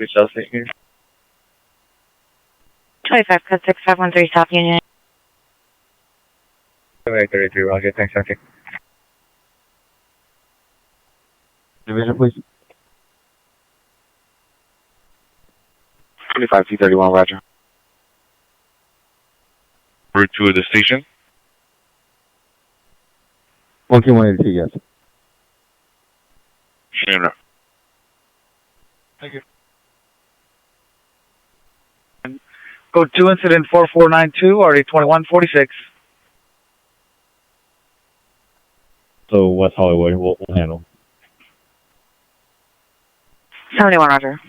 Street, South St. Here. 25, code 6513, South Union. 7833, Roger. Thanks, okay. Division, please. 25 T31, Roger. Route 2 of the station. 1Q182, yes. Shannon. Thank you. Code 2, incident 4492, RD 2146. So West Hollywood, we'll handle. 71, Roger.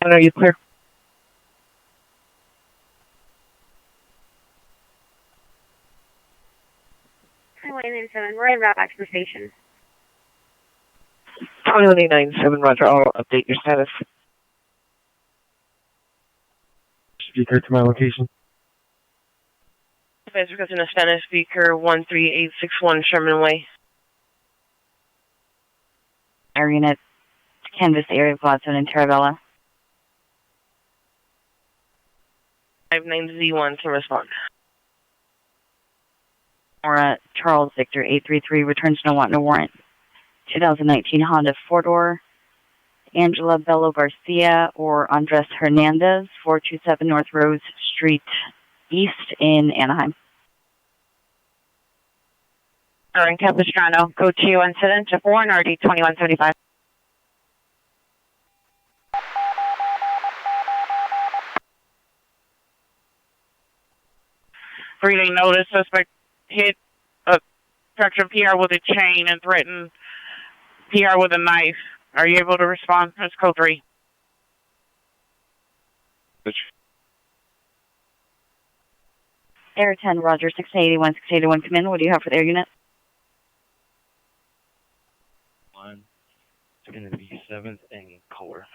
Are you clear? Highway 97, we're en route back to the station. 2197, Roger. I'll update your status. Speaker to my location. Advise requesting a Spanish speaker 13861 Sherman Way. Air unit, canvas area of Gladstone and Terravella. 59Z1 to respond. Or Charles Victor 833 returns no want no warrant. 2019 Honda 4-door. Angela Bello Garcia or Andres Hernandez, 427 North Rose Street East in Anaheim. In Capistrano, code 2 incident, Jeff Warren, RD 2175. Reading notice, suspect hit a structure PR with a chain and threatened PR with a knife. Are you able to respond? That's code 3. Air 10, Roger, 681, 681, come in. What do you have for the air unit? It's going to be 7th and color.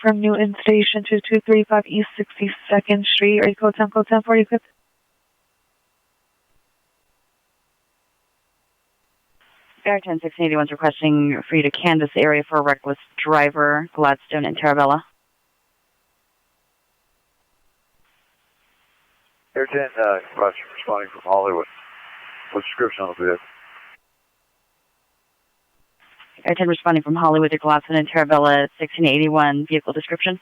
From Newton Station 2235 East 62nd Street. Are you code 10, code 10, 40 equipped? Air 10, 681 is requesting for you to canvass the area for a reckless driver, Gladstone and Terravella. Air 10, question responding from Hollywood. What description on the vehicle? Air 10 responding from Hollywood to Gladstone and Terravella, 1681, vehicle description.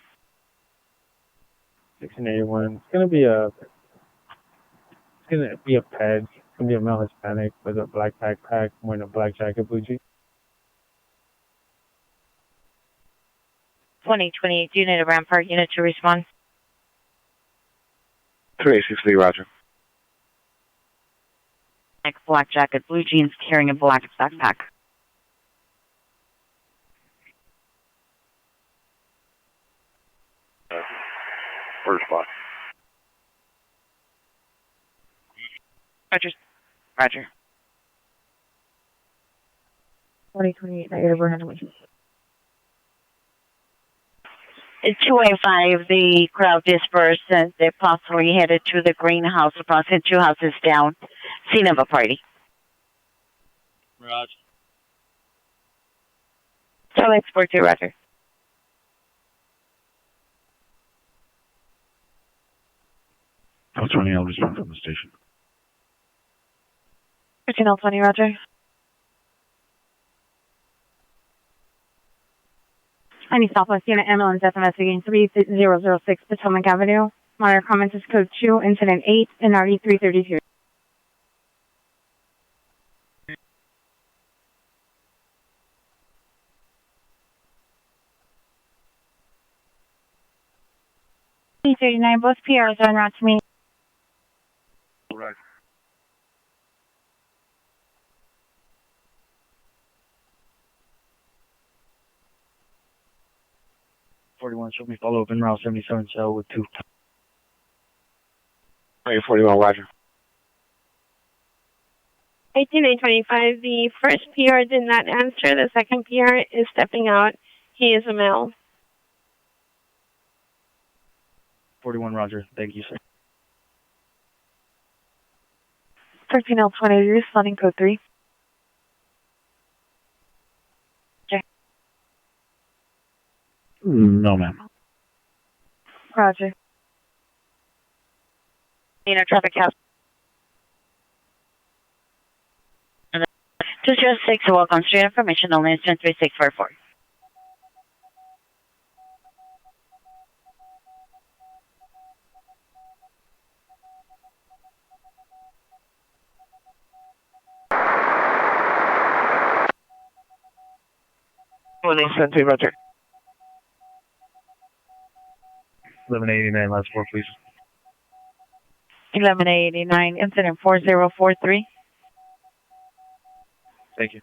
1681. It's going to be a ped. It's going to be a male Hispanic with a black backpack, wearing a black jacket, blue jeans. 2028, do you need a Rampart unit to respond? 3863, Roger. Black jacket, blue jeans, carrying a black backpack. First spot. Roger. Roger. 2028, negative, we're handling. At 205, the crowd dispersed and they're possibly headed to the greenhouse, approximately 2 houses down. Scene of a party. Roger. So export to Roger. I'll 20, I'll respond from the station. 15L20, Roger. Any Southwest Unit ambulance death investigating 3006 Potomac Avenue. Monitor comments is code 2, incident 8, and RD 332. T39, both PRs are en route to me. Right. Show me follow up in Route 77 cell with 2. 41, Roger. 18925, the first PR did not answer. The second PR is stepping out. He is a male. 41 Roger. Thank you, sir. 13L20, responding code 3. No, ma'am. Roger. Traffic house. 206, walk on street information only, 3644. Roger. 1189, last four, please. 1189, incident 4043. Thank you.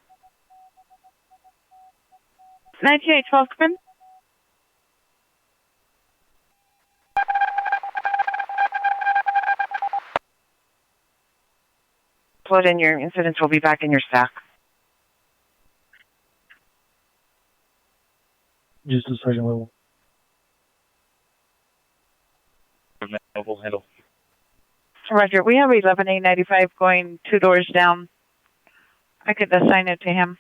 9812, come in. Put in your incidents will be back in your stack. Just a second level. Mobile handle. Roger, we have 11895 going 2 doors down. I could assign it to him.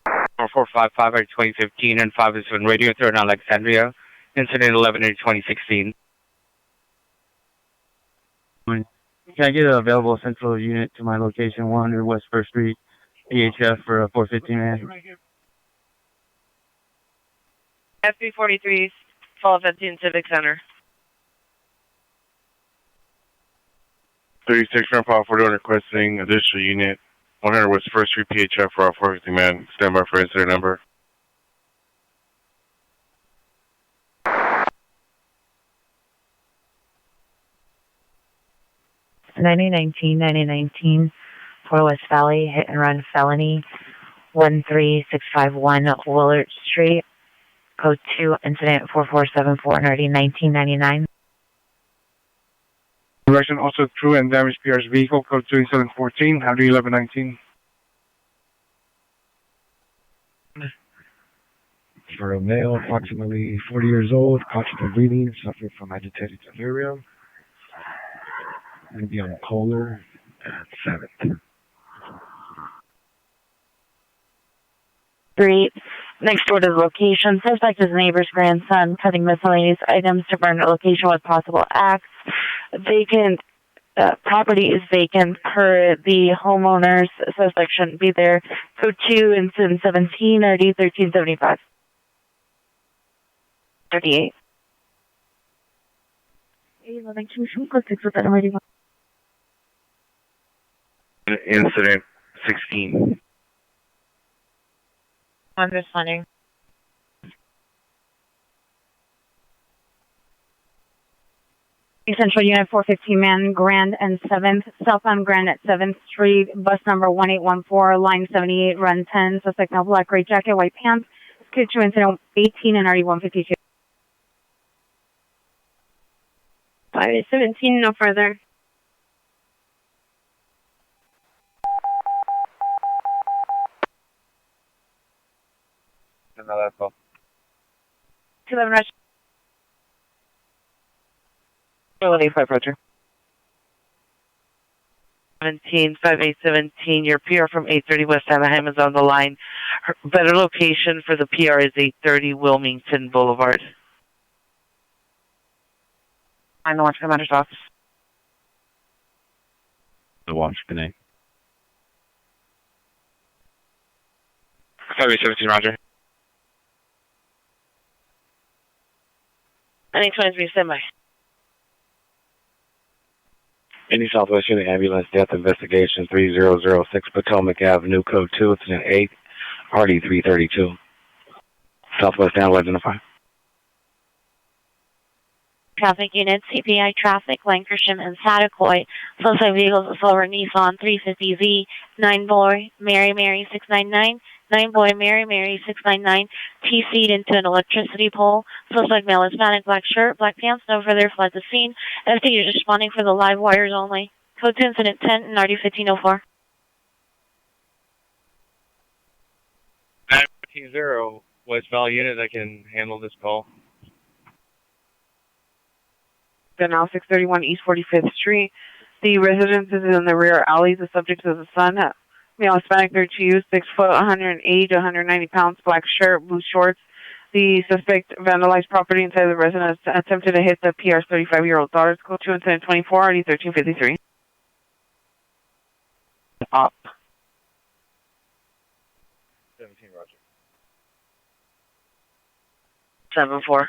4455 2015 and 507 Radio 3 in Alexandria. Incident 11/8/2016. Can I get an available central unit to my location 100 West 1st Street, EHF for a 415 man? F343, 1215 Civic Center. 36 Grandpa 41 requesting additional unit 100 West 1st Street PHF for our 450 man. Stand by for incident number. It's 9019 for West Valley, hit and run felony, 13651 Willard Street, code 2, incident 4474, already 1999. Direction also true and damaged PR's vehicle, code 2714, Avenue 1119. For a male, approximately 40 years old, conscious of breathing, suffering from agitated delirium. Going to be on Kohler at 7th. Street, next door to the location. Suspect is neighbor's grandson, cutting miscellaneous items to burn the location with possible axe. Vacant property is vacant per the homeowners. Suspect shouldn't be there. Code 2, incident 17, RD 1375. 38. 11 Incident 16. I'm just funding. Central Unit 415 man, Grand and 7th, southbound Grand at 7th Street, bus number 1814, line 78, run 10, suspect now black, gray jacket, white pants, code 2, incident 18 and RE 152. 517, no further. Another call. 11 rush. 85, Roger. 5817, your PR from 830 West Anaheim is on the line. Her better location for the PR is 830 Wilmington Boulevard. I'm the Watch Commander's office. The watch connect. 517 Roger. 923, standby. Any Southwest Unit Ambulance Death Investigation 3006 Potomac Avenue, code 2, incident 8, RD 332. Southwest Down, identify. Traffic units, CPI traffic, Lancashire and Satakoy. Suspect vehicles, silver Nissan 350Z, 9-boy, Mary 699, 9-boy, Mary 699, TC'd into an electricity pole. Suspect male Hispanic, black shirt, black pants, no further fled the scene. FD is responding for the live wires only. Code 2, incident 10, and RD 1504. 950 West Valley unit that can handle this call. now 631 East 45th Street. The residence is in the rear alley. The subject is a son, male Hispanic, 32 years, 6 foot, 180 to 190 pounds, black shirt, blue shorts. The suspect vandalized property inside the residence, attempted to hit the PR's 35-year-old daughter. Code 2 incident 24, RD 1353. Up. 17, Roger. 7-4.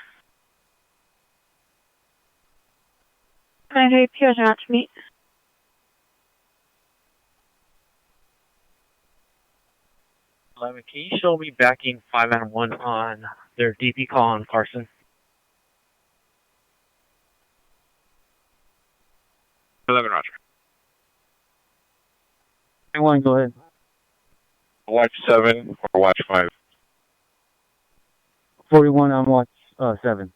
9-8 PRs are not to meet. 11, can you show me backing 5 and 1 on their DP call on Carson? 11, Roger. 1, go ahead. Watch 7 or watch 5? 41 on watch 7.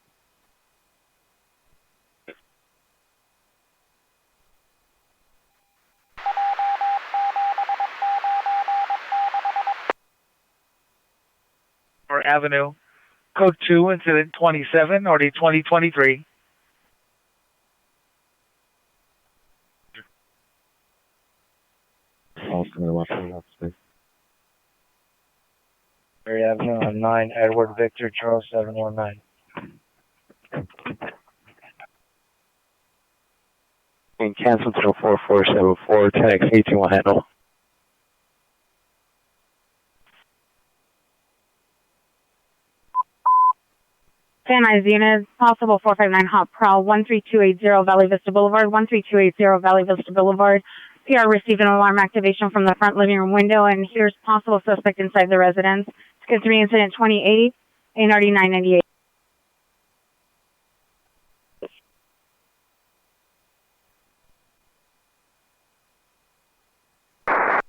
Avenue. Code 2, incident 27, or the 2023. Mary Avenue on 9, Edward Victor Charles 719. And cancel to 4474, 10X18 will handle. 10-9 units, possible 459 hot prowl, 13280 Valley Vista Boulevard, 13280 Valley Vista Boulevard. PR received an alarm activation from the front living room window, and here's possible suspect inside the residence. Skid 3 incident 2080, ANRD 998.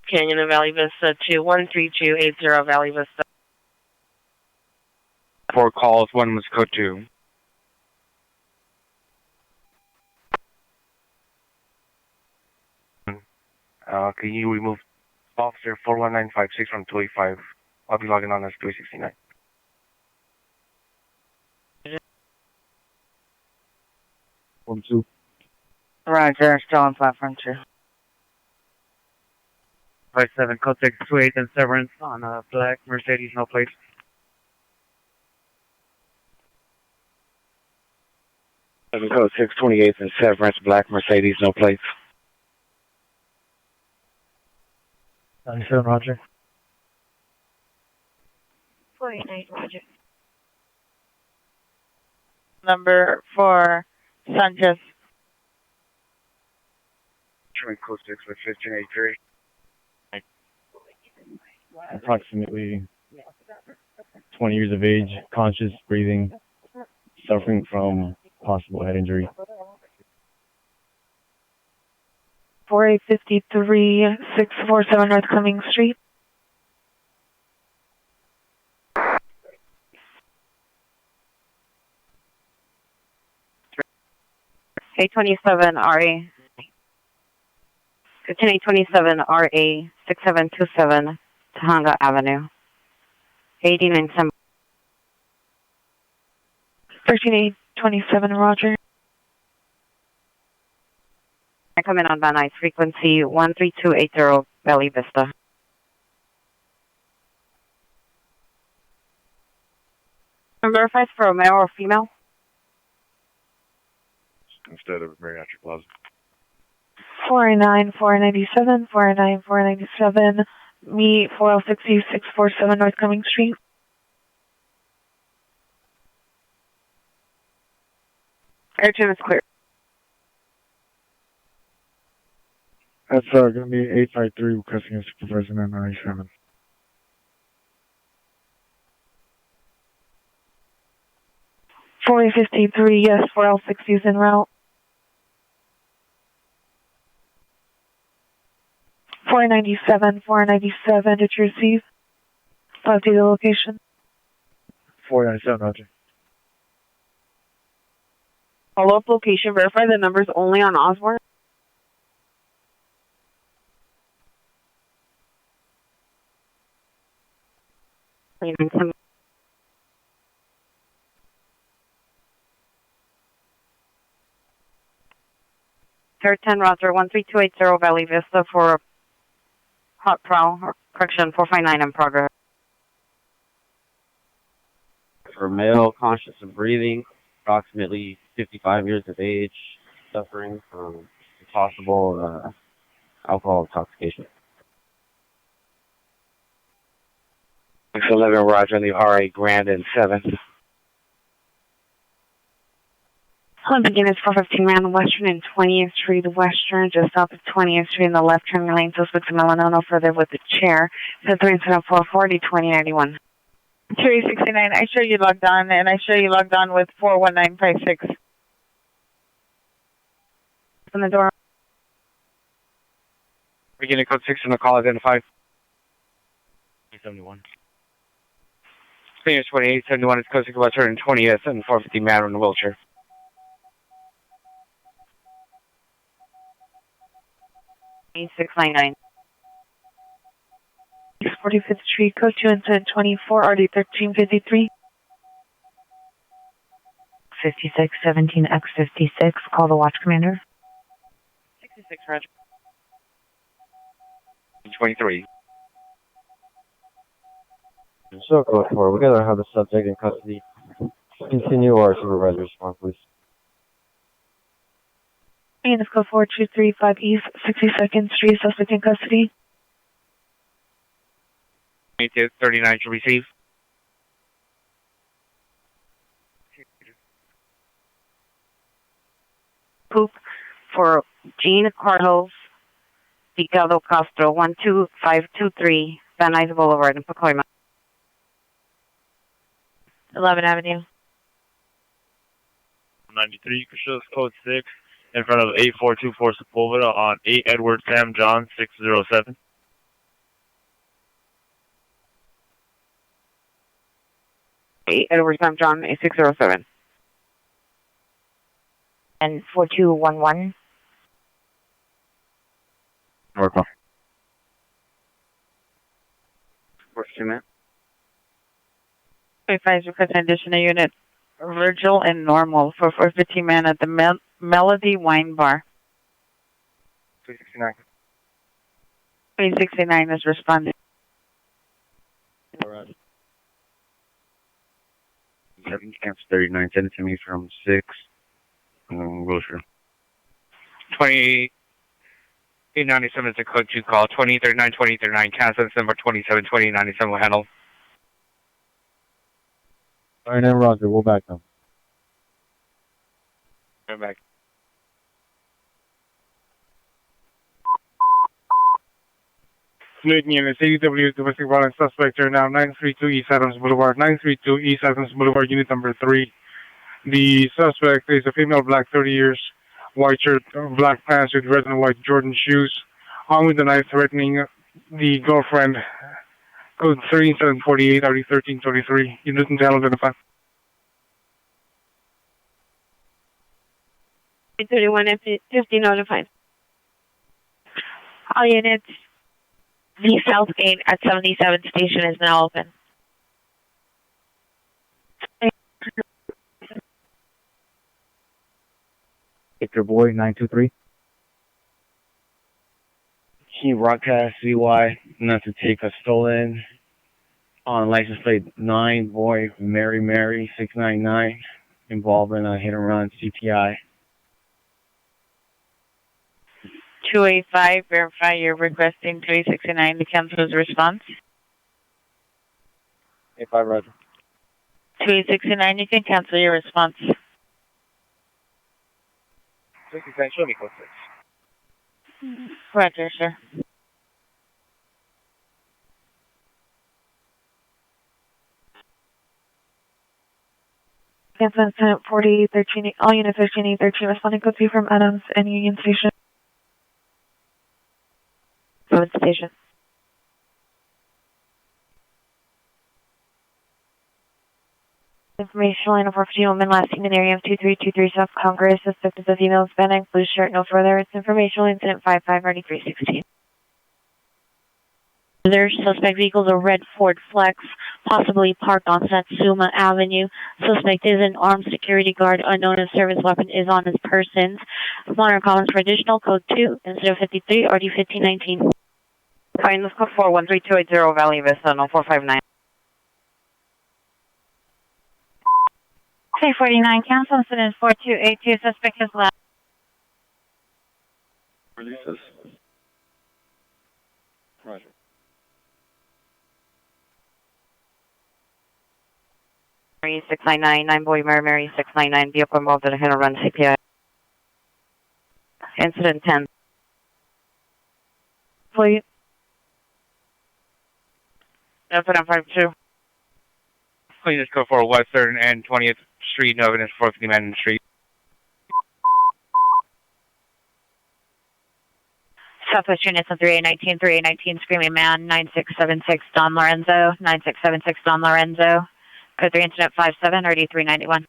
Canyon and Valley Vista to 13280 Valley Vista. 4 calls, 1 was code 2. Can you remove Officer 41956 from 285? I'll be logging on as 369. One, 2. Roger, still on platform 2. 57, code 628 and Severance on a black Mercedes, no plate. Code 628 and Severance, black Mercedes, no plates. 97, Roger. 489, Roger. Number 4, Sanchez. Code 6 with 1583. Approximately 20 years of age, conscious, breathing, suffering from possible head injury. 4853, 647 North Cummings Street. A27 RA. 15827 RA 6727 Tahanga Avenue. 89 13827, Roger. I come in on Van Nuys, frequency 13280 Valley Vista. Verify for a male or female. Instead of Mariachi Plaza. 409, 497, 409, 497, meet 4060, 647 North Cummings Street. Airtime is clear. That's going to be 853 requesting a supervisor 997. .453, yes, 4L60 is en route. 497, did you receive? I'll do the location. 497, Roger. Follow-up location, verify the numbers only on Osborne. Third 10 roster 13280 Valley Vista for a hot prowl, or correction 459 in progress. For male, conscious of breathing, approximately 55 years of age, suffering from possible alcohol intoxication. 611, roger, on the RA Grand and 7. Begin is 415 man Western and 20th Street Western, just off of 20th Street in the left turn lane, suspect to Melanoma, further with the chair. So 340 2091. 369, I show you logged on, and I show you logged on with 41956. Open the door. Beginning code 6 on the call identified. 71. Phoenix 2871 is code 6 Western and 20th and 450 man in the wheelchair. 699. 45th Street, code 2 and 1024, RD 1353. 5617X56, call the watch commander. 66, roger. 23. So go for it. We gotta have the subject in custody. Continue our supervisor response, please. And let's go 4235 East 62nd Street, suspect in custody. 39 to receive. Poop for Jean Carlos Picado Castro, 12523 Van Nuys Boulevard in Pacoima. 11 Avenue. 93, Cashos code 6, in front of 8424 Sepulveda on 8 Edward Sam John 607. Edward Sam John 607. And 4211. Work on. Question, man. 25 request additional unit Virgil and Normal for 450 man at the Melody Wine Bar. 369. 369 is responding. All right. 7 camps 39, send it to me from 6. Wilshire. 2897 is a code 2 call. 2039, 2039, cancel number 27, 2097 will handle. All right, then, Roger. We'll back them. Come back. Fluid unit, CW domestic violence suspect are now 932 East Adams Boulevard, 932 East Adams Boulevard, unit number 3. The suspect is a female, black, 30 years, white shirt, black pants with red and white Jordan shoes, armed with a knife, threatening the girlfriend. Code 3748, RD 1323. Unit intel identified. 31 50 notified. All units, the south gate at 77th station is now open. Victor Boy 923. He broadcast VY not to take a stolen on license plate 9 boy Mary 699 involving a hit and run CTI. 285, verify you're requesting 369 to cancel his response. 85, Roger. 369, you can cancel your response. 69, show me code 6. Roger, sir. Cancel 4013, all units 13813, responding code 2 from Adams and Union Station. 7th station. Information line of 450 woman last seen in area of 2323 South Congress. Suspect is a female, Hispanic, blue shirt, no further. It's informational incident 559316. Their suspect vehicle is a red Ford Flex, possibly parked on Satsuma Avenue. Suspect is an armed security guard. Unknown if service weapon is on his person. Monitor comments for additional code 2 instead of 53 RD 1519. Fine, let's code 413-280 Valley Vista, no 459. 349, cancel incident 4282, suspect has left. Releases. Roger. Mary 699, 9 Boy Mary 699, vehicle involved in a hit and run CPI. Incident 10. Please. Incident 52. Please just go for Western and 20th Street, Novin and 450 Madden Street. Southwest units on 3819, Screaming Man, 9676 Don Lorenzo, 9676 Don Lorenzo. Code 3 incident 57, RD 391.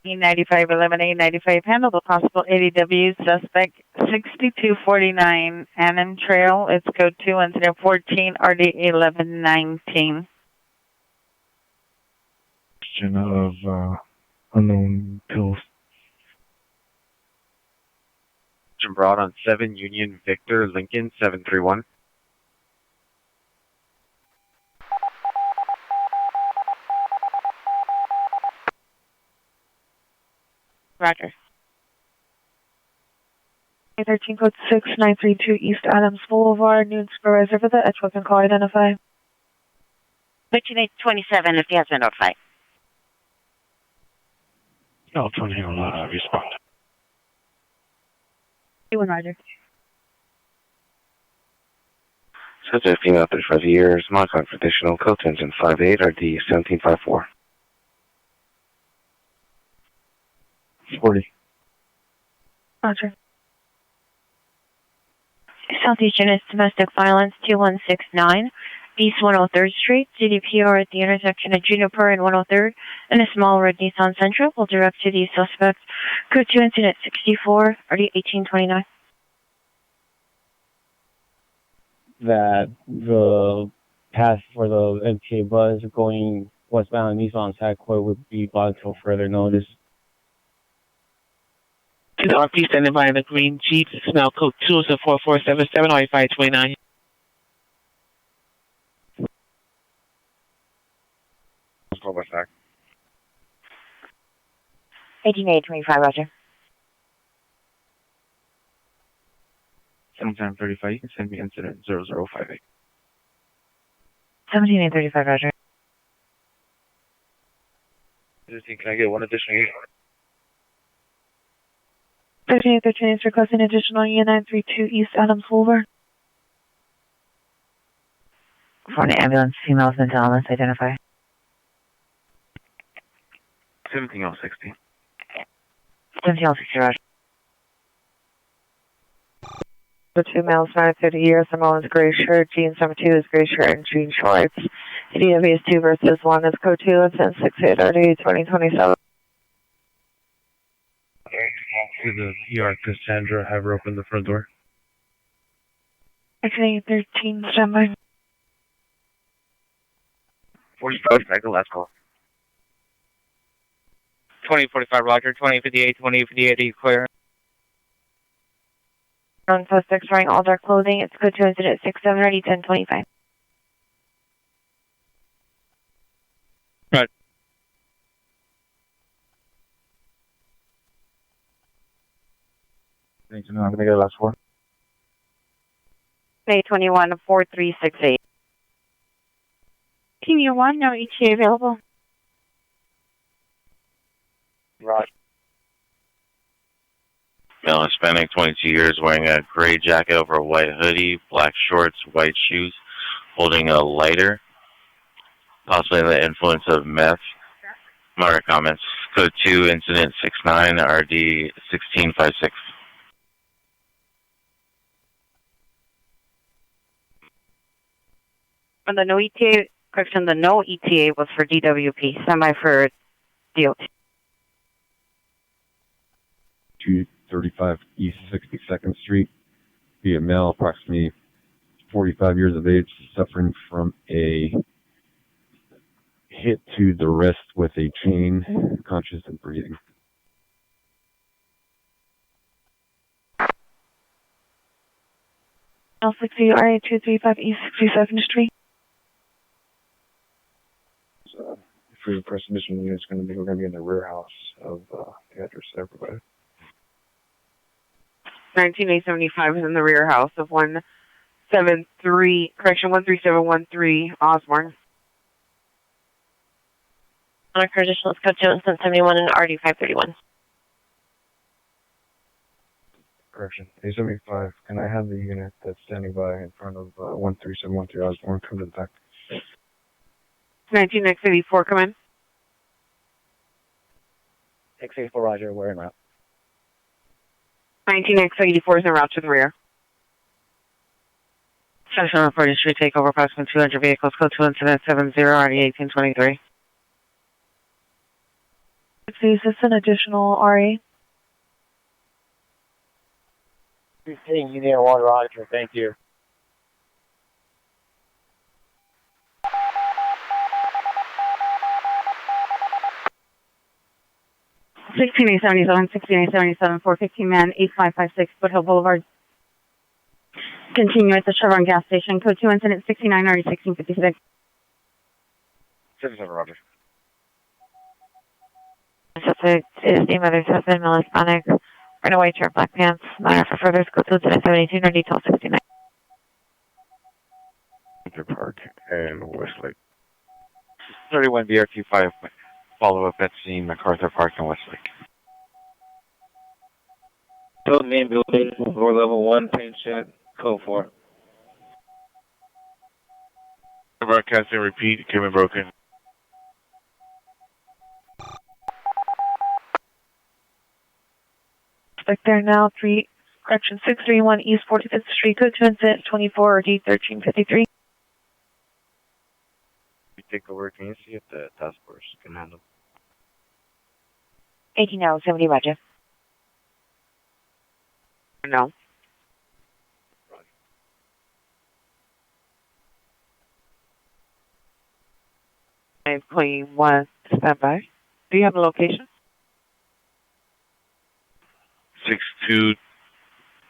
95, eliminate 95, handle the possible ADW, suspect 6249, Annan Trail, it's code 2, incident 14, RD 1119. Question of unknown pills. Brought on 7 Union Victor Lincoln 731. Roger. 13 code 6932 East Adams Boulevard, noon supervisor for the Edgewood and call identify. 13827 if he has been notified. No, 20 respond. 21 Roger. Such a female 35 years, modified for additional code engine 58 RD 1754. 40. Roger. Southeast Units Domestic Violence 2169, East 103rd Street, CDPR at the intersection of Juniper and 103rd, and a small red Nissan Sentra will direct to the suspects. Code 2 incident 64, RD 1829. That the path for the MTA bus going westbound Nissan Sacquoy would be blocked until further notice. To the RP standing by in the green Jeep, smell code 20447 RE529. Let's go west back. 18825, Roger. 1735, you can send me incident 0058. 17835, Roger. Can I get one additional unit? 3813 is requesting additional U932 East Adams Boulevard. For an ambulance, females mental illness, identify. 17060. 17060, Roger. The 2 males, 30 years, the male is gray shirt, jeans, number 2 is gray shirt and jean shorts. DW is 2 versus 1 is code 2, incident 68 RD 2027. To the ER Cassandra, have her open the front door. 13 standby. 45, cycle, last call. 2045 Roger, 2058, 2058 clear. On suspects wearing all dark clothing, it's code 2 incident 67 RD 1025. Right. Thanks, I'm going to get the last 4. May 21 4368. Senior 1, no ETA available. Roger. Male Hispanic, 22 years, wearing a gray jacket over a white hoodie, black shorts, white shoes, holding a lighter, possibly the influence of meth. Moderate comments. Code 2, incident 69, RD 1656. And the no ETA, correction, the no ETA was for DWP, semi for DOT. 235 East 62nd Street, be a male, approximately 45 years of age, suffering from a hit to the wrist with a chain, conscious and breathing. L60 RA235 East 67th Street. So, for your press mission unit, we're going to be in the rear house of the address there provided. 19875 is in the rear house of 13713 Osborne. On a additional code 271 and RD 531. Correction. A75. Can I have the unit that's standing by in front of 13713 Osborne come to the back? 19X84, come in. X84, roger, we're en route. 19X84 is en route to the rear. Section on 40th Street, take over approximately 200 vehicles, code 2 incident 70, RD 1823. Is this an additional RA? 15, you need a 1, roger, thank you. A 16A77, 415 man, 8556 Foothill Boulevard. Continue at the Chevron gas station. Code 2 incident 69 RE 1656. 77, roger. Suspect is the mother's husband, male Hispanic, wearing a white shirt, black pants. Minor for further code 2 incident 72 or detail 69. Winter Park and Westlake. 31 BRT5, follow up at scene, MacArthur Park and Westlake. Build main building, floor level 1, paint shed, code 4. Broadcasting, repeat, equipment broken. Suspect there now, 631 East 45th Street, code 2 incident 24 RD 1353. You take over, can you see if the task force can handle? 18L70, roger. No. $9.1, stand by. Do you have a location?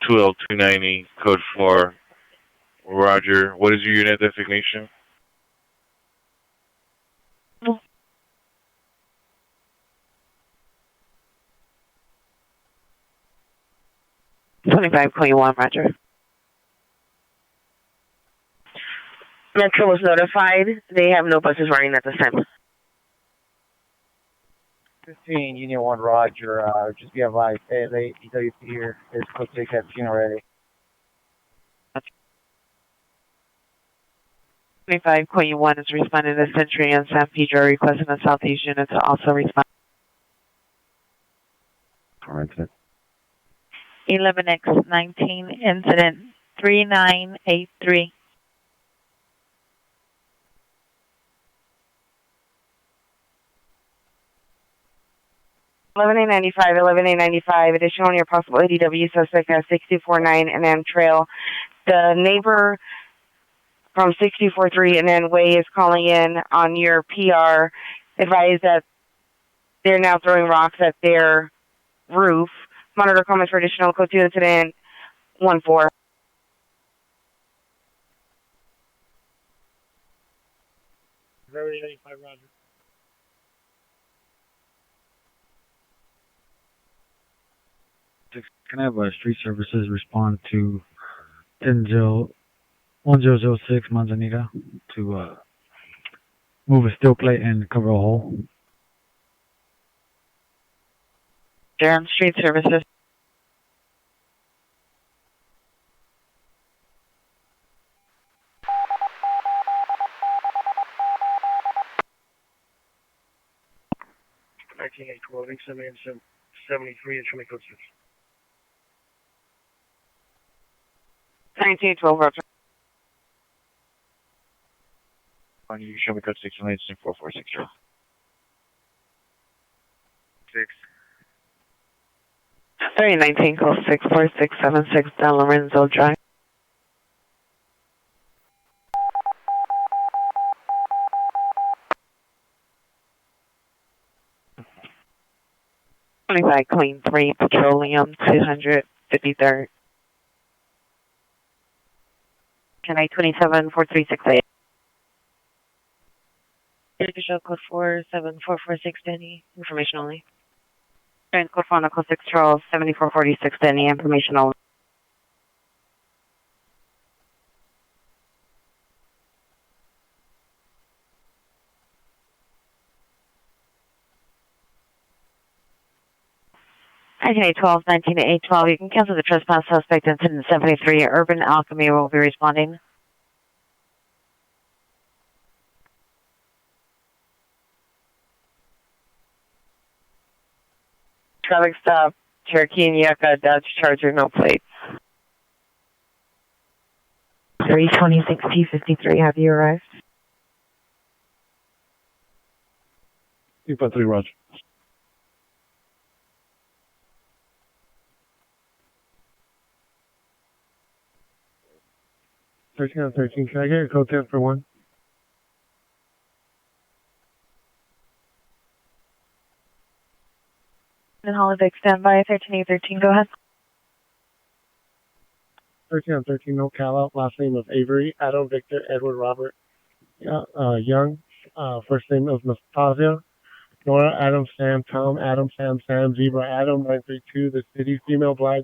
622L290, code 4. Roger. What is your unit designation? No. $25.1, roger. Metro was notified. They have no buses running at this time. 15, Union 1, roger, just be advised, LAPD here, is code 6 at scene already. 25.1 is responding to Century and San Pedro, requesting the Southeast unit to also respond. Incident. 11X19, incident 3983. $11A95, additional near possible ADW suspect at 6249 and then trail. The neighbor from 6243 and then Way is calling in on your PR, advised that they're now throwing rocks at their roof. Monitor comments for additional code 2 incident 14. $11A95, roger. Can I have street services respond to 1006 Manzanita to move a steel plate and cover a hole? Durham Street Services. $19A12, 73, instrument code 6. 1912, roger. On you show me code 6 and 4460. 6. 3019, call 64676 Don Lorenzo Drive. 25 Clean 3 Petroleum 253rd. 27 4368. Official code 47446 Denny. Information only. Code 4 Nickel 6 Charles 7446 Denny. Information only. Nineteen 812. You can cancel the trespass suspect. Incident 73. Urban Alchemy will be responding. Traffic stop, Cherokee and Yucca, Dodge Charger, no plates. 326 T53. Have you arrived? 253, Roger. On 13, can I get your code 10 for 1? And Holodeck standby 13813. Go ahead. 13 on 13, no call out. Last name of Avery, Adam, Victor, Edward, Robert, Young. First name of Nastasia, Nora, Adam, Sam, Tom, Adam, Sam, Zebra, Adam, 932, the city, female, black,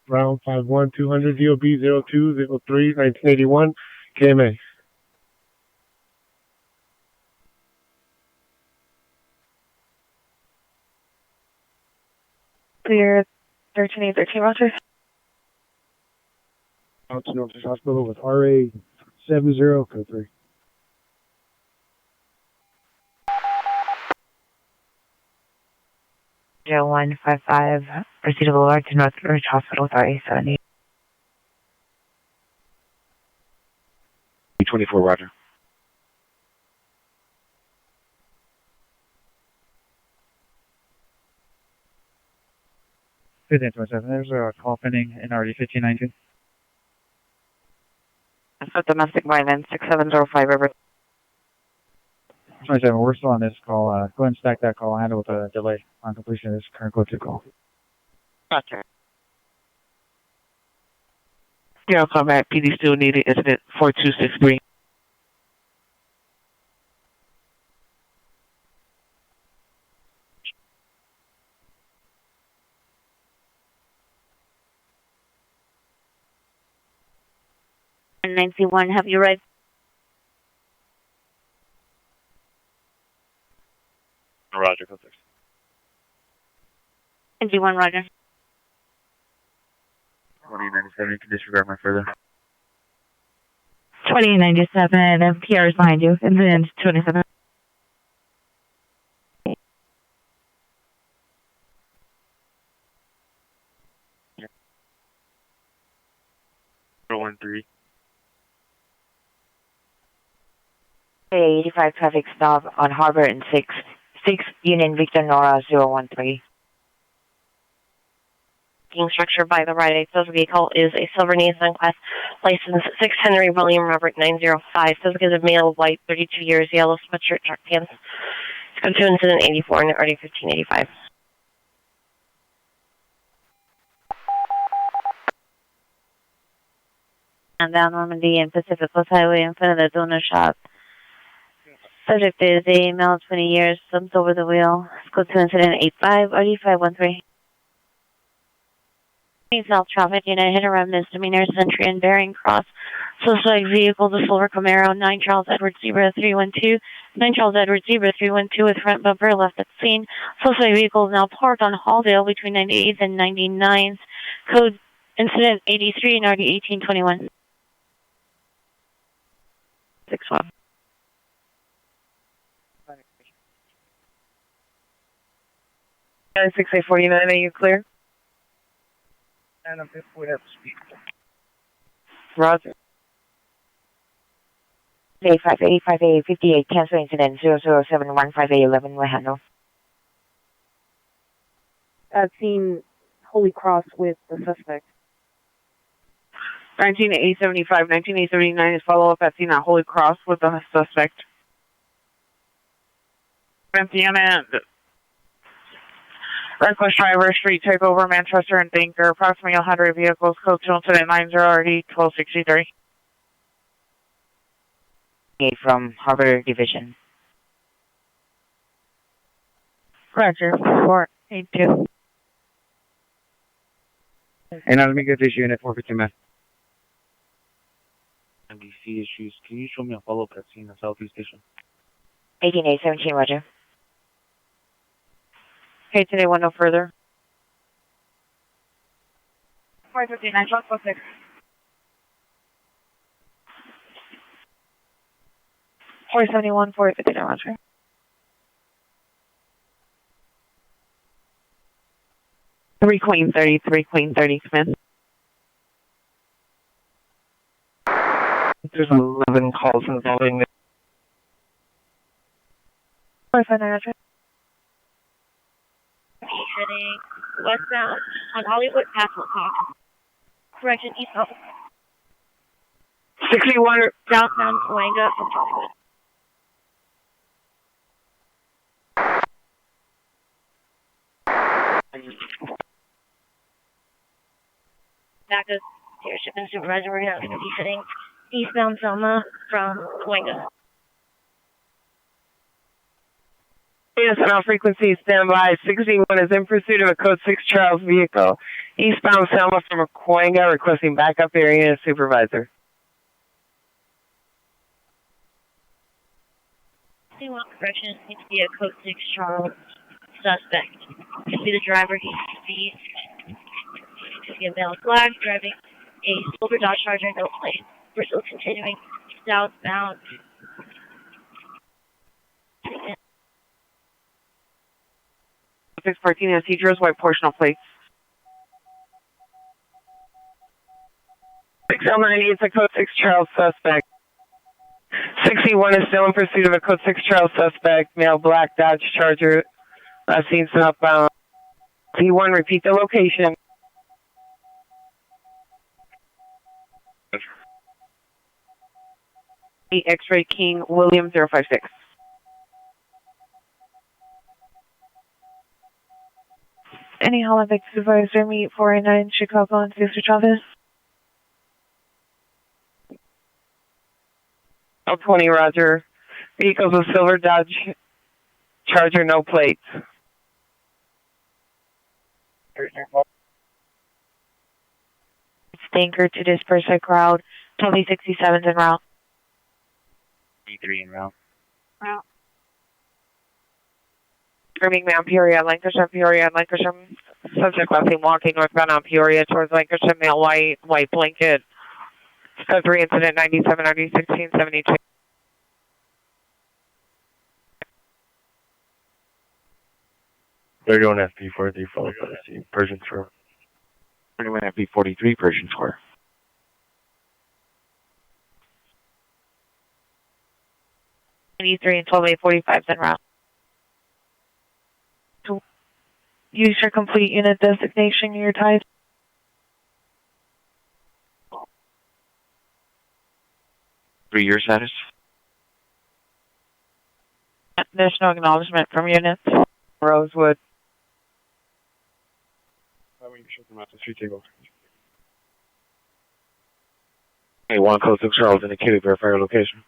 brown, 51, 200, DOB 0203, 1981, KMA. Clear 13813, Roger. Out to Northwest Hospital with RA 70, code 3. Joe 155. Proceed Boulevard to Northridge Hospital with RA 70. 24, Roger. Good day, 27. There's a call pending in RD 1592. For domestic violence 6705 River. 27, we're still on this call. Go ahead and stack that call. Handle with a delay on completion of this current code 2 call. Roger. Yeah, combat. PD still needed. Incident 4263. And 91, have you read? Roger, code 6. And G1, Roger. 2097, you can disregard my further. 2097, PR is behind you. Incident 27. One 3. 85 traffic stop on Harbor and 6 Union Victor Nora 013. Structure by the right access vehicle is a silver Nissan class license 6 Henry William Robert 905. Physical of male, white, 32 years, yellow sweatshirt, dark pants. Code 2 incident 84 and RD 1585. And down Normandy and Pacific Coast Highway in front of the donor shop. Subject is a male 20 years, slumped over the wheel. Code 2 incident 85 RD 513. South traffic unit hit and run misdemeanor Century and Bearing Cross. Suspect vehicle, the silver Camaro, 9 Charles Edward Zebra 312. 9 Charles Edward Zebra 312 with front bumper left at scene. Suspect vehicle is now parked on Halldale between 98th and 99th. Code incident 83 and RD 1821. 61. And 6849, are you clear? And I'm would have to speak. Roger. 5858 cancel incident 00715811 will handle. I've seen Holy Cross with the suspect. 19875, 19879 is follow-up at scene at Holy Cross with the suspect. Reckless driver, street takeover, Manchester and Thinker, approximately 100 vehicles, code 2 incident 90RD 1263. From Harbor Division. Roger, 482. And now let me get this unit 450 man. NBC issues. Can you show me a follow-up at scene at Southeast Station? 18817, roger. Okay, today one no further. 459, 1246. 471, 459, roger. Queen 30, 3 Queen 30, Smith. There's 11 calls involving this. 459, roger. Heading westbound on Hollywood past Wilcox. Correction, eastbound. 61 Southbound Wanga from Hollywood. Back to Airship and Supervisor, we're now going to be heading eastbound Selma from Wanga. Yes, and on frequency standby. 61 is in pursuit of a code 6 Charles vehicle. Eastbound Selma from Aquanga, requesting backup area supervisor. Correction, needs to be a code 6 Charles suspect. Could be the driver, he's speed. Could be a male flag, driving a silver Dodge Charger, no plate. We're still continuing southbound. 614 is Cedros, white portional plates. 609 is a code 6 Charles suspect. 61 is still in pursuit of a code 6 Charles suspect, male black Dodge Charger, last seen southbound. P1, repeat the location. X-ray King William 056. Any Holovic supervisor, meet 489 Chicago and District Office. 20, roger. Vehicles with silver Dodge Charger, no plates. Stinker to disperse a crowd. 2067's en route. 3 en route. Route. Birmingham, Peoria, Lancashire, Peoria, Lancashire. Subject last seen walking northbound on Peoria towards Lancashire, male white blanket. Step 3 incident 97, 16, 72. They're going FP43, followed by the Persian Square. 31 FP43, Persian Square. and 12845's en route. Use your complete unit designation, your type. Three-year status. There's no acknowledgement from units. Rosewood. Hey, 1 code 6 Charles indicated verify your location.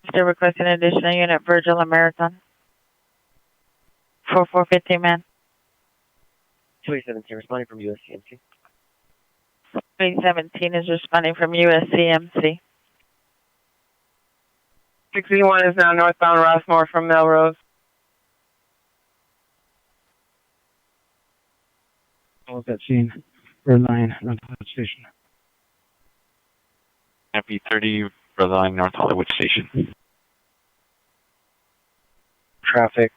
Still requesting additional unit, Virgil American. 4450 man. 217 responding from USCMC. 317 is responding from USCMC. 61 is now northbound Rossmore from Melrose. I was at scene. Red line, North Hollywood Station. FP30, Red Line, North Hollywood Station. Traffic.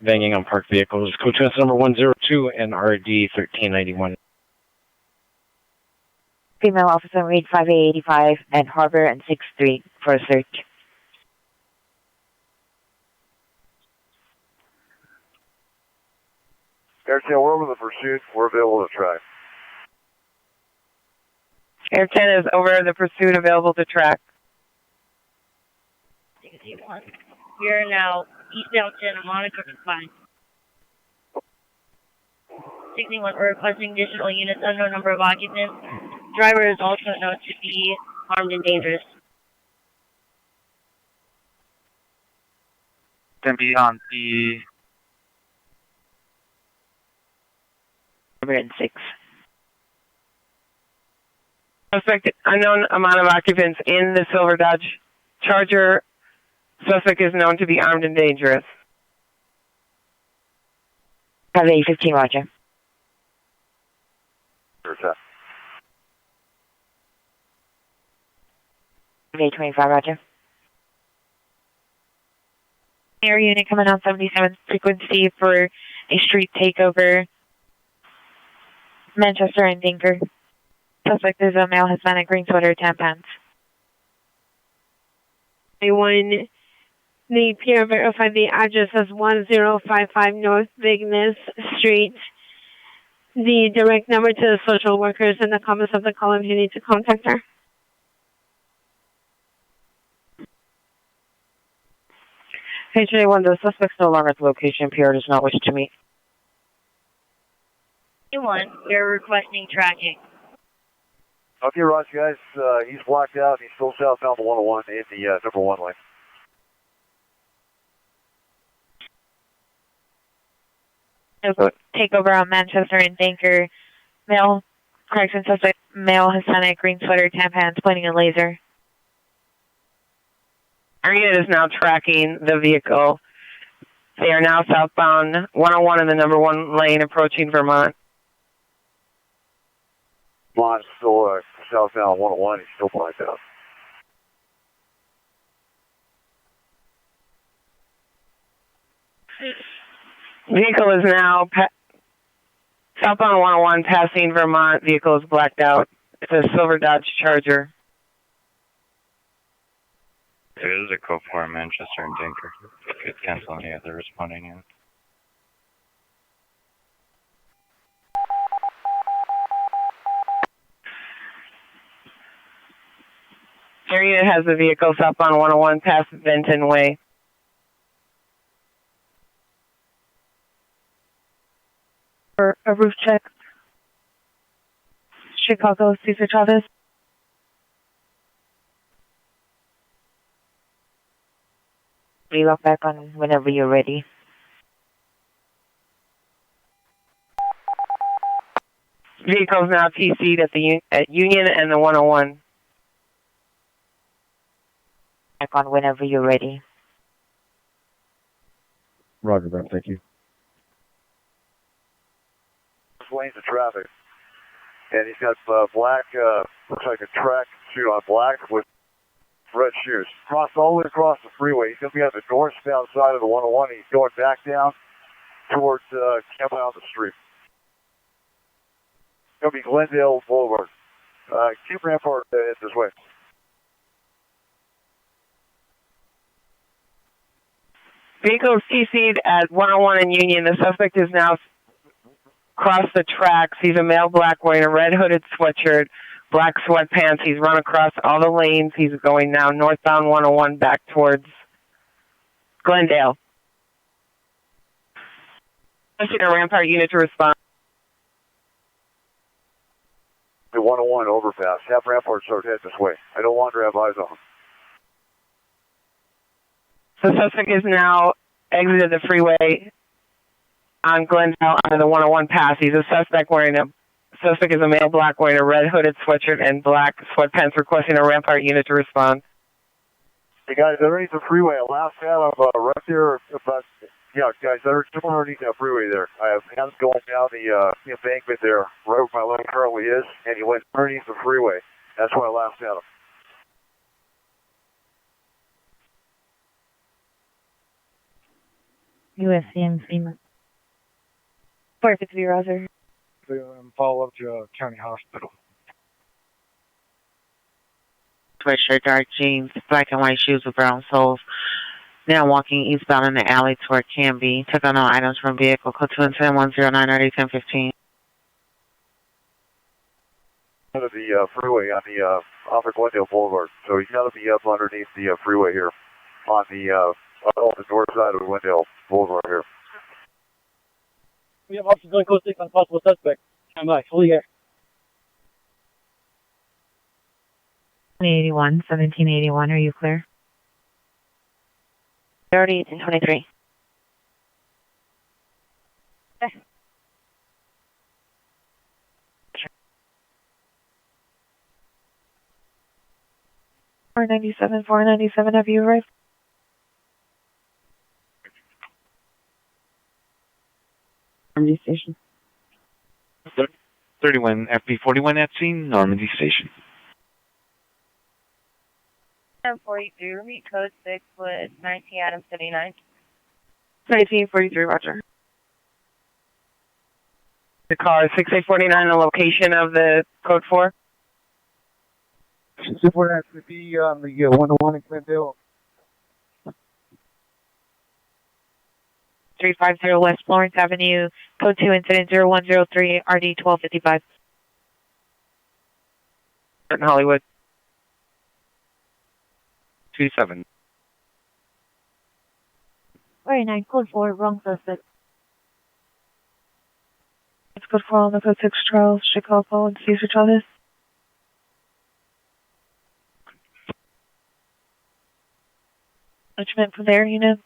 Banging on parked vehicles. Code trans number 102 and RD 1391. Female officer read 5885 and Harbor and 6th Street for a search. Airtail, we're over the pursuit. We're available to track. Air 10 is over the pursuit, available to track. We are now eastbound Santa Monica combined. 61, we're requesting additional units, unknown number of occupants. Driver is also known to be armed and dangerous. Then be on the 106. Suspect, unknown amount of occupants in the silver Dodge Charger. Suspect is known to be armed and dangerous. Have a 15, roger. Have a 25, roger. Air unit coming on 77th frequency for a street takeover. Manchester and Dinker. Suspect is a male Hispanic, green sweater, tan pants. One, the peer verified the address as 1055 North Bigness Street. The direct number to the social workers in the comments of the call if you need to contact her. Page 21, the suspect's no longer at the location. PR does not wish to meet. 21, we're requesting tracking. Okay, Roger, guys. He's blocked out. He's still southbound the 101 in the number 1 lane. Takeover on Manchester and Dinker. Male, correction suspect, male Hispanic, green sweater, tan pants, pointing a laser. Our unit is now tracking the vehicle. They are now southbound 101 in the number 1 lane approaching Vermont. Vermont's still southbound 101. He's still blacked out. Vehicle is now southbound 101 passing Vermont. Vehicle is blacked out. It's a silver Dodge Charger. There is a code for Manchester and Dinker. Could cancel any other responding in. Our unit has the vehicle southbound 101 past Benton Way. For a roof check. Chicago, Cesar Chavez. We lock back on whenever you're ready. Vehicles now TC'd at Union and the 101. Back on whenever you're ready. Roger that, thank you. Lanes of traffic. And he's got black, looks like a track suit on black with red shoes. Crossed all the way across the freeway. He's going to be on the northbound side of the 101. He's going back down towards Campbell out the street. It's going to be Glendale Boulevard. Keep Rampart this way. Vehicle TC'd at 101 and Union. The suspect is now across the tracks. He's a male black wearing a red hooded sweatshirt, black sweatpants. He's run across all the lanes. He's going now northbound 101 back towards Glendale. Pushing a Rampart unit to respond. The 101 overpass. Have Rampart start head this way. I no longer have eyes on him. The suspect is now exited the freeway on Glendale under the 101 pass. He's a suspect is a male black wearing a red hooded sweatshirt and black sweatpants, requesting a Rampart unit to respond. Hey guys, underneath the freeway, I last had him right there about, yeah guys, they're just underneath that freeway there. I have hands going down the embankment there, right where my lane currently is, and he went underneath the freeway. That's why I last had him. USCM FEMA. 450 Roger. Follow up to County Hospital. Sweatshirt, dark jeans, black and white shoes with brown soles. Now walking eastbound in the alley toward Captainby. Took on all items from vehicle. Code 210-109-1015. Under the freeway on the off of Glendale Boulevard. So he's got to be up underneath the freeway here on the off the north side of Wendell Boulevard here. We have officers going code 6 on possible suspect. I'm like, fully here. 1781, are you clear? 30 and 23. Okay. Four 497, have you arrived? Normandy Station. 31 FP41 at scene, Normandy Station. 1042, meet code 6 with 19 Adams 79. 1943, roger. The car 6849, the location of the code 4. 6849 is going to be on the 101 in Glendale. 350 West Florence Avenue, code 2 incident 0103, RD 1255. In Hollywood. 27. 49, code 4, wrong suspect. It's code 4 on the code 6 Charles, Chicago, and Cesar Chavez. What you meant from there, you know?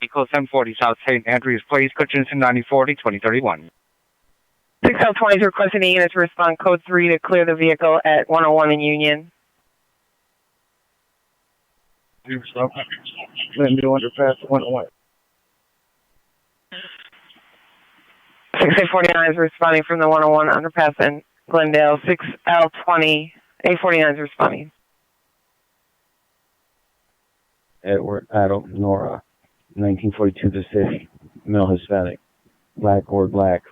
Equal 740 South St. Andrews Place, Hutchinson 9040, 2031. 6L20 is requesting a unit to respond code 3 to clear the vehicle at 101 in Union. Glendale underpass 101. 6849 is responding from the 101 underpass in Glendale. 6L20, 849 is responding. Edward, adult, Nora, 1942 to 6, male Hispanic, black or black,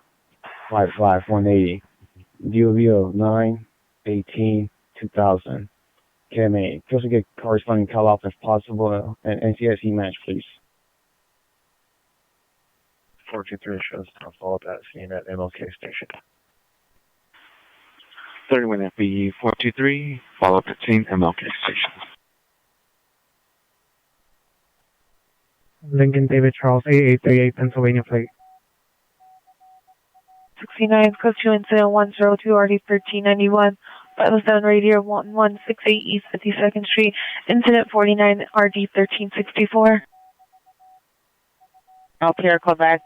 5'5", 180, DOV 9/18/2000, KMA. Just to get corresponding call off if possible, and NCSE match, please. 423 shows a follow up at scene at MLK Station. 31 FP423, follow up at scene, MLK Station. Lincoln David Charles, 8838 Pennsylvania plate. 69, code 2 incident 102, RD 1391, 507 radio 1168 East 52nd Street, incident 49, RD 1364. LPR call back.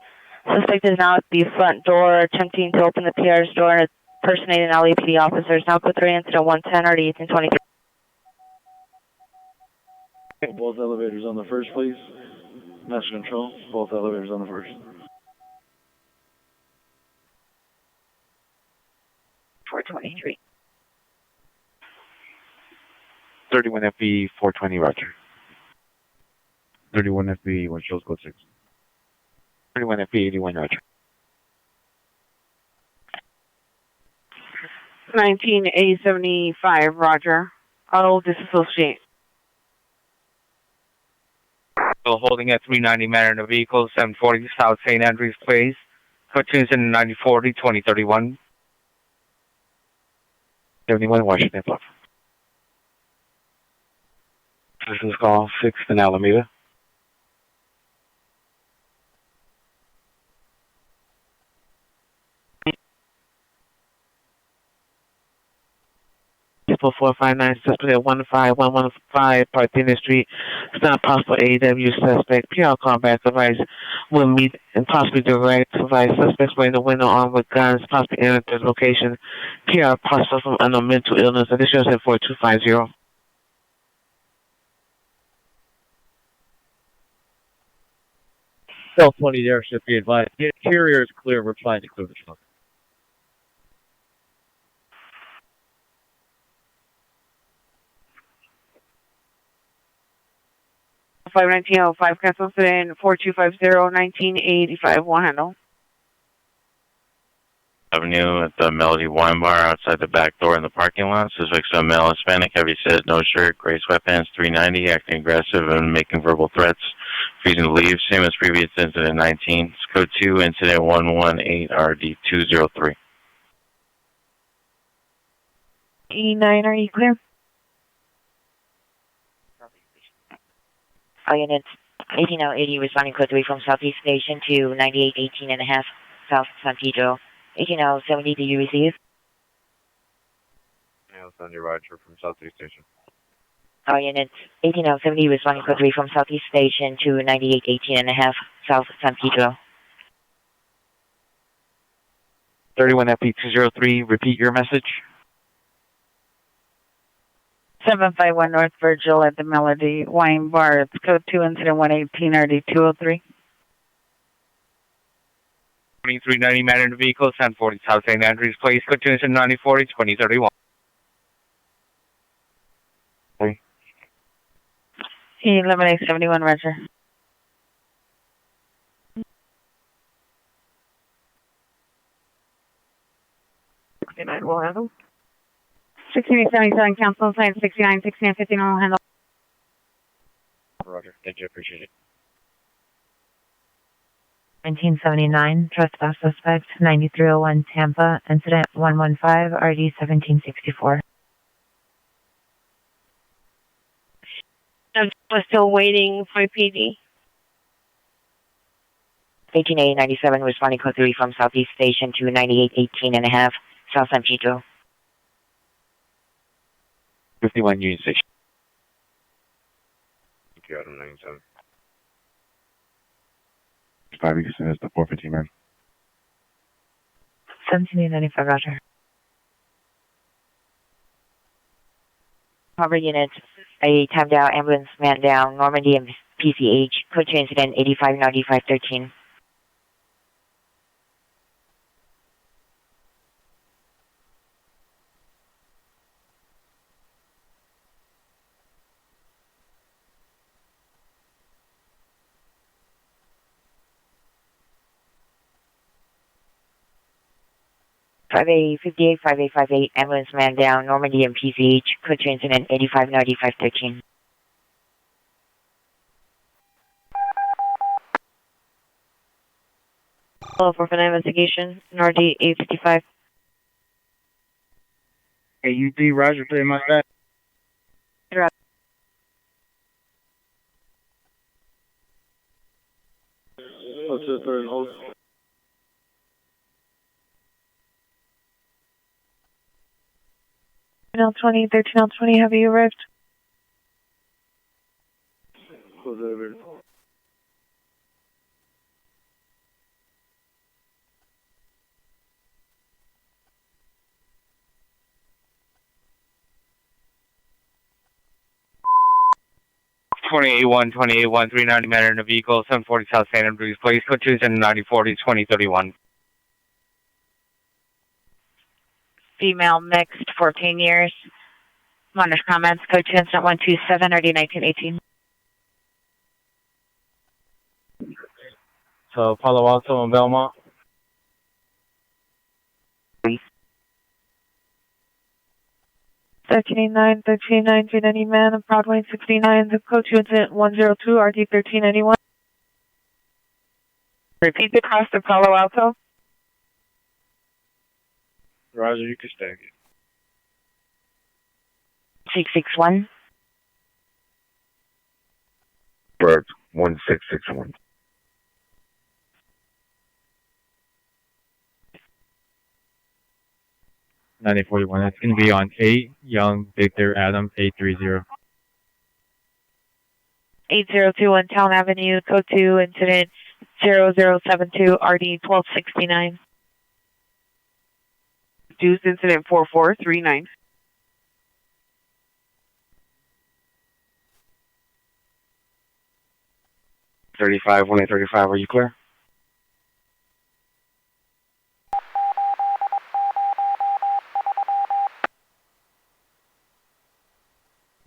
Suspect is now at the front door attempting to open the PR's door and impersonating LAPD officers. Now code 3 incident 110, RD 1823. Both elevators on the first, please. Master control, both elevators on the first. 423. 31 FP420, roger. 31 FB, one shows code 6. 31 FP81, roger. 19A75, roger. Auto disassociate. Still holding at 390 manner in the vehicle, 740 South St. Andrews Place, Hutchinson 9040, 2031. 71 Washington Bluff. This is call 6th in Alameda. People 459, suspect at 15115 Parthenia Street. It's not possible AW suspect. PR call back advice will meet and possibly direct advice. Suspects wearing the window armed with guns, possibly enter the location. PR possible from unknown mental illness. Additional at 4250. Cell 20 there should be advised. The interior is clear. We're trying to clear the truck. 51905 cancels in 4250-1985 one handle. Avenue at the Melody Wine Bar outside the back door in the parking lot. Suspects a male Hispanic, heavy set, no shirt, gray sweatpants, 390, acting aggressive and making verbal threats. Refusing to leave, same as previous incident 19. It's code 2, incident 118RD203. E9, are you clear? All units, 18080 responding code 3 from Southeast Station to 9818 and a half South San Pedro. 18070, do you receive? Yeah, Sunday Roger from Southeast Station. All units, 18070 responding code 3 from Southeast Station to 9818 and a half South San Pedro. 31 FP203, repeat your message. 751 North Virgil at the Melody Wine Bar. It's code 2, incident 118, RD203. 2390 man in the vehicle, 1040 South St. Andrews Place, code 2, incident 9040, 2031. 11871, Roger. We'll handle. 6877, council sign 69, 6915, I'll handle. Roger. Thank you. Appreciate it. 1979, trespass suspect, 9301 Tampa, incident 115, RD 1764. We're still waiting for PD. 18897 responding code 3 from Southeast Station to 9818 and a half South San Pedro. 51 Union Station. Thank you, Adam 97. 5 weeks as the 415 man. 1795, Roger. Cover units, a timed out ambulance man down, Normandy and PCH, code 2 incident 859513. 5858, 5858, ambulance man down, Normandy and PCH, code 2 incident 859513. Hello, for an investigation, NRD 855. Hey, UD, Roger, 3 my back. What's the third hold? L20, 13L20, have you arrived? Who's over? Twenty-eight-one, 390 man in the vehicle, 740 South St. Andrews Place, code 2 incident 9040, 2031. Female mixed, 14 years. Monitor comments, code 2 incident 127, RD 1918. So Palo Alto and Belmont. 1389, 1389, 390 man of Broadway 69, the code 2 incident 102, RD 1391. Repeat the cross to Palo Alto. Roger, you can stay. 661. Correct. 1661. 9041. That's going to be on 8, Young, Victor, Adam, 830. 8021 Town Avenue, code 2 incident 0072, RD 1269. Deuce incident 4439. 35, 1835, are you clear?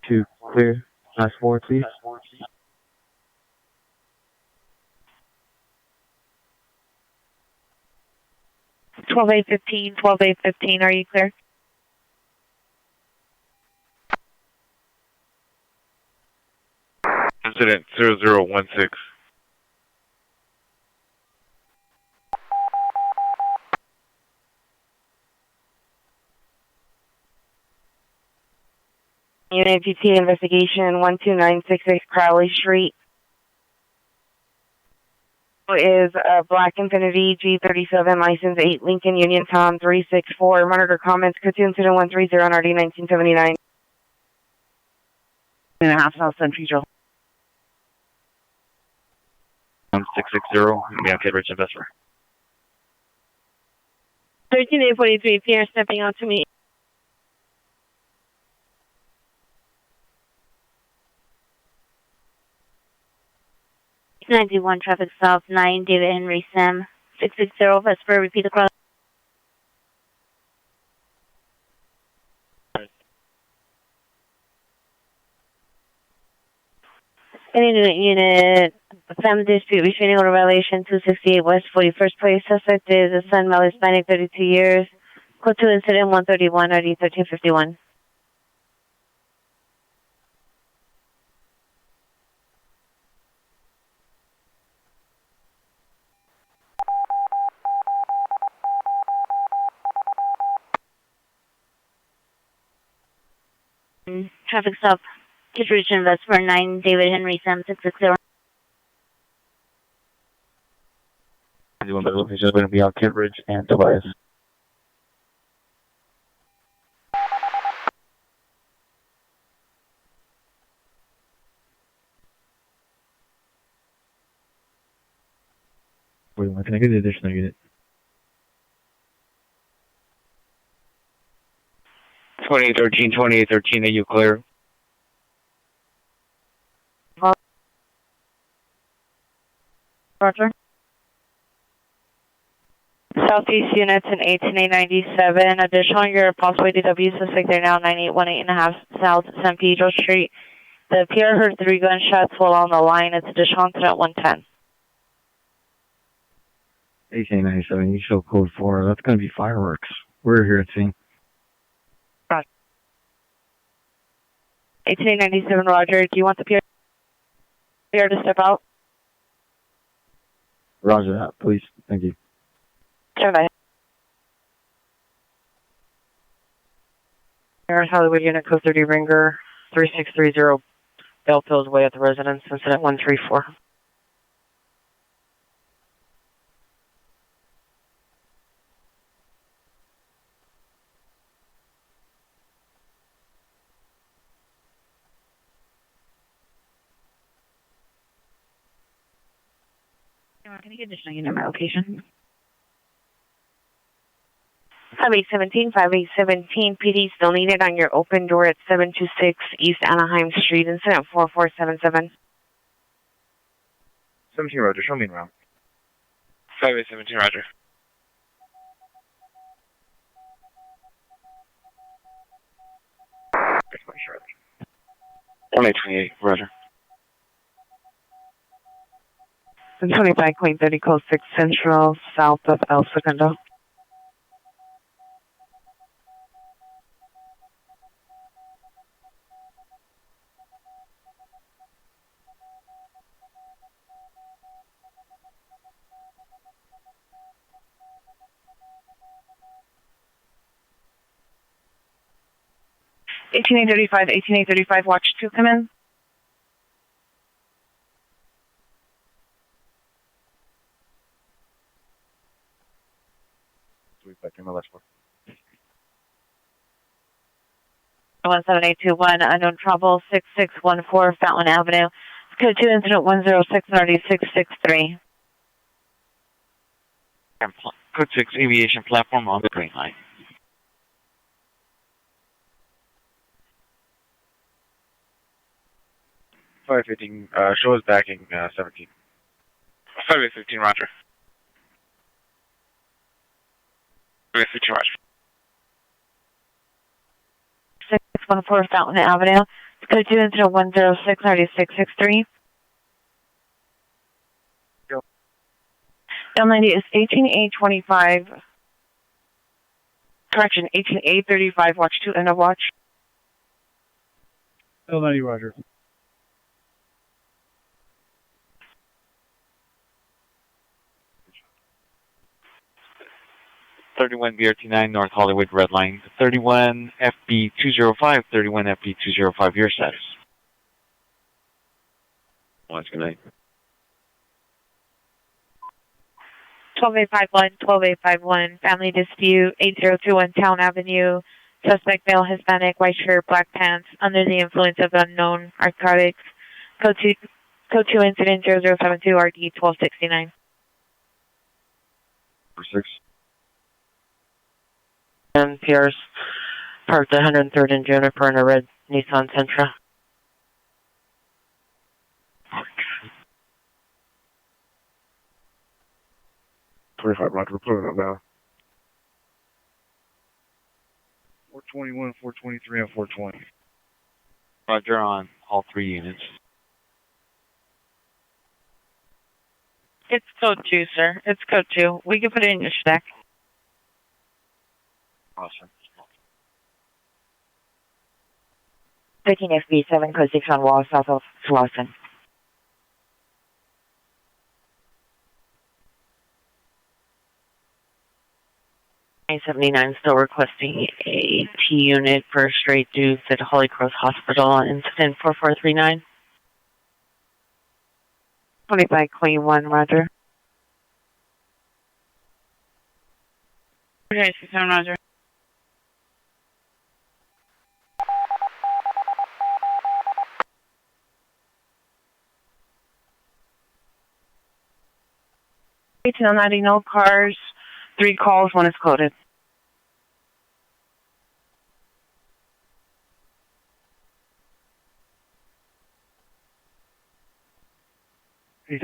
Two clear. Last 4, please. Twelve eight 12-8-15, are you clear? Incident 0016. Unit PT investigation 12966 Crowley Street. Is Black Infinity G37, license 8, Lincoln, Uniontown 364. Monitor comments, code 2 incident 130 on RD 1979. And a half South Century Joe. 660, be on Kittredge and Vesper. 13843, Pierre stepping out to me. '91 traffic stop 9 David Henry Sam 660 Vesper, repeat the cross. Any unit, family dispute restraining order violation 268 West 41st place. Suspect is a son, male Hispanic, 32 years. Code 2 incident 131 RD 1351. Traffic stop, Kittredge and Vesper 9 David Henry Sam 660. The location is going to be on Kittredge and Tobias. Wait, can I get the additional unit? 2813, are you clear? Roger. Southeast units in 18897. Additional, your possible DW suspect there now 9818.5 South San Pedro Street. The PR heard 3 gunshots while on the line. It's additional incident 110. 1897, you show code 4. That's going to be fireworks. We're here at scene. 18897, Roger. Do you want the PR to step out? Roger that, please. Thank you. Survey. Here's Hollywood Unit Code 30 Ringer 3630 Bellfield's Way at the residence, incident 134. Can I get additional unit my location? 5817, PD still needed on your open door at 726 East Anaheim Street, incident 4477. 17, Roger, show me around. 5817, Roger. That's my shirt. 2828, Roger. 25.30, code 6 Central, south of El Segundo. Eighteen 1835, watch 2 come in. MLS 17821, unknown trouble, 6614 Fountain Avenue. Code 2 incident 106 663. Code 6 aviation platform on the green line. 515, show us backing 17. 5815, Roger. 5815, Roger. 614 Fountain Avenue. Code 2 incident 106 663. L90 is 18825. Correction, 18835, watch 2, end of watch. L90, Roger. .31 BRT9 North Hollywood Red Line. 31 FB 205. 31 FB 205. Your status. Watch, good night. 12851, 12851, family dispute, 8021 Town Avenue. Suspect male, Hispanic, white shirt, black pants, under the influence of unknown narcotics. Code 2 incident 0072 RD 1269. 6. And Pierce parked at 103rd and Juniper in a red Nissan Sentra. Roger, we're pulling up now. 421, 423, and 420. Roger on all 3 units. It's code 2, sir. It's code 2. We can put it in your stack. Awesome. 13 FB7, code 6 on wall south of Slauson. $979 still requesting a T unit for straight dudes at Holy Cross Hospital on incident 4439. 25 Queen 1, Roger. 37, Roger. No cars, 3 calls, 1 is coded.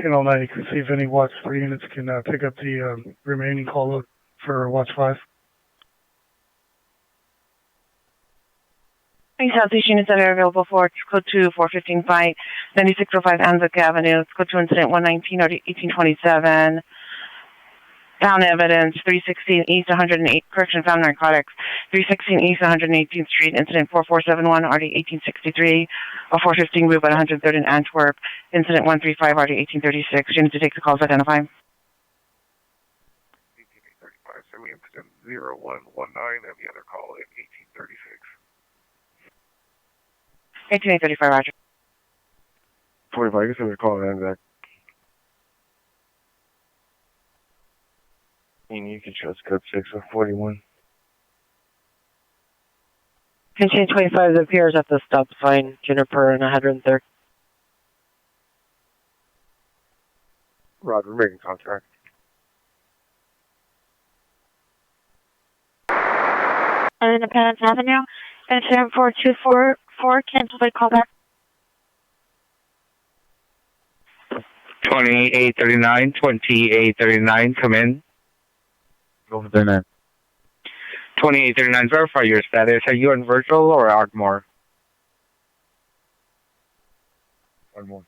All night. You can see if any Watch 3 units can pick up the remaining call load for Watch 5. Any Southeast units that are available for code 2, 415 fight, 9605 Anzac Avenue, code 2 incident 119 or 1827. Found evidence, 316 East 108, correction, found narcotics, 316 East 118th Street, incident 4471, RD 1863, or 415 Route 103rd in Antwerp, incident 135, RD 1836. Unit to take the calls, identify. 1835, send me incident 0119 and the other call at 1836. 1835, Roger. 45, you can send me a call at Anzac. You can trust code 6 or 41. Continue 25 appears at the stop sign, Juniper and 103rd. Roger, we're making contact. Independence Avenue, incident 4244, cancel the callback. 2839, 2839, come in. Over there, man. 2839, verify your status. Are you in Virtual or Ardmore? Ardmore.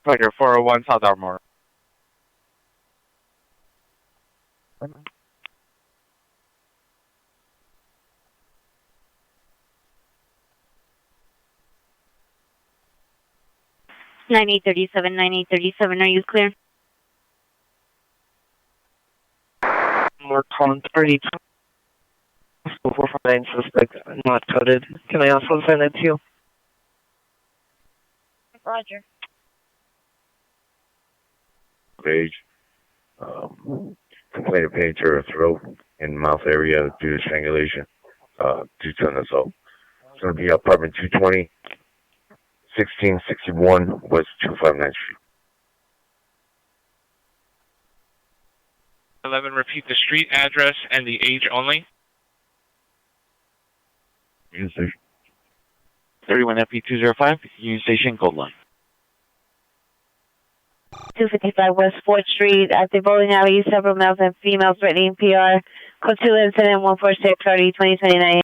Roger, 401 South Ardmore. Nine eight 9837, are you clear? More calling 32. 449 suspect not coded. Can I also send it to you? Roger. Page. Complaint of pain to her throat and mouth area due to strangulation. Due to an assault. It's going to be apartment 220, 1661 West 259th Street. 11, repeat the street address and the age only. Union Station. 31 FP205, Union Station, Gold Line. 255 West 4th Street, at the bowling alley, several males and females threatening PR. Code 2 incident 146, RD 2029.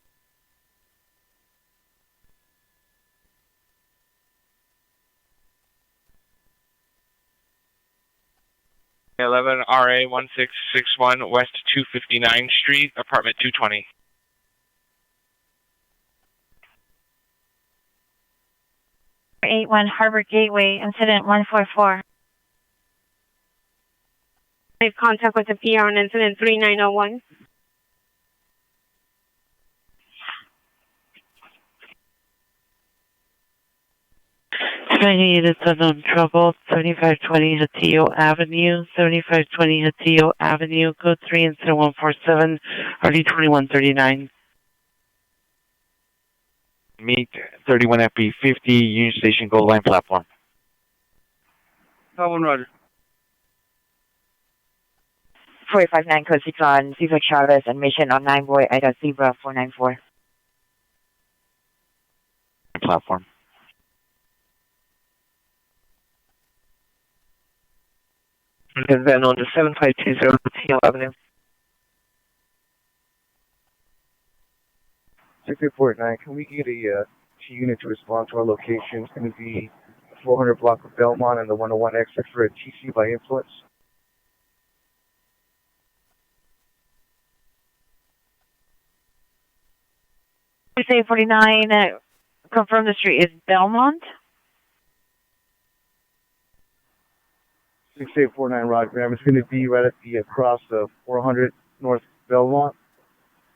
11 RA 1661 West 259 Street, apartment 220. Eight one Harbor Gateway, incident 144. I have contact with the PR on incident 3901. Tiny units unknown trouble, 7520 Hatillo Avenue, 7520 Hatillo Avenue, code 3 incident 147, RD 2139. Meet 31 FP 50, Union Station Gold Line platform. One Roger. 459 code 6 on Cesar Chavez and mission on 9 boy Ida Zebra 494. Platform. And then on the 7520 Hatillo Avenue. 6849, can we get a unit to respond to our location? It's going to be 400 block of Belmont and the 101 exit for a TC by influence. Say 49, confirm the street is Belmont. 6849 Roger. It's going to be right at the cross of 400 North Belmont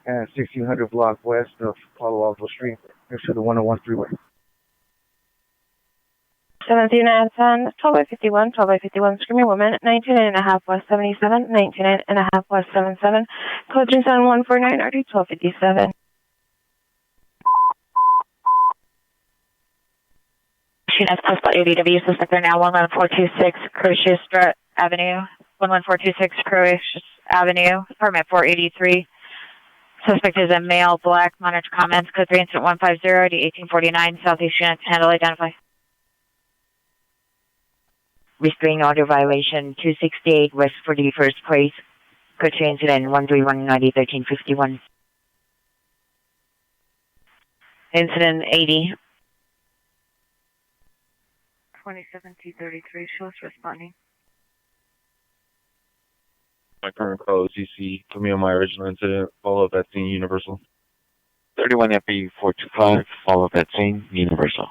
and 1600 block west of Palo Alto Street, next to the 101 freeway. 17 and 10, 12 by 51, 12 by 51, screaming woman, 19.5 West 77, 19.5 West 77, code 37149, RD 1257. Machine S plus ADW, suspect there now 11426 Crucius Avenue, 11426 Crucius Avenue, permit 483. Suspect is a male, black, monitor comments, code 3 incident 150, D 1849, Southeast units, handle identify. Restraining order violation 268 West 41st Place, code 3 incident 131 90 1351. Incident 80. 27T33, shows responding. My current call is CC. Put me on my original incident. Follow up at scene Universal. 31 FP 425, follow up at scene Universal.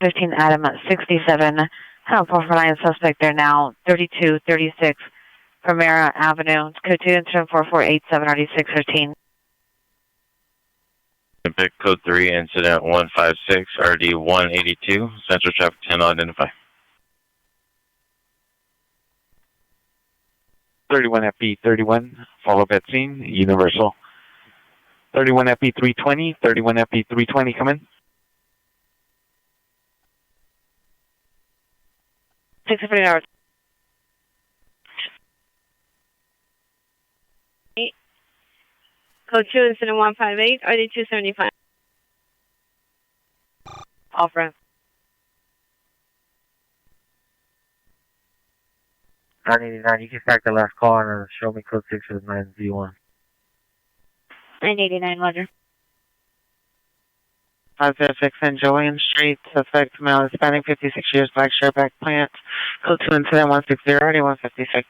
15 Adam 67, line suspect there now, 3236 Primera Avenue, code 2 incident 4487 RD 613. Pick code 3, incident 156, RD 182, Central Traffic 10 identify. 31 FP 31, follow up at scene Universal. 31 FP 320, 31 FP 320, come in. 650 hours. Code 2, incident 158, RD 275. Off ramp. 989, you can back the last call and show me code 6 is 9Z1. 989, Roger. 506 and Julian Street, suspect male, Hispanic, 56 years, black shirt, back plant. Code 2 incident 160, RD 156.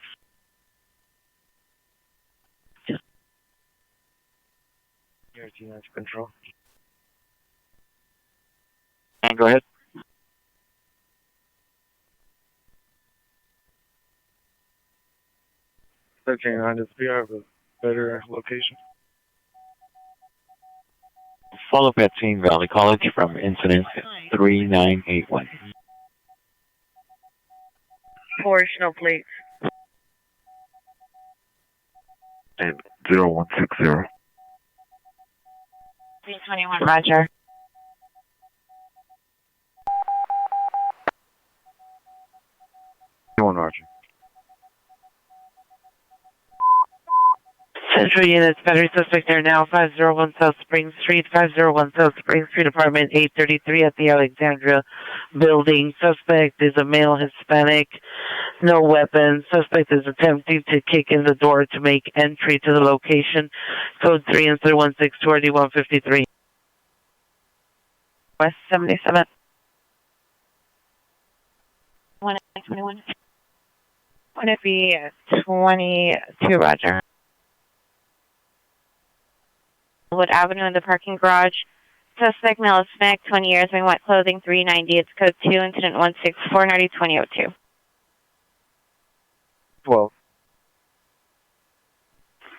Control. And go ahead. Searching on this, we have a better location. Follow up at scene Valley College from incident 3981. 4 snow plates. And 0160. 321, Roger. Roger. Central units, battery suspect there now, 501 South Spring Street, 501 South Spring Street, apartment 833 at the Alexandria building. Suspect is a male Hispanic, no weapon. Suspect is attempting to kick in the door to make entry to the location. Code 3 and 3162 RD 153. West 77. 121. 1FB 22, Roger. Wood Avenue in the parking garage. Suspect male Hispanic, 20 years, wearing white clothing, 390. It's code 2, incident 164, 90 2002. 12.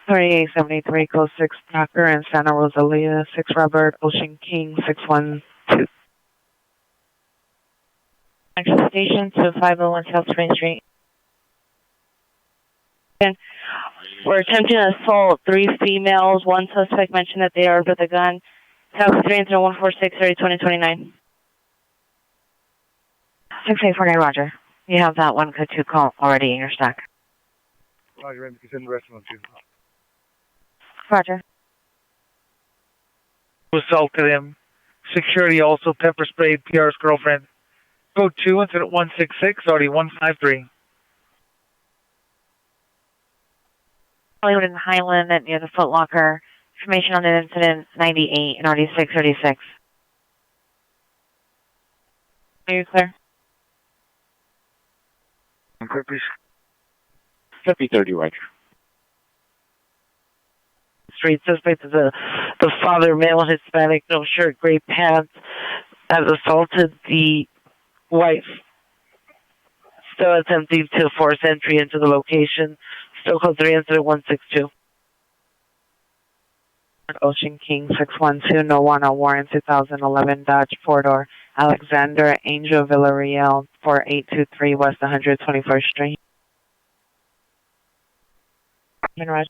3873, code 6 Tucker and Santa Rosalia, 6 Robert, Ocean King, 612. Back to the station to 501 South Spring Street. And we're attempting to assault 3 females. 1 suspect mentioned that they are armed with a gun. South 3 incident 146 30 2029. 6849, Roger. You have that 1 code 2 call already in your stack. Roger, you can send the rest of them too. Roger. Assaulted him. Security also pepper sprayed PR's girlfriend. Code 2, incident 166, already 153. Hollywood and Highland at near the Foot Locker. Information on the incident 98 and already 636. Are you clear? I'm clear, please. 5030, Roger. Street suspect is the father, male, Hispanic, no shirt, gray pants, has assaulted the wife. Still attempting to force entry into the location. Still code 3 incident 162. Ocean King 612, no one on warrant 2011 Dodge 4-door. Alexander Angel Villarreal 4823 West 121st Street. Can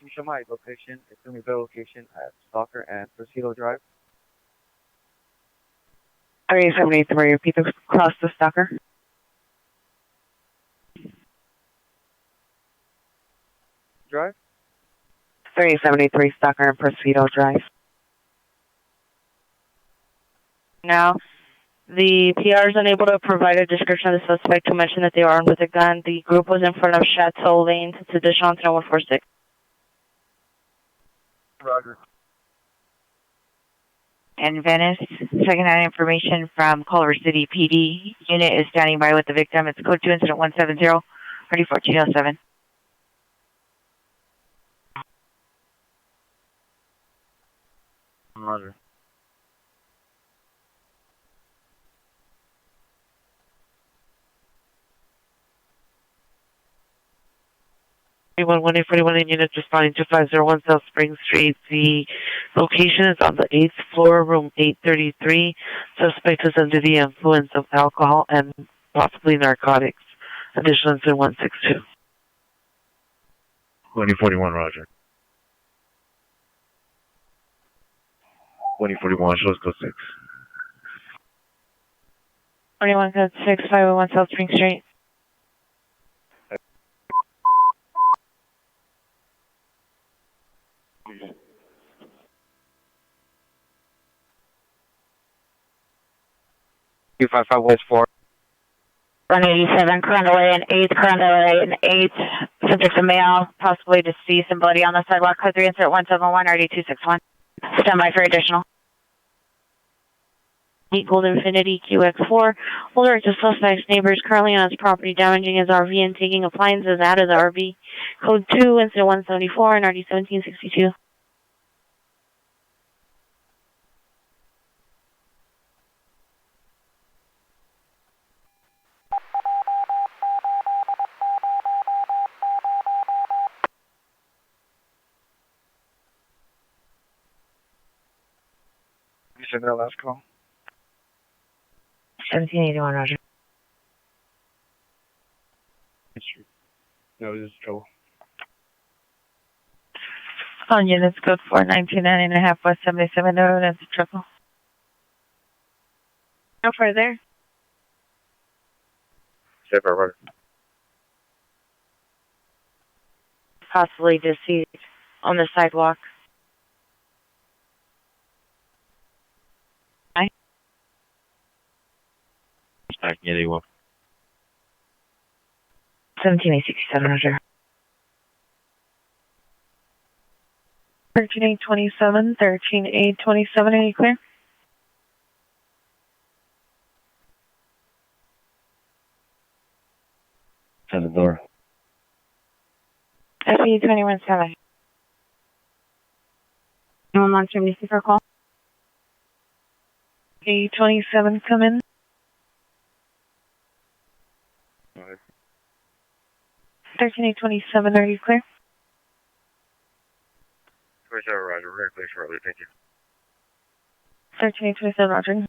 you show my location? It's going to be the location at Stalker and Presidio Drive. 3873, repeat across the Stalker. Drive? 3873, Stalker and Presidio Drive. Now, the PR is unable to provide a description of the suspect who mentioned that they were armed with a gun. The group was in front of Chateau Lane to additional 146. Roger. In Venice, secondhand information from Culver City PD. Unit is standing by with the victim. It's code 2 incident 170, ready for 207. Roger. Anyone 1841 in units responding to 501 South Spring Street. The location is on the 8th floor, room 833. Suspect is under the influence of alcohol and possibly narcotics. Additional incident 162. 2041, Roger. 2041, shows code 6. 21 code 6, 501 South Spring Street. Two 55 West 4. Run 87, current away and 8th, current away and 8th. Subject's a male, possibly deceased and bloody on the sidewalk. Code 3 insert 171, RD261. Stand by for additional. Gold Infinity QX4 will direct the suspect's neighbors currently on his property, damaging his RV and taking appliances out of the RV. Code 2, incident 174 and RD 1762. You said that last call? 1781, Roger. No, this is trouble. On units code 419.5 West 77 Road, that's triple. How far there? Step right, Roger. Possibly deceased on the sidewalk. I can get anyone. 17867, Roger. 13827, 13827, are you clear? To the door. FE 217. Anyone wants to receive our call? A27, come in. 13827, are you clear? 27, Roger. We're going to clear shortly. Thank you. 1327, Roger.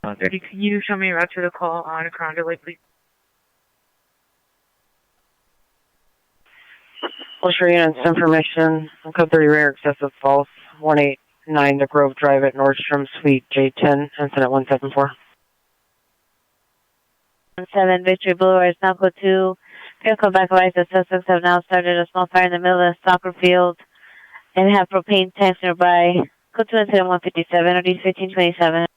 30, can you show me a route to the call on Crown Delay, please? Well, sure, units information. Code 30 rare excessive false. 189 The Grove Drive at Nordstrom Suite J10, incident 174. 7 Victory Boulevard, now code 2. Vehicle back lights. The suspects have now started a small fire in the middle of the soccer field and have propane tanks nearby. Code 2 incident 157, OD 1527.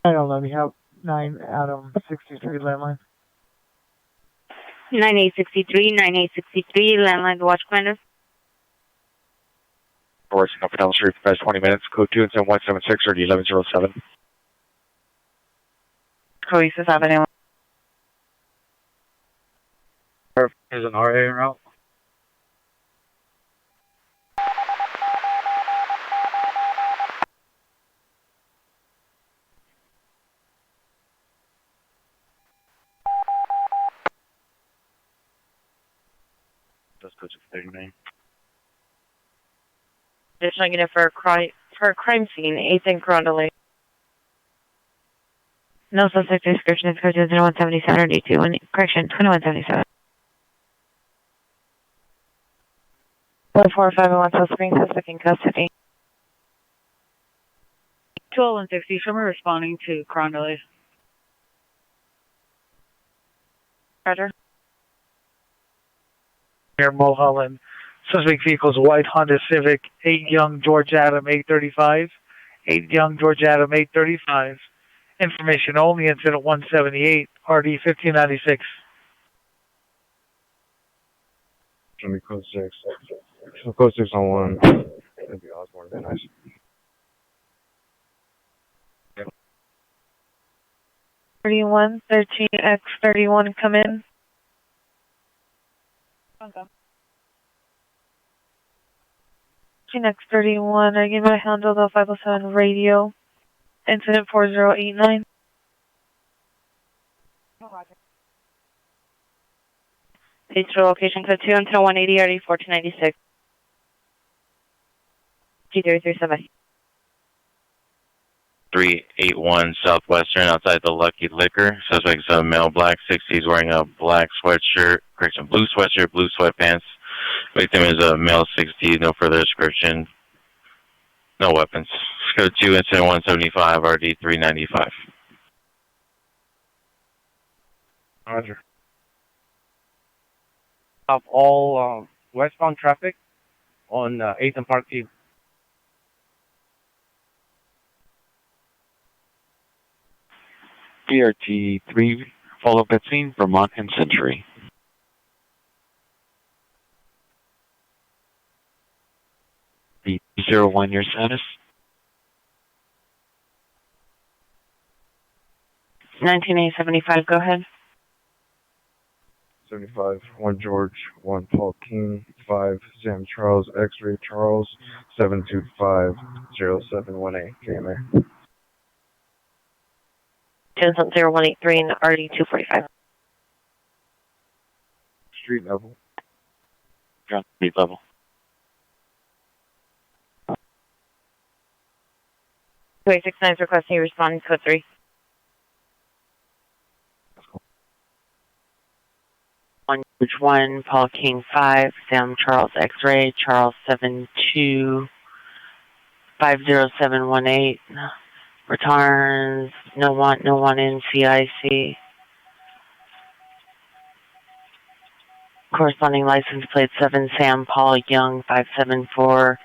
I don't know, we have 9 Adam 63 landline. 9863, landline to watch commander. Forward, up and down the street for the past 20 minutes. Code 2 incident 176 or 1107. Coesis Avenue. There's an RA route. That's code 39. Just negative for a crime scene, 8th and Crown Delay. No suspect description is code 2 incident 177 or D2. Correction, 2177. 14501 suspect in custody. 12160, show me responding to Crown Delay. Roger. Near Mulholland. Suspect vehicles white Honda Civic, 8 Young George Adam 835. 8 Young George Adam 835. Information only, incident 178, RD 1596. Show me code 6. So code 6 on 1. That'd be Osborne, that'd be nice. 31, 13X31, come in. Okay. X31, are you going to handle the 507 radio? Incident 4089. Page to location code 2 until 180, RD 1496. G337. 381 Southwestern outside the Lucky Liquor. Suspect's a male, black 60s, wearing a black sweatshirt, blue sweatshirt, blue sweatpants. Victim is a male 60, no further description. No weapons. Code 2 incident 175, RD 395. Roger. Stop all westbound traffic on 8th and Parkview. BRT 3, follow up at scene, Vermont and Century. B01, your status? 19875, go ahead. 75, 1 George, 1 Paul King, 5 Sam Charles, X-Ray Charles, 725-0718, KMA. 10.0183 and RD 245. Street level. Ground street level. Two 869 is requesting you respond to code 3. One George 1, Paul King 5, Sam Charles X-Ray, Charles 7250718. Returns, no one in CIC. Corresponding license plate 7 Sam Paul Young 574,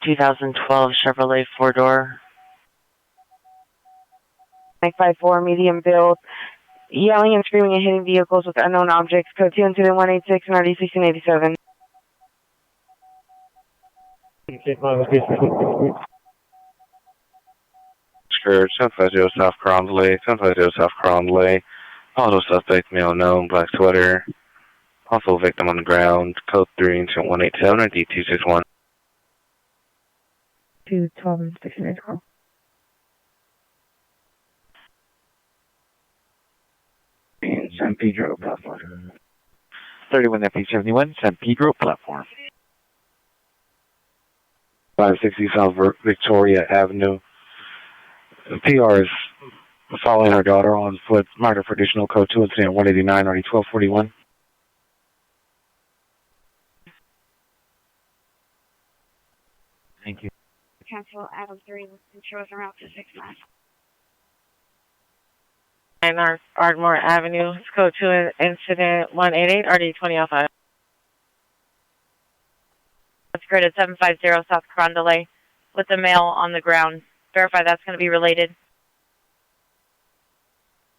2012 Chevrolet 4-door. 954, medium build. Yelling and screaming and hitting vehicles with unknown objects. Code 2 incident 186 and RD 1687. Scourge, 750 South Cromley, 750 South Cromley. Also suspect, male known, black sweater. Also victim on the ground. Code 3 incident 187 or D261. 212 and 694. San Pedro platform. 31 FP71, San Pedro platform. 560 South Victoria Avenue. The PR is following her daughter on foot. Marked for additional code 2 incident 189 RD 1241. Thank you. Cancel Adam 3 and shows a route to 69. And Ardmore Avenue, let's go to incident 188, RD 2005. That's grid at 750 South Carondelet with the male on the ground. Verify that's going to be related.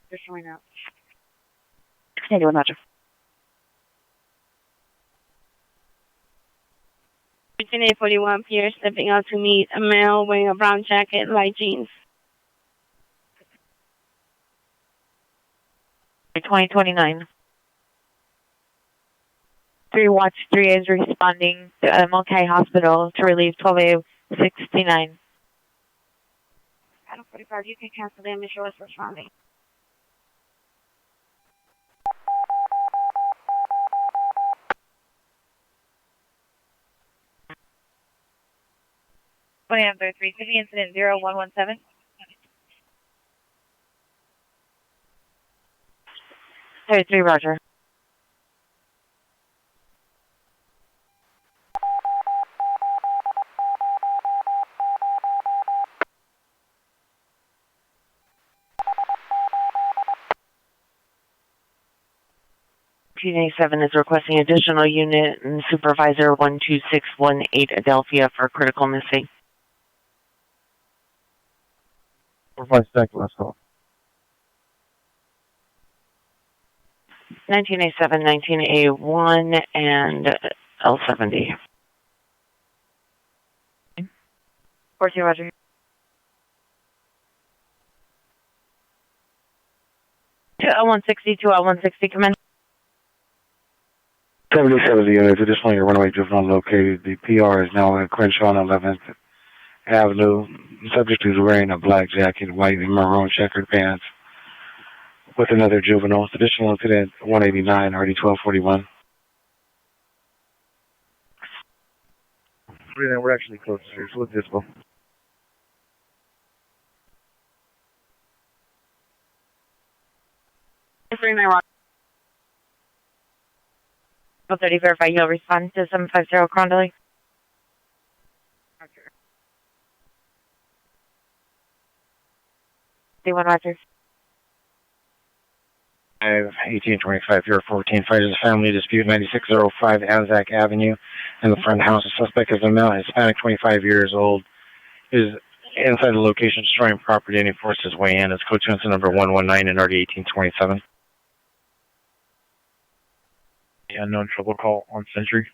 They're showing up. 81, Roger. 841 Pierce stepping out to meet a male wearing a brown jacket, light jeans. 2029. 3 Watch 3 is responding to MLK Hospital to relieve 12A69. Adam 45, you can cancel them and show us responding. After 350 incident 0117. Three, Roger. Seven is requesting additional unit and supervisor 12618 Adelphia for critical missing. 456, let's go. 19A7, 19A1, and L70. 14, Roger. To L160, to L160, come in. 77 units, additionally, a runaway juvenile located. The PR is now at Crenshaw on 11th Avenue. The subject is wearing a black jacket, white and maroon checkered pants with another juvenile. Additional incident 189, RD 1241. We're actually close here, so let's just go. Roger. 30, verify you'll respond to 750 Carondelet. Roger. 31, Roger. 1825, 014, fights a family dispute, 9605 Anzac Avenue. In the front house, the suspect is a male, Hispanic, 25 years old, is inside the location destroying property and he forced his way in. It's code transfer number 119 and RD 1827. Unknown trouble call on Century.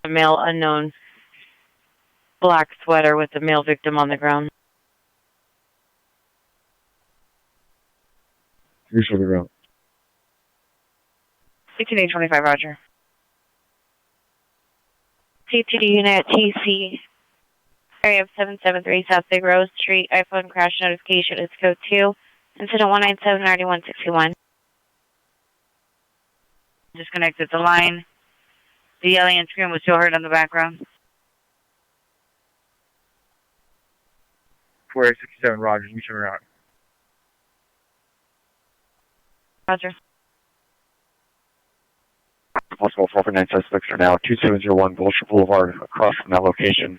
A male unknown, black sweater with the male victim on the ground. Here's for the ground. 18825, Roger. CTD unit TC, area of 773 South Big Rose Street, iPhone crash notification is code 2, incident 197 9161. Disconnected the line. The yelling and scream was still heard on the background. 4867, Roger, you turn around. Roger. Possible 449 suspects are now 2701 Bolshevik Boulevard across from that location.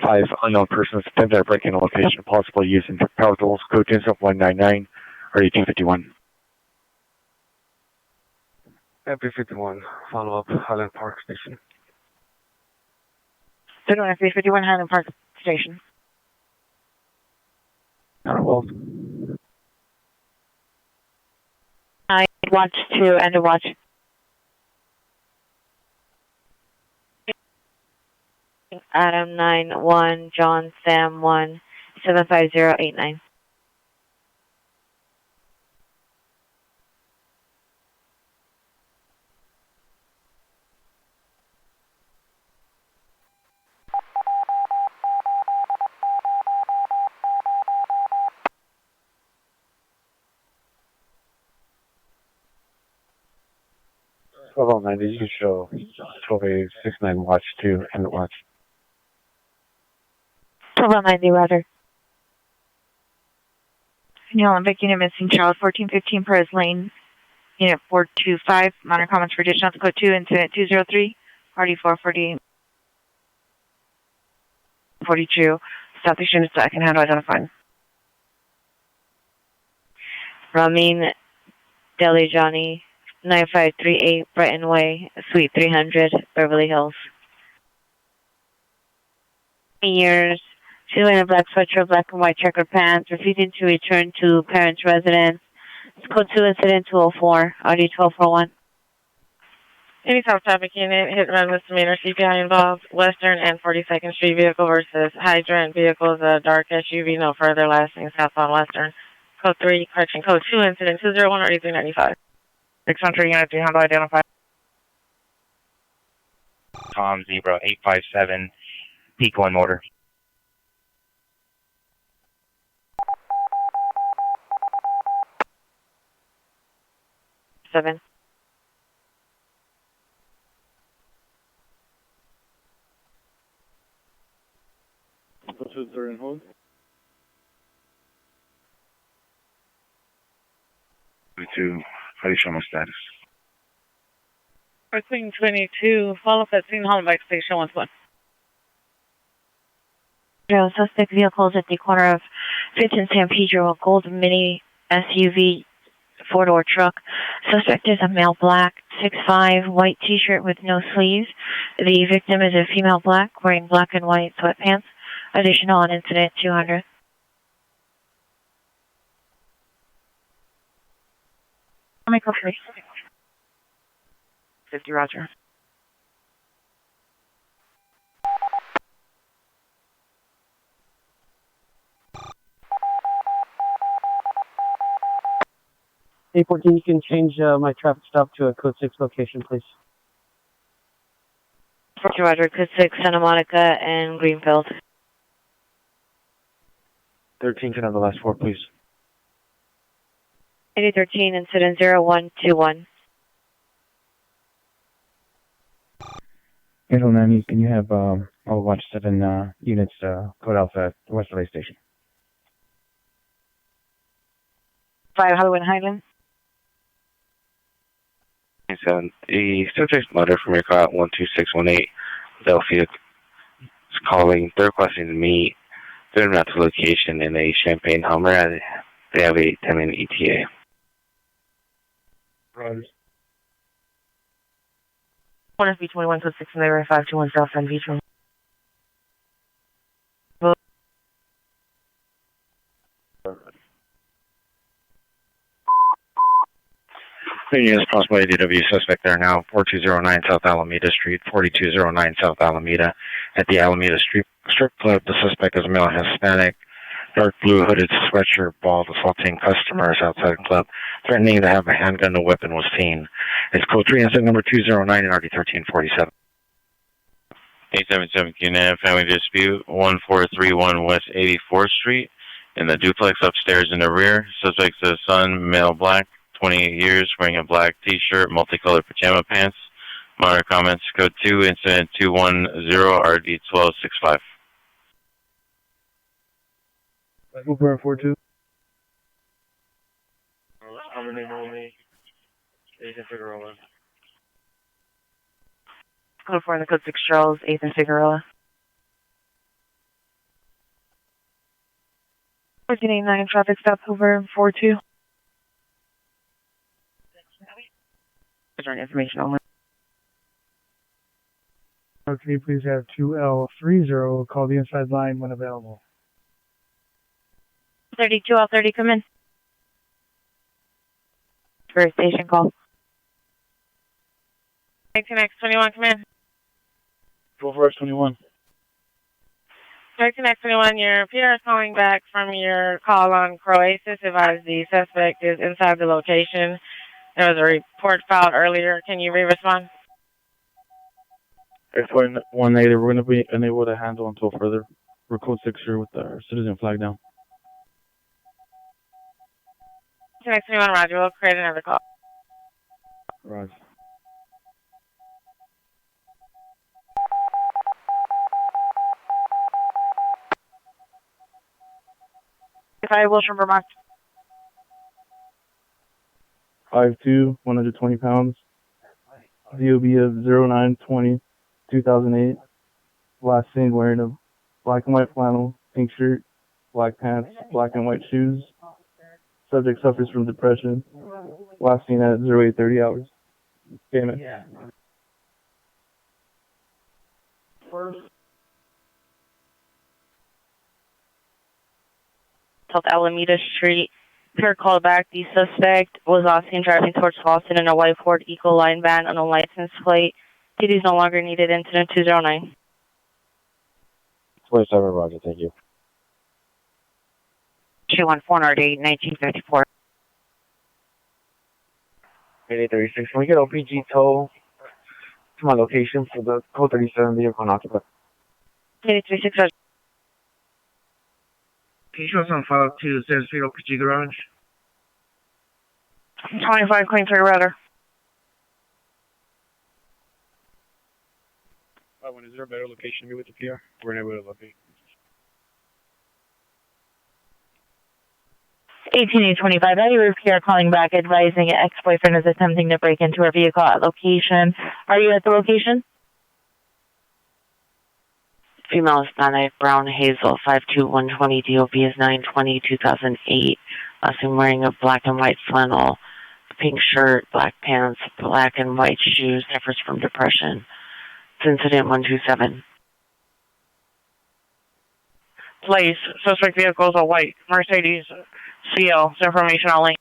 5 unknown persons attempted to break in a location, possibly using power tools. Code 199 or 1851. MP51, follow up, Highland Park Station. 51 Highland Park Station. Well, I watch 2 and a watch. Adam 9-1, John Sam 1, 75089. 1209, did you show 12869 watch 2 and watch? 1290, Roger. New Olympic unit missing child 1415 Perez Lane. Unit 425, minor comments for additional to code 2, incident 203, party 448. 42, Southeast units that I can handle identifying. Ramin Deli Johnny, 9538 Brighton Way, Suite 300, Beverly Hills. Years. She's wearing a black sweatshirt, black and white checkered pants, refusing to return to parents' residence. It's code 2, incident 204, Audi 1241. Any South traffic unit, hit run misdemeanor, CPI involved, Western and 42nd Street vehicle versus hydrant vehicles, a dark SUV, no further lasting, southbound Western. Code 3, correction, code 2, incident 201 or 8395. 600 unit 300 identified. Tom Zebra 857, Pico and Motor. Seven. Pursuits are in hold. 22, how do you show my status? Pursuing 22, follow up at scene, Hollenbeck Station 11. Suspect vehicles at the corner of 5th and San Pedro, a gold mini SUV 4-door truck. Suspect is a male black, 6'5", white t-shirt with no sleeves. The victim is a female black, wearing black and white sweatpants. Additional on incident 200. I'll make up 50, Roger. A14, you can change my traffic stop to a code 6 location, please. Roger, code 6, Santa Monica and Greenfield. 13, can I have the last 4, please? 8013, incident 0121. Angel 90, can you have all watch 7 units code Alpha at West LA Station? 5 Hollywood Highlands. 7. The subject's mother from your car at 12618 Philadelphia is calling. They're requesting to meet. They're not the location in a Champagne Hummer. They have a 10-minute ETA. Rogers. 1 FB21 code 6 and they were 521 South San Beach. Units possible ADW suspect there now, 4209 South Alameda Street, 4209 South Alameda. At the Alameda Street strip club, the suspect is a male Hispanic, dark blue hooded sweatshirt, bald, assaulting customers outside the club, threatening to have a handgun and weapon was seen. It's code 3 incident number 209 and RD 1347. 877 Cunab, family dispute, 1431 West 84th Street. In the duplex upstairs in the rear, suspect's a son, male black, 28 years, wearing a black t-shirt, multicolored pajama pants. Minor comments, code 2, incident 210, RD 1265. Uber 42. I'm in only. Agent Figueroa. Code 4 in the code 6 Charles, 8th and Figueroa. 1489 traffic stop over 42. Information only. Can you please have 2L30 call the inside line when available? 32L30, come in. For a station call. 19X21, come in. 12X21. 13X21, your PR is calling back from your call on Croasis. Advise the suspect is inside the location. There was a report filed earlier. Can you re-respond? X1 negative, we're going to be unable to handle until further. We're code 6 here with our citizen flag down. 19X21, Roger. We'll create another call. Roger. 225, Wilshire, Vermont. 5'2", 120 pounds. DOB of 09/20/2008. Last seen wearing a black and white flannel, pink shirt, black pants, black and white shoes. Subject suffers from depression. Last seen at 08:30 hours. Payment. South Alameda Street. Per call back, the suspect was off scene driving towards Boston in a white Ford Ecoline van on a license plate. PD is no longer needed. Incident 209. 27, Roger, thank you. 214 RD 1954. 8836, can we get LPG tow to my location for the code 37 vehicle unoccupied? 8836, Roger. Can you show us on file to the Center Street LPG garage? 25, Queen 3, Router. When is there a better location to be with the PR? We're able to locate. 18825, Eddie PR calling back advising ex-boyfriend is attempting to break into her vehicle at location. Are you at the location? Female is 98, Brown Hazel, 5'2", 120, DOB is 9/20/2008. Last seen wearing a black and white flannel, pink shirt, black pants, black and white shoes, suffers from depression. It's incident 127. Place, suspect vehicle is a white Mercedes CL. Information only.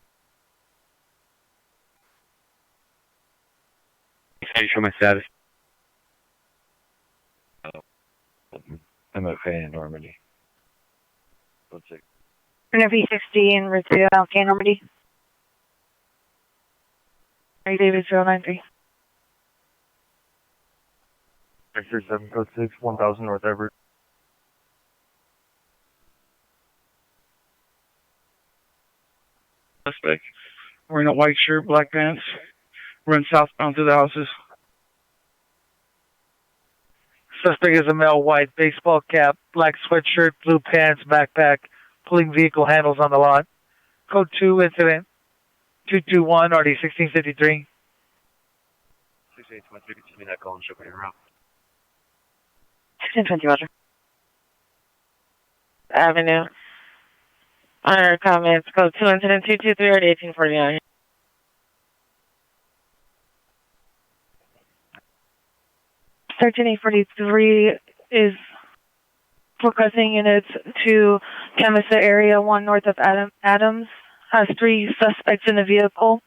Can you show my status? MFA in Normandy. F 60 in route to LK Normandy. Are you David 093? Vector 7 code 6, 1000 North Everett. Suspect wearing a white shirt, black pants, run southbound through the houses. Suspect is a male, white baseball cap, black sweatshirt, blue pants, backpack, pulling vehicle handles on the lot. Code 2 incident 221 RD 1653. 6823, give me that call and show me around. 1620, Roger. Avenue. Honor comments. Code 2 incident 223 RD 1849. Section 843 is requesting units to canvass the area 1 north of Adams. Has 3 suspects in the vehicle.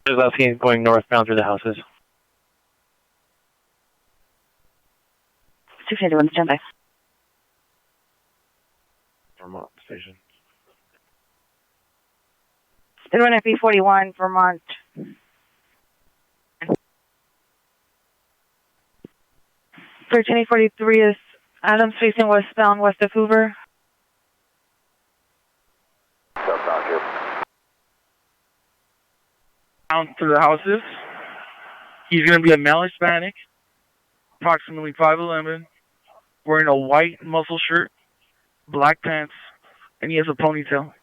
There's last seen going northbound through the houses. 681, standby. Vermont Station. 1 FB41, Vermont. Section 843 is Adams facing westbound west of Hoover. Down through the houses. He's going to be a male Hispanic, approximately 5'11", wearing a white muscle shirt, black pants, and he has a ponytail.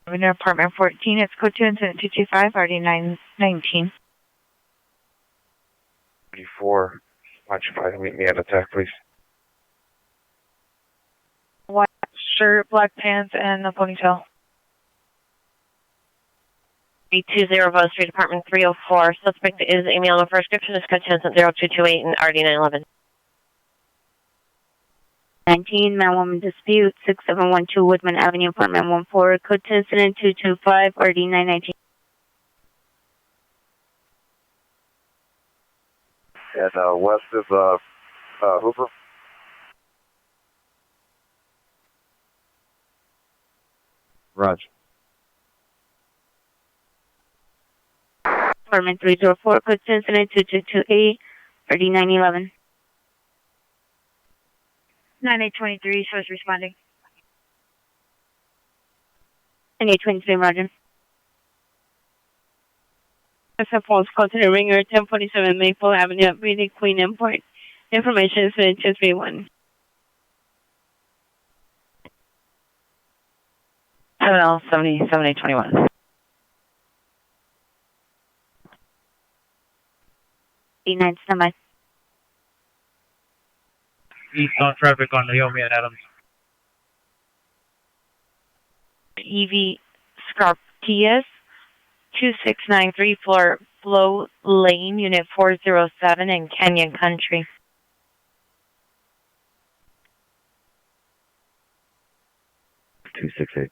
In apartment 14, it's code 2 incident 225, RD 919. 34. Watch if I can meet me at attack, please. White shirt, black pants, and a ponytail. 820 Rose Street, apartment 304. Suspect is a male. The first description is code 2 incident 0228 and RD 911. 19, man-woman dispute, 6712 Woodman Avenue, apartment 14, code 2 incident 225, RD 919. And west is Hoover. Roger. Apartment 304, code 2 incident 2228, RD 911. 9823, shows responding. 9823, Roger. SF Falls, call to the ringer, 1047 Maple Avenue, Upgraded Queen Import. Information is 231. 7L707821. 89 semi. Eastbound traffic on Naomi and Adams. EV Scarptius 2693 Flow Lane, Unit 407 in Canyon Country. Two six eight.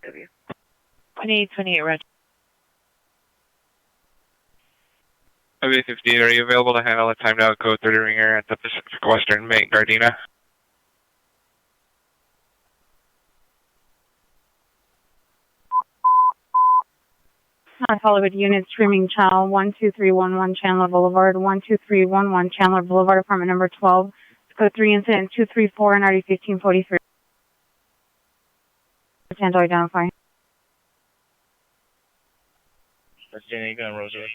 2828 Roger. Okay, 58, are you available to handle a timed out code 30 ringer at the Pacific Western Main Gardena? North Hollywood unit streaming channel 12311 Chandler Boulevard, 12311 Chandler Boulevard, apartment number 12, code 3 incident 234 and RD 1543. Attempt to identify. That's Jenny Gun, Roger.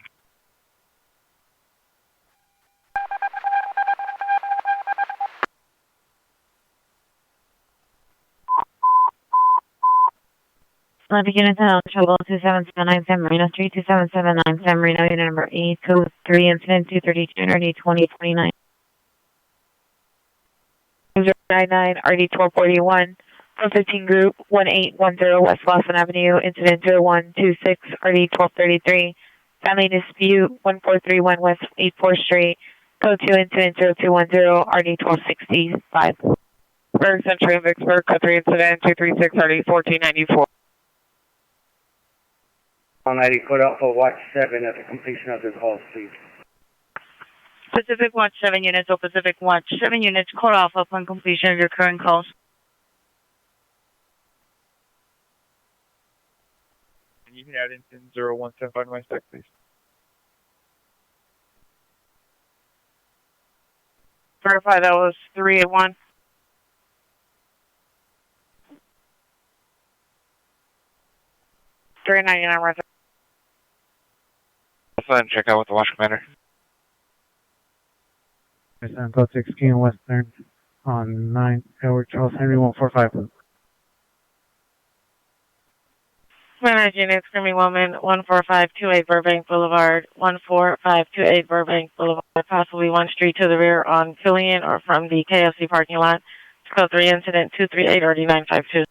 Olympic unit trouble 2779 San Marino Street, 2779 San Marino, unit number 8, code 3 incident 232 and RD 2029. 099 RD 1241. 115 group 1810 West Lawson Avenue, incident 0126 RD 1233. Family dispute 1431 West 84th Street, code 2 incident 0210 RD 1265. Berg Century and Vicksburg, code 3 incident 236 RD 1494. 190, code Alpha Watch 7 at the completion of your calls, please. Pacific Watch 7 units, or Pacific Watch 7 units, call off upon completion of your current calls. You can add in 0175 my spec, please. Verify that was 381. $399 Roger. Go ahead and check out with the watch commander. Code 6 King Western on 9 Edward Charles Henry 145. Managed unit, Screaming Woman, 14528 Burbank Boulevard, 14528 Burbank Boulevard, possibly 1 street to the rear on Killian or from the KFC parking lot. Code 3 incident 238 RD 952.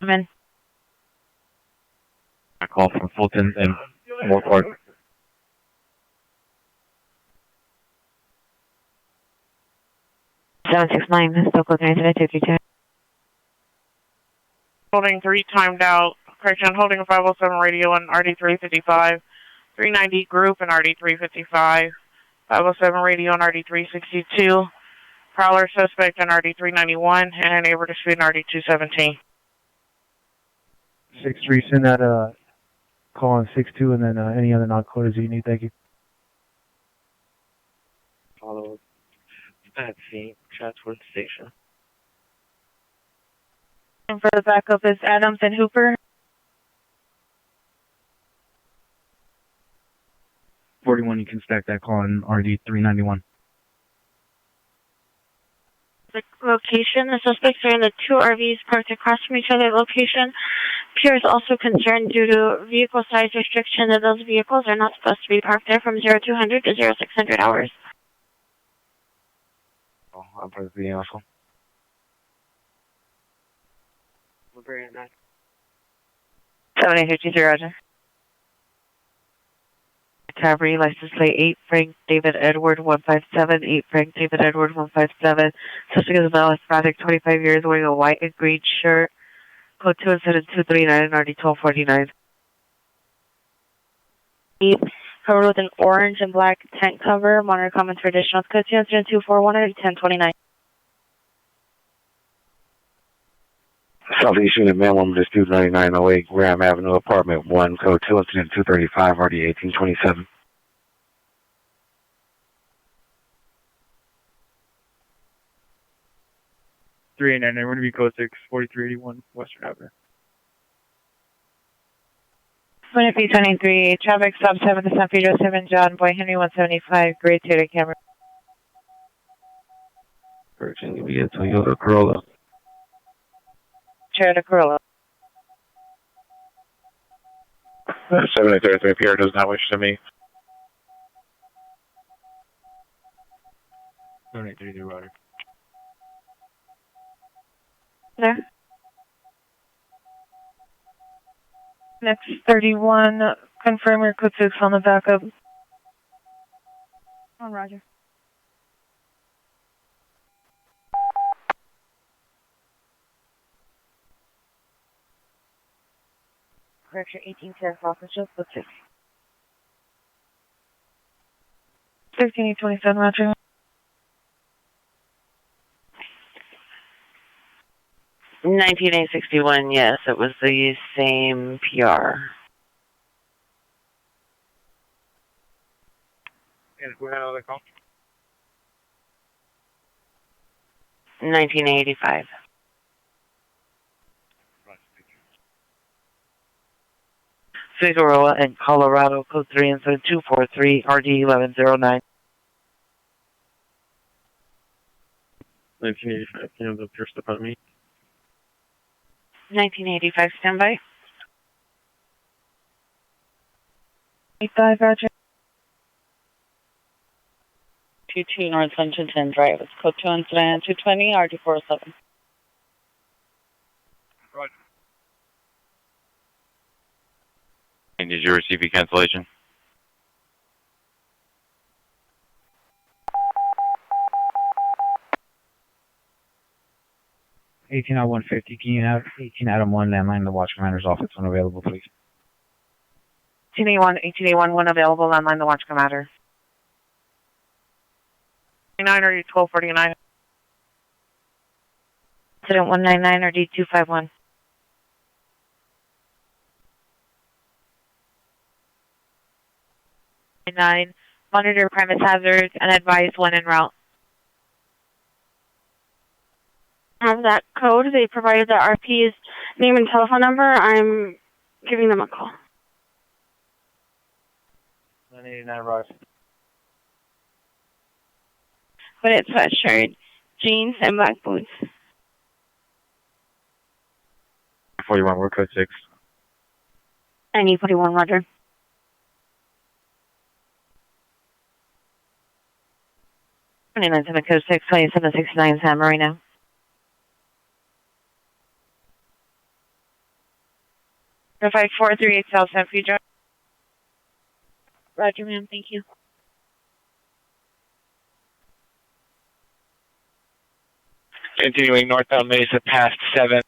I'm in. I call from Fulton and Moore Park. Seven 6-9, still code 3 incident 232. Holding 3 timed out. Correction, holding a 507 radio on RD 355. 390 group and RD 355. 507 radio on RD 362. Prowler suspect on RD 391 and a neighbor dispute on RD 217. 6-3, send that call on 6-2 and then any other knock quotas you need. Thank you. Follow at scene, Chatsworth Station. And for the backup is Adams and Hooper. 41, you can stack that call on RD 391. The location, the suspects are in the 2 RVs parked across from each other. Location. Pier is also concerned due to vehicle size restriction that those vehicles are not supposed to be parked there from 0200 to 0600 hours. Oh, I'm going to be awful. We're bringing that. 7853 Roger. Captainby, license plate 8 Frank David Edward 157, 8 Frank David Edward 157. Suspect is male, Hispanic, 25 years, wearing a white and green shirt. Code 2 incident 239 and RD 1249. Covered with an orange and black tent cover. Monitor comments for additional. Code 2 incident 241 RD 1029. Southeast Unit Man, Woman Dispute 9908, Graham Avenue, Apartment 1, Code 2, Incident 235, RD 1827. We're going to be code 6, 4381 Western Avenue. Winnipeg 23, traffic stop 7 to San Pedro 7, John Boy Henry 175, grade 2 to camera. Virgin, be a Toyota Corolla. Toyota Corolla. 7033 PR does not wish to meet. 7833 Roger. There. Next 31, confirm your code 6 on the backup. On Roger. Correction 18 Tariff Officer, code 6. 15827, Roger. 19861, yes, it was the same PR. And who had another call? 1985. Figueroa in Colorado, code 3 and 243, RD 1109. 1985, can you have the Pierce Department? 1985, standby. 85, Roger. 22 North Huntington Drive. It's code 220, RD407. Roger. And did you receive a cancellation? Eighteen out 150. Can you have 18 Adam 1 landline the watch commander's office when available, please? 1881, one available, landline the watch commander. 9 or 1249. Incident 199 or D251. 9, monitor premise hazards and advise when en route. Have that code. They provided the RP's name and telephone number. I'm giving them a call. 989 Roger. Hooded sweatshirt, jeans, and black boots. 41, we're code 6. 9041, Roger. 29 code 6, 2769 San Marino. Verified 438 South San Pedro. Roger, ma'am. Thank you. Continuing northbound Mesa past 7.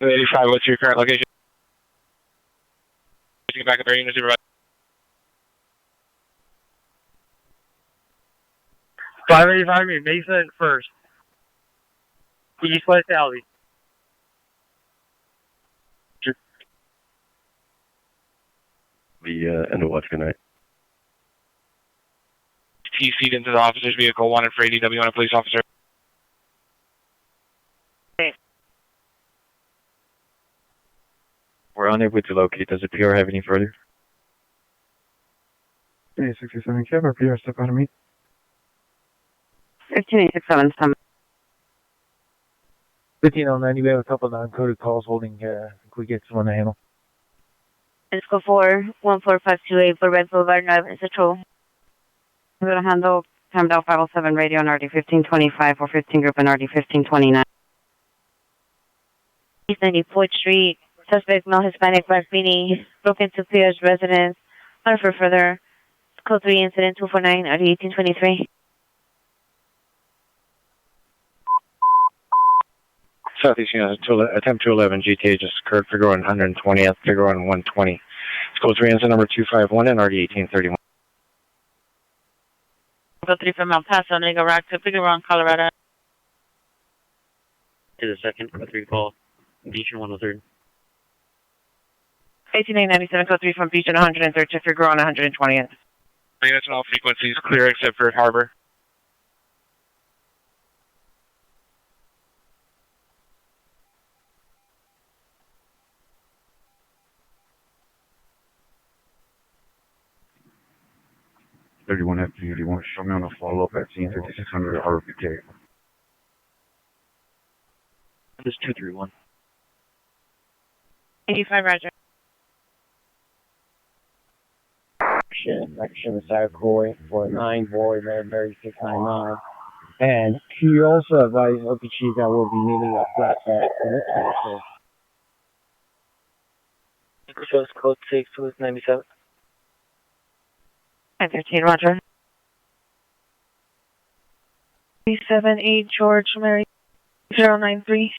85, what's your current location? Get back up there, unit supervisor. 585 Mesa and First. East-West Alley. The end of watch, good night. TC'd into the officer's vehicle, wanted for ADW on a police officer. We're unable to locate. Does the PR have any further? 67 camera, PR step out of me. 15867, some. 1509, we have a couple of uncoded calls holding, could we get someone to handle? Let's go for 14528 for Red Boulevard, Nueva Central. We're going to handle Camden 507 radio on RD 1525 or 15 group on RD 1529. East 94th Street. Suspect, male, Hispanic, black beanie, broke into Pierre's residence. Order for further. Code 3, incident 249, RD 1823. Southeast Unit, attempt 211, GTA just occurred, figure on 120th, figure on 120. School 3 incident number 251 and RD 1831. Code 3 from El Paso, Nigga Rock to figure on Colorado. To the second, code 3 call, Beach and 103. 18897, code 3 from Beach and 103 to figure on 120th. Units on all frequencies clear except for Harbor. 31 FD81. Show me on a follow-up at scene 5600 RPK. This is 231. 85, roger. Action beside Boy 49, Boy Mary 699. And can you also advise LPG that we'll be needing a flat pack in this vehicle? Shows code 6 with 97. 913, roger. 378 George Mary 093.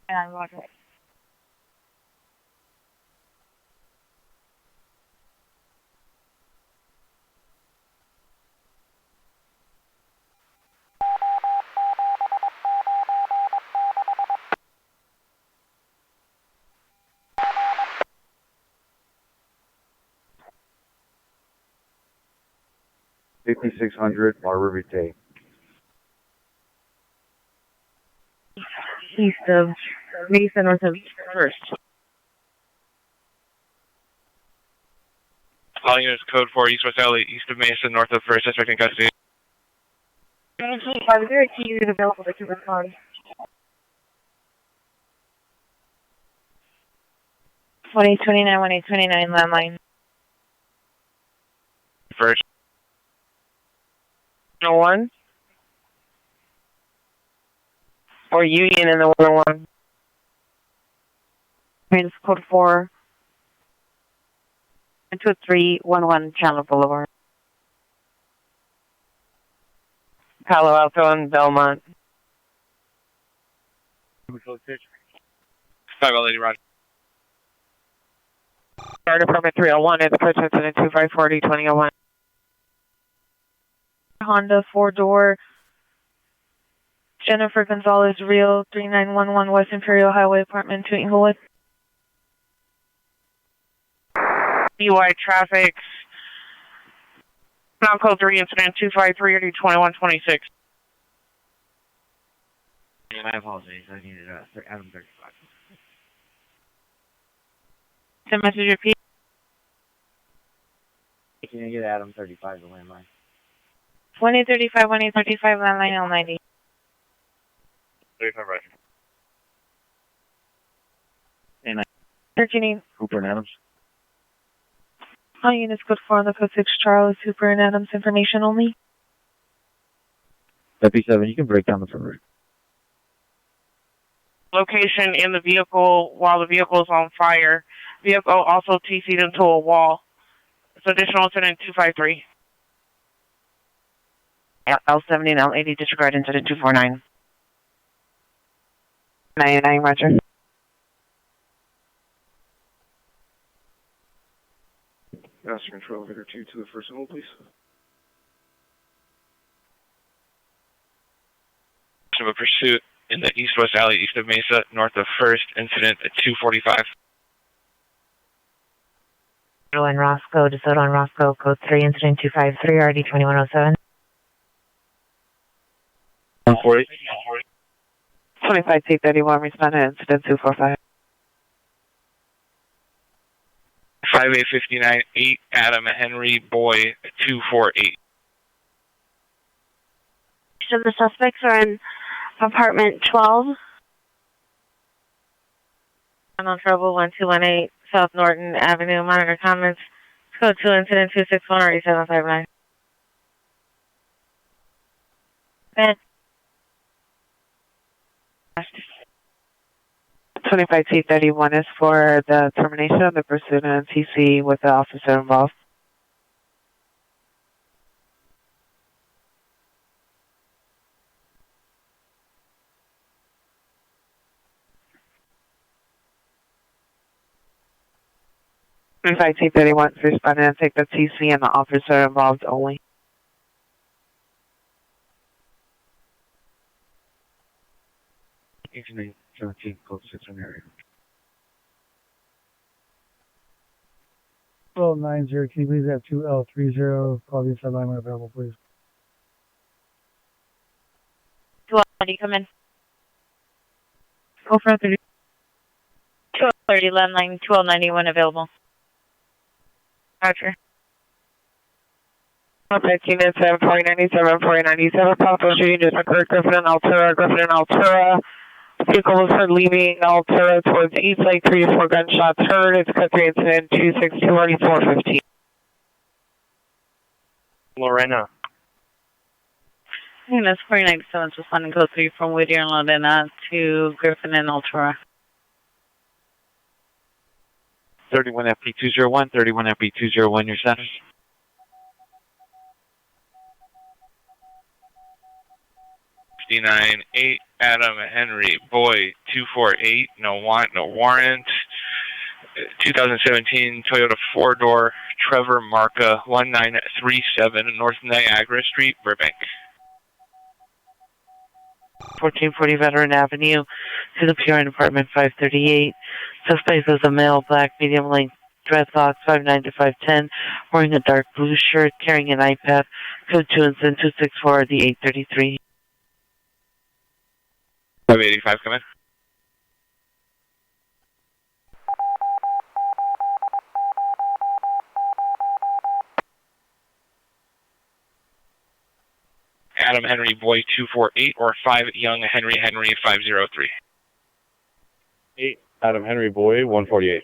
And roger. $5,600 Barbara Vitae. East of Mesa, north of First. All units code 4 East West Alley, east of Mesa, north of First, suspect in custody. By the very key unit available to respond. 1829, 1829 landline. First. 101? Or Union in the 101? It's code 4. 2311 Chandler Boulevard. Palo Alto and Belmont. 5 Lady Roger. Fire Department 301 at the approach incident 2540 2001. Honda 4-door. Jennifer Gonzalez, Real 3911 West Imperial Highway, apartment 2 Inglewood. DUI traffic. Now code 3 incident 253 2126. Yeah, I apologize. I needed Adam 35. Send message repeat. Can I get Adam 35 the landline? 1835, 1835 landline L90. 35 Roger. And 13 Cooper and Adams. All units code 4 on the code 6 Charles, Hooper and Adams information only. FP7, you can break down the front route. Location in the vehicle while the vehicle is on fire. Vehicle also TC'd into a wall. It's additional incident 253. L70 and L80 disregard incident 249. 99, roger. Master Control Elevator 2 to the first level, please. Of a pursuit in the east-west alley, east of Mesa, north of First, incident at 245. And Roscoe, DeSoto and Roscoe, code 3, incident 253, RD 2107. 140. 25 T31, responded incident 245. 5859, 8 Adam Henry Boy 248. So the suspects are in apartment 12. On trouble 1218 South Norton Avenue. Monitor comments. Code 2 incident 261 RD 759. Bed. 25 T31 is for the termination of the pursuit and TC with the officer involved. Twenty-five T31 to respond and take the TC and the officer involved only. Incident 17, code 6 on area. 1290, can you please have 2L30, call the inside line when available, please. 1230, come in. Go for 30. 1230, landline 1291 available. Roger. Suspect unit 74097, 4097, possible shooting just occurred Griffin and Altura. Vehicle was heard leaving Altura towards East Lake, 3 to 4 gunshots heard. It's code 3 incident 2624415. Lorena. Units 4097 responding code 3 from Whittier and Lorena to Griffin and Altura. 31 FP201, 31 FP201, your status. 59-8, Adam Henry Boy 248, no warrant. 2017 Toyota 4-door, Trevor Marca 1937, North Niagara Street, Burbank. 1440 Veteran Avenue to the PRN Department 538. Suspect is a male, black, medium length, dreadlocks, 5'9" to 5'10", wearing a dark blue shirt, carrying an iPad, code 2 incident 264 the 833. 585, come in. Adam Henry Boy 248 or 5 Young Henry 503. 8 Adam Henry Boy 148.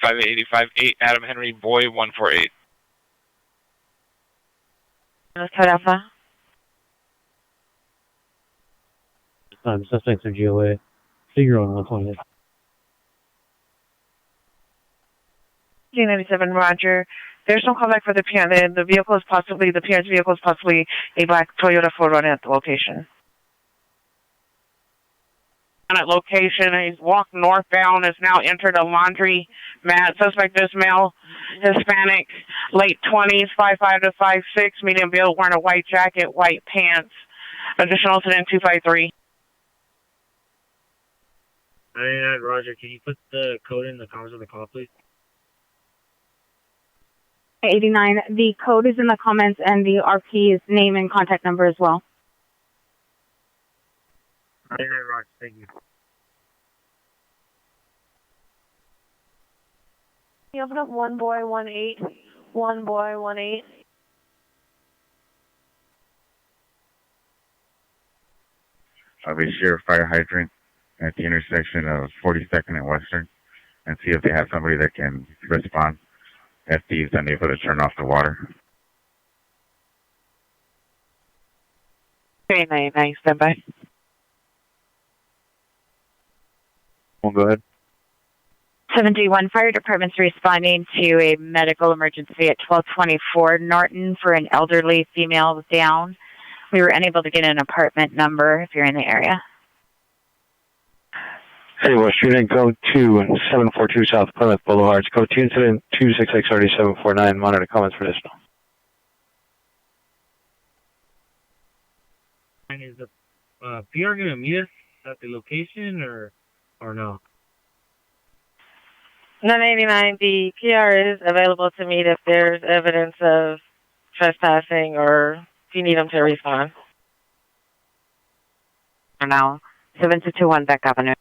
5885 8 Adam Henry Boy 148. Code Alpha. Suspects are GOA. Figure on 120. 97, Roger. There's no callback for the PRN. The vehicle is possibly, the PRN's vehicle is possibly a black Toyota 4-runner at the location. At location, he's walked northbound, has now entered a laundry mat. Suspect is male, Hispanic, late 20s, 5'5" to 5'6", medium build, wearing a white jacket, white pants. Additional incident 253. Roger, can you put the code in the comments of the call, please? 89. The code is in the comments and the RP's name and contact number as well. 99, Roger, thank you. Can you open up 1 boy 18? 1 boy 18. I'll be sure fire hydrant at the intersection of 42nd and Western and see if they have somebody that can respond. FD is unable to turn off the water. 99, stand by. Well, go ahead. 731 Fire Department's responding to a medical emergency at 1224 Norton for an elderly female down. We were unable to get an apartment number if you're in the area. Hey, West Street, code 2742 South Plymouth Boulevard. Code 2 incident 2663749. Monitor comments for additional. And is the PR going to meet us at the location or no? 989, the PR is available to meet if there's evidence of trespassing or if you need them to respond. For now, 7221 Beck Avenue.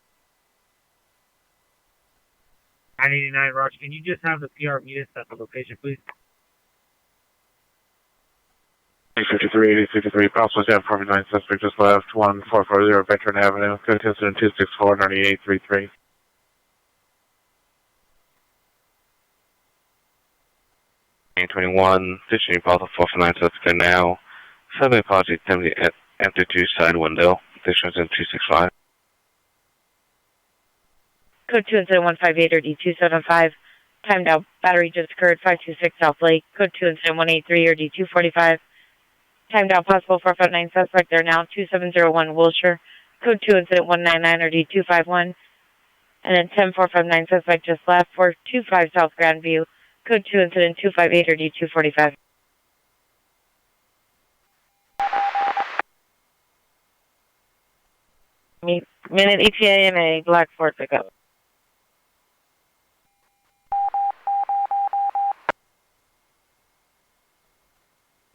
989, Roger, can you just have the PR meet us at the location, please? 853, possible 749, suspect just left, 1440 Veteran Avenue, code incident 264 9833. 21, positioning possible 449 suspect now. Subway apology attempting to enter to side window. Position is in 265. Code 2 incident 158 or D275. Timed out. Battery just occurred 526 South Lake. Code 2 incident 183 or D245. Timed out. Possible 459 suspect. They're now 2701 Wilshire. Code 2 incident 199 or D251. And then 10459 suspect just left 425 South Grandview. Code 2 incident 258 or D245. Minute ETA and a black Ford pickup.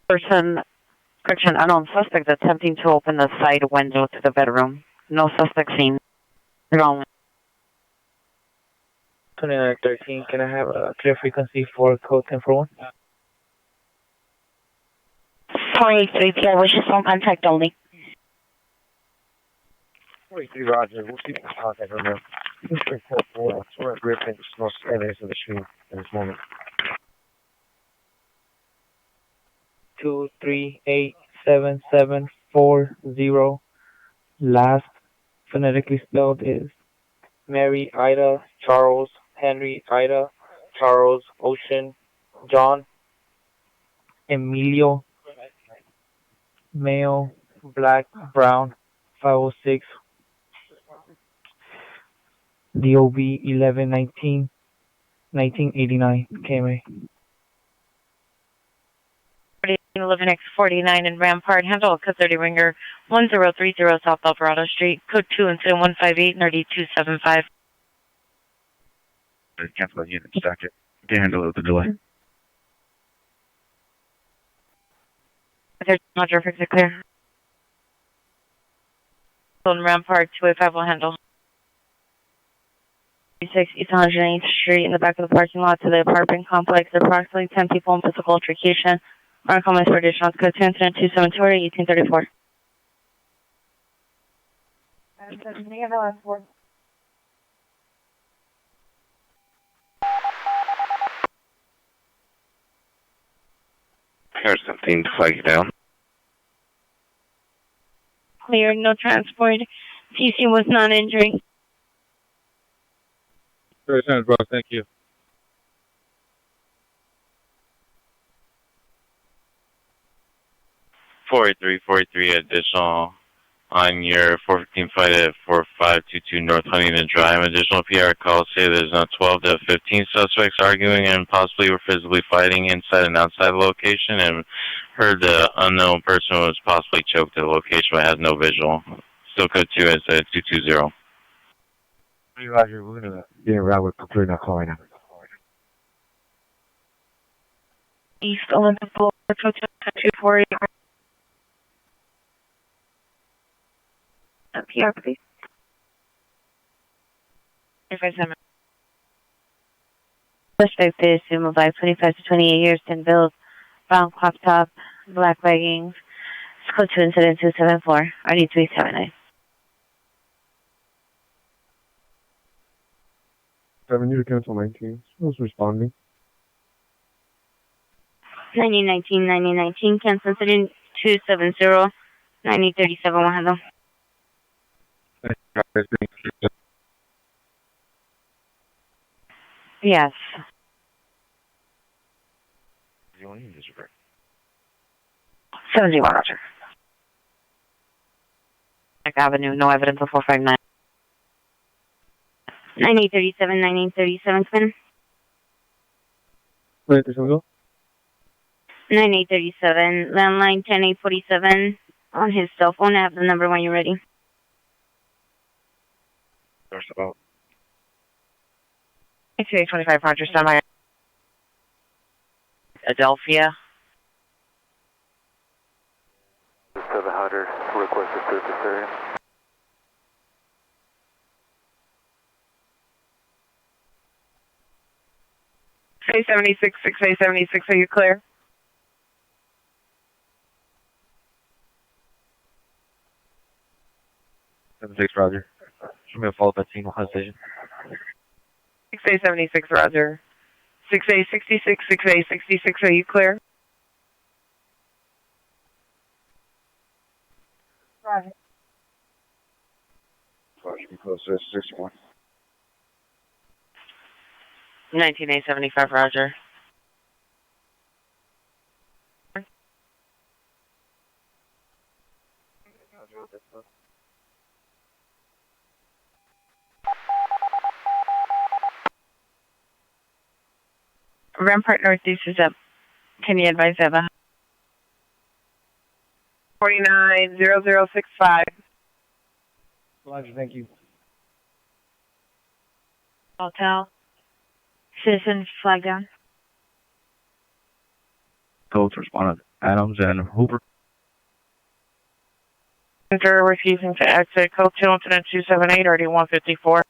Correction, unknown suspect attempting to open the side window to the bedroom. No suspect seen. 2913, can I have a clear frequency for code 1041? 483 PI wishes phone contact only. 43 Roger, we'll keep in contact right now. 344, we're at Griffin, there's no evidence of the shooting at this moment. 238740. Last phonetically spelled is Mary, Ida, Charles, Henry, Ida, Charles, Ocean, John, Emilio, male, black, brown, 506, DOB 1119, 1989, KMA. 11X49 in Rampart, handle a code 30 ringer 1030 South Alvarado Street, code 2 incident 158 9275. Cancel that unit, stack it. Can't handle it with the delay. Roger, fix it clear. On Rampart 285 will handle. 36 East 108th Street in the back of the parking lot to the apartment complex. Approximately 10 people in physical altercation. Our comments for additional code 2 incident 272 1834. Here's something to flag you down. Clear, no transport. TC was non-injury. Very sound, bro, thank you. 4343 additional on your 415 flight at 4522 North Huntington Drive. Additional PR calls say there's now 12 to 15 suspects arguing and possibly were physically fighting inside and outside the location, and heard the unknown person was possibly choked at the location but has no visual. Still code 2 as 220. Hey, Roger, we're going to be in route with completing that call right now. East Olympic Boulevard, Hotel 240. PR, please. 357. Suspect is assumed by 25 to 28 years, 10 build, brown crop top, black leggings. Code 2 incident 274, RD 379. 7, you to cancel 19. Who's responding? 9019, cancel incident 270, 9037, one handle. Yes. 71, Roger. Avenue, no evidence of 459. 9837, 9837, spin. Wait, there's one go? 9837, landline 10847 on his cell phone. I have the number when you're ready. First about. It's 25, Roger, stand by. Adelphia. To the Hunter, request a surface area. Say 76, 6A76, are you clear? Roger. Show me a follow-up at scene, Ohio Station. 6A76, Roger. 6A66, 6A66, are you clear? Roger. Roger, be close to 61. 19A75, Roger. Rampart Northeast is up. Can you advise Eva? 490065. Roger, thank you. Hotel. Citizen flag down. Codes responded Adams and Hooper. Enter refusing to exit. Code 2 incident 278, RD 154.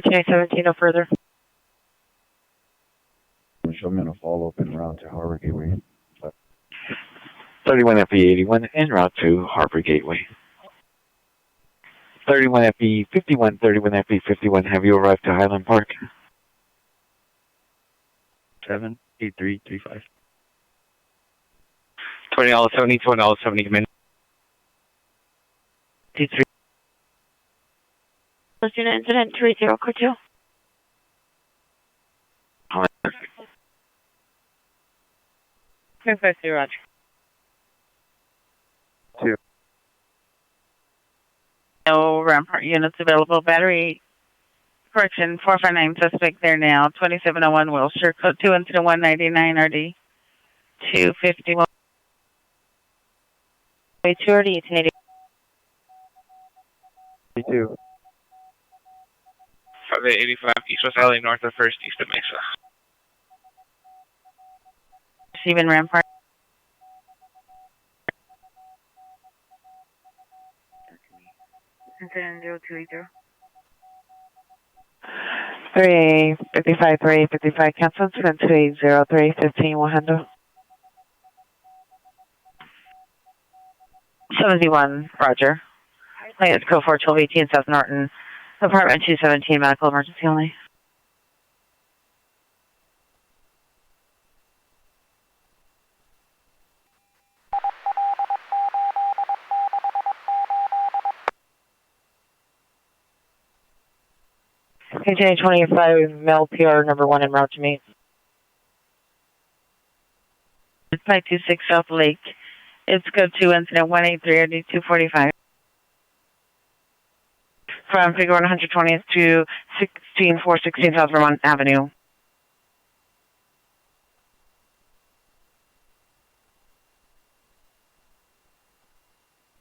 17, no further. Show me on a follow-up en route to Harbor Gateway. 31 FE81 en route to Harbor Gateway. 31 FE51, 31 FE51, have you arrived to Highland Park? 78335. 20 20 come in. T3. Unit incident 30, code 2. Roger. 2. No Rampart units available. Battery correction 459 suspect there now. 2701 Wilshire, code 2 incident 199 RD. 251. Wait, 2RD, 1880. 2. 5885 East West Alley, north of 1st, east of Mesa. Stephen Rampart. Incident 0280. 355, 355, cancel incident 2803, 15, 100. 71, Roger. Latest code 41218, South Norton. Apartment 217, medical emergency only. KJ 25, male PR number 1 en route to me. 526 South Lake. It's code 2 incident 183 RD 245. From figure 120th to 16416 South Vermont Avenue.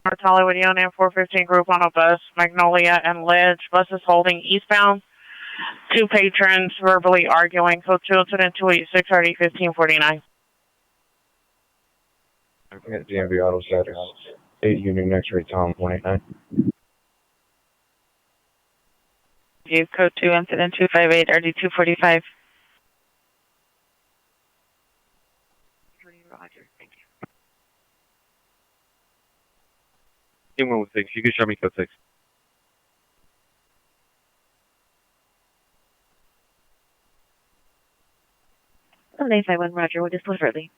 North Hollywood Union 415 Group on a bus, Magnolia and Ledge. Bus is holding eastbound. 2 patrons verbally arguing. Code 2 incident 286 RD 1549. Looking at DMV auto status. 8 Union X-ray Tom 189. View code 2 incident 258 RD 245. Roger, thank you. Human with 6, you can show me code 6. LA51, Roger, we'll just deliver early.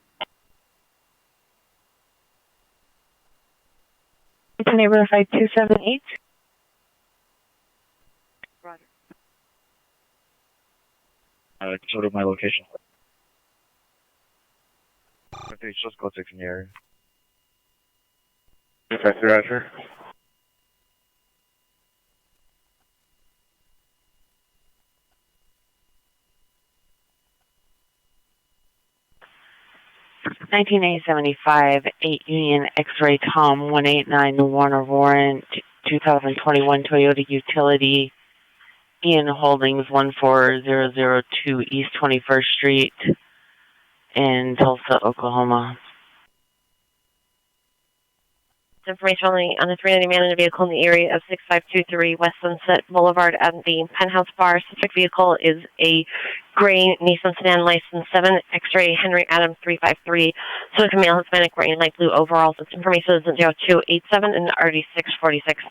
It's neighborhood 5278. Roger. Sort of my location. Okay, just code 6 in the area. 253, Roger. $19,875, 8 Union X-ray Tom 189 Warner Warrant, 2021 Toyota Utility, Ian Holdings 14002 East 21st Street in Tulsa, Oklahoma. Information only on a 390 man in a vehicle in the area of 6523 West Sunset Boulevard at the Penthouse Bar. Subject vehicle is a gray Nissan sedan, license 7, X-ray Henry Adams 353. Subject male, Hispanic, wearing light blue overalls. This information is 0287 and RD 646.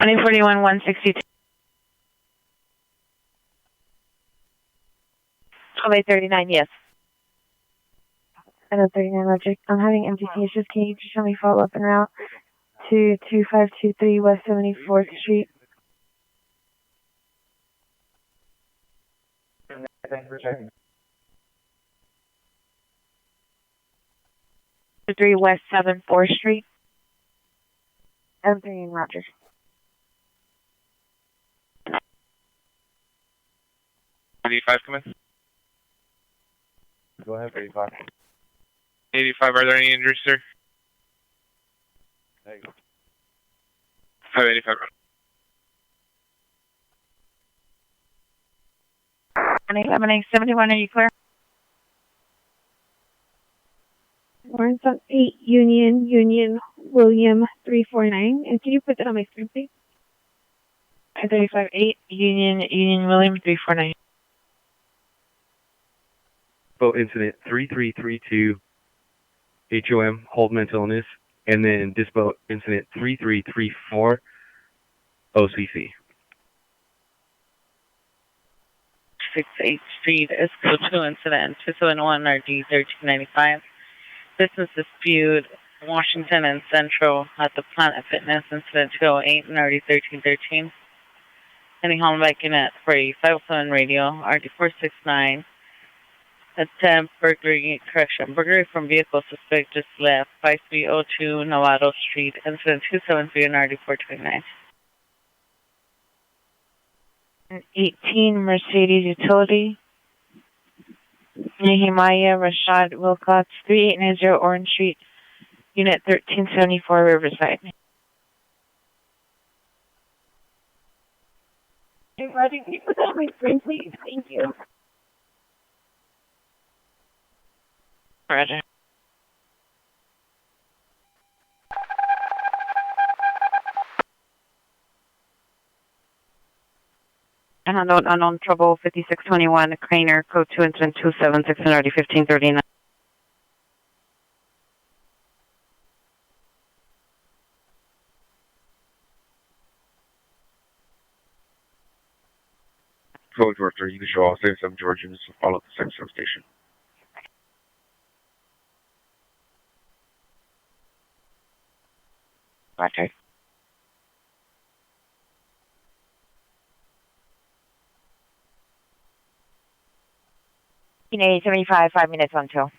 2041 162. 1239, yes. I know 39, Roger. I'm having empty cases. Can you just show me follow up en route to 2523 West 74th Street? Thanks for checking. 3 West 74th Street. I'm 3 in Roger. $85 come in. Go ahead, 85. 85, are there any injuries, sir? There you go. 585. 71, are you clear? Warrants on 8 Union William 349. And can you put that on my screen, please? I-35-8, Union William 349. Boat incident 3332 HOM, hold mental illness, and then this boat incident 3334 OCC. 68th Street, ISCO 2 incident 271 RD 1395. Business dispute, Washington and Central at the Planet Fitness incident 208 and RD 1313. Any Hollenbeck unit for a 507 radio, RD 469. Attempt burglary, burglary from vehicle suspect just left, 5302 Novato Street, incident 273 and RD 429. 18 Mercedes Utility. Nehemiah Rashad Wilcox, 3890 Orange Street, Unit 1374 Riverside. Hey, Roger, can you put that on my screen, please? Thank you. Roger. Unknown trouble, 5621, Craner, code 2, incident 276 and RD 1539. Code Director, you can show all 77 Georgians to follow the same substation. Roger. Canadian 75, 5 minutes until.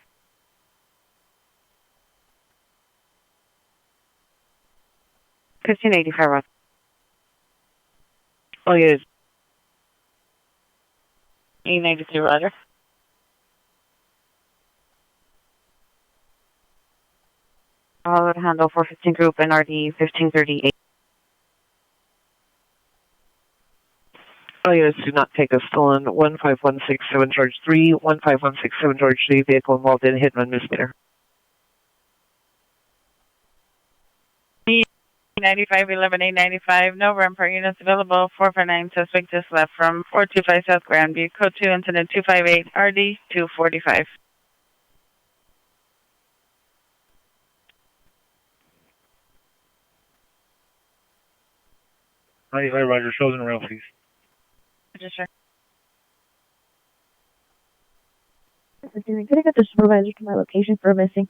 $15.85. Oh, yes. 892 Roger. I'll handle 415 group NRD 1538. Oh, yes, do not take a stolen 15167 George 3, 15167 George 3, vehicle involved in hit and run misdemeanor. 9511 895, no ramper units available, 449 suspect just left from 425 South Grandview, code 2, incident 258 RD 245. Hi, Roger. Chosen rail, please. Roger, sir. Can I get the supervisor to my location for a missing?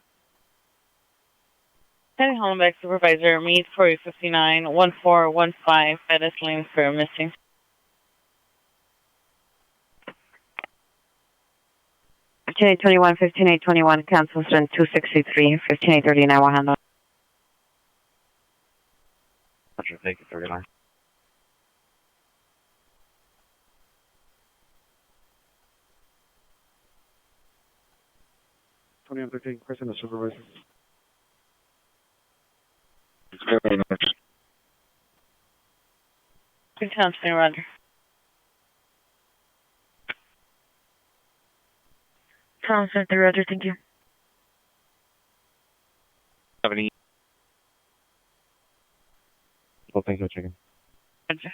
Penny Hollenbeck supervisor, meet 4059 1415, Bettis Lane for missing. $15.821, $15.821, cancel incident 263, $15.839, will handle. Roger, thank you, 39. I'm 13, Chris, and the supervisor. Good time, Roger. Tom Center, Roger, thank you. Have any? Well, thank you, chicken. Roger.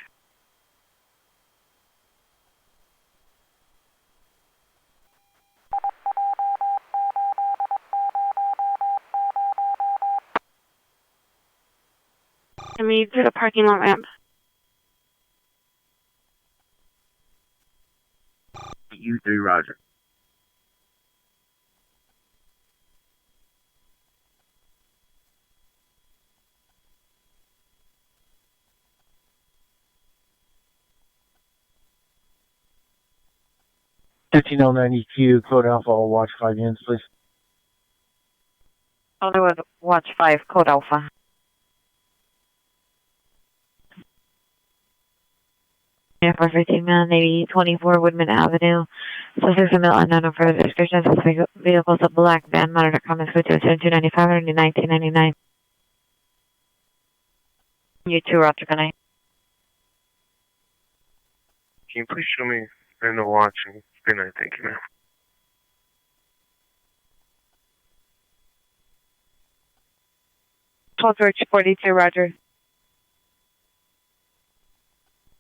Can we do the parking lot ramp? U3, Roger. EQ, code Alpha, I'll watch 5 units, please. Hollywood, watch 5, code Alpha. Yeah, for 15 man, 24 Woodman Avenue. Suspects in the unknown for the description of vehicles of black van monitor comments with 295 and 1999. You too, Roger, good night. Can you please show me in the watch and good night, thank you, ma'am. George 42, Roger.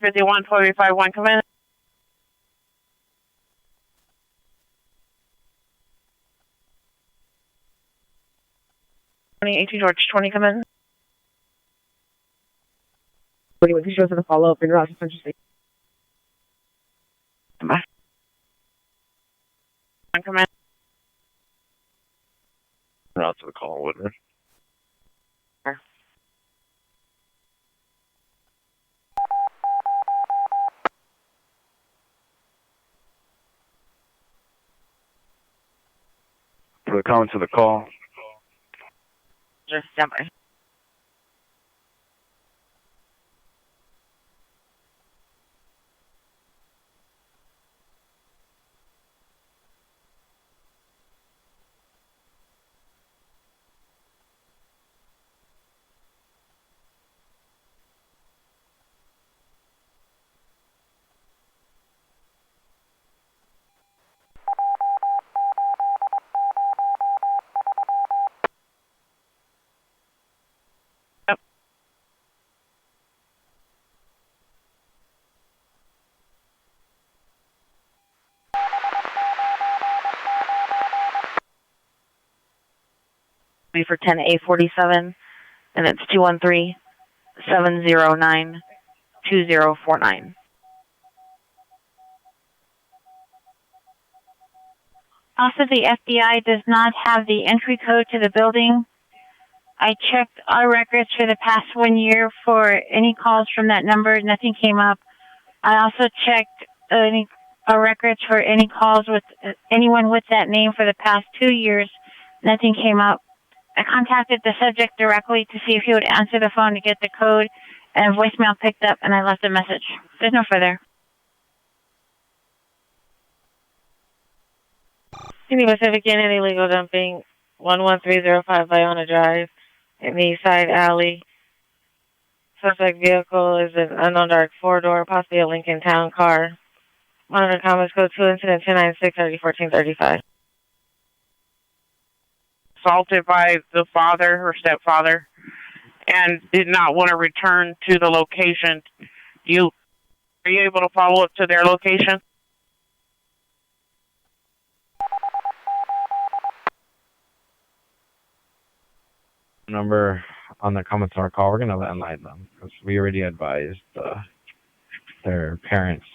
51-451, come in. George 20, come in. 41, please show us the follow-up in Ross Central State. Bye. Come in. Out to the call, Woodman. We're coming to the call. Just stand by. For 10A47, and it's 213-709-2049. Also, the FBI does not have the entry code to the building. I checked our records for the past 1 year for any calls from that number. Nothing came up. I also checked our records for any calls with anyone with that name for the past 2 years. Nothing came up. I contacted the subject directly to see if he would answer the phone to get the code, and voicemail picked up, and I left a message. There's no further. City Pacific Inn and illegal dumping, 11305 Viona Drive, in the East Side Alley. Suspect vehicle is an unknown dark four-door, possibly a Lincoln Town car. Monitor comments code 2 incident 296-3014-35. Assaulted by the father or stepfather and did not want to return to the location. Are you able to follow up to their location? Number on the commissar call, we're going to landline them because we already advised their parents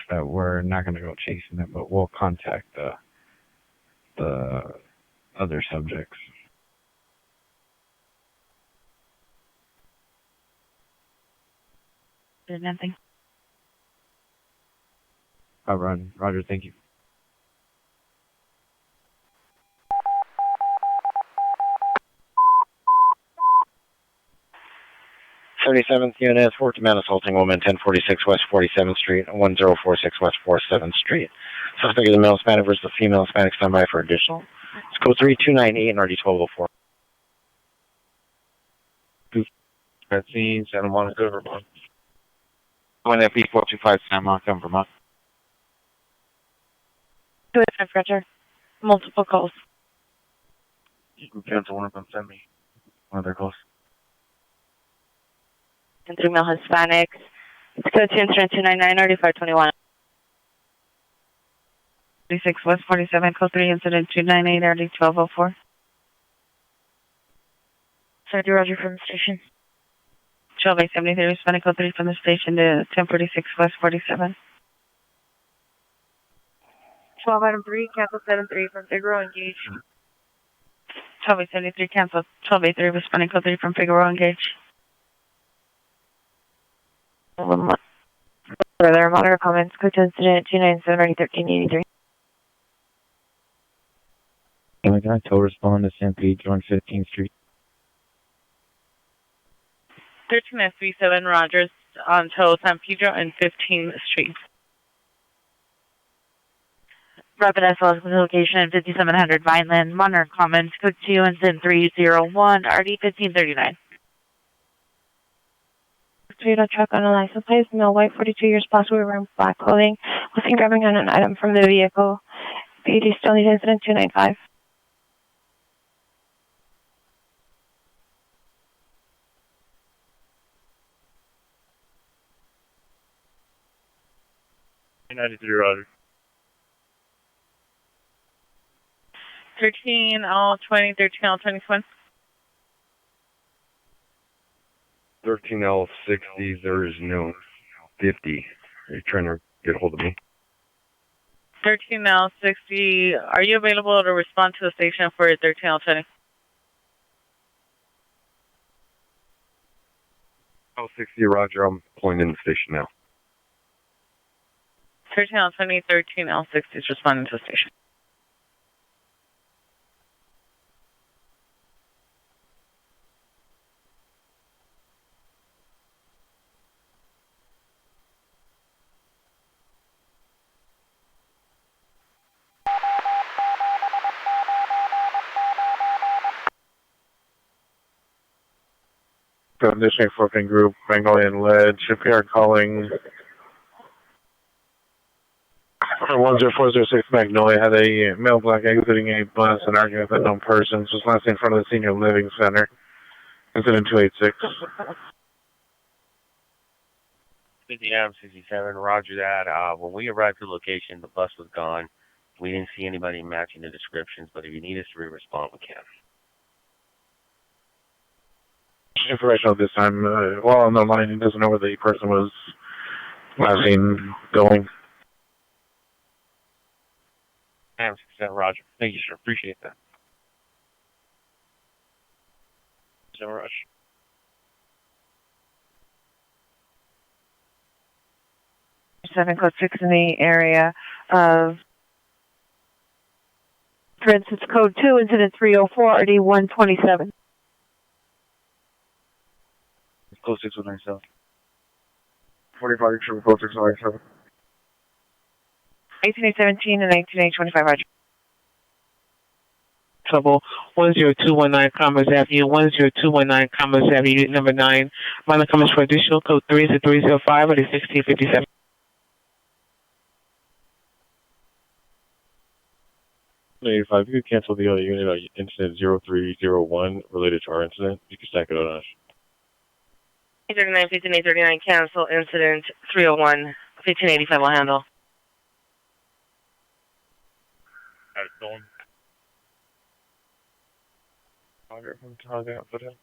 that we're not going to go chasing it, but we'll contact the other subjects. There's nothing. I'll run. Roger, thank you. 77th unit, fourth man assaulting woman, 1046 West 47th Street, 1046 West 47th Street. Suspect is a male Hispanic versus a female Hispanic. Stand by for additional. It's code 3298 and RD1204. Scene, Santa Monica, Vermont. 1FE425, Santa Monica, Vermont. 285 Roger. Multiple calls. You can cancel one of them, send me one of their calls. And 3 male Hispanics. It's code 2 incident 299-3521. 36 West 47, code 3, incident 298, RD1204. Sergeant Roger from the station. 12-873, Hispanic code 3 from the station to 1046 West 47. 12 item 3, cancel 7-3 from Figueroa, engage. 12-873, cancel 12-83, Hispanic code 3 from Figueroa, engage. Further, monitor comments, code 2 incident 297-1383. Can I tow respond to San Pedro on 15th Street? 13S37 Rogers on tow San Pedro and 15th Street. Rapid SOS location at 5700 Vineland. Monitor comments, code 2 incident 301, RD1539. Toyota truck on a license plate, male, white, 42 years, possibly wearing black clothing, was seen grabbing on an item from the vehicle. PAD still needs incident 295. 93, Roger. 13 all 20, 13 all 21. 13L60, there is no 50. Are you trying to get a hold of me? 13 all 60. Are you available to respond to the station for 13 all 20? L60, Roger. I'm pulling in the station now. 13 all 20, 13 all 60 is responding to the station. Conditioning Forking Group, Mangolian Lead, shipyard calling. 10406 Magnolia had a male black exiting a bus and arguing with unknown persons. Was last in front of the Senior Living Center. Incident 286. 50 Adam 67, roger that. When we arrived to the location, the bus was gone. We didn't see anybody matching the descriptions, but if you need us to re-respond, we can. Information at this time. While on the line, he doesn't know where the person was last seen going. Adam 67, roger. Thank you, sir. Appreciate that. 7 rush. Code 6 in the area of, for instance, code 2, incident 304, RD 127. Code 6197. 45 Triple Code 6197. 1817 and 19825, roger. Trouble 10219 Commerce Avenue, 10219 Commerce Avenue, unit number 9. Minor comments for additional code 3 is 305 or 1657. If you could cancel the other unit on incident 0301 related to our incident, you can stack it on us. 839, 15839, cancel incident 301, 1585 will handle. Alright, going. From Tonga and Foothill.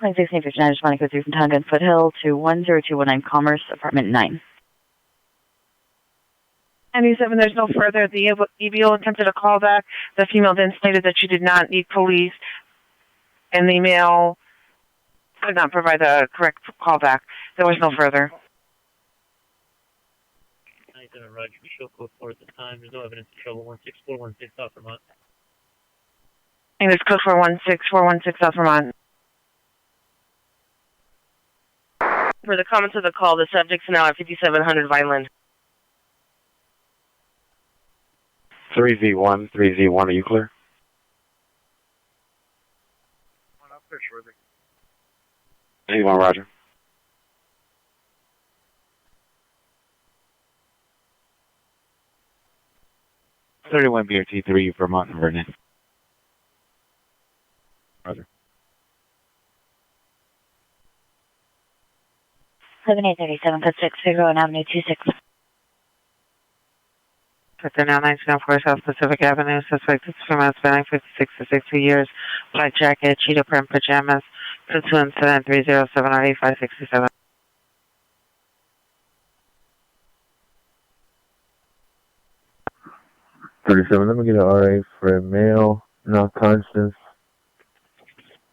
1659, just want to go through from Tonga and Foothill to 10219 Commerce, apartment 9. 97, there's no further. The EVO attempted a callback. The female then stated that she did not need police, and the male could not provide the correct callback. There was no further. Roger, show code 4 at the time. There's no evidence of trouble. 16416 South Vermont. And it's code 416 South Vermont. For the comments of the call, the subject's now at 5700 Vineland. 3Z1, are you clear? 81, roger. .31 BRT3, Vermont and Vernon. Roger. 7837, code 6, Figaro and Avenue 26. Sector now 1904 South Pacific Avenue. Suspect is female, spanning 56 to 60 years. Black jacket, cheetah print pajamas. Code 2 incident 307 or 8567. Let me get an RA for a male, not conscious,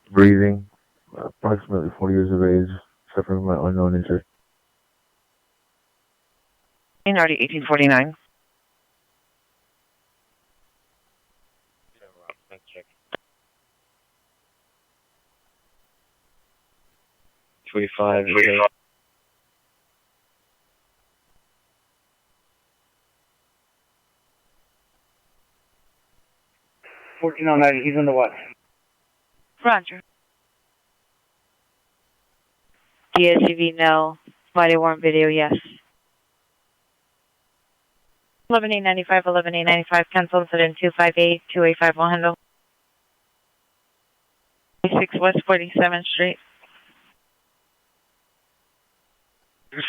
breathing, approximately 40 years of age, suffering from an unknown injury. In RD 1849. .25. 1409, he's in the what? Roger. DSUV, no. Body worn video, yes. 11895, 11895, cancel incident 258, 285 will handle. 6 West 47th Street.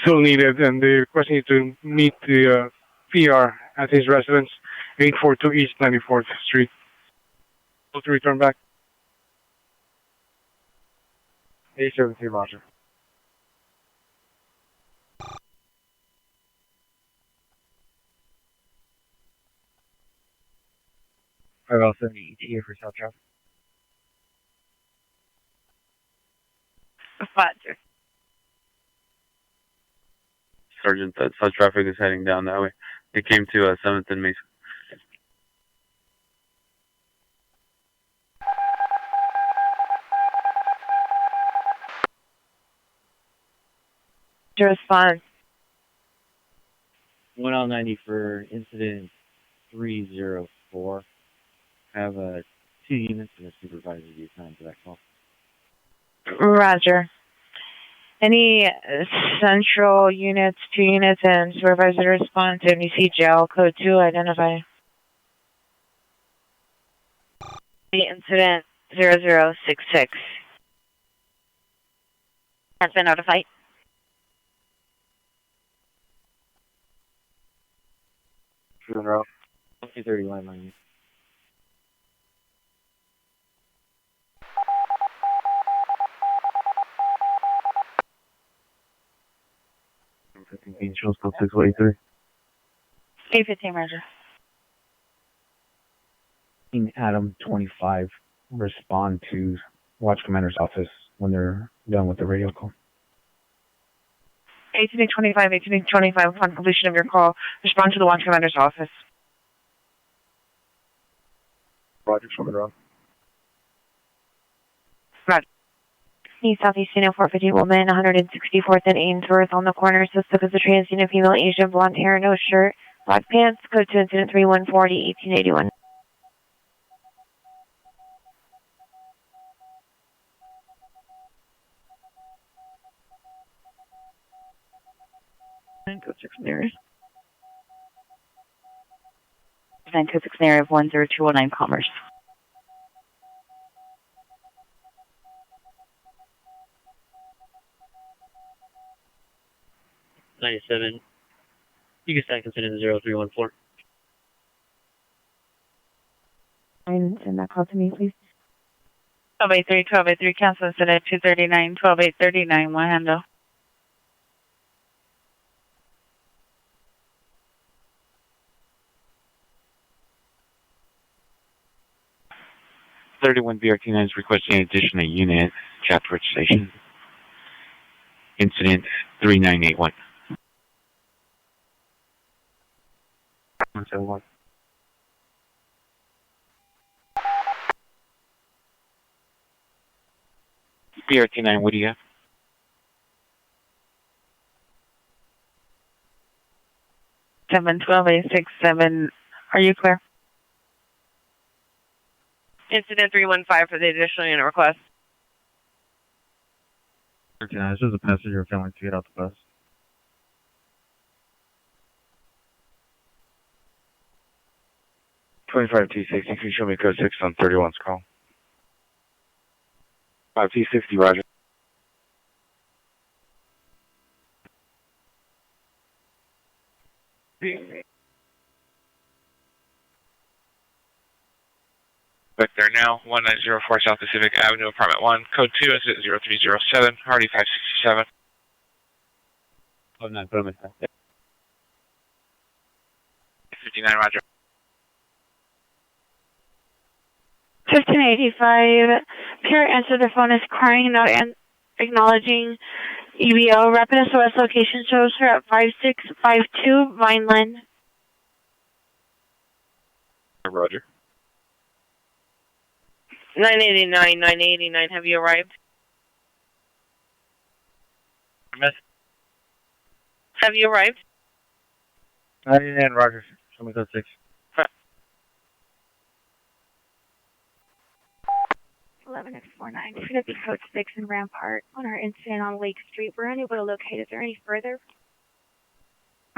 still needed, and they're requesting you to meet the PR at his residence, 842 East 94th Street. To return back. 873, Roger. I'll send the ETA for South Traffic. Roger. Sergeant, that South Traffic is heading down that way. It came to 7th and Mason. To respond. 1 on 90 for incident 304. Have 2 units and a supervisor be assigned to that call. Roger. Any central units, 2 units, and supervisor to respond to NBC jail code 2 identify. The incident 0066 has been notified. Funeral. 231 line. Shows code 683. 815, Roger. Adam 25 respond to Watch Commander's office when they're done with the radio call. 1825, upon completion of your call, respond to the Watch Commander's office. Roger, something wrong. Roger. East Southeast Unit 450 woman, 164th and Ainsworth on the corner. Suspect is a trans unit female, Asian, blonde hair, no shirt, black pants. Code to incident 3140, 1881. Code 6 nearest. Code 6 narrative 10219 Commerce. You can stack incident 0314. Send that call to me, please. 1283, cancel incident 239, 12839, one handle. BRT9 is requesting an additional unit, Chapter Station. Incident 3981. 171. BRT9, what do you have? 712-867, are you clear? Incident 315 for the additional unit request. 39, this is a passenger failing to get out the bus. T60, can you show me code 6 on 31's call? 5T60, Roger. Back there now, 1904 South Pacific Avenue, Apartment 1, code 2, incident 0307, Hardy 567. 59, put him in. 59, Roger. 1585, Pierre answered the phone is crying, not acknowledging EBO. Rapid SOS location shows her at 5652 Vineland. Roger. 989, have you arrived? Have you arrived? 99, Roger. Show me code 6. 11X49. Should it be code 6 in Rampart on our incident on Lake Street? We're unable to locate. Is there any further?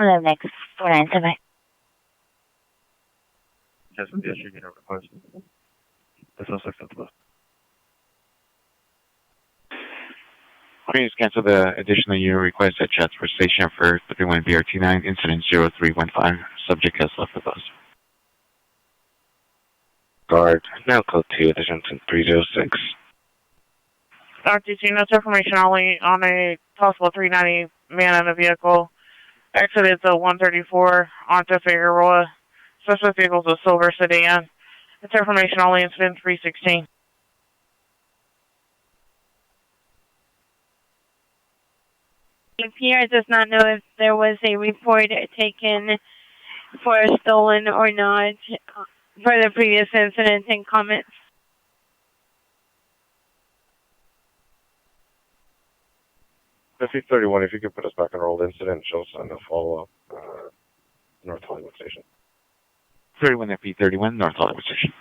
11X49, tonight. Just from the issue, get over close. There's no 6 at the bus. Please cancel the additional unit request at Chatsworth Station for 31 BRT9, incident 0315. Subject has left the bus. Guard, now code 2, addition 306. Dr. Notes information only on a possible 390 man in a vehicle. Exited the 134 onto Figueroa. Suspect vehicle is a silver sedan. It's information only, incident 316. PR does not know if there was a report taken for a stolen or not for the previous incident and comments. 5031, if you could put us back on rolled incident, she'll send a follow-up, North Hollywood Station. 31 FP31, North Hollywood Station.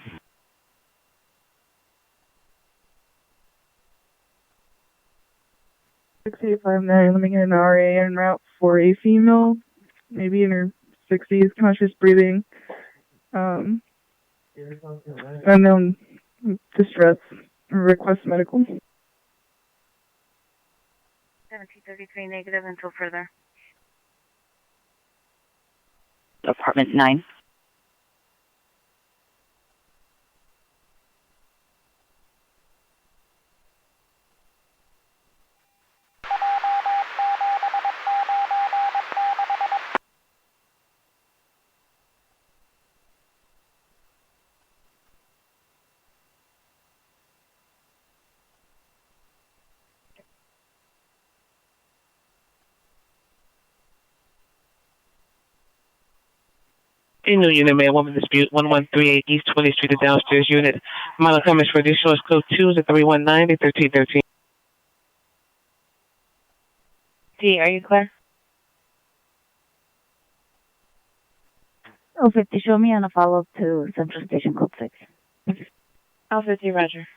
6859, let me get an RA en route for a female, maybe in her 60s, conscious breathing, unknown distress, request medical. 1733 negative until further. Apartment 9. A new unit, man, woman dispute, 1138 East 20th Street, the downstairs unit. Amount of comments for additional is code 2 is 3190 1313. D, are you clear? 050, show me on a follow-up to Central Station Code 6. Alpha 3, roger.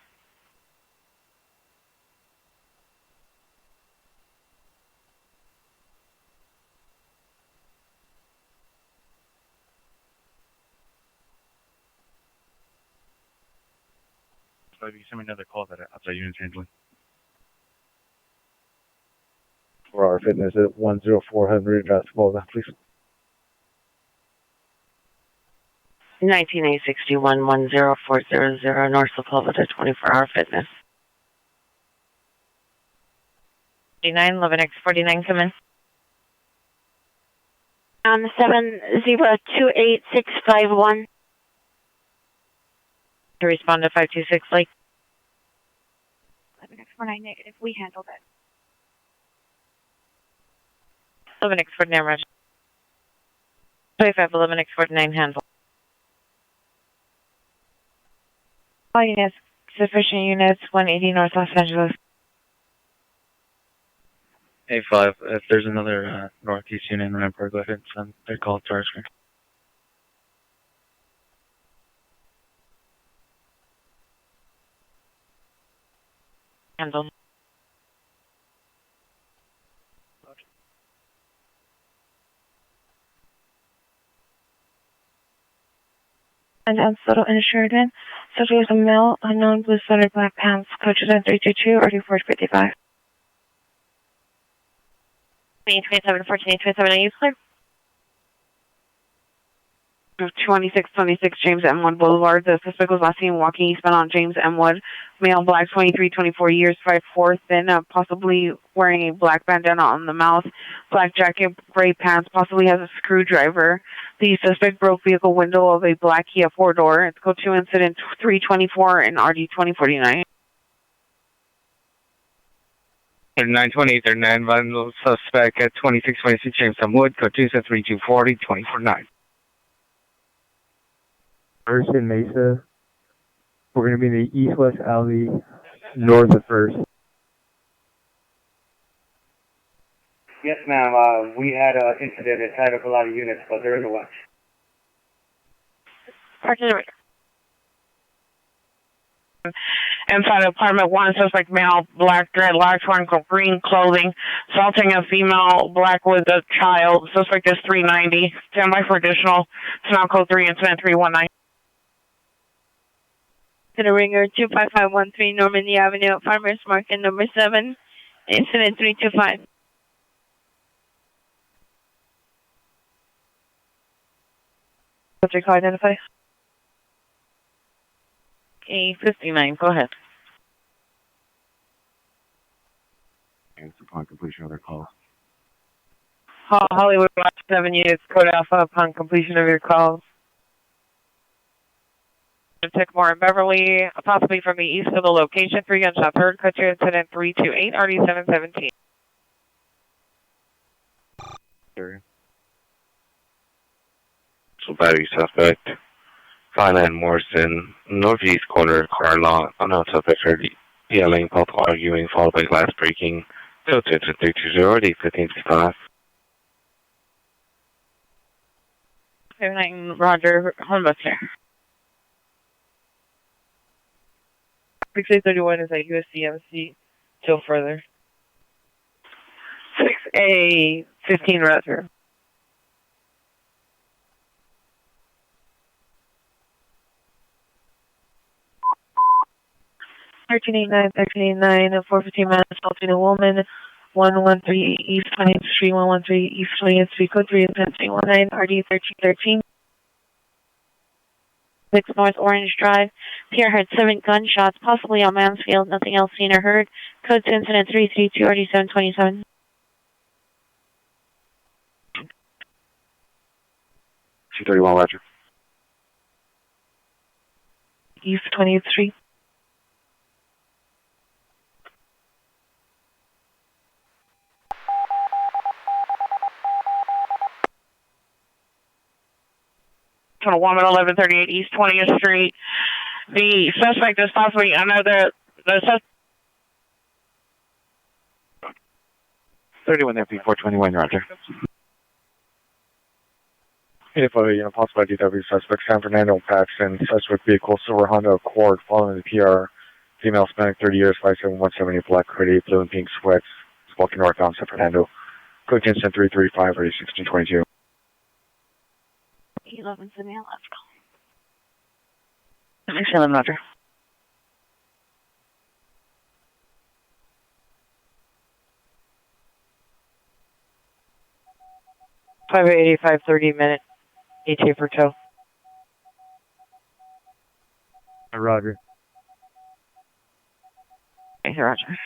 So if you send me another call that outside unit's handling. 4-hour fitness at 10400, call that, please. 19861 10400 North Sepulveda 24-hour fitness. 11X49, come in. 7028651. To respond to 526 Lake. 11X49 negative, we handled it. 11X49, roger. 25 11X49 handle. All units, sufficient units, 180 North Los Angeles. A5, if there's another northeast unit in Rampart, go ahead and send their call to our screen. Handle. And total insured in. Subject was a male, unknown, blue sweater, black pants, coaches in 322 or 2455. 27, 14, are you clear? 2626 James M. Wood Boulevard. The suspect was last seen walking eastbound on James M. Wood. Male, black, 23, 24 years, 5'4", thin, possibly wearing a black bandana on the mouth, black jacket, gray pants, possibly has a screwdriver. The suspect broke vehicle window of a black Kia 4-door. It's code 2 incident 324 and RD 2049. 3928, 39, bundle suspect at 2626 James M. Wood, code 2 3240 249. First in Mesa. We're going to be in the east-west alley, north of First. Yes, ma'am. We had an incident that tied up a lot of units, but there is a watch. Artillery. Inside apartment 1, suspect male, black dreadlocks, wearing green clothing, assaulting a female, black with a child. Suspect is 390. Stand by for additional. It's now code 3, incident 319. To the ringer, 25513 Normandy Avenue at Farmers Market, number 7. Incident 325. Subject call identify. A59, go ahead. And upon completion of their call. Hollywood Watch 7 units, code Alpha upon completion of your calls. Tickmore and Beverly, possibly from the east of the location, 3 gunshots heard, code 2 incident 328, RD 717. So battery suspect. 59 Morrison, northeast corner car lot. Unknown suspect heard yelling, both arguing, followed by glass breaking. 320, RD 1565. 59, Roger, Hornbuster. 6A31 is at USCMC till further. 6A15 Roger. 1389, 415 minutes, assaulting a woman, 113 East 20th Street, 113 East 20th Street, code 3 incident 319, RD 1313. 6 North Orange Drive. Pierre heard 7 gunshots, possibly on Mansfield. Nothing else seen or heard. Code to incident 332, RD 727. 231, Roger. East 20th Street. A woman, 1138 East 20th Street. The suspect is possibly another. The suspect. 31 FP 421, Roger. Possible DW suspect, San Fernando Paxton, suspect vehicle, silver Honda Accord, following the PR, female Hispanic, 30 years, 57178, black hoodie, blue and pink sweats, walking northbound San Fernando. Code incident 335, ready 1622. 11 to me, let's go. Thanks, 11, Roger. Five 85, 30-minute ETA for tow. Roger. Thanks, Roger.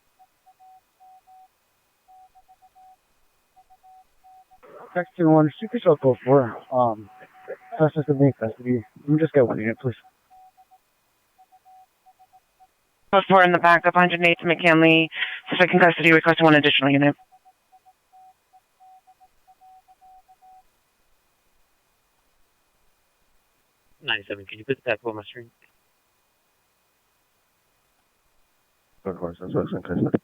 Section 1, Super Circle 4. Suspect in main custody. Let me just get 1 unit, please. Plus 4 in the back of 108 to McKinley. Suspect in custody, requesting 1 additional unit. 97, can you put that on my screen? Of course, that's what's in custody.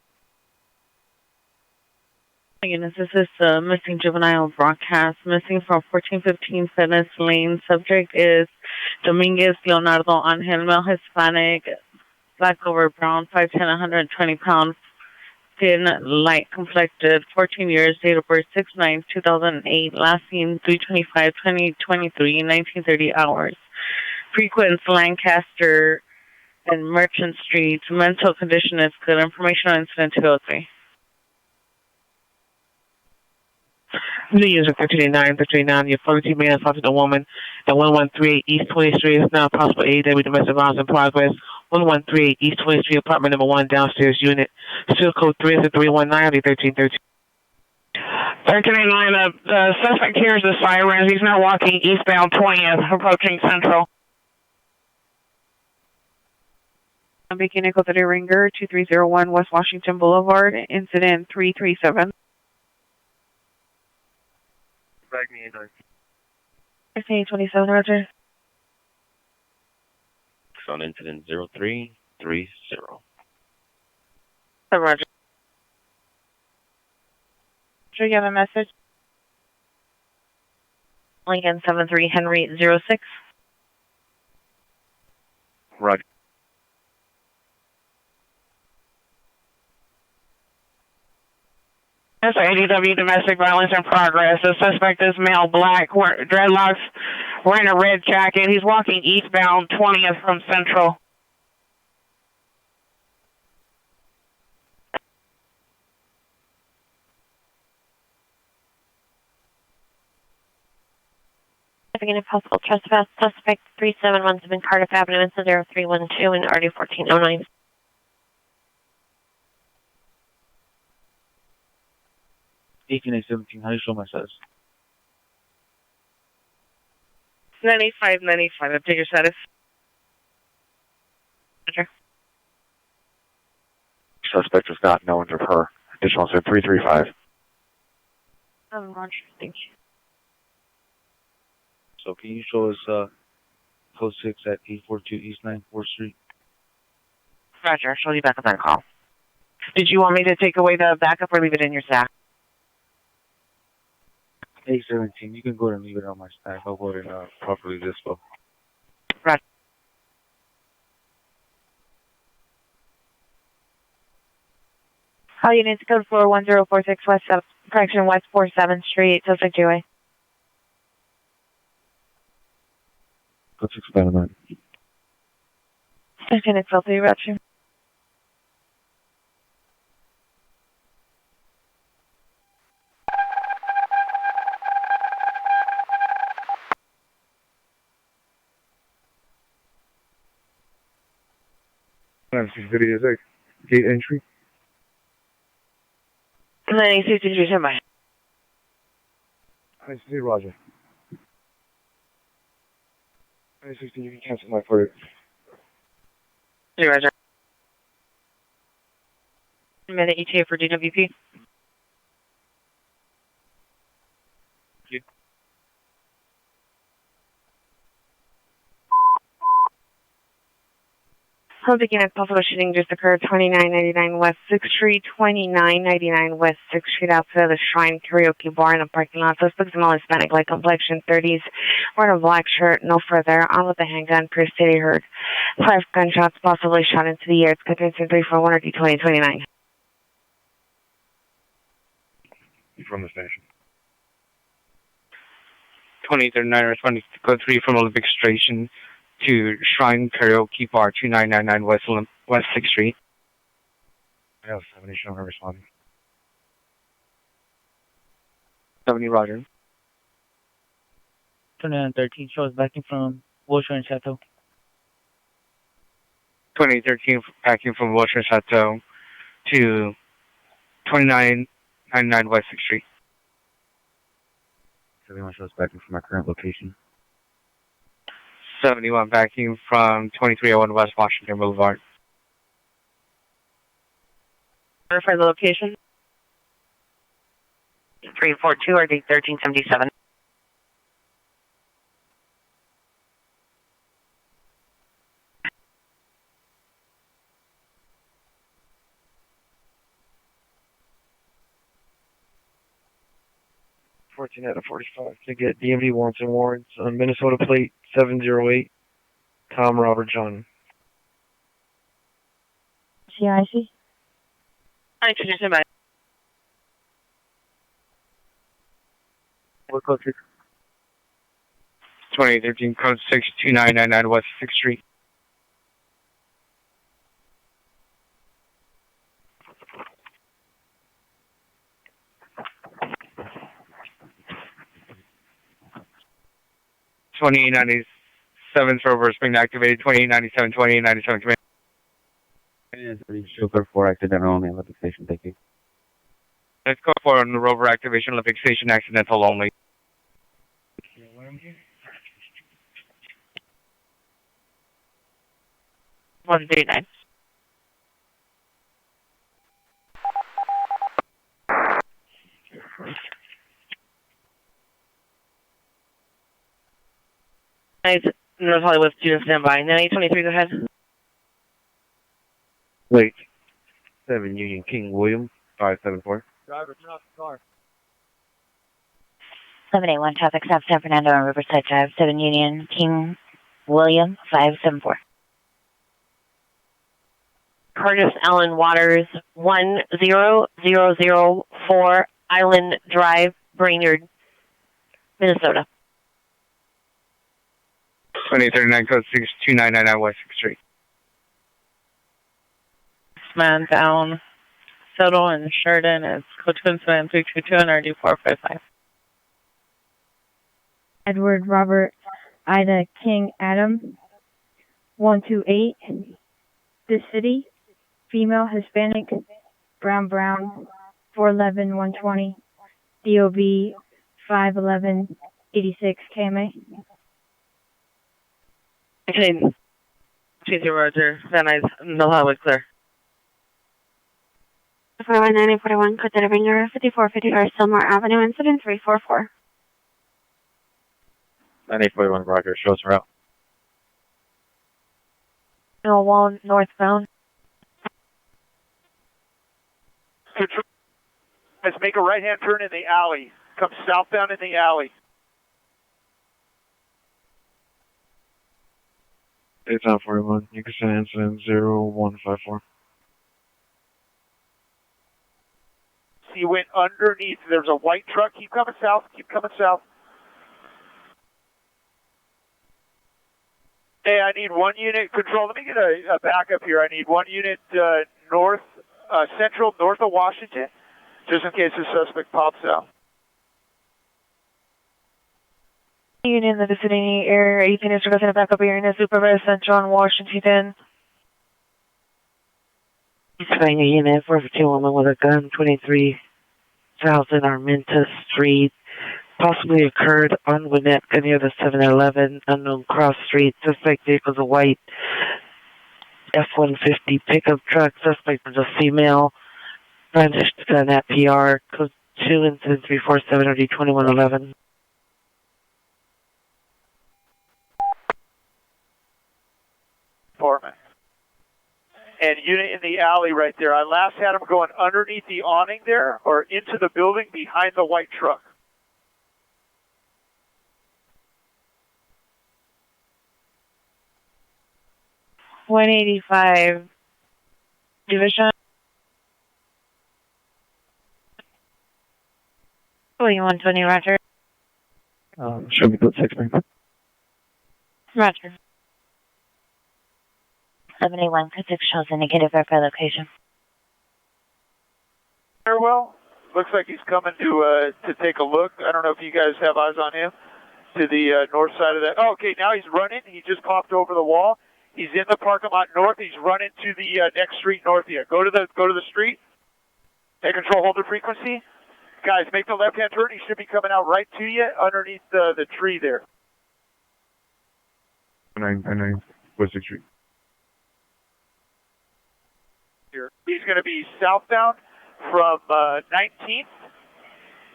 This is a missing juvenile broadcast. Missing from 1415 Fitness Lane. Subject is Dominguez Leonardo Angel, male Hispanic, black over brown, 5'10", 120 pounds, thin, light complected, 14 years, date of birth 6/9/2008, last seen 3/25/2023, 1930 hours. Frequents Lancaster and Merchant Street. Mental condition is good. Information on incident 203. New user 1389, you 42 minutes after the woman at 1138 East 20th Street is now possible AW domestic violence in progress. 1138 East 20th Street, apartment number 1, downstairs unit. Still code 3 is 319, 1313. 1389, the suspect hears the sirens. He's now walking eastbound 20th, approaching Central. I'm making Nickel 30 Ringer, 2301 West Washington Boulevard, incident 337. 1527, Roger. On incident 0330. Roger. Sure, you have a message? Lincoln 73 Henry 06. Roger. That's ADW domestic violence in progress. The suspect is male, black, dreadlocks, wearing a red jacket. He's walking eastbound 20th from Central. Beginning of possible trespass. Suspect 371 Cardiff Avenue, incident 0312 and RD 1409. Beacon A17, how do you show my status? 9595. Update your status. Roger. Suspect was not known to her. Additional 335. Roger, thank you. So can you show us code 6 at 842 East 94th Street? Roger, I'll show you back on that call. Did you want me to take away the backup or leave it in your stack? A17, you can go ahead and leave it on my stack. I'll go ahead and properly dispo. Roger. All units, code 41046 West 47th Street, Suspect 2A. Code 6 Panama. Lieutenant Filthy, Roger. Video is a gate entry. 96 standby. I see, Roger. 96, you can cancel my footage. Hey, Roger. Minute ETA for DWP. Home begin as possible shooting just occurred 2999 West 6th Street, 2999 West 6th Street outside of the Shrine Karaoke Bar in the parking lot. Suspects in all Hispanic, light complexion, 30s, wearing a black shirt, no further, on with a handgun, per city heard. 5 gunshots possibly shot into the air. It's Captainby 341 or D2029. From the station. 2039 or 20 from Olympic Station to Shrine Karaoke Bar, 2999 West 6th Street. I have 70 showing responding. 70, Roger. 2913 shows backing from Wilshire and Chateau. 2013 backing from Wilshire and Chateau to 2999 West 6th Street. 71 shows backing from my current location. 71 backing from 2301 West Washington Boulevard. Verify the location. 342 or D1377. Out of 45 to get DMV warrants and warrants on Minnesota plate 708, Tom Robert John. CIC. I introduce him by. What code 6? 2013 code 62999 West 6th Street. $28.97 for reverse spring activated. $28.97, $28.97 command. And 30 show code 4 accidental only Olympic Station. Thank you. Let's go for on the rover activation, Olympic Station accidental only. 139. North Hollywood student standby. 9823, go ahead. Wait. 7 Union King William 574. Driver, turn off the car. 781 traffic stop San Fernando on Riverside Drive, 7 Union King William 574. Curtis Allen Waters, 10004 Island Drive, Brainerd, Minnesota. 2039 code 62999 West 6th Street. Man down. Soto and Sheridan is code 27322 and RD 455. Edward Robert Ida King Adam 128. This city, female Hispanic, Brown 411 120, DOB 511 86 KMA. Okay, 20 Roger. Van Nuys, no highway clear. 41941, code data ringer 5454 Stillmore Avenue, incident 344. 9841 Roger, shows route. Wall northbound. Let's make a right-hand turn in the alley. Come southbound in the alley. 8941, you can send incident 0154. See, you went underneath. There's a white truck. Keep coming south. Keep coming south. Hey, I need one unit control. Let me get a backup here. I need one unit central north of Washington, just in case the suspect pops out. Unit in the vicinity area 18 is requesting a backup area supervisor central on Washington. Displaying a unit 452 woman with a gun, 23,000 Arminta Street. Possibly occurred on Winnetka near the 7-Eleven, unknown cross street. Suspect vehicle is a white F-150 pickup truck. Suspect was a female. Brandished gun at PR. Code 2 incident 347 OD 2111. Apartment. And unit in the alley right there. I last had him going underneath the awning there or into the building behind the white truck. .185 division. William 120, Roger. Show me code 6, man. Roger. 781, code 6 shows indicated verify location. Well, looks like he's coming to take a look. I don't know if you guys have eyes on him. To the north side of that. Oh, okay, now he's running. He just popped over the wall. He's in the parking lot north. He's running to the next street north here. Go to the street. Take control, hold the frequency. Guys, make the left-hand turn. He should be coming out right to you underneath the tree there. 999 West 6th Street. Here. He's going to be southbound from 19th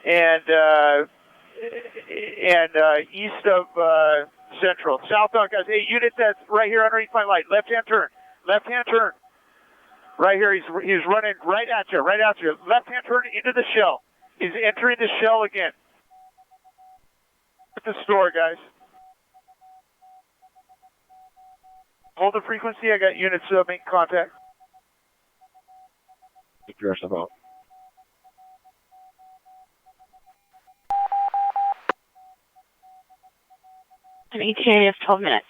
and east of Central. Southbound, guys. Hey, unit that's right here underneath my light. Left-hand turn. Left-hand turn. Right here. He's running right at you. Right at you. Left-hand turn into the shell. He's entering the shell again. At the store, guys. Hold the frequency. I got units making contact. Keep your stuff out. An ETA of 12 minutes.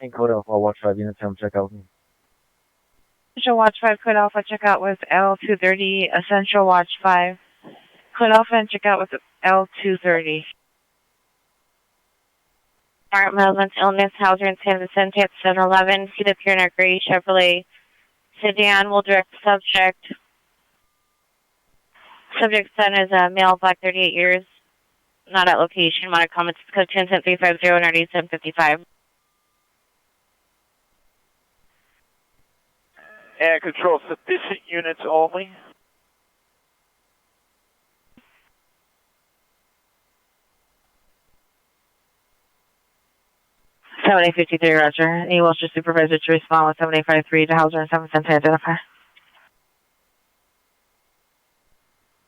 And code Alpha, watch 5 units, have them check out. Essential Watch 5, code Alpha, checkout with L230. Essential Watch 5, code Alpha and checkout with L230. Smart Movements, illness, Hauser and San Vicente at 711. See the Pure Gray Chevrolet sedan. Will direct the subject. Subject's son is a male, black, 38 years. Not at location. Want to comment? Code 10350 and RD 755. And control sufficient units only. Seven eight 53, Roger. He wants your supervisor to respond with 7853 to Hauser and 7 cents to identify.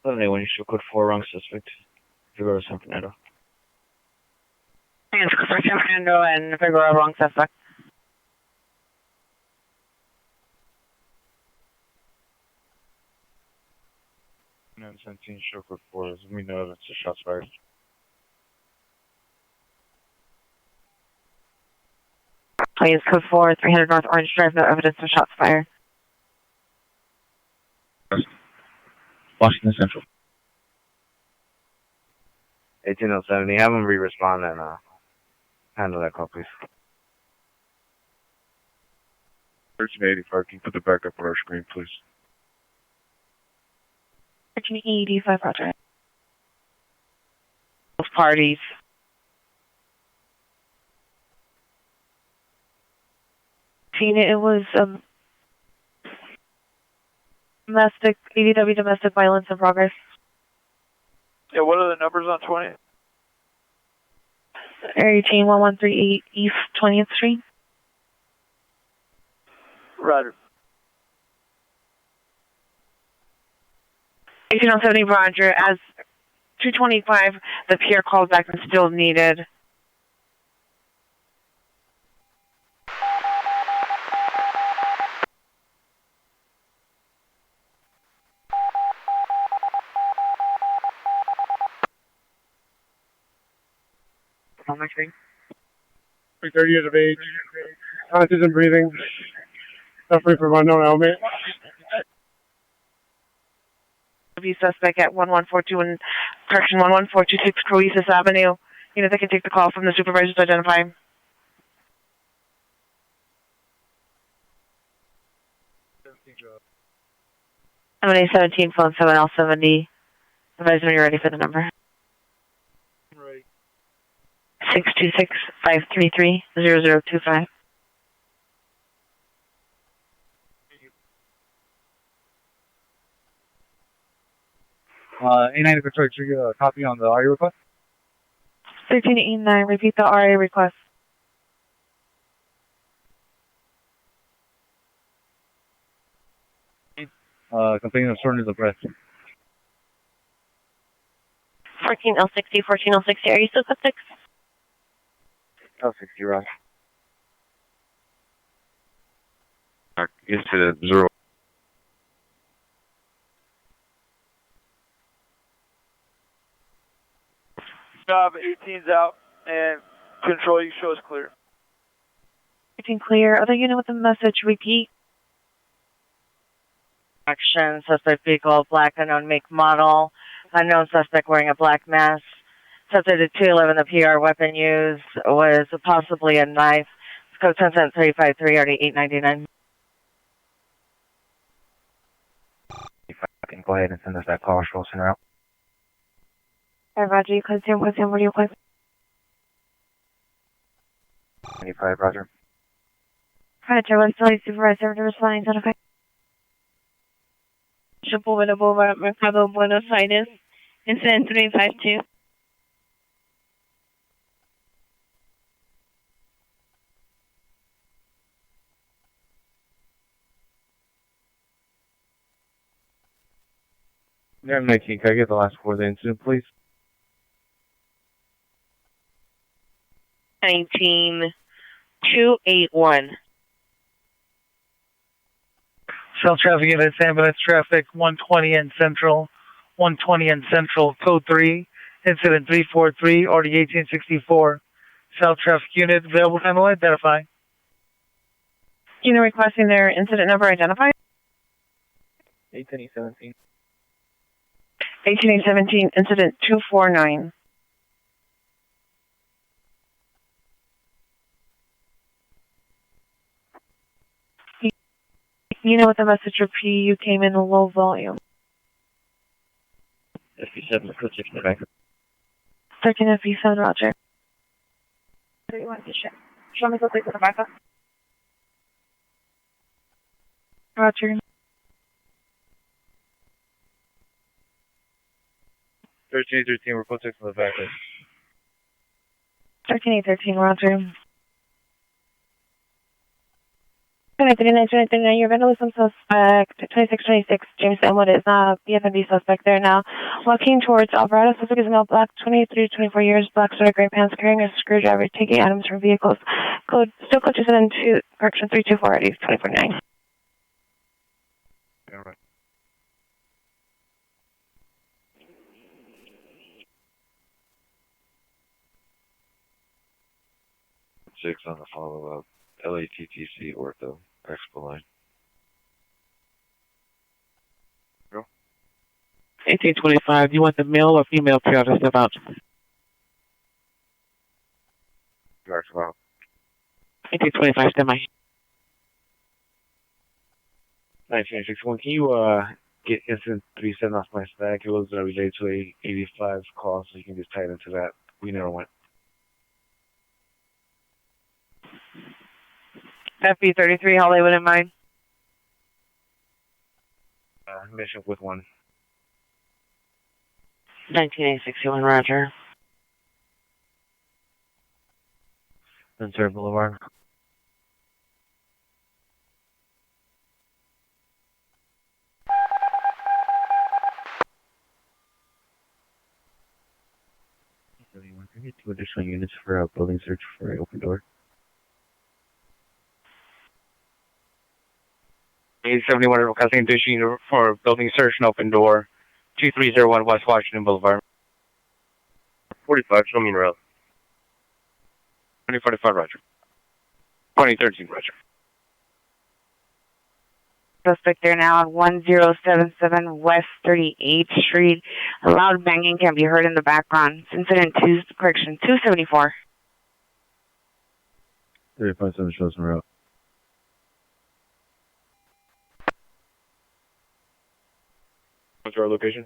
781, you show code 4, wrong suspect. Figueroa, San Fernando. San Fernando and Figueroa, wrong suspect. 917, show code 4. Let me know if it's a shots fired. Please, code 4, 300 North Orange Drive, no evidence of shots fired. Washington Central. 18070. Have them re-respond and handle that call, please. 1385, can you put the back up on our screen, please? 1385, roger. Both parties. Tina, it was domestic, ADW domestic violence in progress. Yeah, what are the numbers on 20? Area chain 1138 East 20th Street. Roger. 1870, roger. As 225, the PR call back is still needed. On my screen. 30 years of age. Conscious and breathing. Suffering from unknown ailment. The suspect at 1142 and correction 11426 Croesus Avenue. Unit that can take the call from the supervisor to identify. 17, phone 7L70. Advise when you're ready for the number. 626-533-0025. A9 Victoria, trigger a copy on the RA request. 1389, repeat the RA request. Complaining of shortness of breath. 14L60, 14L60, are you still at 6? L60, Roger. Incident 0. Job 18's out and control you shows clear. 18 clear. Other unit with the message, repeat. Action, suspect vehicle, black, unknown make, model, unknown suspect wearing a black mask. Subject at 211, the PR weapon used was possibly a knife. Code 10353, already 899. If I can go ahead and send us that call, we'll send her out. Roger, you consume, what do you want? 25, Roger. Roger, one story supervisor to respond, identify. Sepulveda Boulevard, Mercado, Buenos Aires, incident 352. Yeah, 19, can I get the last four of the incident, please? 19281. South traffic units, ambulance traffic, 120 and Central, 120 and Central, code 3, incident 343, already 1864. South traffic unit, available to handle, identify. Unit requesting their incident number identified. 1817. 18817, incident 249. You know what the message for PU came in a low volume. FP7, code 6 in the back. 13 FP7, roger. Do you want to check? Show me the place with the backup. Roger. 1313, we're code 6 in the back. 13813, roger. 2939, your vandalism suspect, 2626, James Elwood is the FNB suspect there now. Walking towards Alvarado, suspect is male, black, 23 to 24 years, black sweater, gray pants, carrying a screwdriver, taking items from vehicles. Still code 272, correction 324, ready, 249. Yeah, right. Six on the follow-up. LATTC Ortho, Expo line. Go. 1825, do you want the male or female PR to step out? That's about 1825, stand by. 1961, can you get incident 37 off my stack? It was related to a 85 call, so you can just tie it into that. We never went. FB33, Hollywood in mind. Mission with one. 1961, roger. Ventura Boulevard. Can I get 2 additional units for a building search for an open door? 871 requesting additional unit for building search and open door. 2301 West Washington Boulevard. 45, show me around. 2045, roger. 2013, roger. Suspect there now on 1077 West 38th Street. A loud banging can be heard in the background. Incident 274. 357 shows in a row. What's our location?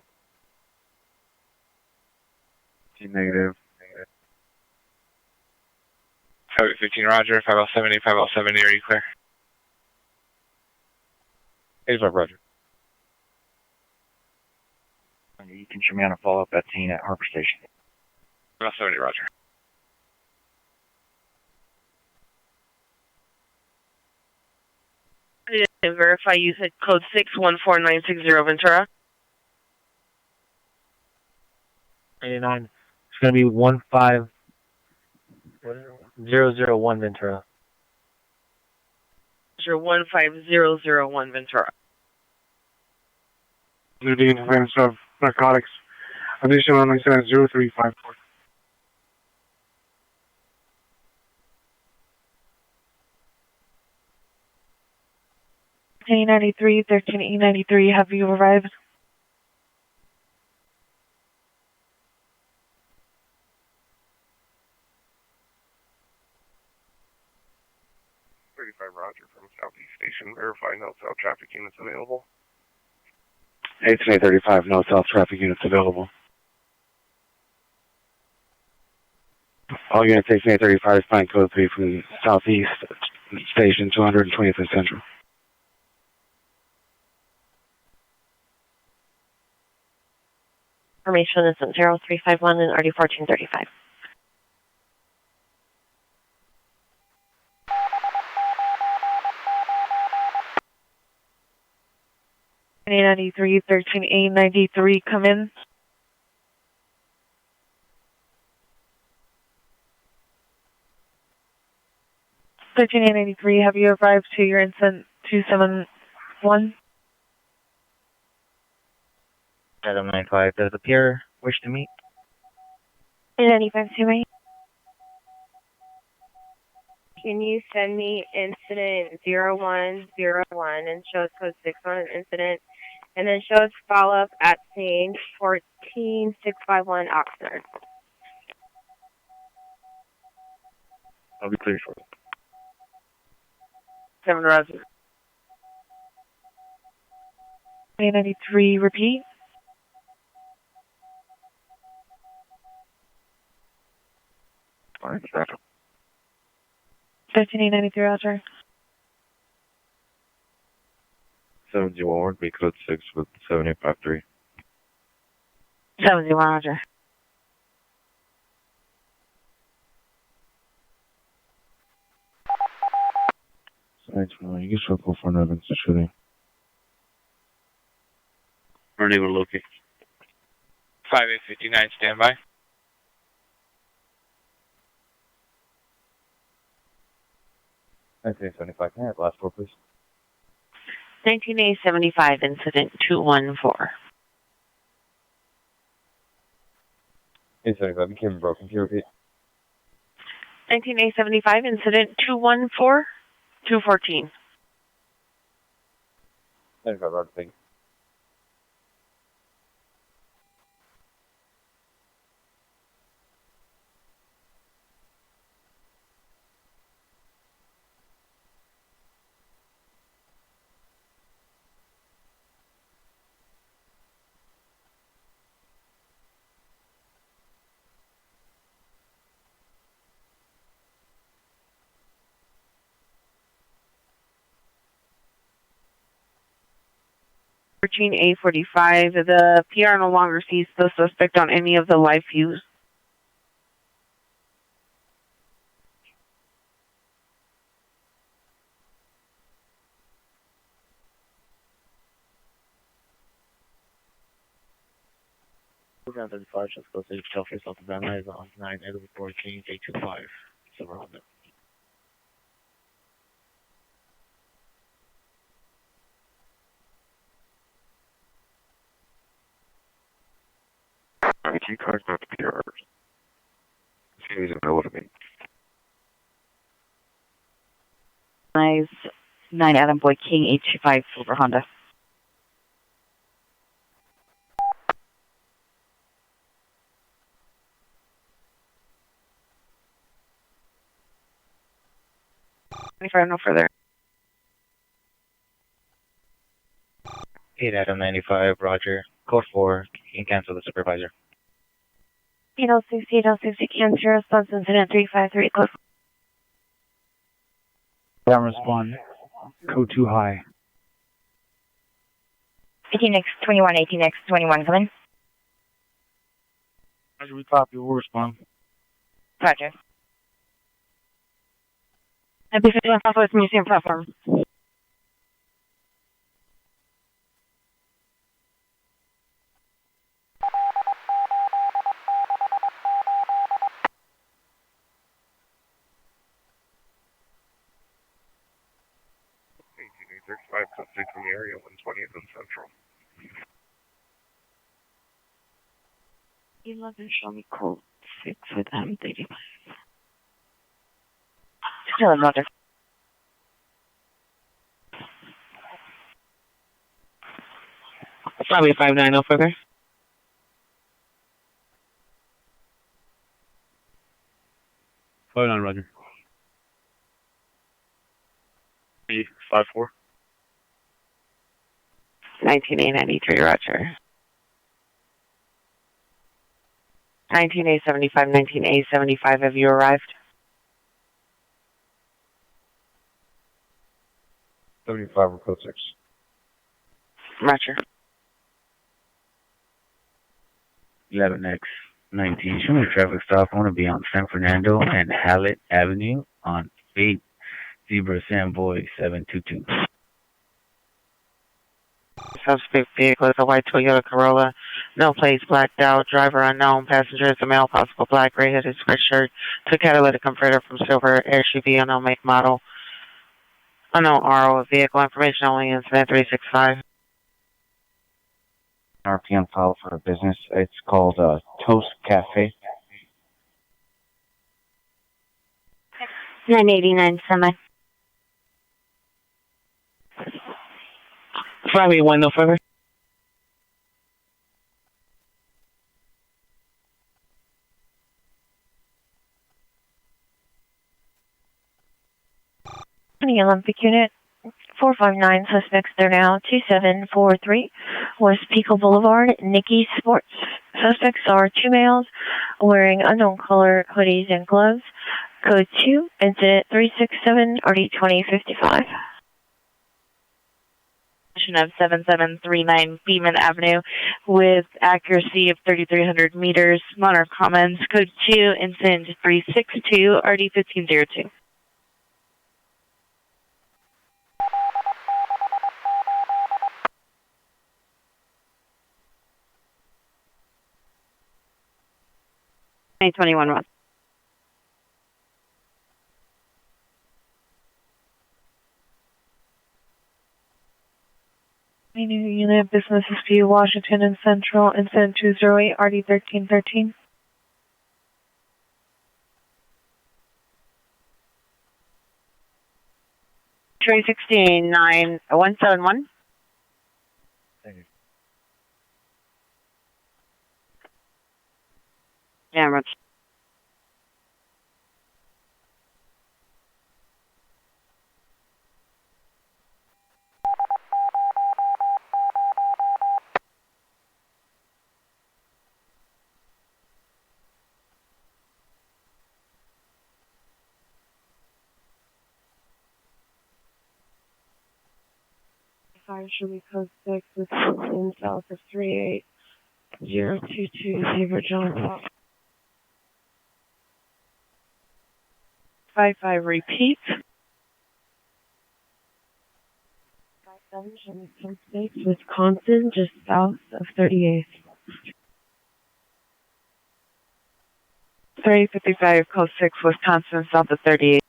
Negative. 15, roger. 507, 507, are you clear? 85, roger. You can show me on a follow-up at scene at Harbor Station. 570, roger. To verify, you said code 614960 Ventura. 89. It's going to be 15001 Ventura. 15001 Ventura. Duty in defense of narcotics. Additional 0354. 1393, 13E93, have you arrived? Roger from Southeast Station. Verify no south traffic units available. 1835, no south traffic units available. All units 1835, find code 3 from Southeast Station 220th and Central. Information is at 0351 and RD 1435. A93, 13A93, come in. A93, have you arrived to your incident 271? Adam 95, does the peer wish to meet? A95 to me. Can you send me incident 0101 and show us code 6 on an incident, and then show us follow-up at scene 14651 Oxnard. I'll be clear shortly. 7 Roger. A93, repeat. Alright, Roger. 13A93, Roger. 71, be code 6 with 7853. 70, Roger. You can circle for an evidence of shooting. We're unable to locate. 5859, standby. Okay, 75. Can I have the last four, please? 19A75, incident 214. 875, became broken. Can you repeat? 19A75, incident 214, 214. 95, Roger, thank you. 14A45. The PR no longer sees the suspect on any of the live views. Down 35, just go to Shelter South Savannah is on 9 Edward 14, 825, Silver Honda. IT cards not the PRs. Seems in the middle of me. 9 Adam Boy King 825 Silver Honda. No further. 8 Adam 95, Roger. Code 4, you can cancel the supervisor. 806, cancel response incident 353, code 4. Down respond. Code 2 high. 18X21, come in. Roger, we copy, we'll respond. Roger. MP51 Southwest Museum platform. Suspect from the area, 120th and Central. 11, show me code 6 with M35. Still in Roger. Probably 590 further. Roger. 54. 19A93, Roger. 19A75, 19A75, have you arrived? 75 or code 6. Roger. 11X 19, show me a traffic stop. I want to be on San Fernando and Hallett Avenue on 8 Zebra Samboy 722. Suspect vehicle is a white Toyota Corolla. No plates, blacked out. Driver unknown. Passenger is a male, possible black, gray hooded sweatshirt. Took catalytic converter from silver SUV, unknown make model. Unknown RO of vehicle information only. Incident 365. RPM file for a business. It's called Toast Cafe. 989 semi. Probably 1 no further. Olympic unit 459 suspects. They're now 2743 West Pico Boulevard, Nikki Sports. Suspects are 2 males wearing unknown color hoodies and gloves. Code 2, incident 367, RD 2055. Of 7739 Beeman Avenue with accuracy of 3,300 meters. Monarch Commons, code 2, incident 362, RD 1502. May 21 Ross. New unit, Business View, Washington and Central, incident 208, RD 1313. Trey 171. Yeah, Roger. 5 should be code 6 with in south of 38022 Xavier John. 55 repeat. 57 should be code 6 Wisconsin, just south of 38th. 355 code 6 Wisconsin, south of 38.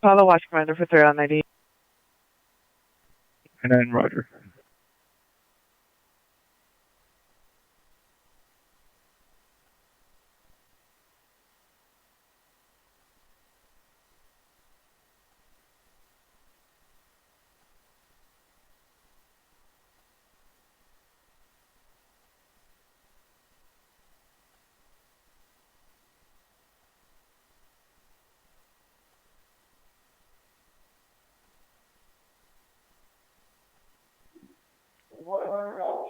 Call the watch commander for 3 on ID. And then Roger.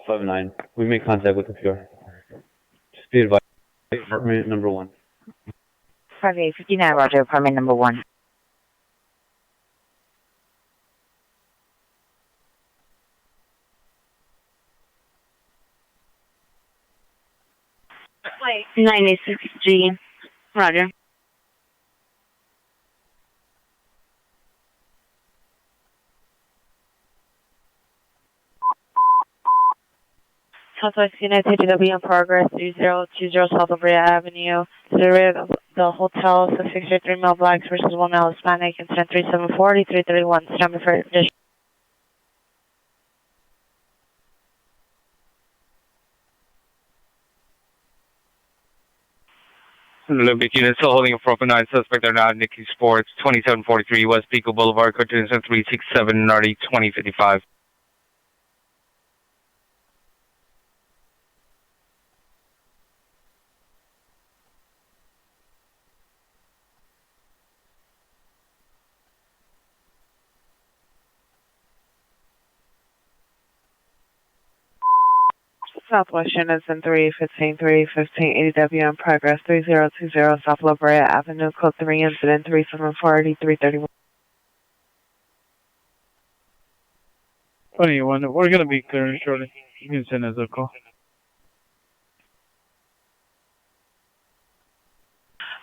Five nine. We made contact with the PR. Just be advised. Apartment number 1. 5859, Roger, apartment number 1. Wait. 96G. Roger. Southwest United DW in progress 3020 South of Brea Avenue. To the rear of the hotel, suspect 3 male blacks versus 1 male Hispanic, incident 3740, 331. Stand by for additional. Olympic unit still holding a 4.9 suspect. They're now at Nikki Sports, 2743 West Pico Boulevard, code 367 Nardi 2055. Southwest units in 315 315 ADW in progress 3020 South La Brea Avenue, code 3, incident 374 331. 21, we're going to be clearing shortly. You can send us a call.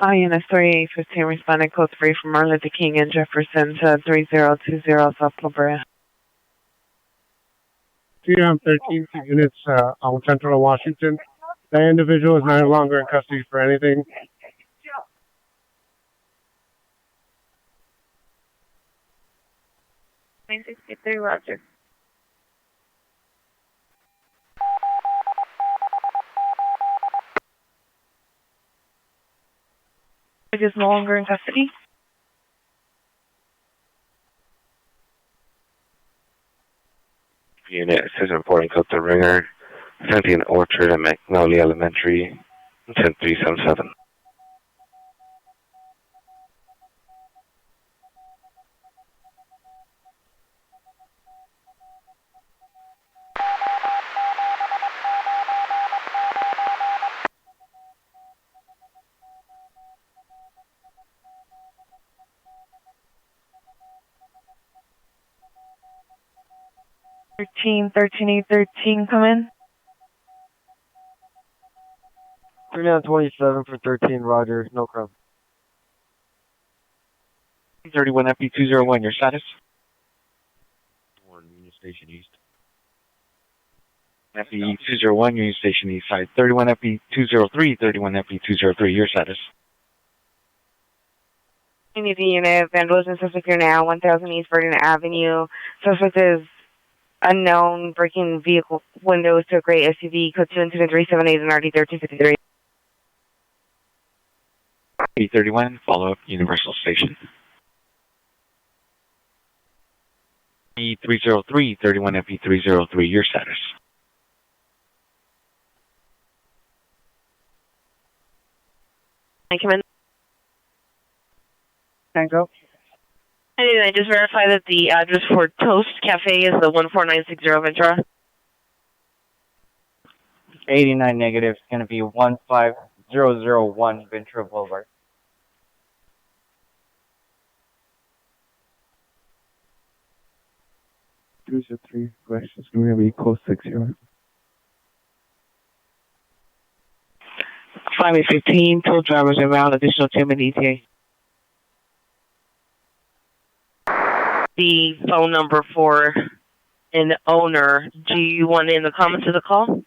Unit 3815 responding code 3 from Martin Luther King and Jefferson to 3020 South La Brea. TM 13 units on Central Washington. The individual is no longer in custody for anything. $963, Roger. Is no longer in custody. Unit says reporting code the ringer, 17 Orchard and Magnolia Elementary, 10377. $13, 813, come in. 3927 for 13, Roger, no crime. 31 FP201, your status? 1, Union Station East. FP201, Union Station East side. 31 FP203, 31 FP203, your status? Unity unit, vandalism suspect here now, 1000 East Verdun Avenue. Suspect is unknown, breaking vehicle windows to a gray SUV, code 2 incident 378 and RD 1353. P31, follow up, Universal Station. P303, 31 FP303, your status? I come in. Can I go? I just verify that the address for Toast Cafe is the 14960 Ventura. 89 negative. It's going to be 15001 Ventura Boulevard. 203 questions. We're going to be close 60. 515, tow drivers around, additional 10 minute ETA. The phone number for an owner, do you want in the comments of the call?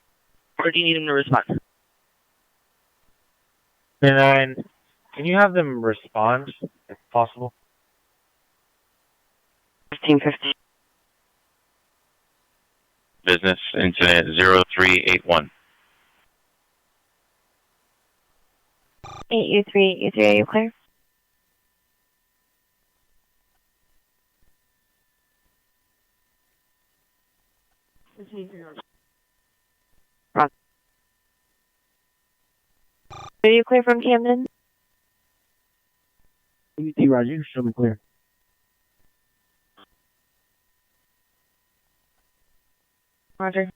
Or do you need him to respond? And can you have them respond, if possible? 1550. Business incident 0381. 8U3, are you clear? Are you clear from Camden? UT Roger, show me clear. Roger.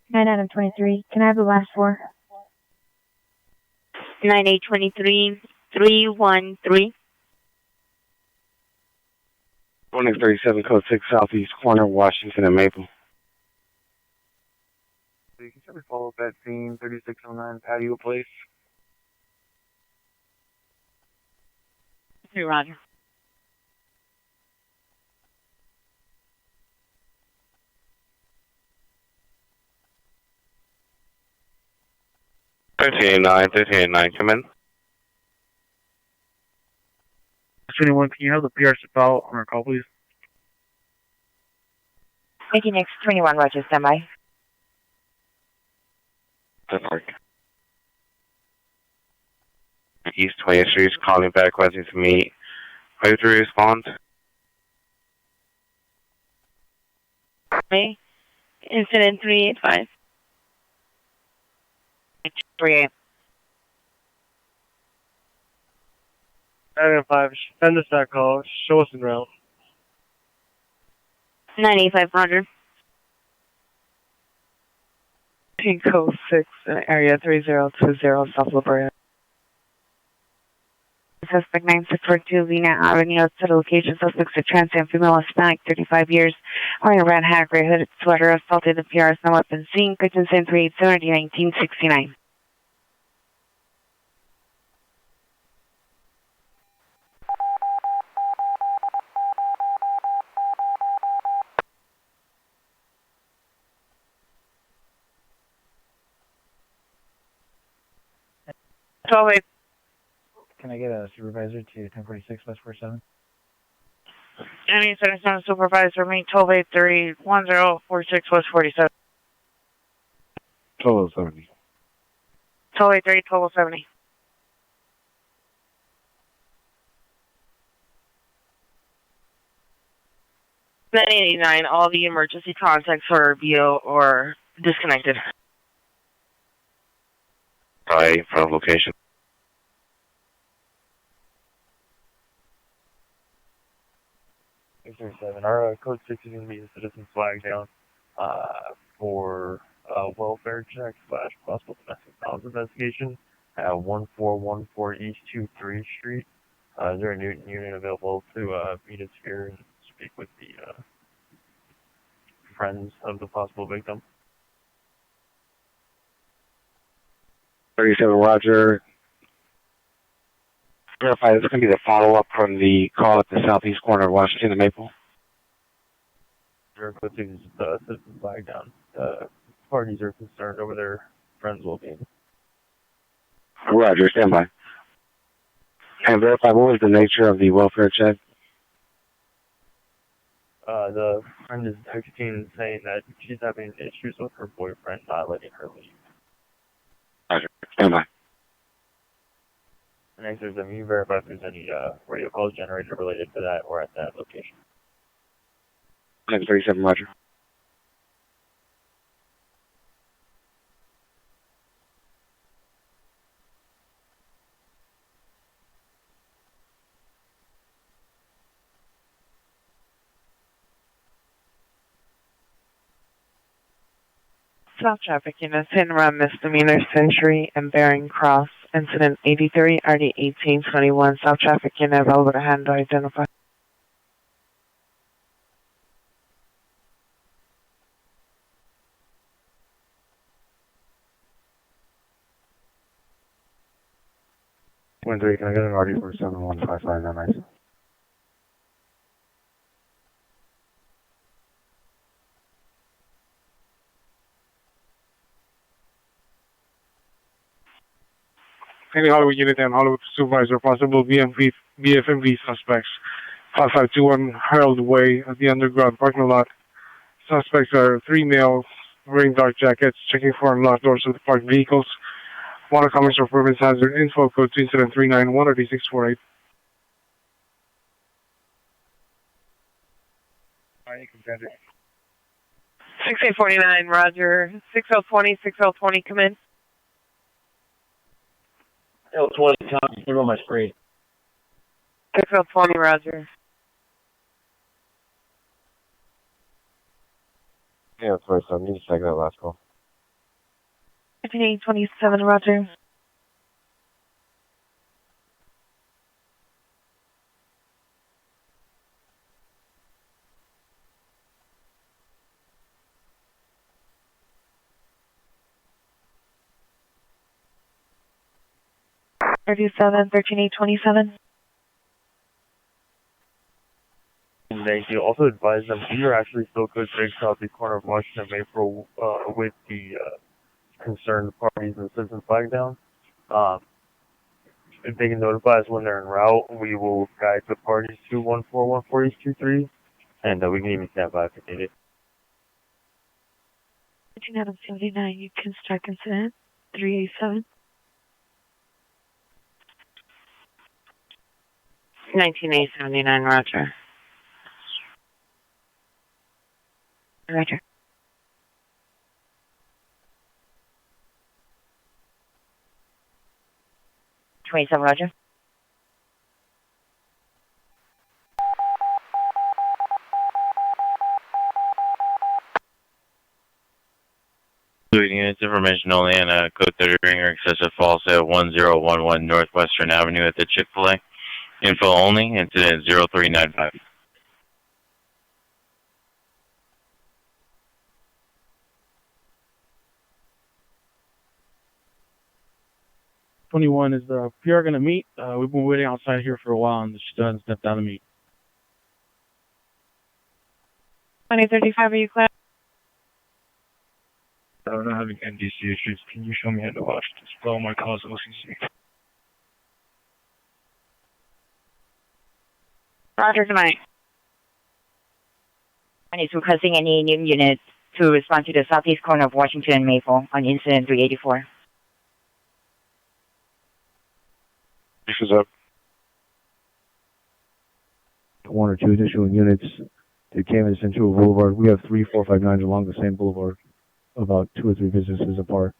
Nine out of 23. Can I have the last four? 9823 313. 2037 code 6 southeast corner, Washington and Maple. You can simply follow up at scene 3609 Patio Place. Hey, Roger. Thirty-eight-nine, come in. 21, can you have the PR step out on our call, please? 18X21, Roger, standby. East 20th Street is calling back, requesting to meet. Are you to respond? Okay. Incident 385. 38. 905, send us that call. Show us in route. 985, Roger. Pink code 6, area 3020, South La Brea. Suspect 9642 Lena Avenue, outside location. Suspect's a trans and female Hispanic, 35 years, wearing a red hat, gray hooded sweater, assaulted the PRS, no weapon seen. Kitchen 387, 1969. Can I get a supervisor to 1046 West 47? Any citizen supervisor, me, 1283 1046 West 47. 1270. 1283 1270. $989, all the emergency contacts are BO or disconnected. Sorry, from location. 637. Our code 6 is going to be a citizen flag down for welfare check / possible domestic violence investigation at 1414 East 23 Street. Is there a new unit available to meet us here and speak with the friends of the possible victim? 37 Roger. Verify this is going to be the follow-up from the call at the southeast corner of Washington and Maple. Our code 6 is the citizen flag down. Parties are concerned over their friends' well-being. Roger, stand by. And verify, what was the nature of the welfare check? The friend is texting saying that she's having issues with her boyfriend not letting her leave. Roger. Stand by. Next, there's you verify if there's any radio calls generated related to that or at that location. 37, Roger. South traffic units, hit and run misdemeanor, Century and Bearing Cross, incident 83, RD 1821. South traffic unit available to handle identify. Can I get an RD for 715599? Any Hollywood unit and Hollywood supervisor, possible BFMV suspects. 5521 Harold Way at the underground parking lot. Suspects are 3 males wearing dark jackets, checking for unlocked doors of the parked vehicles. Water comments or permits hazard info code to incident 391 or D648. 6849, Roger. 6020, 6020, come in. L20, Tom, put on my spray. 6020, Roger. Yeah, that's right, so I need to check that last call. 5827, Roger. Thirty-seven, 13827. Thank you. Also advise them we are actually still good break southeast corner of Washington Maple with the concerned parties and citizen flag down. If they can notify us when they're en route, we will guide the parties to 1414 East 23, and we can even stand by if needed. 79, you can start incident 387. 19879, Roger. Roger. Roger. Units information only and code 30 ringer excessive false at 1011 Northwestern Avenue at the Chick-fil-A. Info only, incident 0395. Twenty-one is the PR going to meet. We've been waiting outside here for a while, and she doesn't step down to meet. 2035, are you clear? I'm not having NDC issues. Can you show me how to watch this? Blow my calls OCC. Roger, tonight. And it's requesting any new unit to respond to the southeast corner of Washington and Maple on incident 384. This is up. 1 or 2 additional units to Camas Central Boulevard. We have 3, 4, 5, 9s along the same boulevard, about 2 or 3 businesses apart.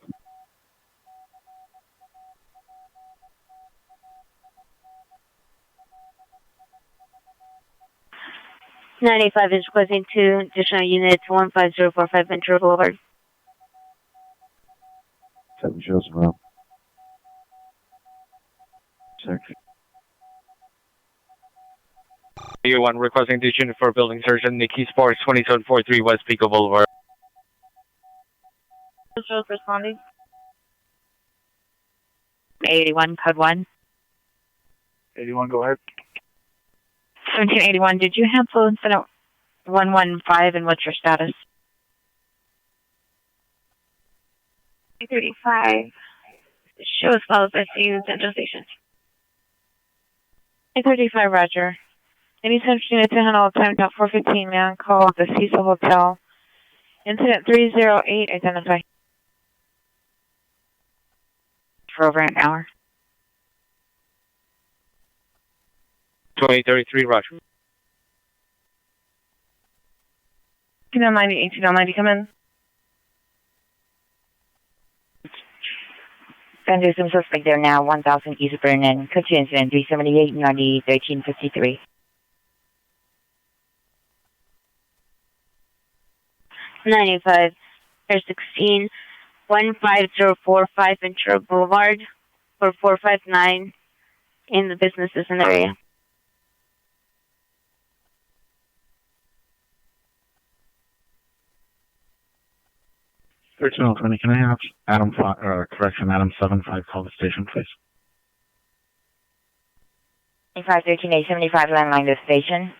.95 is requesting 2 additional units, 15045 Ventura Boulevard. 7 shows around. Check. Year 1 requesting this unit for building surgeon Nikki Sports, 2743 West Pico Boulevard. Shows responding. 81, code 1. 81, go ahead. 1781, did you handle incident 115 and what's your status? 35. Shows follows SU Central Station. 835, Roger. Any central unit to handle time top 415 man call at the Cecil Hotel. Incident 308, identify. For over an hour. 2033, Roger. 1890, 1890, come in. San Jose suspect there now, 1000 East Vernon. Coach incident 378, 90, 1353. 95, Air 16, 15045 Ventura Boulevard, 4459 in the businesses in the area. Thirteen 20. Can I have Adam 75 call the station, please? 513-875 landline to station.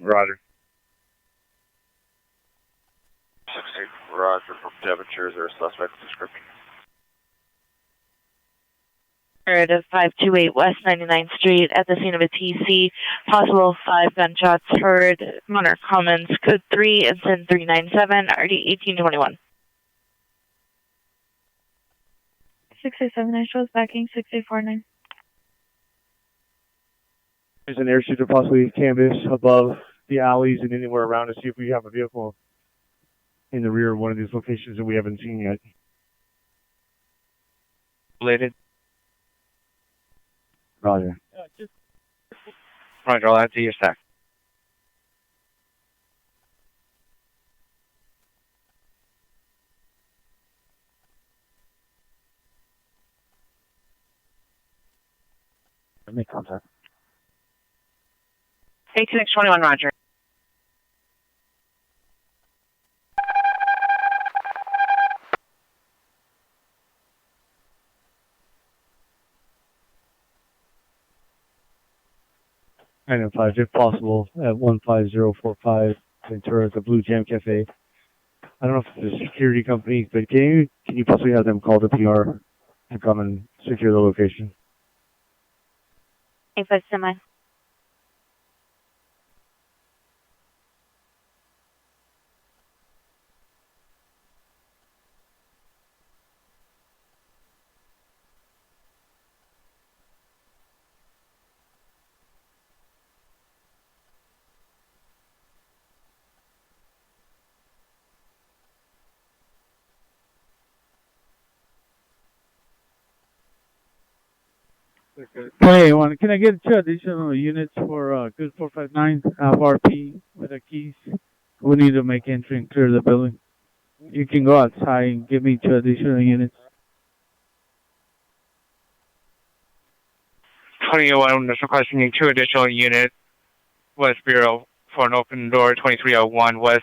Roger. 16, Roger from Devonshire. Is there a suspect description? At 528 West 99th Street at the scene of a TC. Possible 5 gunshots heard. Monarch Commons, code 3, incident 397, RD 1821. 687, shows backing 6849. There's an air shooter possibly canvas above the alleys and anywhere around to see if we have a vehicle in the rear of one of these locations that we haven't seen yet. Related. Roger. Roger, I'll add to your stack. Make contact. 1821, Roger. And 5, if possible, at 15045 Ventura at the Blue Jam Cafe. I don't know if it's a security company, but can you possibly have them call the PR and come and secure the location? 85 semi. Hey, can I get 2 additional units for good 459 RP with the keys? We need to make entry and clear the building. You can go outside and give me 2 additional units. 2001 is requesting 2 additional units. West Bureau for an open door, 2301 West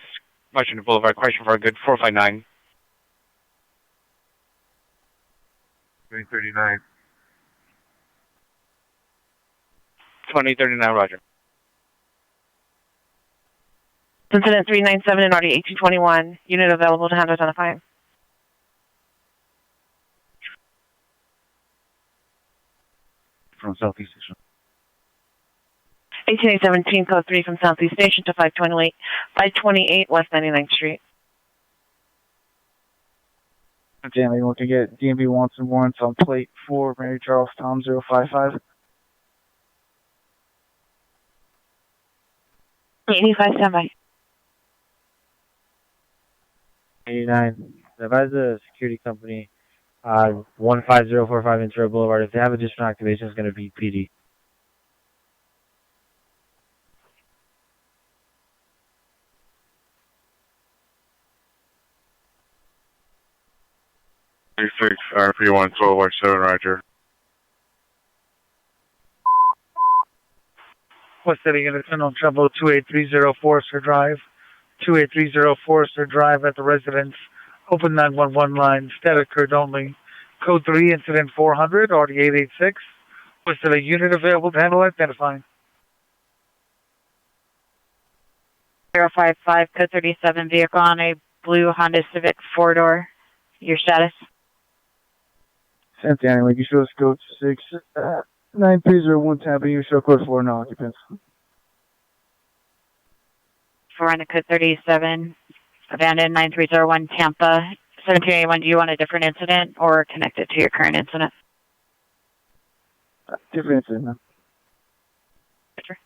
Washington Boulevard, question for a good 459. 2039. 2039, Roger. Incident 397 and RD 1821. Unit available to handle identify. From Southeast Station. 18817, code 3 from Southeast Station to 528 West 99th Street. DMV, we can get DMV wants and warrants on plate 4, Mary Charles Tom 055. 85 standby. 89. Advise the security company 15045 Ventura Boulevard. If they have additional activation, it's going to be PD. RP1 1217, Roger. West City Unit on Trouble 28304 Forester Drive. 28304 Forester Drive at the residence. Open 911 line. Static occurred only. Code 3, incident 400, RD 886. Was there a unit available to handle identifying? 055, code 37, vehicle on a blue Honda Civic 4-door. Your status? Empty anyway. You show us code 9301 Tampa. You show code 4 no occupants. Foreign code 37, abandoned 9301 Tampa. 1781, do you want a different incident or connect it to your current incident? Different incident, man. Sure.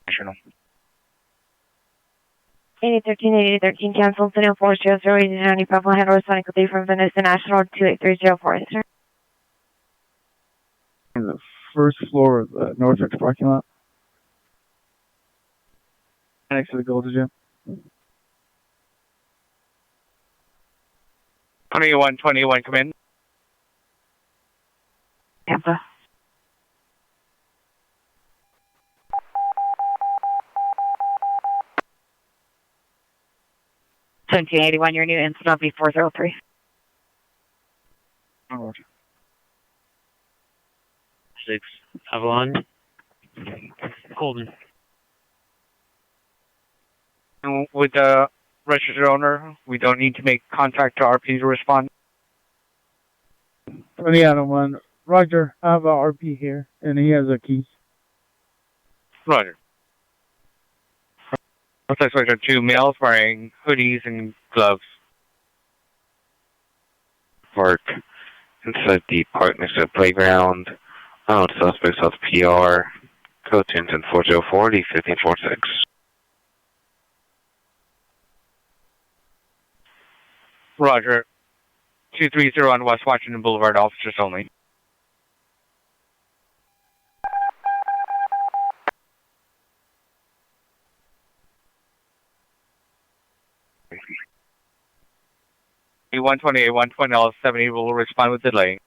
National. 8013 cancel, Signal 400, Purple Handle, responding quickly from Venice National 28304, sir. In the first floor of the Northwich parking lot. Next to the Golden Gym. 2121, come in. Tampa. $1781, your new incident will be 403. Oh, 6 Avalon. Colden. And with the registered owner, we don't need to make contact to RP to respond. 20 out of 1. Roger, I have a RP here, and he has a key. Roger. Suspects are 2 males wearing hoodies and gloves. Park inside the park next to the playground. Suspects off PR. Code 10-4040, 1546. Roger. 230 on West Washington Boulevard, officers only. A128, 120, L70 will respond with delay.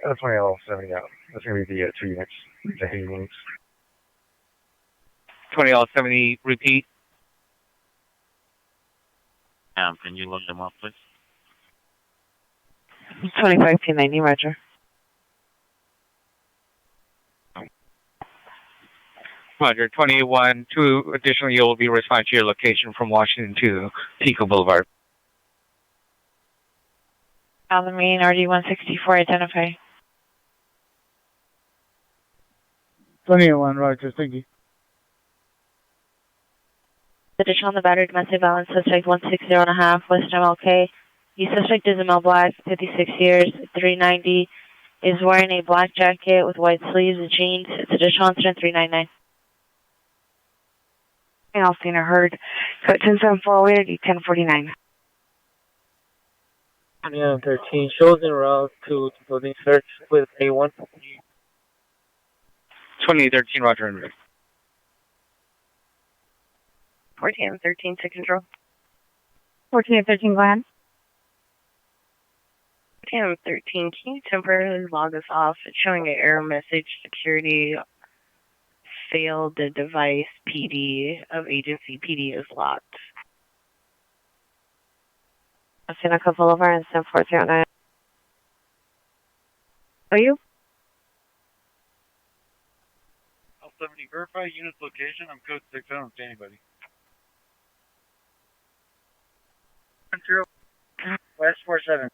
20 L70 out. That's going to be the 2 units. The heavy units. 20 L70, repeat. Can you look them up, please? 25P90, Roger. Roger, 21, 2 additional you will be responding to your location from Washington to Pico Boulevard. Alameen, RD164, identify. 20-1, Roger, thank you. Additional on the battery domestic violence suspect 160.5 West MLK. The suspect is a male black, 56 years, 390. Is wearing a black jacket with white sleeves and jeans. It's additional incident 399. All seen or heard. Code 10748, 1049. 13 shows en route to building search with A1. 2013, Roger, and ready. 1413 to control. 1413, go ahead. 1413, can you temporarily log us off? It's showing an error message, security failed, the device PD of agency PD is locked. Seneca Boulevard and 7409. Are you? L70, verify unit location. I'm code 6. I don't see anybody. 0 West 47.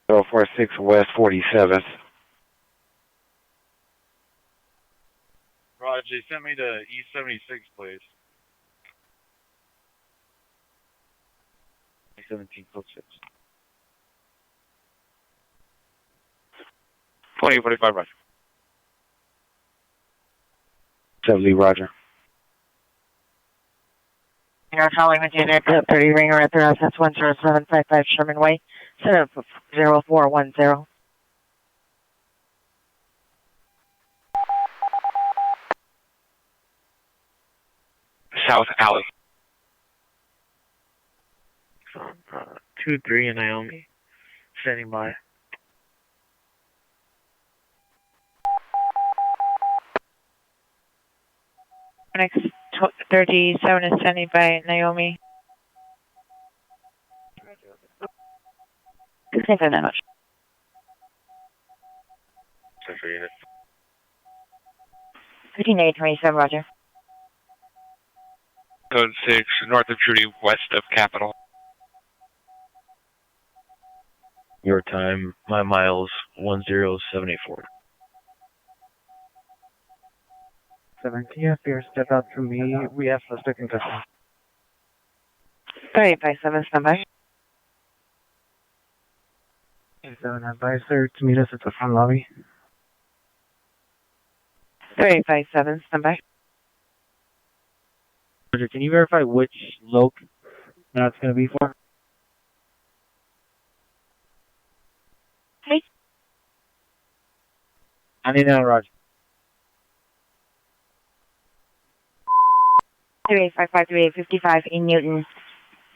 046 West 47th. Roger, they sent me to E76, please. 17 code 6. 2045, Roger. 70, Roger. You're calling with unit 30 ringer at the residence 10755 Sherman Way, 70410. South Alley. 2-3 in Naomi. Standing by. Next 37 is standing by Naomi. Thank you very much. Central unit. 15827, Roger. Code 6, north of Trudy, west of Capitol. Your time, my miles, 10784. 17, Fear, step out to me. We have suspect in custody. 3857, standby. 87, advisor to meet us at the front lobby. 3857, standby. Roger, can you verify which loc that's going to be for? Hey. I need that, Roger. 3855 in Newton.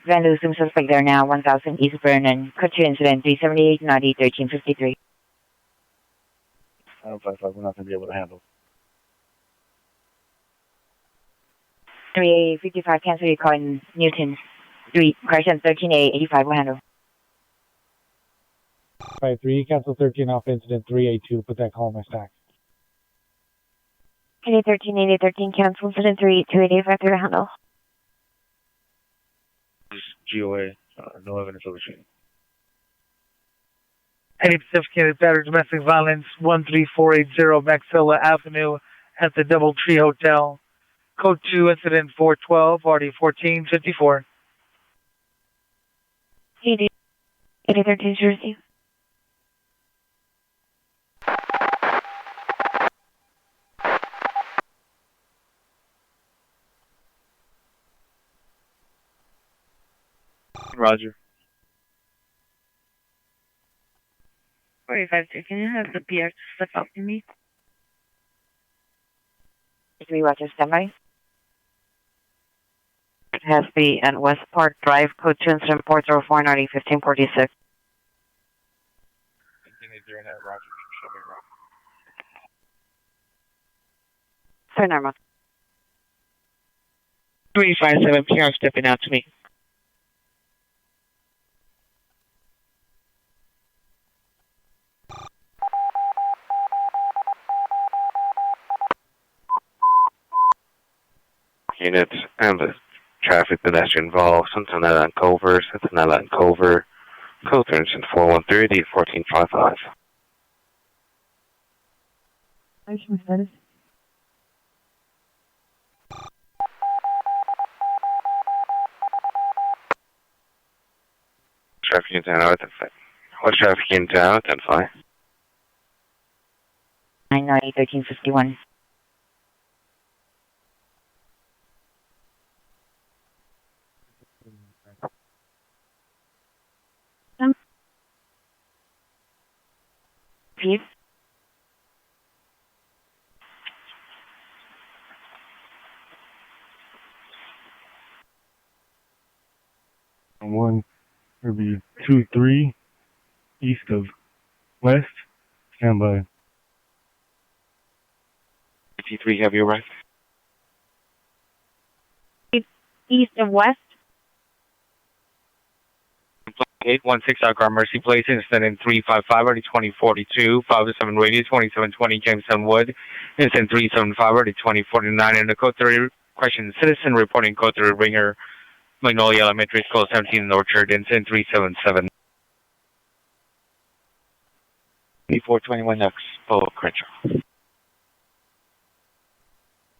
Van Luzum suspect there now, 1000 East Vernon. Code 2 incident 378 Naughty 1353. 755, we're not going to be able to handle. 3855 cancel your call in Newton. 3, correction 13A 85 will handle. 53, cancel 13 off incident 382, put that call in my stack. 8813 cancel incident 38285 to handle. GOA, no evidence of a shooting. Any Pacific battery domestic violence, 13480 Maxilla Avenue at the Doubletree Hotel. Code 2, incident 412, RD 1454. 8813 Jersey. Roger. 45, can you have the PR step up to me? 3 Roger, standby. It has to be at West Park Drive, code 2 incident 404 Naughty 1546. Sir Norma. 357, PR stepping out to me. Units and the traffic pedestrian involved, Cincinnati and Culver, Cincinnati and Culver, code 413 1455. Status. Traffic in town, identify. What traffic in town, identify. 990 1351. Peace. One, it'll be 23 east of west. Stand by. 53, have you arrived? East of west. 816 Alcar Mercy Place, incident 355, already 2042, 507 radio, 2720 Jameson Wood, incident 375, already 2049, and the code 3 question, citizen reporting code 3 ringer, Magnolia Elementary School, 17 Orchard, incident 377. 421 Expo Crenshaw.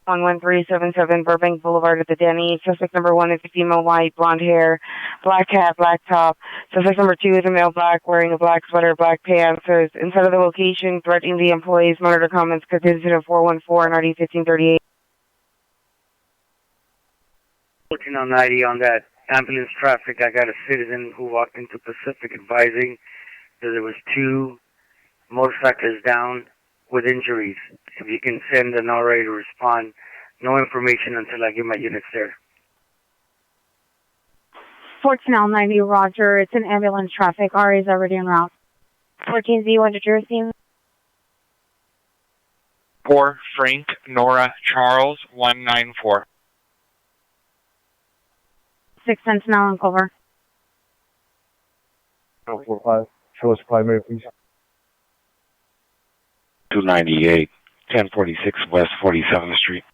11377 Burbank Boulevard at the Denny. Suspect number 1 is a female, white, blonde hair, black hat, black top. Suspect number 2 is a male, black, wearing a black sweater, black pants. Is inside of the location, threatening the employees. Monitor comments, contingent of 414 and RD 1538. 1490 on that ambulance traffic. I got a citizen who walked into Pacific advising that there was 2 motorcycles down with injuries. If you can send an RA to respond, no information until I get my units there. 14L90 Roger, it's an ambulance traffic. RA is already en route. 14Z1 to Jersey. 4 Frank Nora Charles 194. 6 Sentinel and Culver. 045, show us primary, please. 298, 1046 West 47th Street.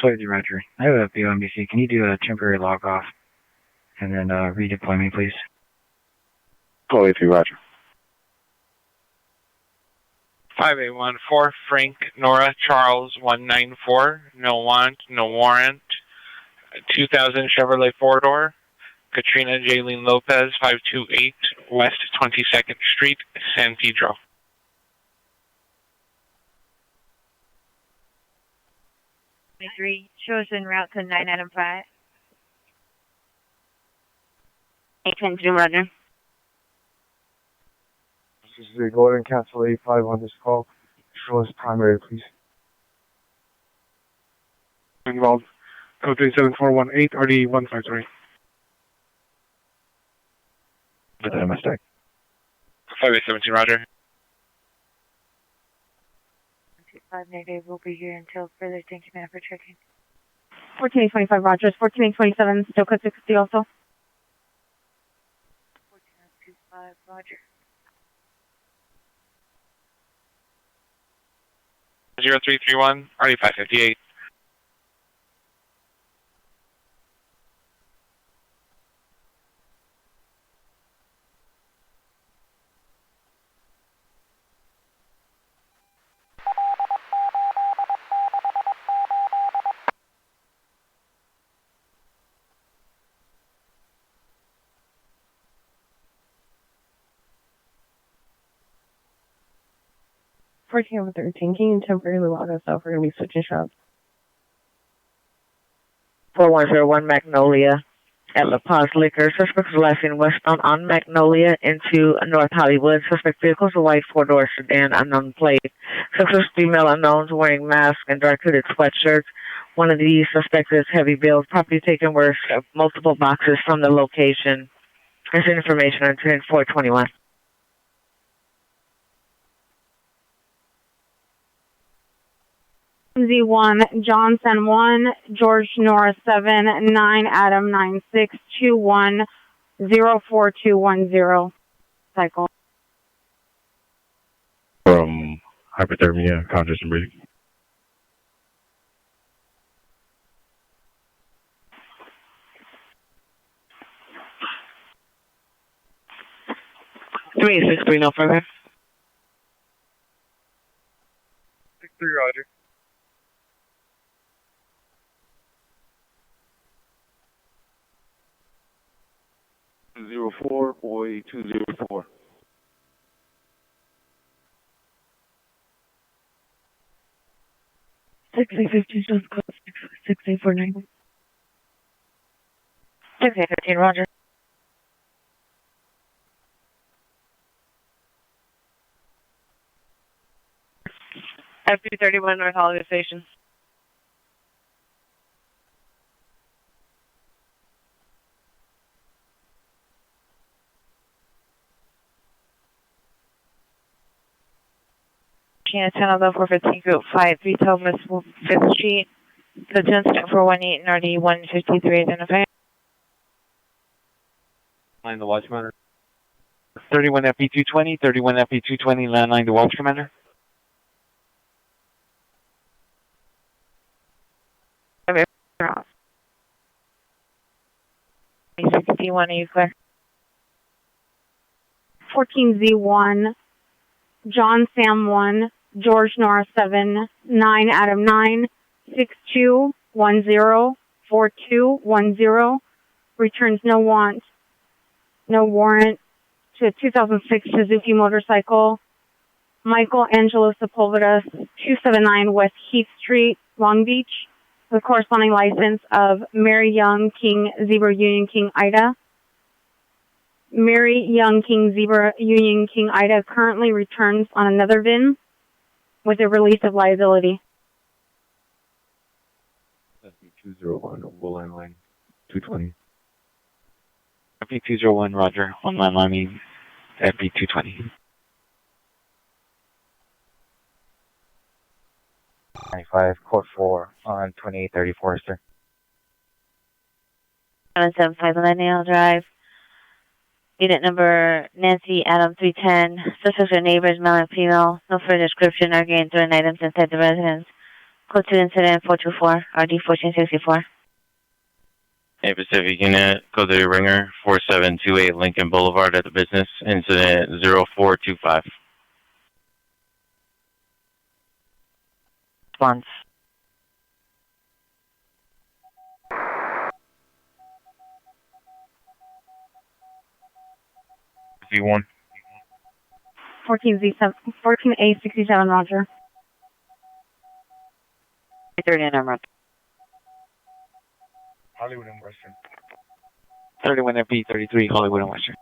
Totally, Roger. I have a BOMBC. Can you do a temporary log off and then redeploy me, please? Totally, Roger. 5814, Frank, Nora, Charles, 194, no want, no warrant, 2000 Chevrolet 4-door, Katrina Jaylene Lopez, 528 West 22nd Street, San Pedro. Shows en route to 9 Adam 5. 810, Roger. This is the Golden Castle 85 on this call. Show us primary, please. Involved. Code 37418, RD 153. Put that in my stack. 5817, Roger. 5 negative, we'll be here until further. Thank you, man, for checking. 1425 Rogers, 1427, still code 650 also. 14025 Roger. 0331, RD 558. Over 13, can you temporarily log us out? We're going to be switching shops. 4101 Magnolia at La Paz Liquor. Suspect is last seen westbound on Magnolia into North Hollywood. Suspect vehicle is a white 4-door sedan, unknown plate. Suspect female unknowns wearing masks and dark hooded sweatshirts. One of the suspects is heavy build. Property taken were multiple boxes from the location. This information on 421. Z1, Johnson 1, George Nora 7, 9 Adam 96, 21 04210. Cycle. From hypothermia, conscious and breathing. Three 6-3, no further. 6-3, Roger. Zero 4 boy 204. Six 850, just code 6849. 6815, Roger. FP31 North Hollywood Station. China 10 of the 415 group 5, retail Miss 5th Street. The gents 418 and RD 153 identified. Line the watch commander. 31 FP220, 31 FP220, landline the watch commander. 61, are you clear? 14Z1, John Sam 1, George Nora 7, 9 Adam 9, 6210 4210. Returns no want, no warrant to a 2006 Suzuki motorcycle. Michael Angelo Sepulveda, 279 West Heath Street, Long Beach. The corresponding license of Mary Young King Zebra Union King Ida. Mary Young King Zebra Union King Ida currently returns on another VIN with a release of liability. FP201, full line 220. FP201, Roger. On line FP220. 95, Court 4 on 2830 Forester. 775 Millennial Drive. Unit number Nancy Adam 310. Suspects are neighbors, male and female. No further description or gain stolen items inside the residence. Code 2 incident 424, RD 1464. A Pacific unit, code 3 ringer, 4728 Lincoln Boulevard at the business, incident 0425. Response. V1. 14A67, roger. 30 and Roger. Hollywood and Western. 31 FP 33, Hollywood and Western.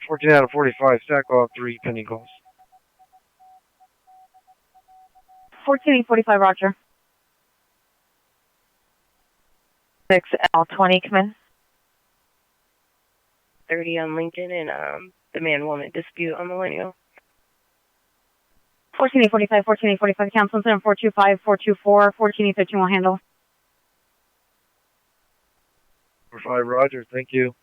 14 out of 45, stack off 3 pending calls. 14A45, roger. 6L20, come in. 30 on Lincoln and the man-woman dispute on Millennial. 14A45, 14A45, cancel incident 425, 424, 14A13 will handle. 45, roger, thank you.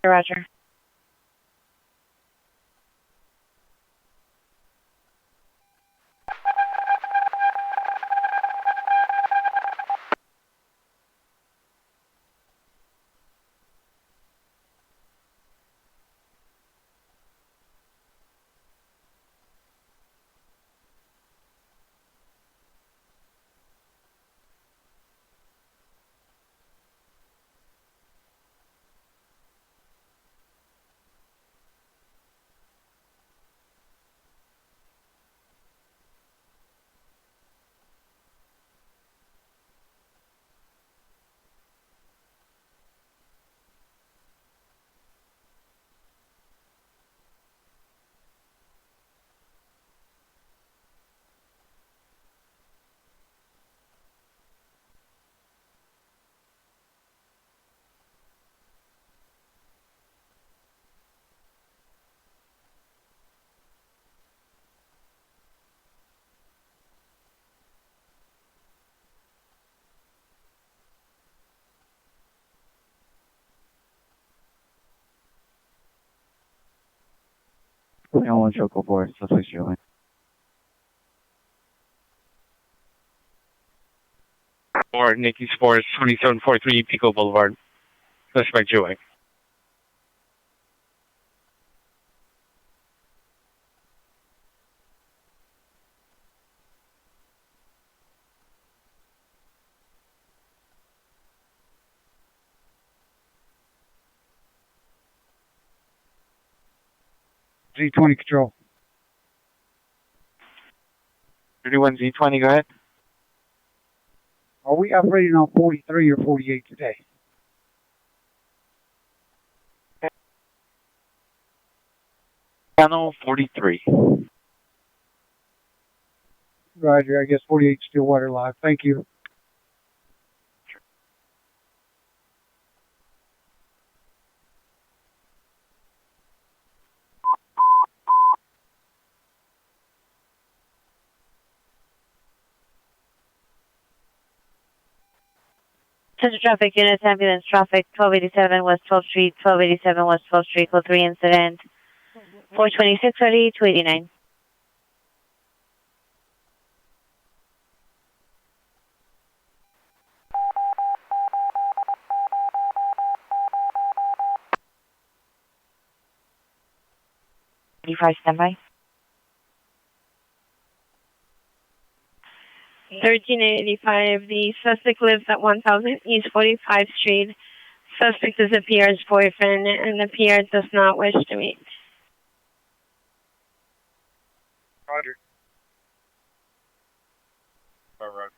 Roger. One Choco 4, suspect showing. Or Nikki Sports, 2743 Pico Boulevard. Suspect Joey. Z20 control. 31 Z20, go ahead. Are we operating on 43 or 48 today? Channel 43. Roger, I guess 48 still waterlogged. Thank you. Central traffic units, ambulance traffic, 1287 West 12th Street, 1287 West 12th Street, code 3 incident, 426 ready, 289. Standby. 1385, the suspect lives at 1000 East 45th Street. Suspect is the PR's boyfriend, and the PR does not wish to meet. Roger. Alright.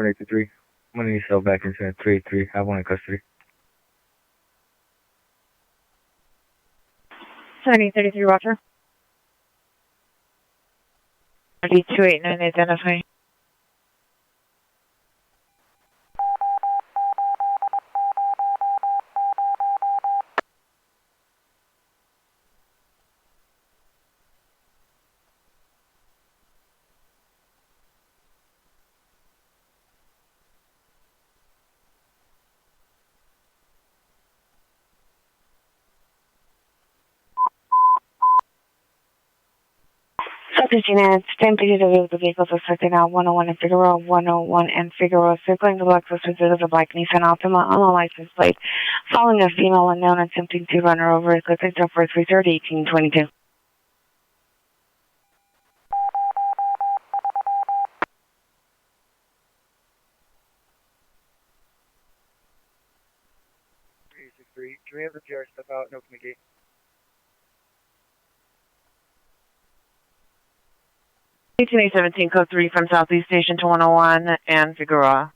7823. I'm going to need cell back incident 383. Have one in custody. 7833, Roger. 3289 identify. Subject units, Stampede of the vehicles affected now 101 and Figueroa, 101 and Figueroa, circling the Lexus with a black Nissan Altima on a license plate, following a female unknown attempting to run her over, clicking for 330 1822. Can we have the PR step out and open the gate? A17 code 3 from Southeast Station to 101 and Figueroa.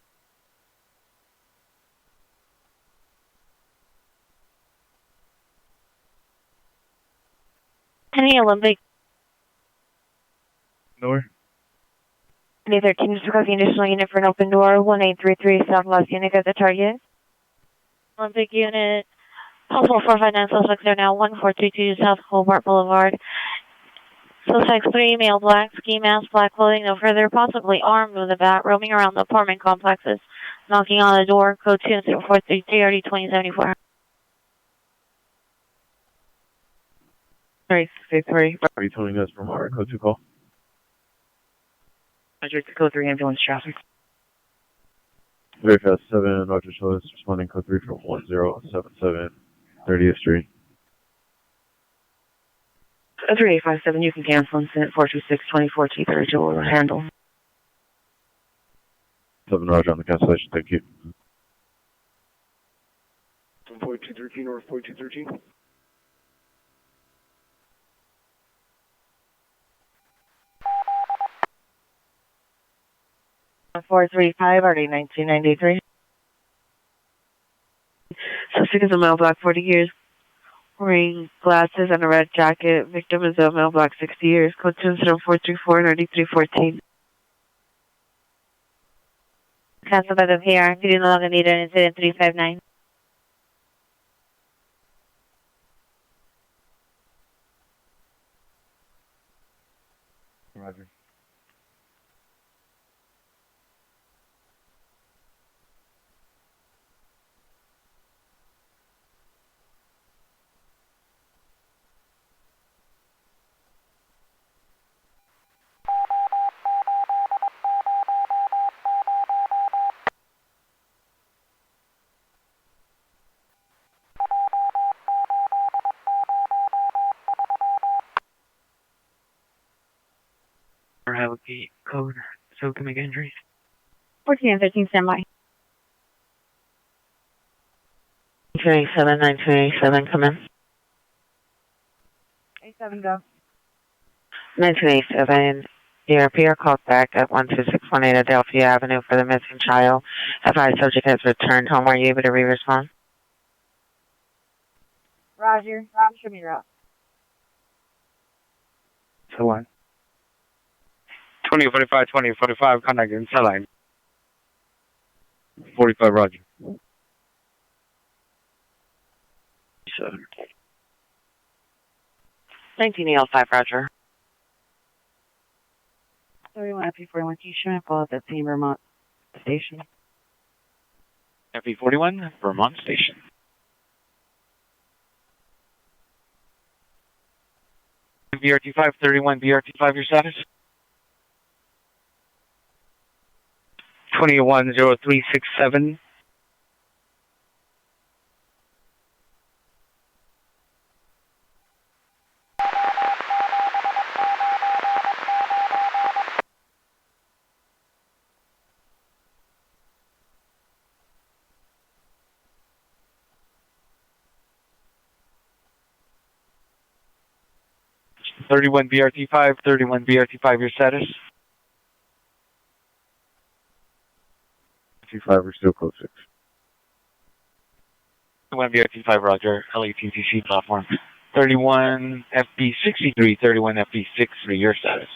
Any Olympic. Door. Any 13 is requesting additional unit for an open door, 1833 Southwest unit at the target. Olympic unit, possible 459 suspects are now 1422 South Hobart Boulevard. Suspects 3, male, black, ski mask, black clothing, no further, possibly armed with a bat, roaming around the apartment complexes, knocking on the door, code 20433 already 2074. 363. Are you telling us from our code 2 call? Roger, code 3 ambulance traffic. Very fast 7, Roger Chillis, responding code 3 from 1077 30th Street. 3857, you can cancel incident 426 24 T32 will handle. 7 Roger on the cancellation, thank you. 4213 or 4213? already 1993. Suspect is a male, black, 40 years, wearing glasses and a red jacket. Victim is a male, black, 60 years. Code 20434 9314. Cancel by the PR. You do no longer need an incident 359. Roger. Or have a gate code so we can make entries. 14 and 13, standby. 287, 9287, come in. 87, go. 1987, DRP are called back at 12618 Adelphia Avenue for the missing child. Advised subject has returned home. Are you able to re-respond? Roger. Show me your route. So what? 2045, 2045, contact in cell line. 45 Roger. 7. 1905 Roger. 31 FP41, can you show me a follow up at same Vermont station? FE41, Vermont Station. BRT 531, BRT 5, your status? 210367. Thirty-one BRT 5, 31 BRT 5, your status? T5 or still code 6. 1 BRT5 Roger, LATTC platform. 31 FP63, 31 FP63, your status.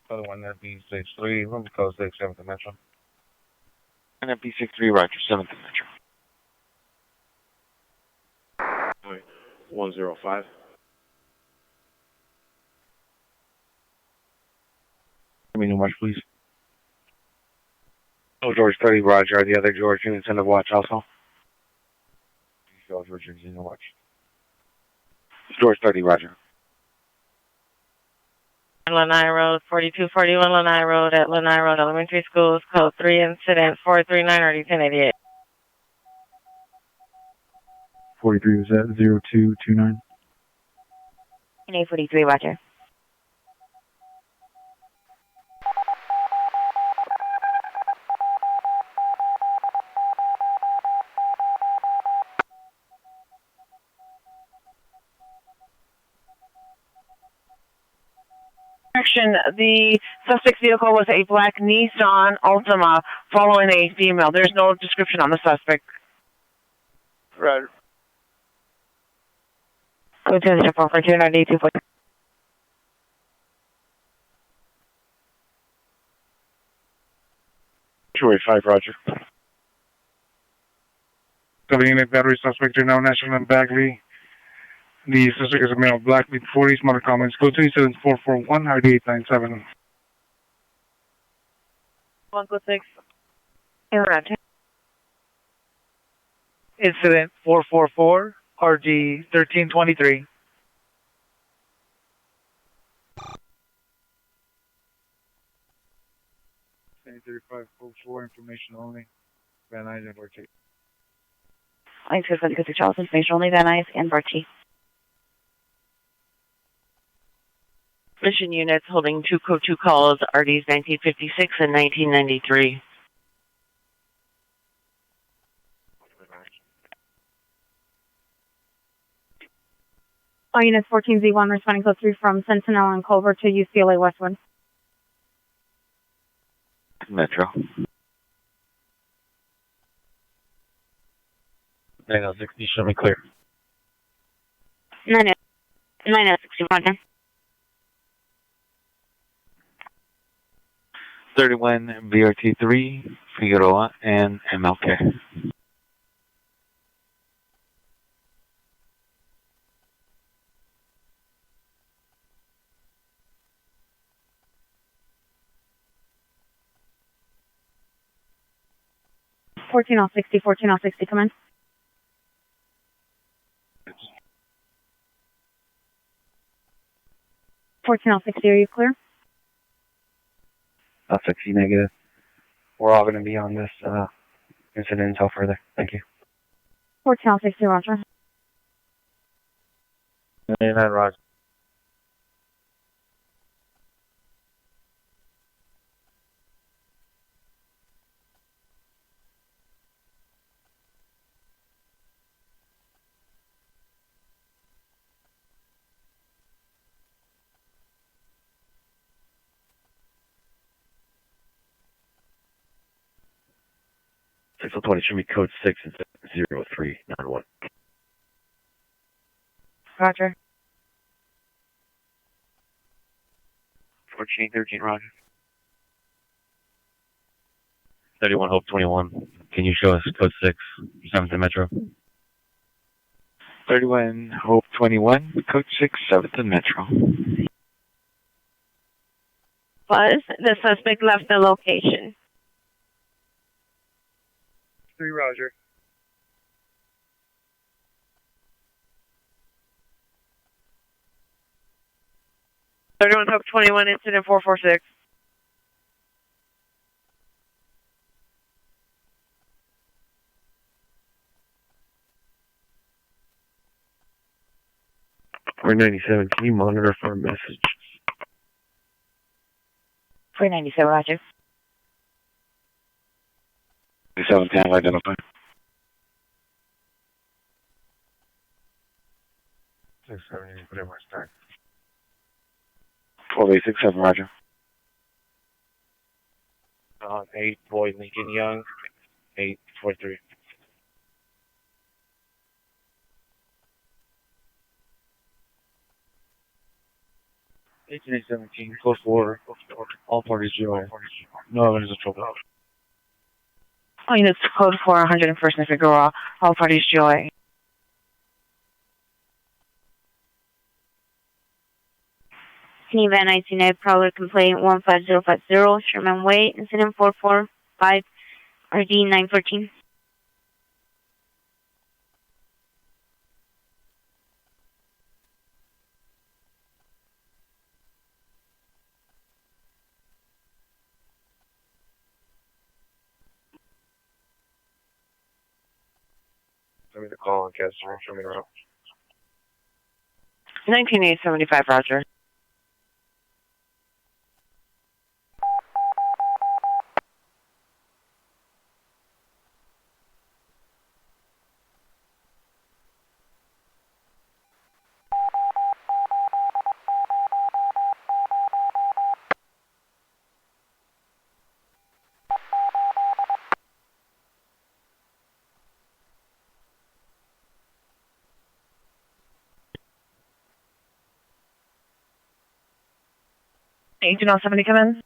31 FP63, room code 6, 7th Metro. 1 FP63 Roger, 7th Metro. 105. Give me no much, please. Oh, George 30, Roger. The other George units in the watch also. George in the watch. George 30, Roger. Lanai Road, 4241 Lanai Road at Lanai Road Elementary Schools, code 3, incident 439, already 1088. 43 was at 0229. 843, Roger. The suspect's vehicle was a black Nissan Altima following a female. There's no description on the suspect. Right. Code 20442 982. 285, Roger. The unit battery suspect are now national and Bagley. The suspect is a male, black, mid-40s, motor comments. Code 37441, RD 897. 1 code 6. Roger. Incident 444, RG 1323. Any 3504, information only. Van Nuys and Vortex. Lines 6 Charles, information only, Van Nuys and Barchi. Mission units holding 2 code 2 calls, RDs 1956 and 1993. All units 14Z1 responding code 3 from Sentinel and Culver to UCLA Westwood. Metro. 960, show me clear. 960, Roger. 31 BRT3, Figueroa, and MLK. Fourteen all 60, come in. 1460, are you clear? 60 negative. We're all going to be on this incident until further. Thank you. 1460, Roger. 99, Roger. Six 20 should be code 6 and 0391. Roger. 1413, Roger. 31 Hope 21. Can you show us code 6, 7th Metro? 31 Hope 21, code 6, 7th and Metro. Buzz, the suspect left the location. 3, Roger. Hope 21, incident 446. We're 97. Can you monitor for a message? 497, Roger. 710, identify. 670, whatever, start. 12867, Roger. 8 boy Lincoln Young, 843. 1817, close 4, all parties joy. No evidence of trouble. All units code for 101st and Figueroa, all parties joy. Geneva 19A, Prowler complaint 15050, Sherman Way, incident 445, RD 914. Send me the call and catch them. Show me around. 19875, Roger. Agent 070, come in.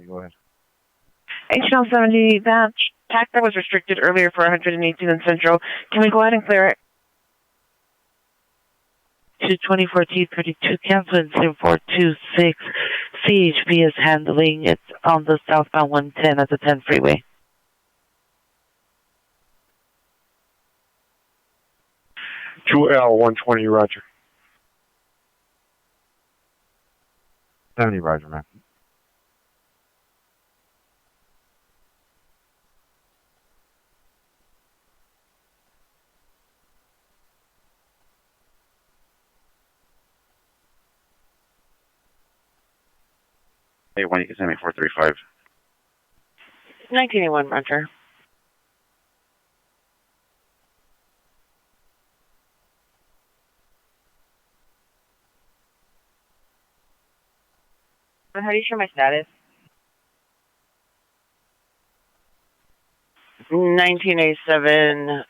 Go ahead. Agent 070, that tractor was restricted earlier for 118 in Central. Can we go ahead and clear it? To 2014-32, cancel incident 426. CHP is handling it on the southbound 110 at the 10 freeway. L 120, Roger. 70, Roger, man. Hey, when you can send me 435. 1981, Roger. How do you show my status? 1987,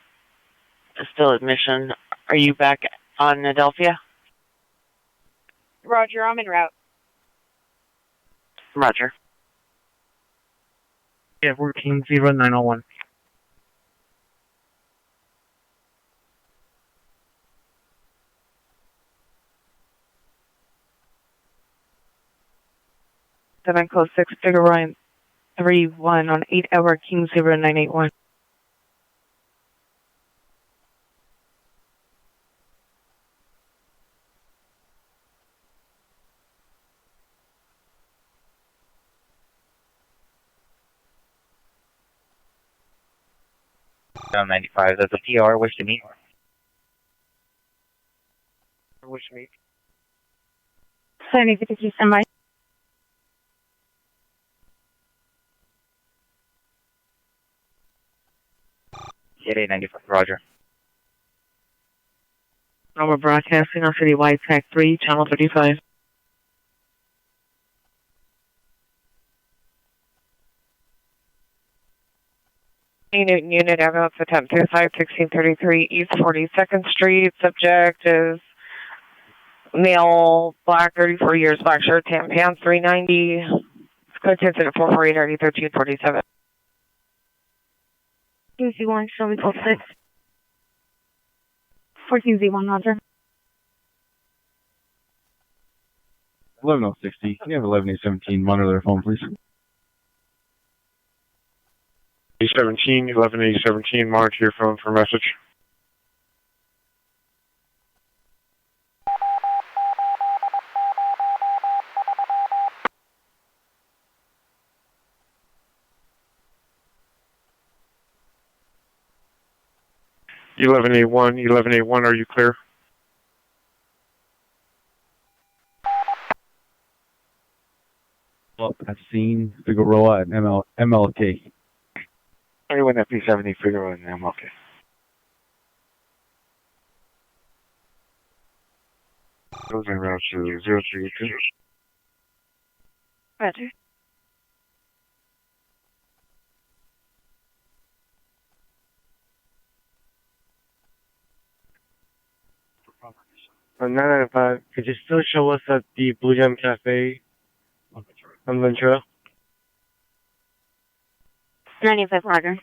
still admission. Are you back on Adelphia? Roger, I'm en route. Roger. Yeah, 140901. Seven close 6 Figueroa 31 on 8-hour King 0981. Down 95, that's a PR, wish to meet. Wish to meet. 7052, standby. Jet 895, Roger. We're broadcasting on City Wide Track 3, Channel 35. Unit ambulance attempt 25 1633 East 42nd Street. Subject is male, black, 34 years, black shirt, tan pants, 390. Code incident 448 RD 1347. Z1, show me code 6. 14Z1, Roger. 11060. Can you have 11817 monitor their phone, please? 817, 11817, monitor your phone for message. $1181, are you clear? Well, I've seen Figueroa and MLK. 31 FP70, Figueroa and MLK. Those are route to 032. Roger. On 995, could you still show us at the Blue Gem Cafe on Ventura? 95, Roger.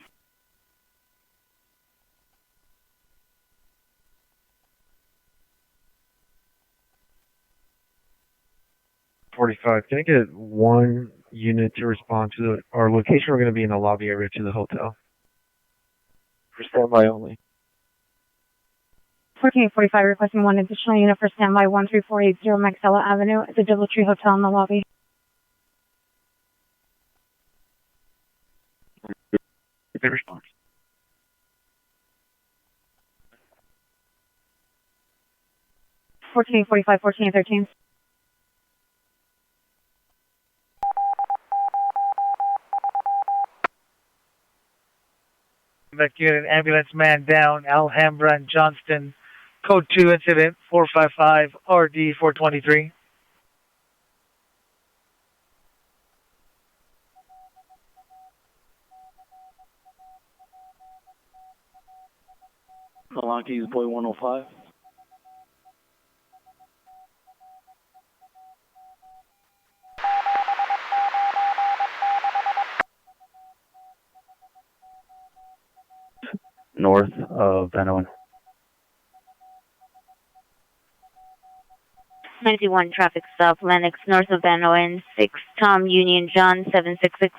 Can I get one unit to respond to our location? We're going to be in the lobby area to the hotel. For standby only. 1445 requesting one additional unit for standby 13480 Maxella Avenue at the Doubletree Hotel in the lobby. Good response. Fourteen forty-five, 1413. Back unit, ambulance man down, Alhambra and Johnston. Code 2 incident 455 RD 423. Malanki's Boy 105. North of Van 91 traffic stop, Lennox, north of Van Owen, 6 Tom Union John 766.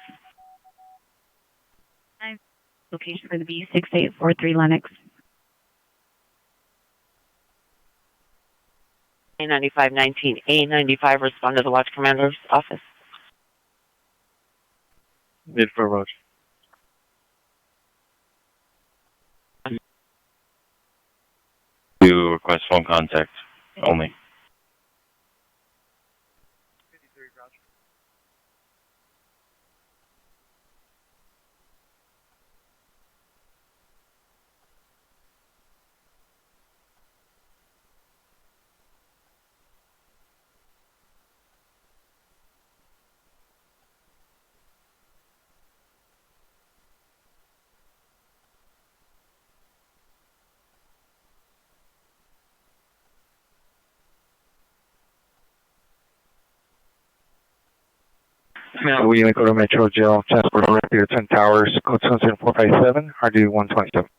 Location for the B6843 Lennox. A9519, A95, respond to the watch commander's office. Mid for Roger. To request phone contact only. Now we go to Metro Jail, transport over here, 10 Towers, code 70457, RD 127.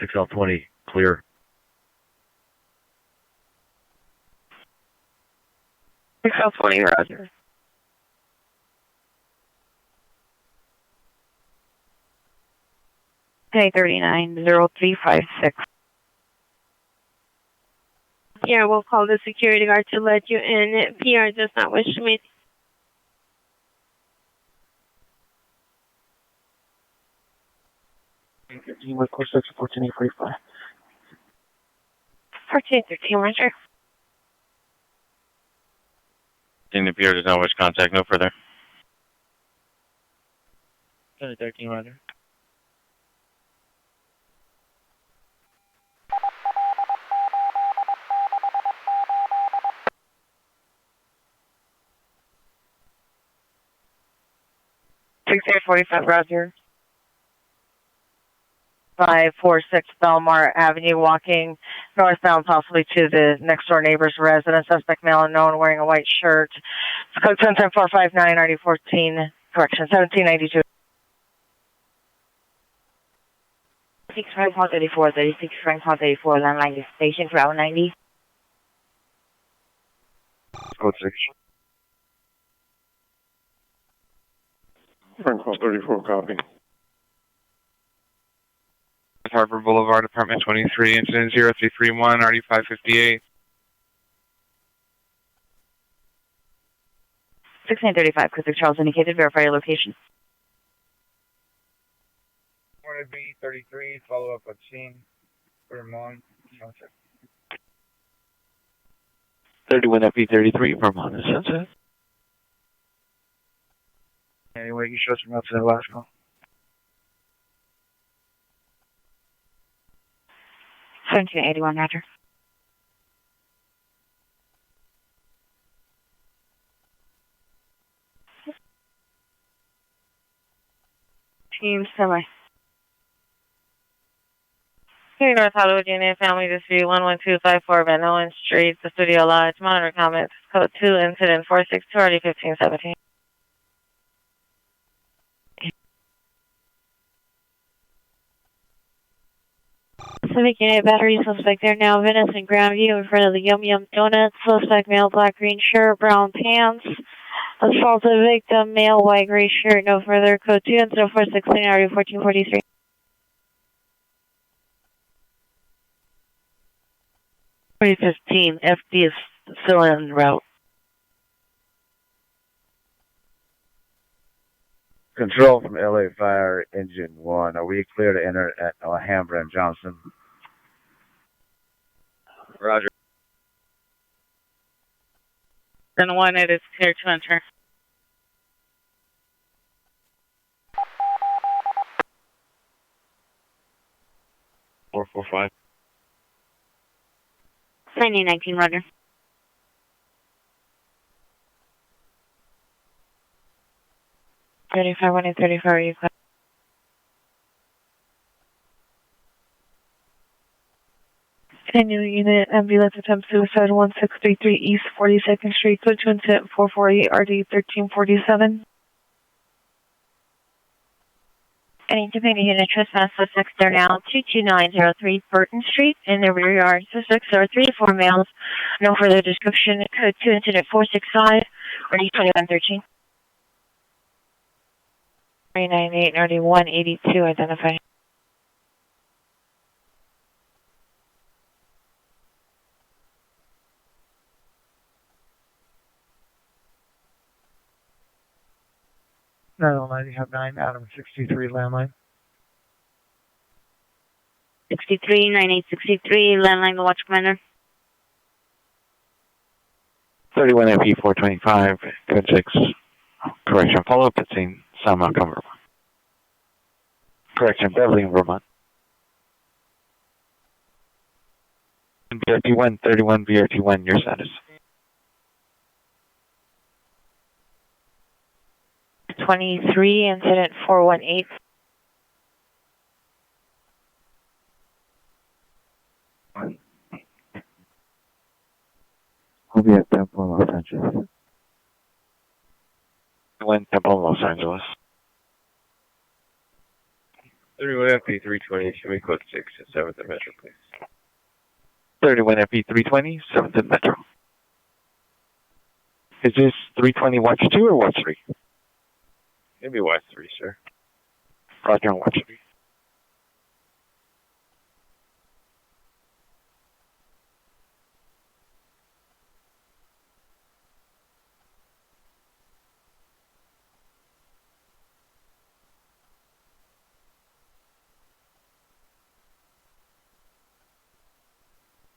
XL20, clear. 6L20, Roger. K390356. PR will call the security guard to let you in. PR does not wish to meet. West Coast 6, 14845. 1413, Roger. Seeing the PR does not wish contact, no further. 13, Roger. Six 45, Roger. 546 Belmar Avenue, walking northbound, possibly to the next door neighbor's residence. Suspect male unknown, wearing a white shirt. Code 10459, RD14, correction, 1792. 6 Frank Hall 34, 36 Frank Hall 34, landline is station for Route 90. Code 6. Frank Hall 34, copy. Harbor Boulevard, Apartment 23, incident 0331, RD 558. 1635, code 6 Charles indicated. Verify your location. Wanted B33, follow up at scene. Vermont. 31 FP33, Vermont is Sunset. Anyway, you show some up to the last call. 1781, Roger. Team semi. Hey, North Hollywood Unit, Family Dispute 11254 Van Owen Street, the Studio Lodge. Monitor comments. Code 2, Incident 462, already 1517. Civic Unit battery suspect there now. Venice and Grandview in front of the Yum Yum Donuts. Suspect male, black green shirt, brown pants. Assaulted victim, male, white gray shirt. No further. Code 2 Incident 416, already 1443. 2015, FD is still en route. Control from LA Fire Engine 1. Are we clear to enter at Alhambra and Johnson? Roger. 10-1, it is clear to enter. Four, 5. 9019, Roger. Thirty-five, 135, are you clear? Continue unit, ambulance attempt suicide 1633 East 42nd Street, code 2 incident 448 RD 1347. Any dependent unit trespass suspects are now 22903 Burton Street in the rear yard. Suspects are 3 to 4 males. No further description. Code 2 incident 465 RD 2113. 398 RD 182 identified. No, you have 9, Adam 63 landline. 63, 9863, landline, the watch commander. 31 FP 425, code 6. Correction, follow up at scene, San Montgomery. Correction, Beverly in Vermont. BRT1, 31 BRT1, your status. 23, incident 418. We'll be at Temple, Los Angeles. Temple, Los Angeles. 31 FP 320, should we code 6 at 7th and Metro, please? 31 FP 320, 7th and Metro. Is this 320 watch 2 or watch 3? Maybe watch 3, sir. Roger on watch 3.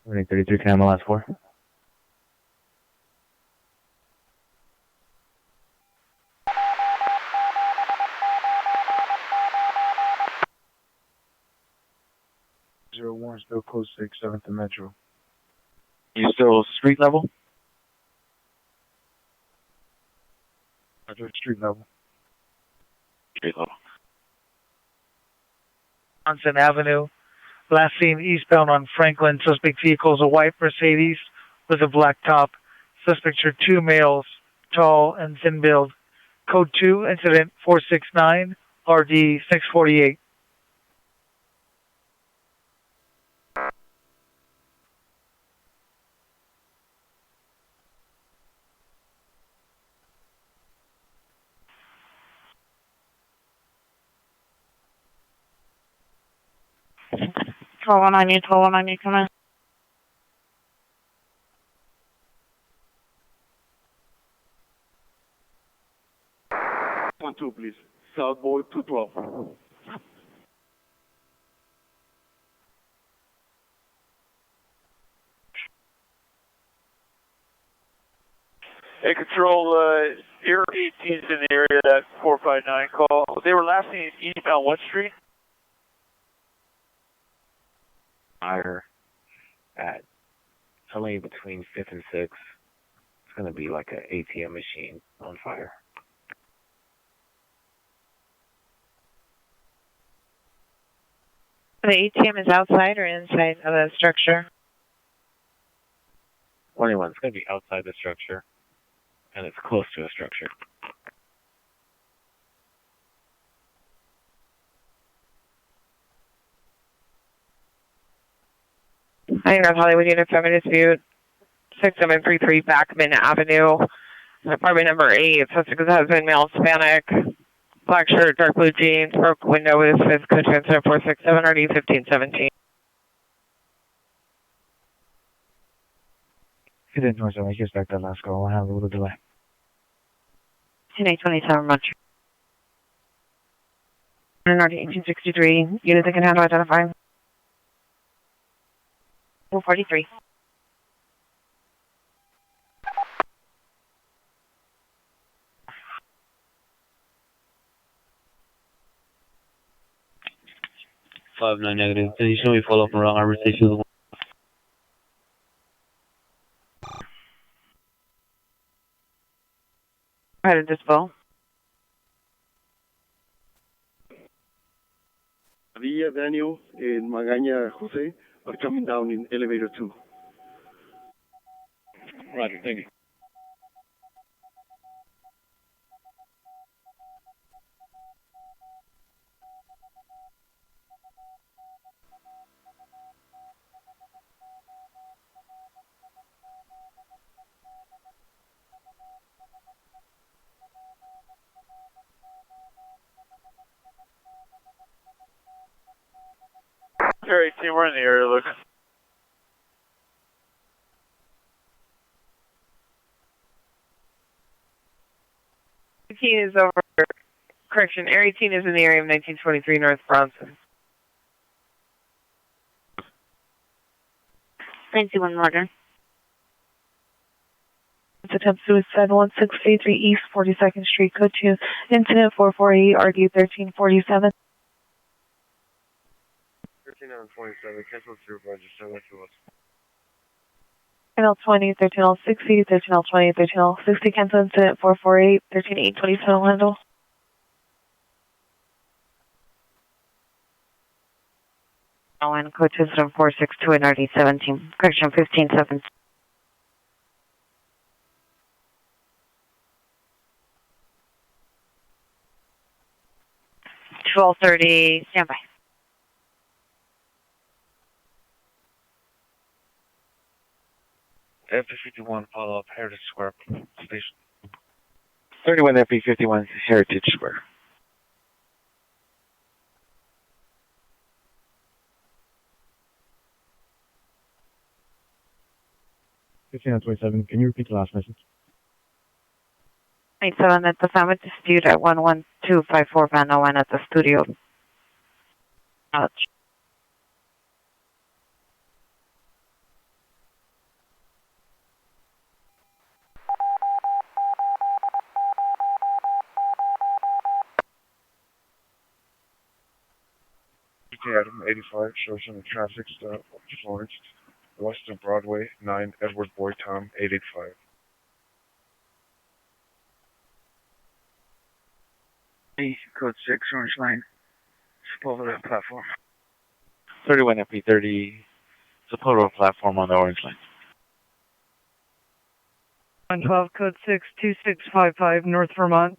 Running 33, can I have my last 4? Still code 6, 7th and Metro. You still street level? Roger, street level. Street level. Johnson Avenue. Last seen eastbound on Franklin. Suspect vehicle is a white Mercedes with a black top. Suspects are 2 males, tall and thin build. Code 2, incident 469, RD 648. Twelve on you, come in. 612, please. South Boy 212. Hey, Control, Air 18 is in the area, that 459 call. They were last seen eastbound what street? Fire at somewhere between 5th and 6th. It's going to be like an ATM machine on fire. The ATM is outside or inside of the structure? 21. It's going to be outside the structure, and it's close to a structure. I think that's Hollywood Unit 7 Dispute, 6733 Backman Avenue, apartment number 8. Suspect has been male, Hispanic, black shirt, dark blue jeans, broke window with fifth code transfer 467 RD 1517. He didn't know, so I just back that last call. I have a little delay. 10-827 Munch. RD 1863. Unit that can handle identifying. 443. -5-9 Can you show me follow up around Arbor Station? Go ahead and dispel. Villa, Daniel, and Magaña, Jose are coming down in elevator 2. Roger, thank you. Air 18, we're in the area looking. Is over, correction, Air 18 is in the area of 1923 North Bronson. 91 Roger. It's attempt suicide 1633 East 42nd Street, code 2, incident 448, RD 1347. 13-27, cancel through register with us. 13L20, 13L60, 13L20, 13L60, cancel incident 448, 13827 handle. And code 2 incident 462 and RD 17, correction 1517. 1230, standby. FP51, follow up, Heritage Square Station. 31 FP51, Heritage Square. Can you repeat the last message? 87 at the family dispute at 11254 Van Owen at the studio. Ouch. Adam 85, shows on the traffic stop, Florence, Western Broadway, 9 Edward Boy Tom 885. Code 6, Orange Line. Sepulveda platform. 31 FP30, Sepulveda platform on the Orange Line. 112, code 6, 2655, North Vermont.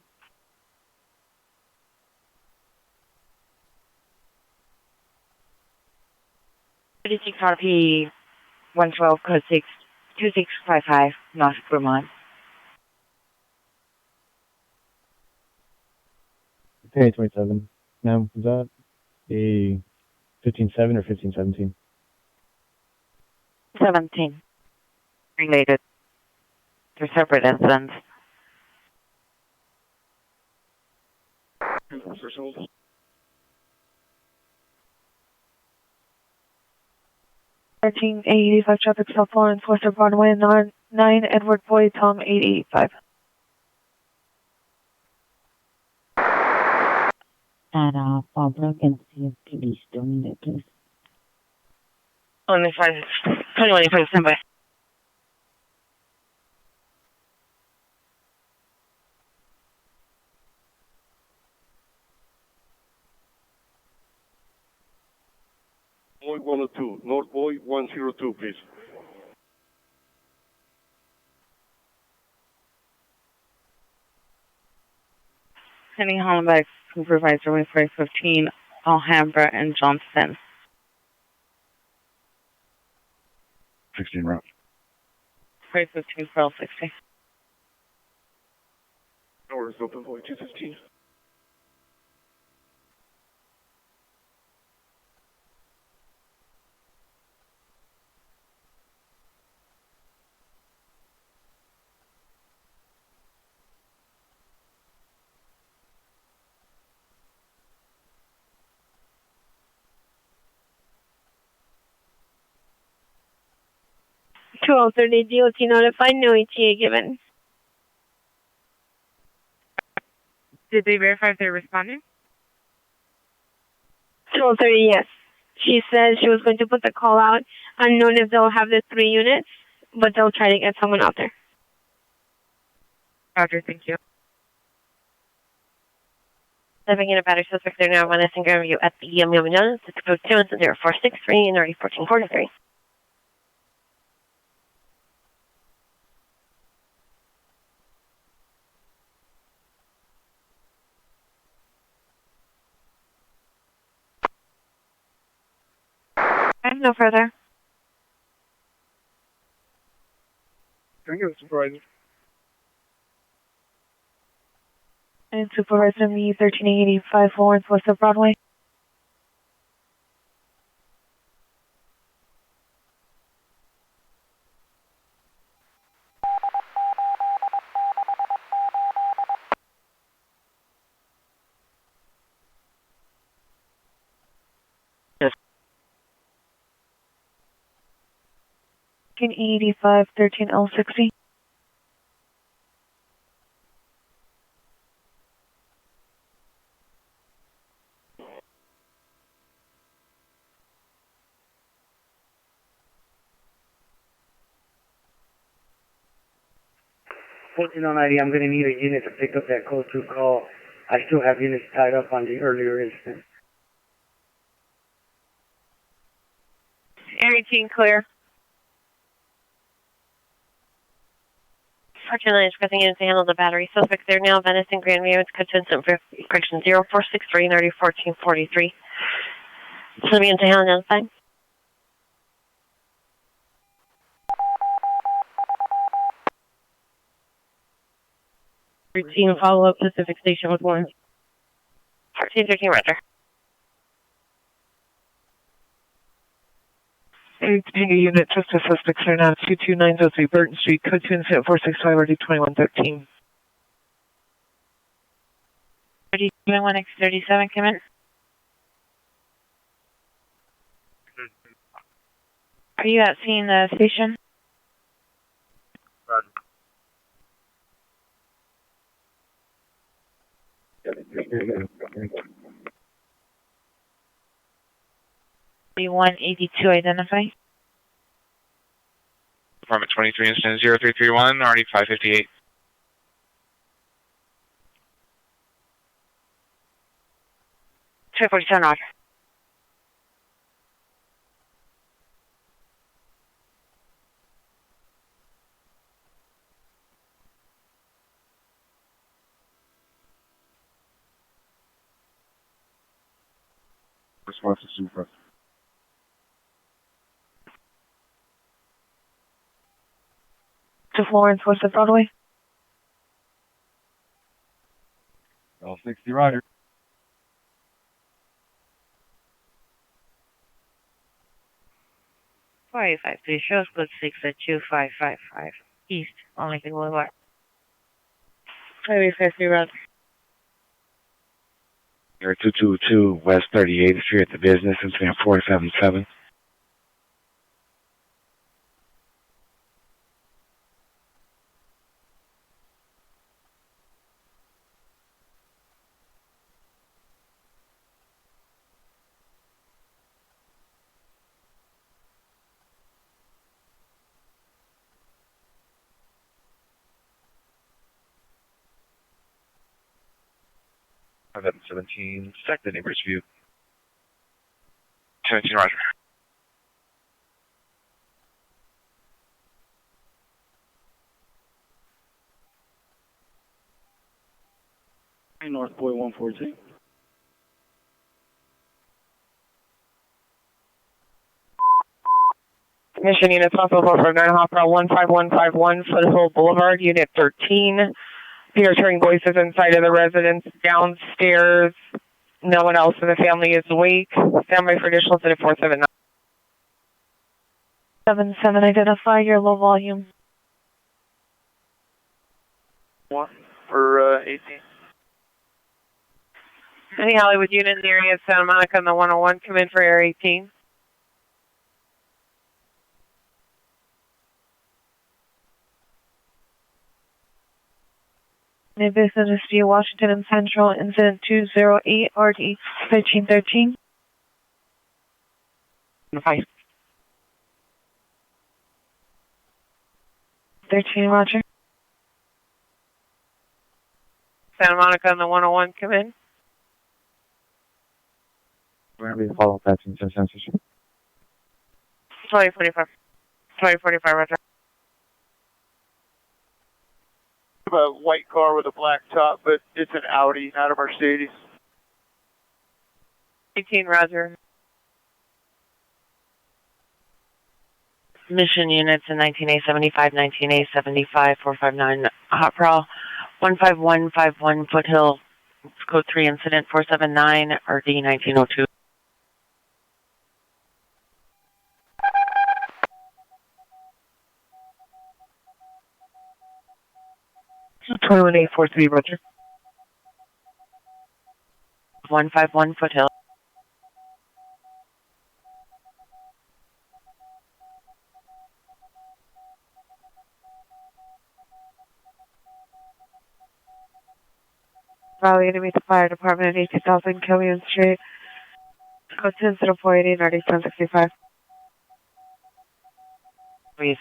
RP 112, code 6, 2655, North Vermont. Okay, 27. Now, is that a 15-7 or 15-17? 17. Related. They're separate incidents. First hold. 1385 traffic, South Lawrence, West of Broadway, 9 Edward Boyd, Tom 885. At Fallbrook and CFPD, still need it, please. 2185, standby. Boy 102, North Boy 102, please. Sending Hollenbeck, Supervisor with 515, Alhambra and Johnston. 16 route. 515 for L60. Doors open, Boy 215. Two 30 DOT notified, no ETA given. Did they verify if they're responding? 230, yes. She said she was going to put the call out. Unknown if they'll have the 3 units, but they'll try to get someone out there. Roger, thank you. Living in a battery suspect there now, one in Grandview at the Yum 602 and 0463 and already 1443. I have no further. Can I get a supervisor? And Supervisor me, 1385 Lawrence, West of Broadway. Yes. 1385, 13L60. On ID, I'm going to need a unit to pick up that code 2 call. I still have units tied up on the earlier instance. Area 18 clear. Sergeant is requesting units to handle the battery suspect there now, Venice and Grandview. It's code 10 correction 0463 and already 1443. So begin to handle outside. Routine follow-up Pacific Station with 1. 1313, roger. Continue unit, trust the suspects are now 22903 Burton Street, code 2 incident 465, already 2113. 1X37, come in. Are you at seeing the station? Roger. 182, identify. Department 23, incident 0331, already 558. Two 47, roger. Response to supervisor. To Florence, West of Broadway. L60, roger. Three shows code 6 at 2555 East, Arlington Boulevard. Highway 53, roger. You're 222 West 38th Street at the business, incident 477. I've 17, check the neighbor's view. 17, roger. North Boy 142. Mission units also 459 Hopper 15151 Foothill Boulevard, Unit 13. We are hearing voices inside of the residence downstairs. No one else in the family is awake. Standby for additional incident 479. 77, identify your low volume. For 18. Any Hollywood unit in the area of Santa Monica on the 101, come in for Air 18. New business view, Washington and Central, incident 208, RD 1313. 5. 13, roger. Santa Monica on the 101, come in. We're going to be follow passenger censorship. 2045. 2045, roger. A white car with a black top, but it's an Audi, not a Mercedes. 18, roger. Mission units in 19A75, 19A75, 459 Hot Prowl, 15151 Foothill, code 3 incident 479, RD 1902. So 21843, roger. 151 Foothill. Valley to meet the fire department at 18,000 Killian Street. Code 10-480, 1065.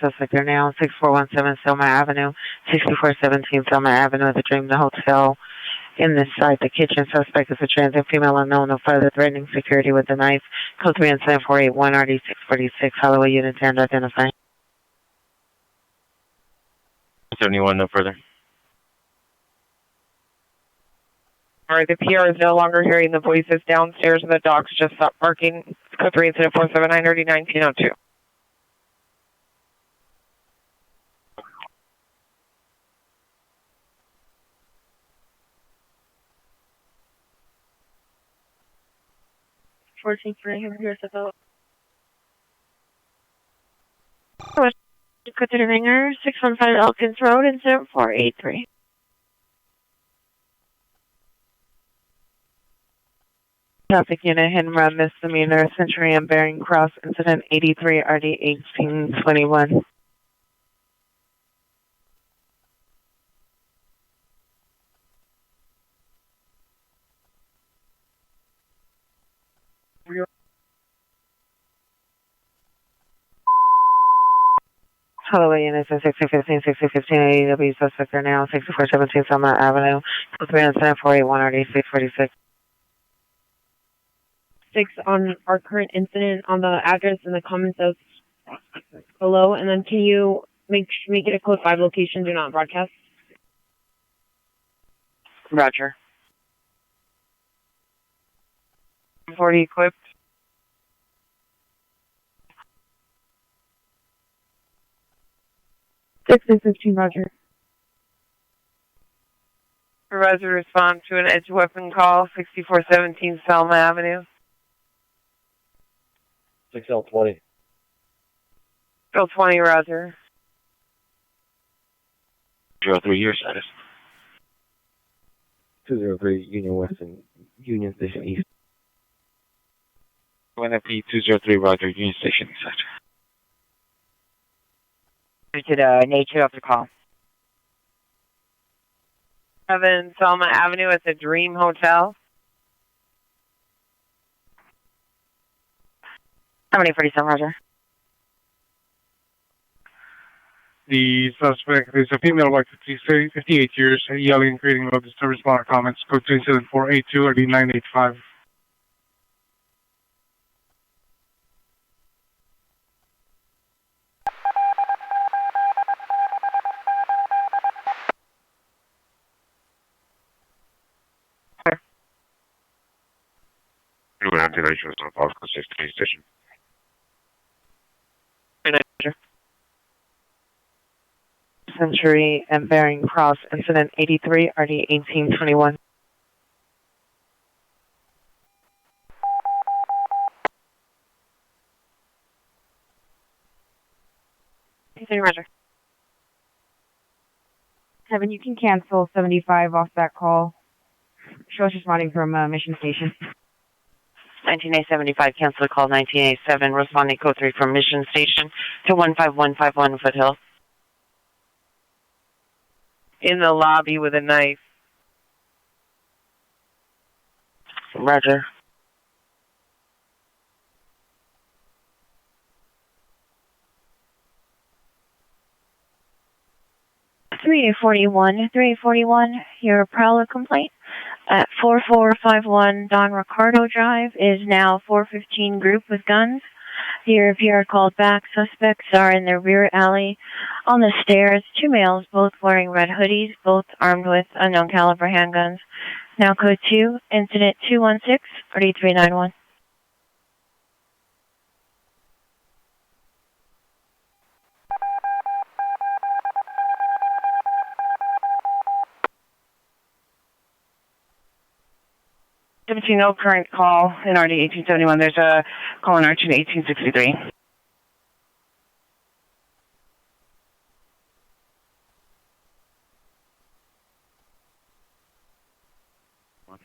Suspect are now 6417 Selma Avenue, 6417 Selma Avenue at the Dream the Hotel. Inside the kitchen, suspect is a transient female unknown, no further threatening security with a knife. Code 3 and 7481 RD 646 Holloway unit 10 to identify. 71, no further. Alright, the PR is no longer hearing the voices downstairs and the dogs just stopped barking. Code 3 incident 479 RD 1902. Here's the vote. Go to the ringer, 615 Elkins Road, incident 483. Traffic unit, hit and run, misdemeanor, Century and Bearing Cross, incident 83 RD 1821. Holloway unit 6015, 6015 AEW, suspect are now 6417 Selma Avenue, 481 RD 646. 6 on our current incident on the address in the comments of below, and then can you make it a code 5 location, do not broadcast? Roger. 40 equipped. Six and 15, roger. Supervisor respond to an edge weapon call, 6417 Selma Avenue. 6L20. Bill 20, roger. 03, your status. 203 Union West and Union Station East. 1FP203, Roger, Union Station East. Due to the nature of the call. 7 Selma Avenue at the Dream Hotel. 7047, Roger. The suspect is a female, about 58 years, yelling and creating low disturbance on our comments. Code 27482 or D985. Ventilation on Bosco 16 station. Century and Bearing Cross, incident 83, RD 1821. Roger. 7, you can cancel 75 off that call. Show us responding from Mission Station. 19A75, cancel the call 19A7, responding code 3 from Mission Station to 15151 Foothill. In the lobby with a knife. Roger. Three 341, your Prowler complaint at 4451 Don Ricardo Drive is now 415 group with guns. Your PR called back. Suspects are in the rear alley on the stairs. 2 males, both wearing red hoodies, both armed with unknown caliber handguns. Now code 2, incident 216, 3391. No current call in RD 1871. There's a call in RD 1863.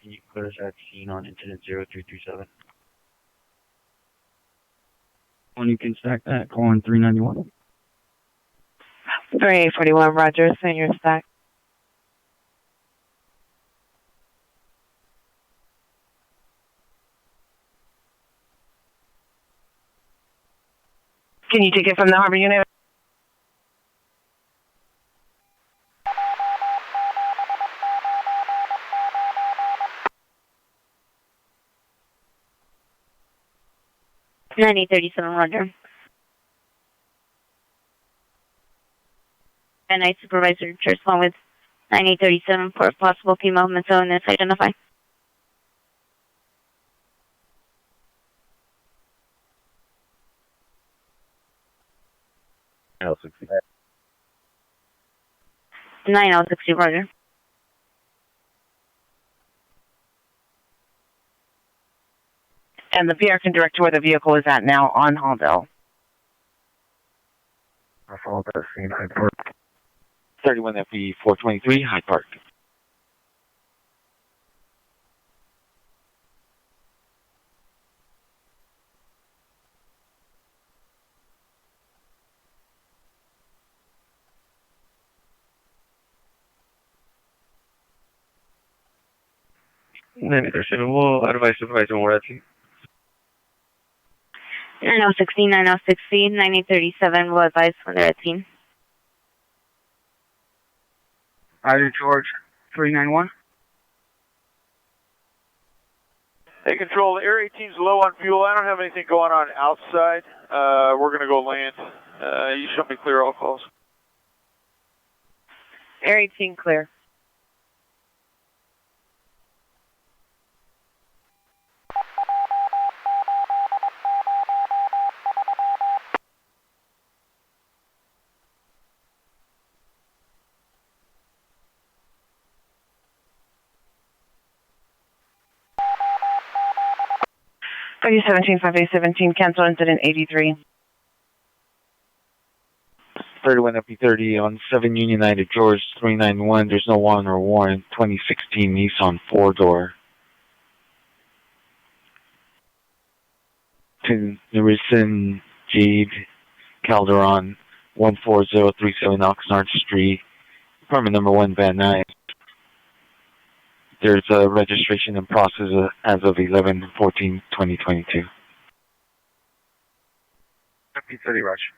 Can you clear us at scene on incident 0337? When you can stack that, call in 391. 3841, Roger, send your stack. Can you take it from the Harbor unit? Ninety 37, Roger. And night supervisor Church along with 9837 for a possible female miscellaneous identify. L60. 9060, Roger. And the PR can direct to where the vehicle is at now on Halldale. I followed that scene, Hyde Park. 31 FB 423, Hyde Park. We'll advise supervisor more at scene. 9060, 9060, 9837 will advise when they're at scene. Roger, George, 391. Hey, Control, the Air 18's low on fuel. I don't have anything going on outside. We're going to go land. You show me clear all calls. Air 18 clear. Figure 17, 5A17, cancel incident 83. 31 FB30 on 7 Union United George 391. There's no warrant or warrant. 2016 Nissan 4-door. to Nerissa Jade Calderon, 14037 Oxnard Street, apartment number 1, Van Nuys. There's a registration in process as of 11/14/2022. FP30, Roger.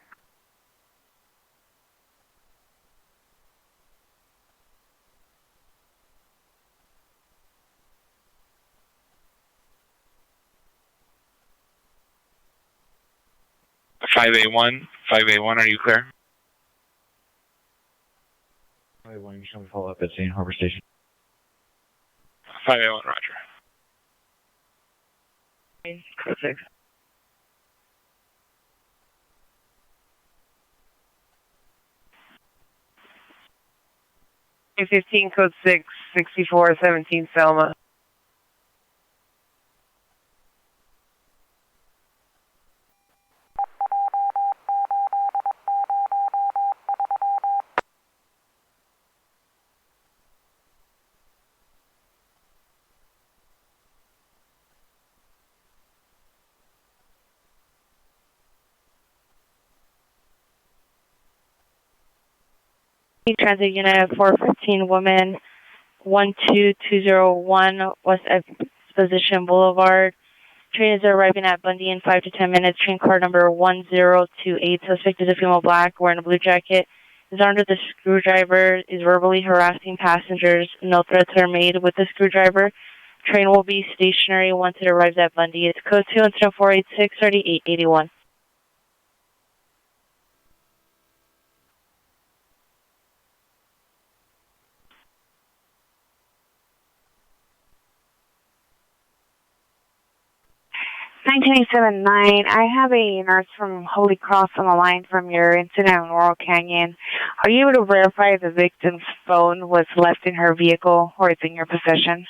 Five A1, are you clear? 5A1, you should follow up at St. Harbor Station. 5A1, roger. Code 6. A15, code 6, 6417 Selma. Transit Unit 415 woman 12201 West Exposition Boulevard. Train is arriving at Bundy in 5 to 10 minutes. Train car number 1028. Suspect is a female black wearing a blue jacket. Is armed with a screwdriver. Is verbally harassing passengers. No threats are made with the screwdriver. Train will be stationary once it arrives at Bundy. It's code 2 incident 486 3881. I have a nurse from Holy Cross on the line from your incident in Laurel Canyon. Are you able to verify the victim's phone was left in her vehicle or it's in your possession?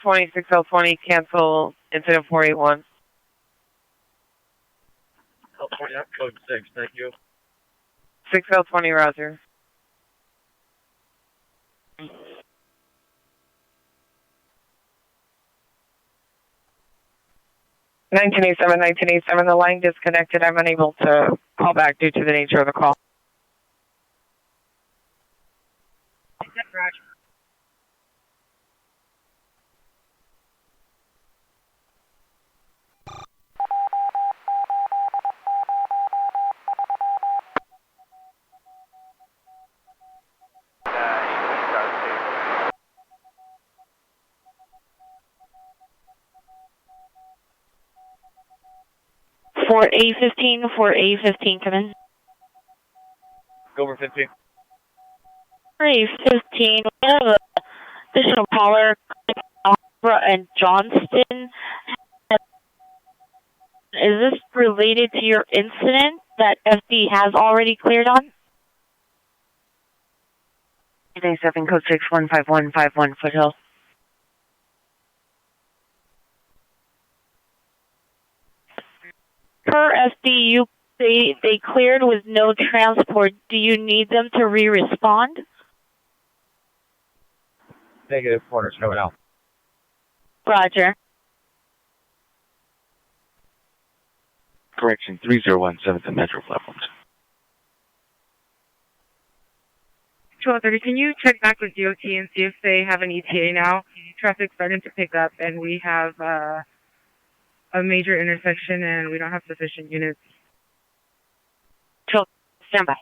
26L20, cancel incident 481. California, code 6, thank you. 6L20, roger. The line disconnected. I'm unable to call back due to the nature of the call. Roger. For A15, come in. Go over 15. For A15, we have a additional caller and Johnston. Is this related to your incident that FD has already cleared on? 7 code 615151 Foothill. Per FD, they cleared with no transport. Do you need them to re-respond? Negative quarters, go out. Roger. Correction, 3017 to Metro platforms. 1230, can you check back with DOT and see if they have an ETA now? Traffic's starting to pick up, and we have a major intersection, and we don't have sufficient units. Stand by.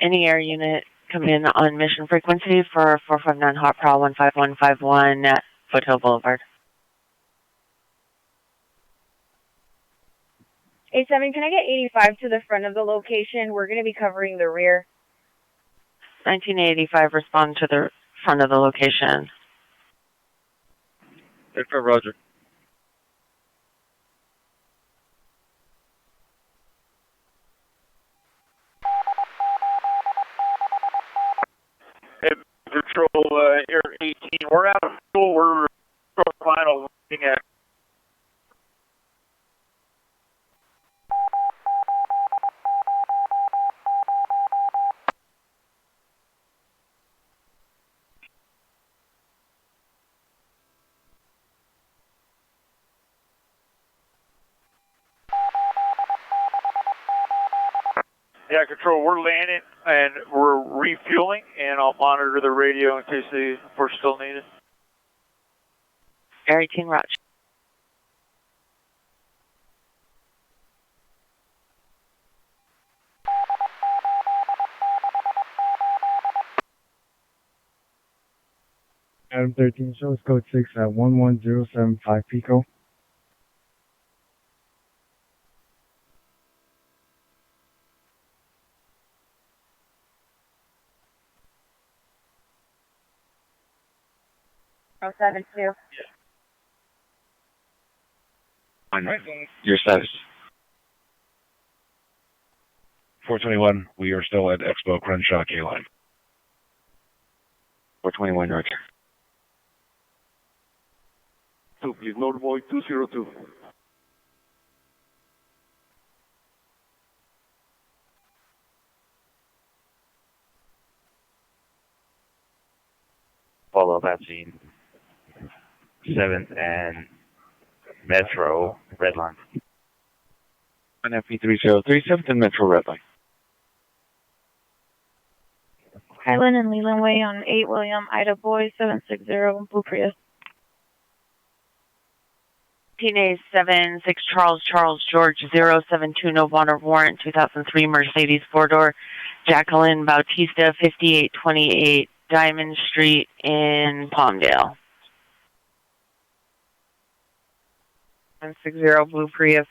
Any air unit come in on mission frequency for 459 Hot Prowl 15151 at Foothill Boulevard. A7, can I get 85 to the front of the location? We're going to be covering the rear. 1985, respond to the front of the location. Victor, roger. Patrol Air 18, we're out of fuel. We're final looking at. Yeah, Control, we're landing and we're refueling, and I'll monitor the radio in case we're still needed. Air 18, Roger. Adam 13 shows code 6 at 11075 Pico. Oh, 72. Your status. 421, we are still at Expo Crenshaw K-Line. 421, Roger. So please, Northboy 202. Follow up at scene. 7th and Metro, red line. An FP303, 7th and Metro red line. Highland and Leland Way on 8 William, Ida Boy, 760, Blue Prius. 19A76 Charles George 072 no water warrant 2003 Mercedes 4-door Jacqueline Bautista 5828 Diamond Street in Palmdale. 760 Blue Prius.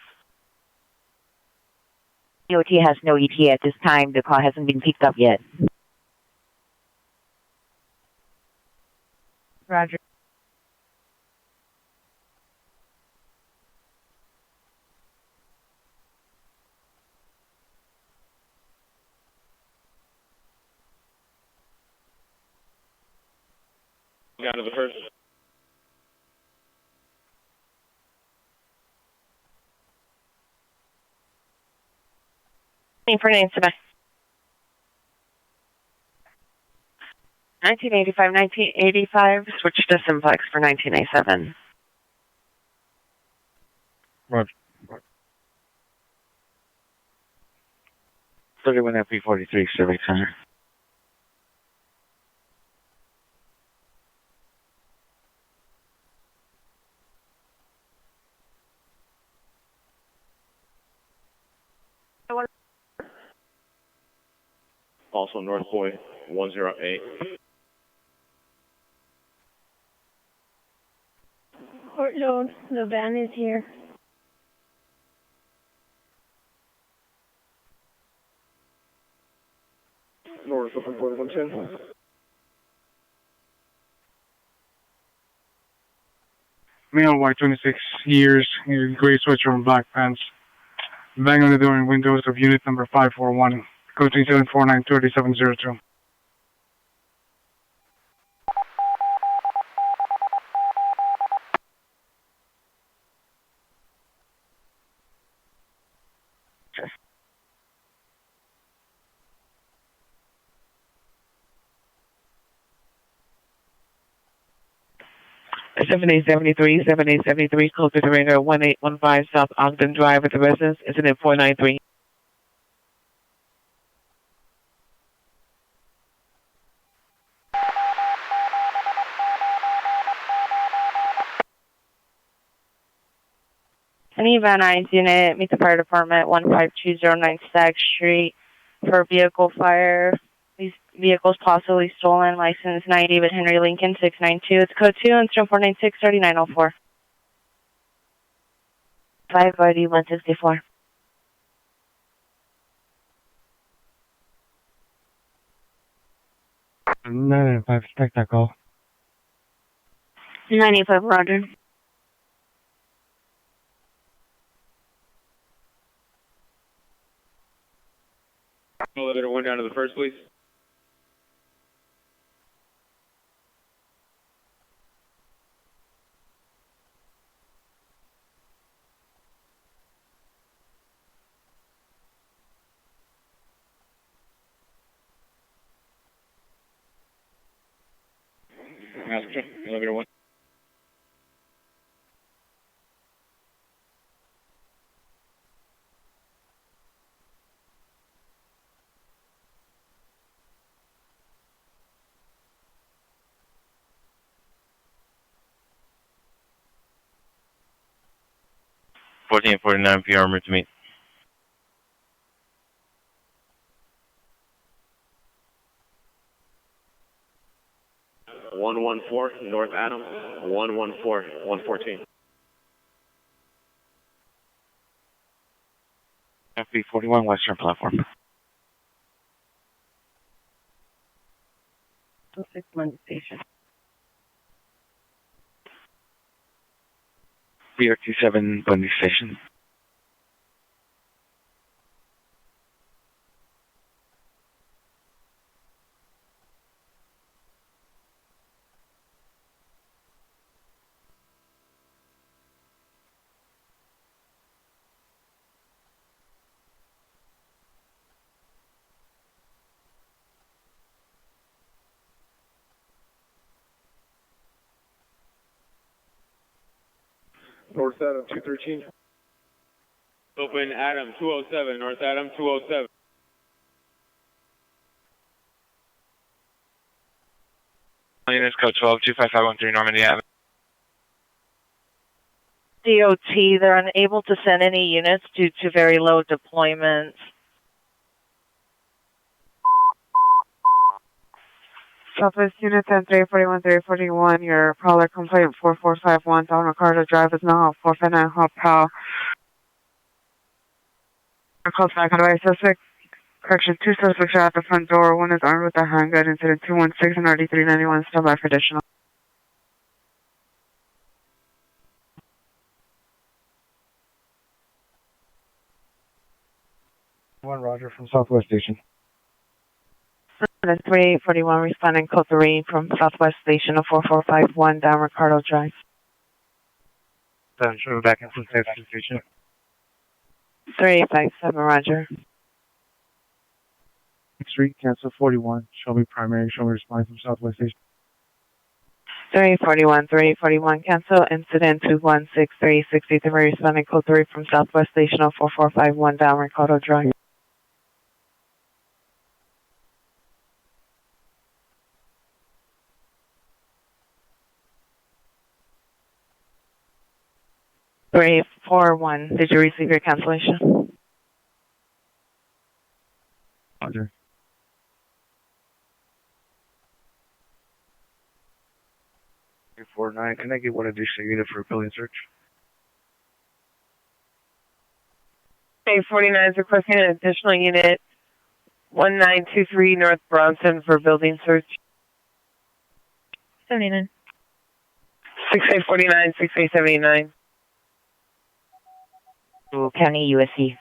DOT has no ETA at this time. The car hasn't been picked up yet. Roger. Down to the first. For name, Sebastian. 1985, switch to Simplex for 19A7. Roger. 31 FP43, Civic Center. Also Northboy 108. Port Road, the van is here. North of 110. Male, white, 26 years, gray sweatshirt and black pants. Bang on the door and windows of unit number 541. Code 3749-3702. Seven eight 7873, closer to radar 1815 South Ogden Drive at the residence, incident 493. Any Van Nuys unit, meet the fire department 15209 Stagg Street for vehicle fire. These vehicles possibly stolen. License 9 David Henry Lincoln 692. It's code 2 and 496 3904. 5 RD 164. Nine and 5, expect that call. 985, Roger. Elevator 1 down to the first, please. Elevator 1. 14:49 p.m. route to meet. 114 North Adams, 114, 114. FB41 Western Platform. 6 Monday Station. BR27 Bundy Station. North Adam 213. Open Adam 207, North Adam 207. Units code 12-25513 Normandy Avenue. DOT, they're unable to send any units due to very low deployments. Southwest Unit 10, 341, 341, your prowler complaint 4451 down Ricardo Drive is now at 459 Hop Pal. Calls back on the suspect. Correction, 2 suspects are at the front door. 1 is armed with a handgun. Incident 216 and RD391 still by for additional. 1 Roger from Southwest Station. And 3841 responding code 3 from Southwest Station of 4451 down Ricardo Drive. Then show back in from Southwest Station. 3857, Roger. Street, cancel 41. Show me primary, show me responding from Southwest Station. 3841, cancel. Incident 216363 responding code 3 from Southwest Station of 4451 down Ricardo Drive. 3841, did you receive your cancellation? Roger. .49, can I get one additional unit for a building search? 849 is requesting an additional unit 1923 North Bronson for building search. 79. 6849, 6879. County, USC.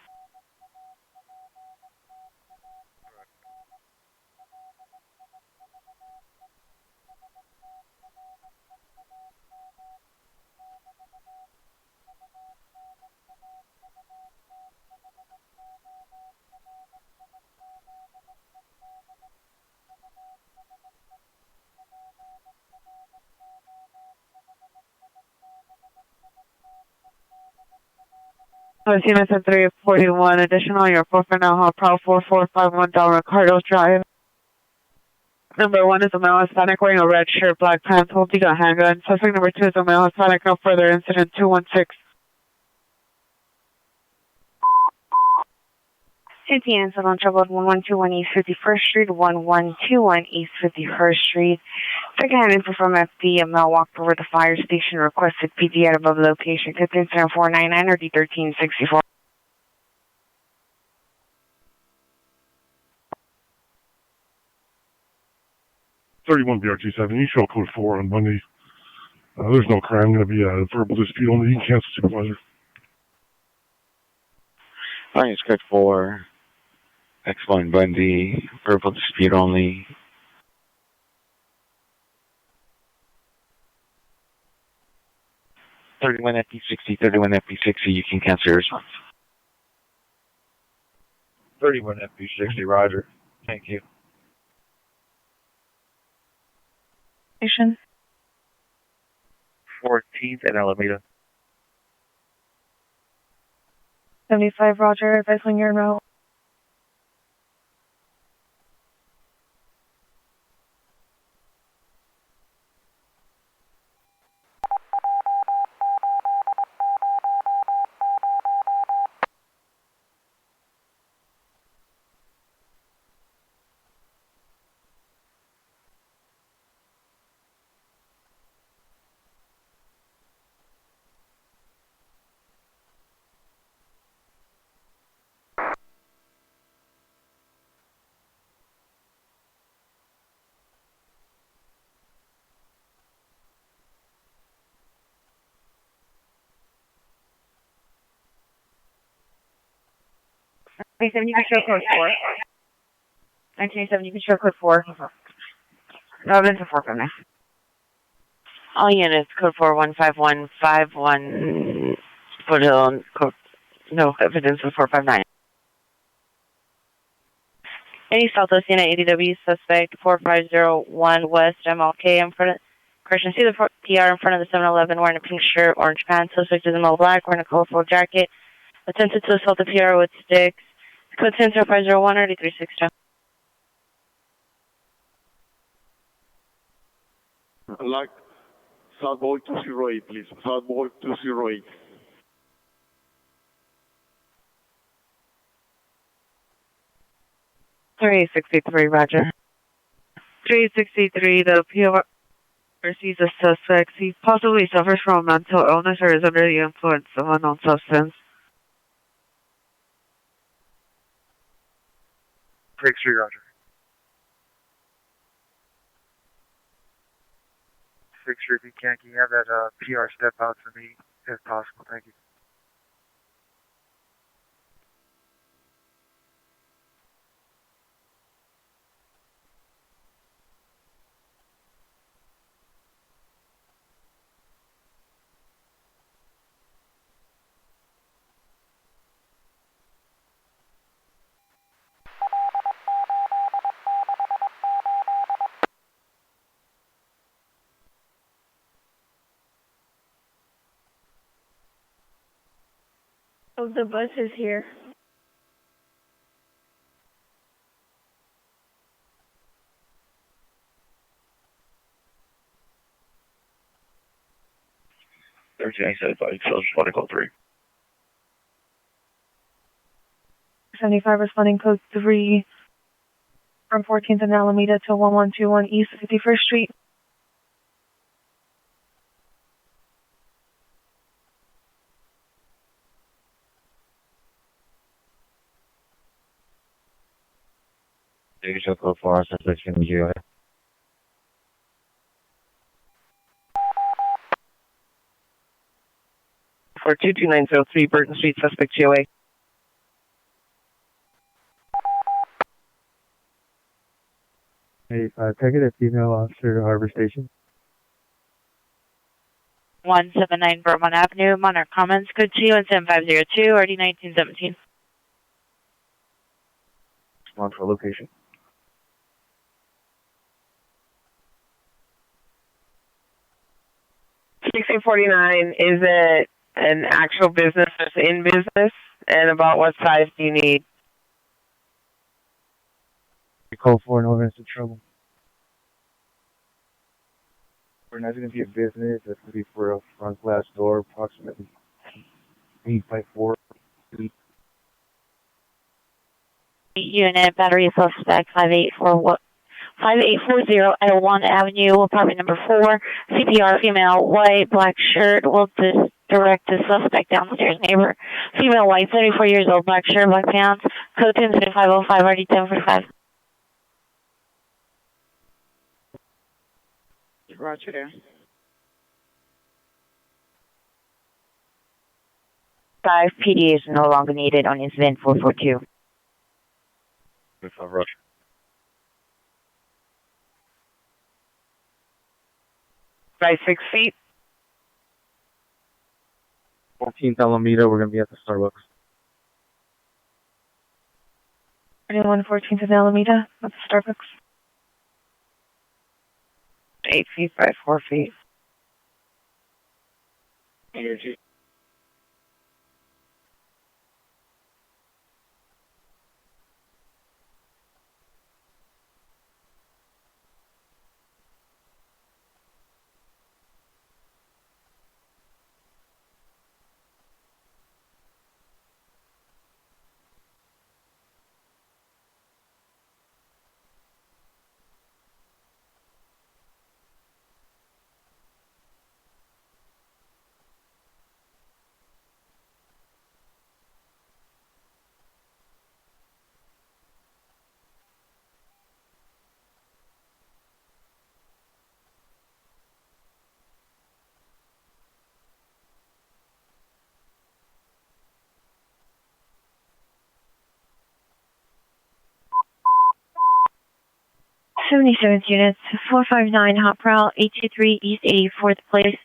Unit 341, additional, your 449 Hall Pro 4451 down Ricardo Drive. Number 1 is a male Hispanic wearing a red shirt, black pants, holding a handgun. Suspect number 2 is a male Hispanic, no further incident 216. ATN, so on trouble 1121 East 51st Street, 1121 East 51st Street. Second-hand info from FD, a male walked over the fire station, requested PD at above location, tipped incident 499 or D1364. BR27, you show code 4 on Monday. There's no crime, going to be a verbal dispute only. You can cancel, Supervisor. Fine, code 4. X1 Bundy, verbal dispute only. .31 FP60, 31 FP60, you can cancel your response. 31 FP60, Roger. Thank you. 14th and Alameda. 75, Roger. Advise when you're en route. 1987, you can show code 4. 1987, you can show code 4. No evidence of 459. All units, code 415151, Foothill, code, no evidence of 459. Any Southwest Unit ADW suspect 4501 West MLK in front of, correction, see the PR in front of the 7-Eleven wearing a pink shirt, orange pants, suspect is in all black, wearing a colorful jacket, attempted to assault the PR with sticks. Code 100501 or 8362. Like Southboy 208, please. Southboy 208. Three 63, Roger. 363, the PR sees a suspect. He possibly suffers from mental illness or is under the influence of unknown substance. 63, Roger. 63, if you can you have that PR step out for me, if possible? Thank you. Oh, the bus is here. Code 3. 75 responding code 3 from 14th and Alameda to 1121 East 51st Street. You can show code 4, suspect in the GOA. For 22903 Burton Street, suspect GOA. Hey, target a female officer to Harbor Station. 179 Vermont Avenue, Monarch Commons, code 21752, RD 1917. Respond for location. $1649, is it an actual business that's in business? And about what size do you need? Call 4, no evidence of trouble. We're not going to be a business. That's going to be for a front glass door, approximately 8 by 4 feet. Unit, battery suspect 5840 L1 Avenue, apartment number 4, CPR, female, white, black shirt, will direct the suspect downstairs neighbor. Female, white, 34 years old, black shirt, black pants, code 100505, RD 1045. Roger there. 5 PD is no longer needed on incident 442. Roger. By 6 feet? 14th Alameda, we're going to be at the Starbucks. 21 14th and Alameda at the Starbucks. 8 feet by 4 feet. Energy. 77th units, 459 Hot Prowl, 823 East 84th Place,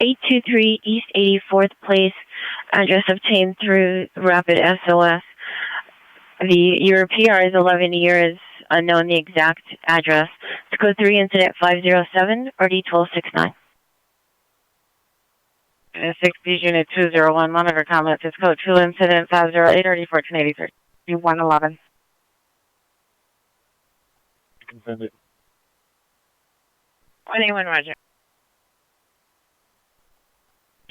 823 East 84th Place, address obtained through Rapid SOS. Your PR is 11 years, unknown the exact address. It's code 3 incident 507 or D1269. 60 unit 201, monitor comments. It's code 2 incident 508 or D1483. D111. Confirm it. 21, Roger.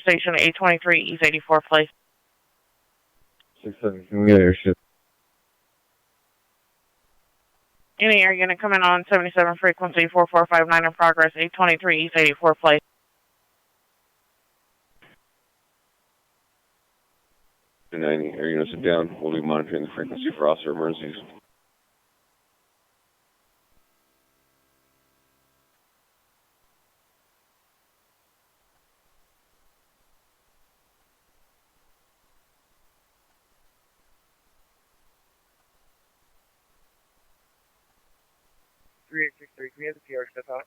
Station 823 East 84th Place. 6-7, can we get airship? Any air unit coming on 77 frequency 4459 in progress, 823 East 84th Place. Air units are down. We'll be monitoring the frequency for officer emergencies. Can we have the PR step out?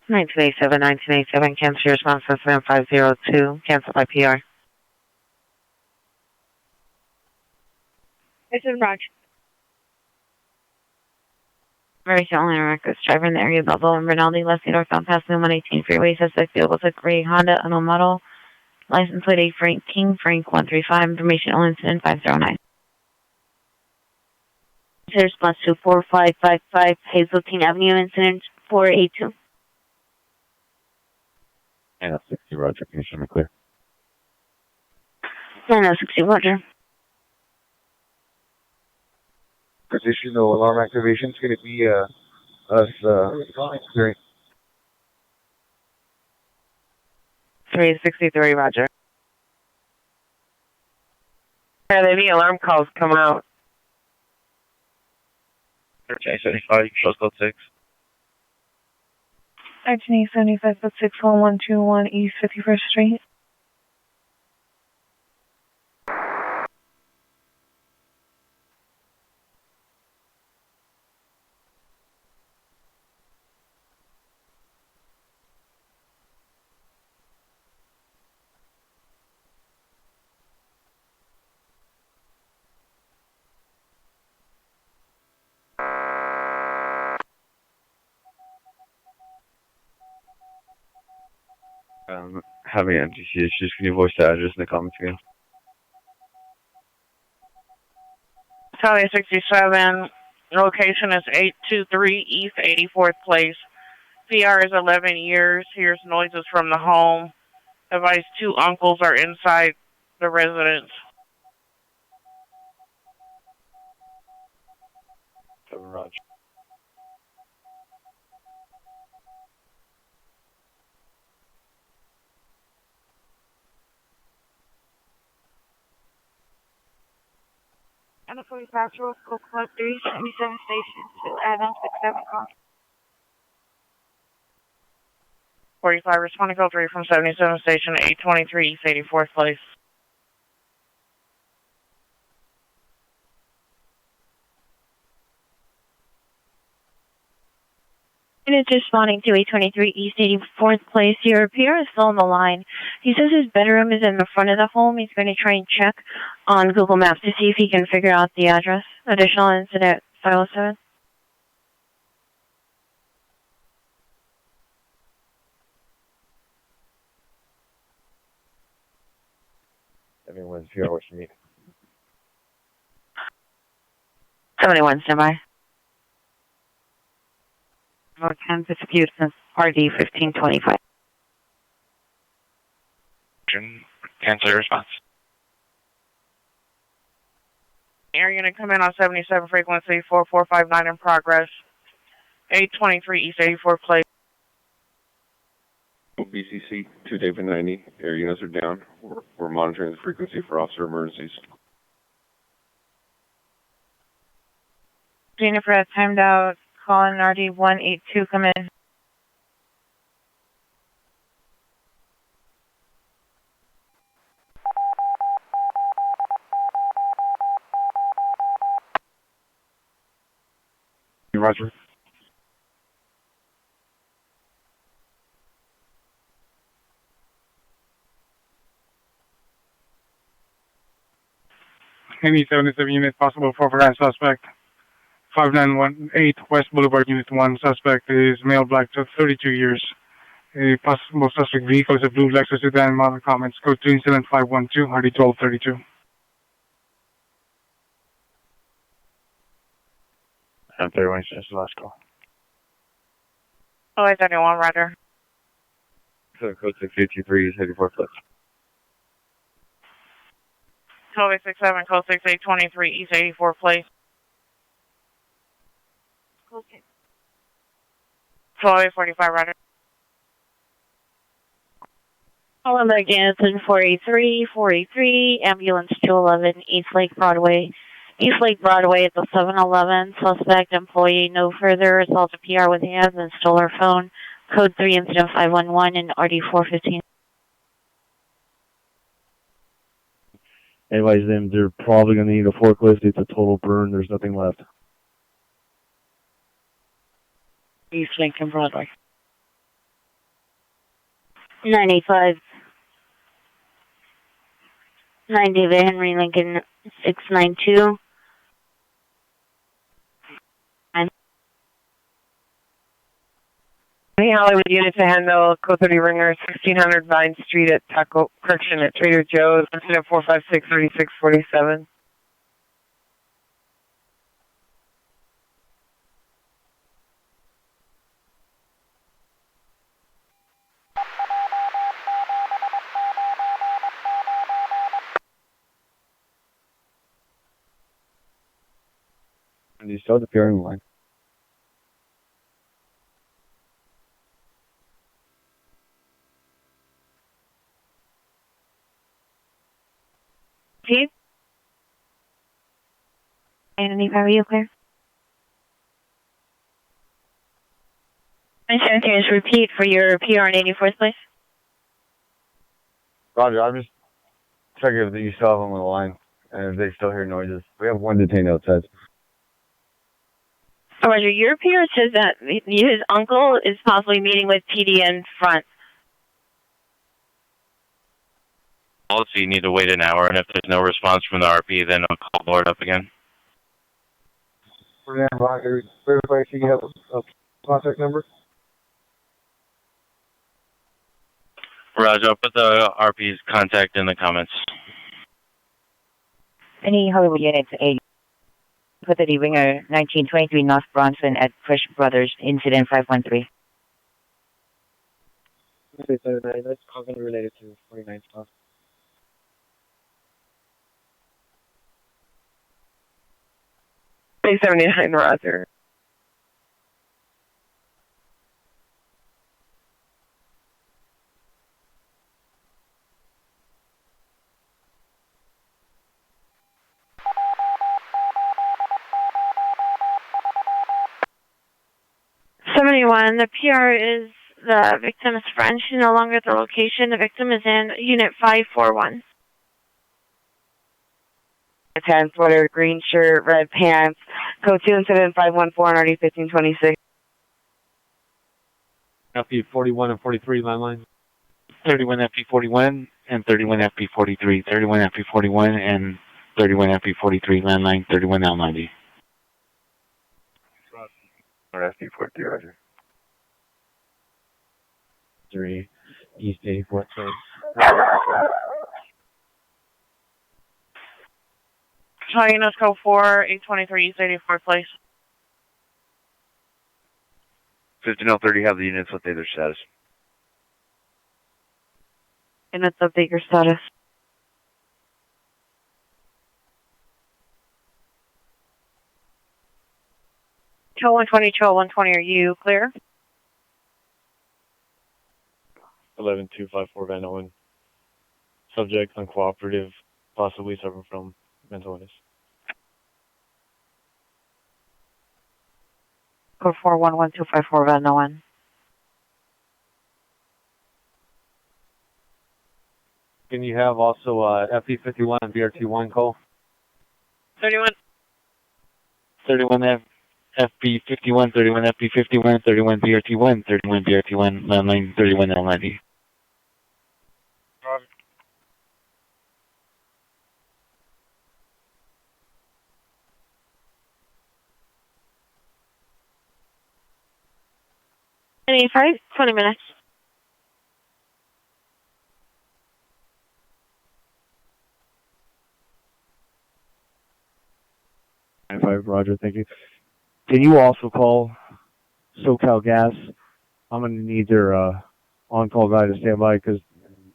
(1987, 1987), cancel your response to 7502, cancel by PR. This is Roger. Very only records. Driver in the area of Belleville and Rinaldi, left northbound past the 118 freeway. Suspect vehicle with a gray Honda unknown model. License plate A Frank King, Frank 135. Information on incident 509. Response to 4555 Hazeltine Avenue, incident 482. And 60, Roger. Can you show me clear? 60, Roger. Additional alarm activation is going to be us clearing. 363, Roger. Any alarm calls come out. J75, shows code 6. 1975 foot 61121 East 51st Street. Having NTC issues. Can you voice the address in the comments again? Charlie 67, location is 823 East 84th Place. PR is 11 years, hears noises from the home. Advise 2 uncles are inside the residence. 7, Roger. And the police patrol, School Club 377 Station to Adams 67 call. 45, responding call 3 from 77 Station, 823 East 84th Place. Unit responding to 823 East 84th Place. Your PR is still on the line. He says his bedroom is in the front of the home. He's going to try and check on Google Maps to see if he can figure out the address. Additional incident 507. Everyone's here. What you need? 71, standby. 10 dispute since RD 1525. Cancel your response. Air unit come in on 77 frequency 4459 in progress. 823 East 84th Place. BCC 2 David 90. Air units are down. We're monitoring the frequency for officer emergencies. Jennifer has timed out. Calling RD 182, come in. Roger. Any 77 unit possible for override suspect. 5918 West Boulevard, Unit 1. Suspect is male, black, 32 years. A possible suspect vehicle is a blue Lexus sedan. Model comments code 37512 RD 1232. And 31 is the last call. Oh, 31, Roger. So code 683 is 84 plus. 12867, code 6823, East 84 Place. 12845, Roger. Calling back Jansen 483, ambulance 211, East Lake Broadway. East Lake Broadway at the 7-Eleven. Suspect employee no further. Assaulted PR with hands and stole her phone. Code 3, incident 511 and RD 415. Advise them they're probably going to need a forklift. It's a total burn. There's nothing left. East Lincoln Broadway. 985. 9 David Henry Lincoln 692. Any Hollywood unit to handle code 30 ringer 1600 Vine Street at Taco Correction at Trader Joe's. Incident 456 3647. And you still appear in line. Chief? Anthony, are you clear? And can you just repeat for your PR in 84th place? Roger, I'm just checking if you still have them on the line and if they still hear noises. We have one detained outside. Oh, Roger, your PR says that his uncle is possibly meeting with PD in front. Also, you need to wait an hour, and if there's no response from the RP, then I'll call board up again. Roger, verify if you have a contact number. Roger, I'll put the RP's contact in the comments. Any Hollywood units, a put the ringer 1923 North Bronson at Fresh Brothers, incident 513. Okay, 79. That's going to be related to 49 stuff. 379, Roger. The PR is the victim's friend. She's no longer at the location. The victim is in Unit 541. Tan sweater, green shirt, red pants. Code 2 incident 514 RD 1526. FP41 and 43 landline. 31 FP41 and 31 FP43. 31 FP41 and 31 FP43 landline 31 L90. Or FP43, Roger. 3 East 84th Place. Units code 4, 823 East 84th Place. 1530, have the units update their status. Units update your status. Chill 120, chill 120, are you clear? 11254 Van Owen. Subject uncooperative, possibly suffering from mental illness. Code 411254 Van Owen. Can you have also FP51 and BRT1 call? 31. 31 FP 51, 31 FP 51, 31 BRT 1, 31 BRT 1, landline 31 L90. Any 20 minutes. Five, Roger, thank you. Can you also call SoCal Gas? I'm going to need their on-call guy to stand by because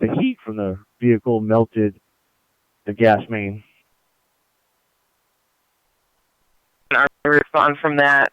the heat from the vehicle melted the gas main. I respond from that.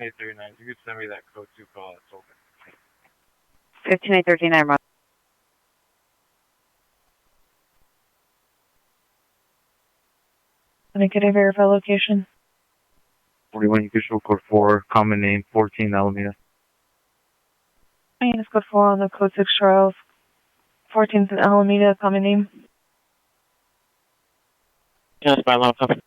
You could send me that code 2 call. It's open. 15839, Roger. Can I get a verify location? 41, you could show code 4, common name, 14 Alameda. My name is code 4 on the code 6 trials. 14th and Alameda, common name. Yes, by law, copy.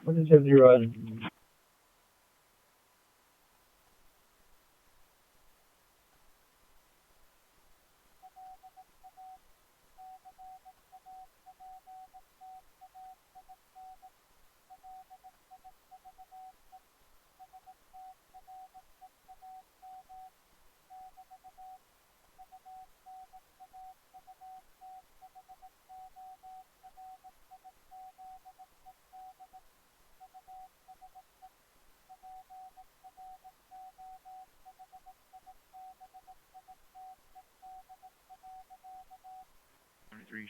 What is your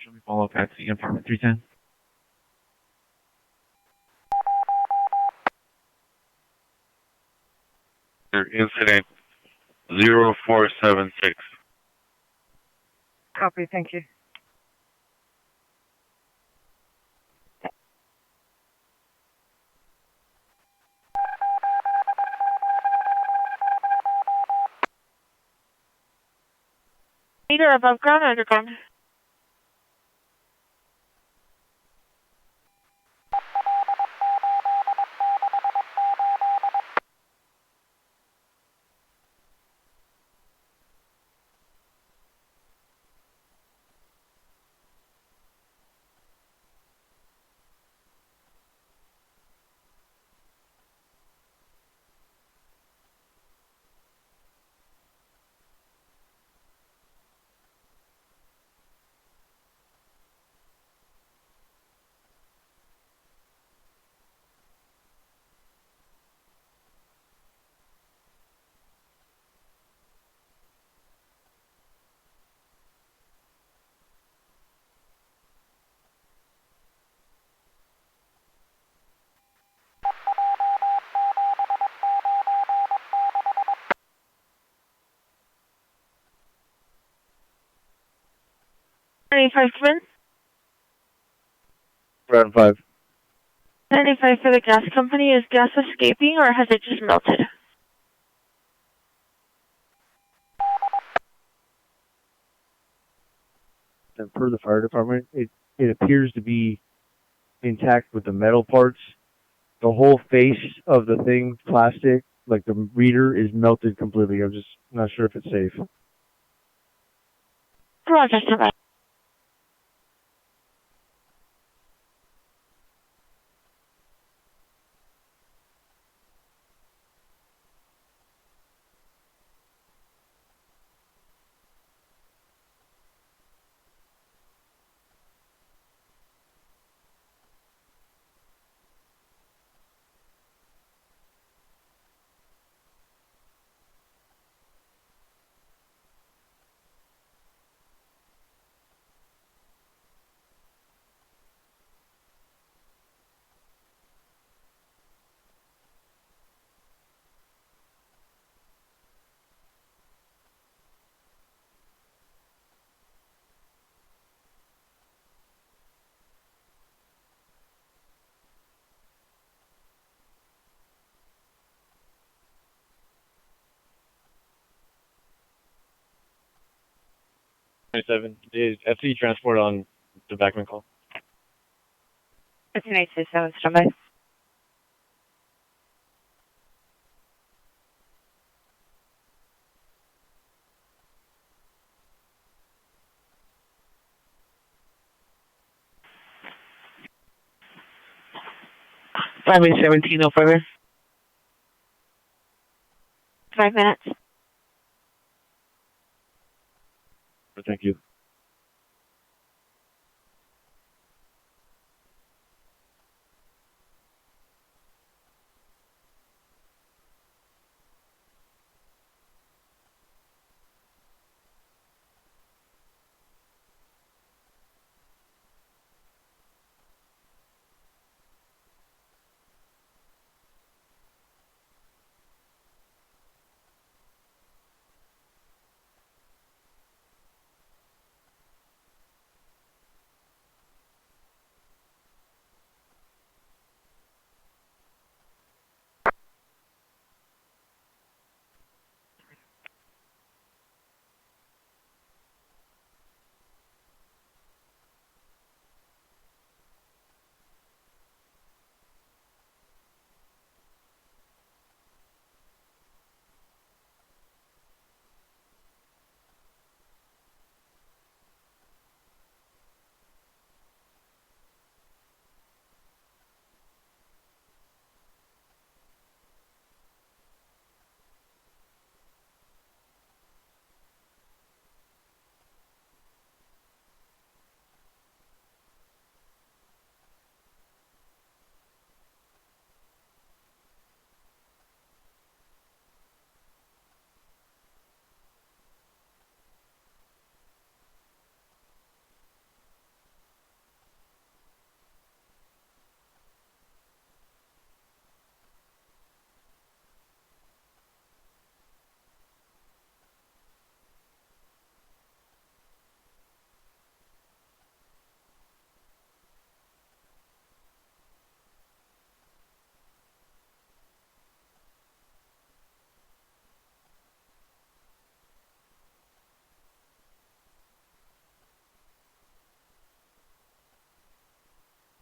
Show me follow up at the apartment 310. Incident 0476. Copy, thank you. Either above ground or underground. 1085 come in. Round 5. 1085 for the gas company. Is gas escaping or has it just melted? And per the fire department, it appears to be intact with the metal parts. The whole face of the thing, plastic, like the reader, is melted completely. I'm just not sure if it's safe. Roger, sir. Is FC transport on the backman call? 15867, standby. Highway 17 over. 5 minutes. Thank you.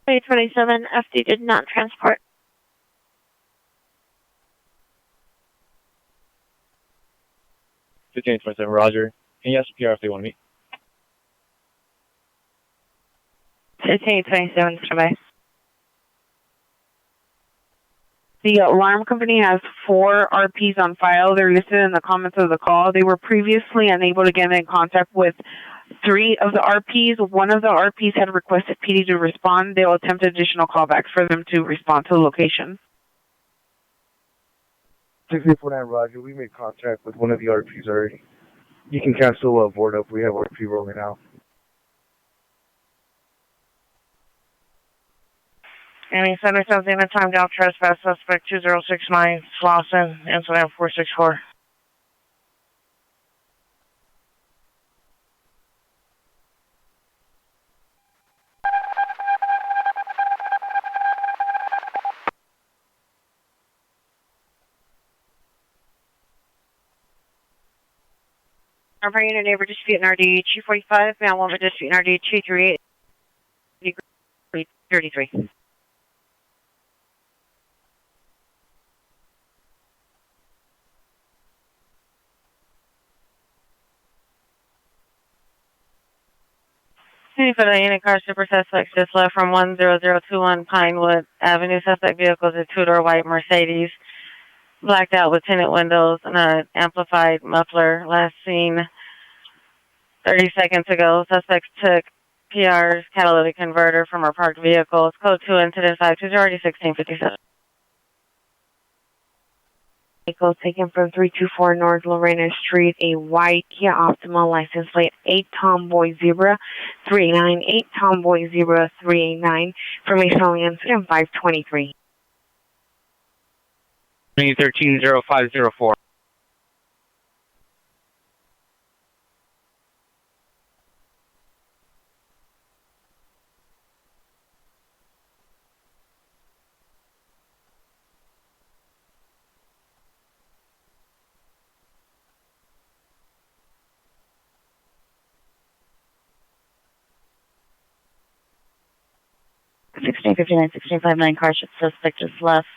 Highway 27, FD did not transport. 1527, Roger. Can you ask PR if they want to meet? 1527, standby. The alarm company has 4 RPs on file. They're listed in the comments of the call. They were previously unable to get in contact with 3 of the RPs. One of the RPs had requested PD to respond. They'll attempt additional callbacks for them to respond to the location. 6849, Roger. We made contact with one of the RPs already. You can cancel board up. We have RP rolling out. Any center something in time down trespass suspect 2069 Slauson, incident 464. I'm bringing a neighbor dispute in RD 245, man, woman dispute in RD 238, 33. Any for the unit car super suspects just left from 10021 Pinewood Avenue. Suspect vehicle is a two-door white Mercedes, blacked out with tinted windows and an amplified muffler. Last seen 30 seconds ago. Suspects took PR's catalytic converter from her parked vehicle. It's code 2 incident 520 1657. Vehicle taken from 324 North Lorena Street, a white Kia Optima license plate 8 Tomboy Zebra 389, 8 Tomboy Zebra 389. Information on the incident 523. 130504. Sixteen 1659 car suspect just left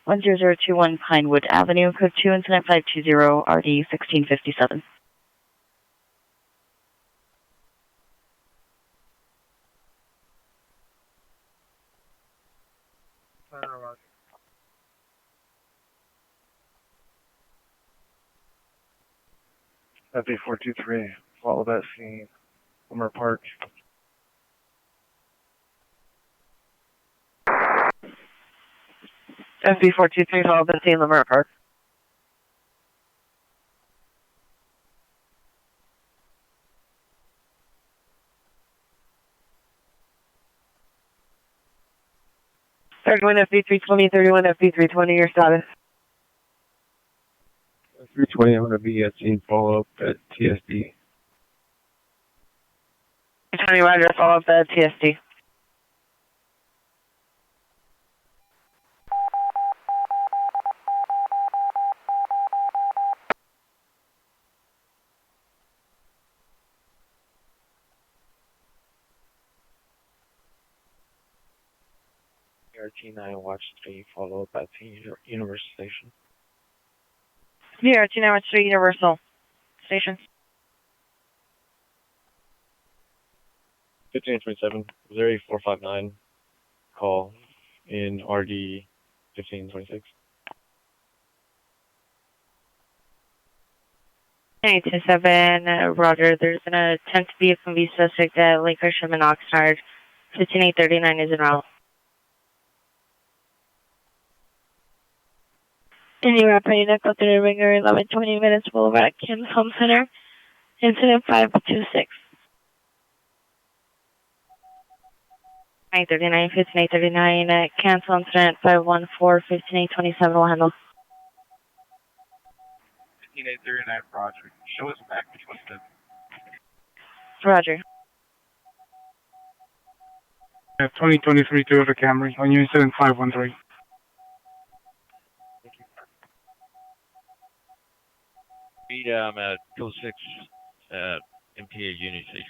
10021 Pinewood Avenue, code 2 incident 520 RD 1657. FB423, follow that scene. Homer Park. FB423, follow the scene, Lamar Park. Third-one FB320, 31 FB320, your status. 320, I'm going to be at scene follow-up at TSD. 20 Roger, follow-up at TSD. RT9, watch 3, follow-up at Universal Station. Yeah, RT9, watch 3, Universal Station. 1527, 0459, call in RD 1526. 927, Roger. There's an attempt to be a convicted suspect at Lake Gresham and Oxnard. 15839 is en route. And you're operating at Code Ringer 1120 minutes Boulevard at Kim's Home Center. Incident 526. 939, 15839, cancel incident 514, 15827 will handle. 15839, Roger. Show us back to 27. Roger. 2023 Toyota Camry on your incident 513. I'm at 06 at MPA Union Station.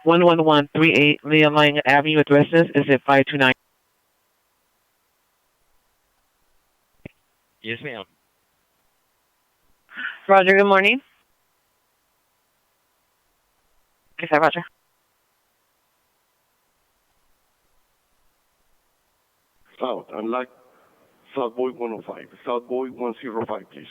11138 Leoline Avenue with residence is at 529. Yes, ma'am. Roger, good morning. Okay, Roger. South, unlike South Boy 105. South Boy 105, please.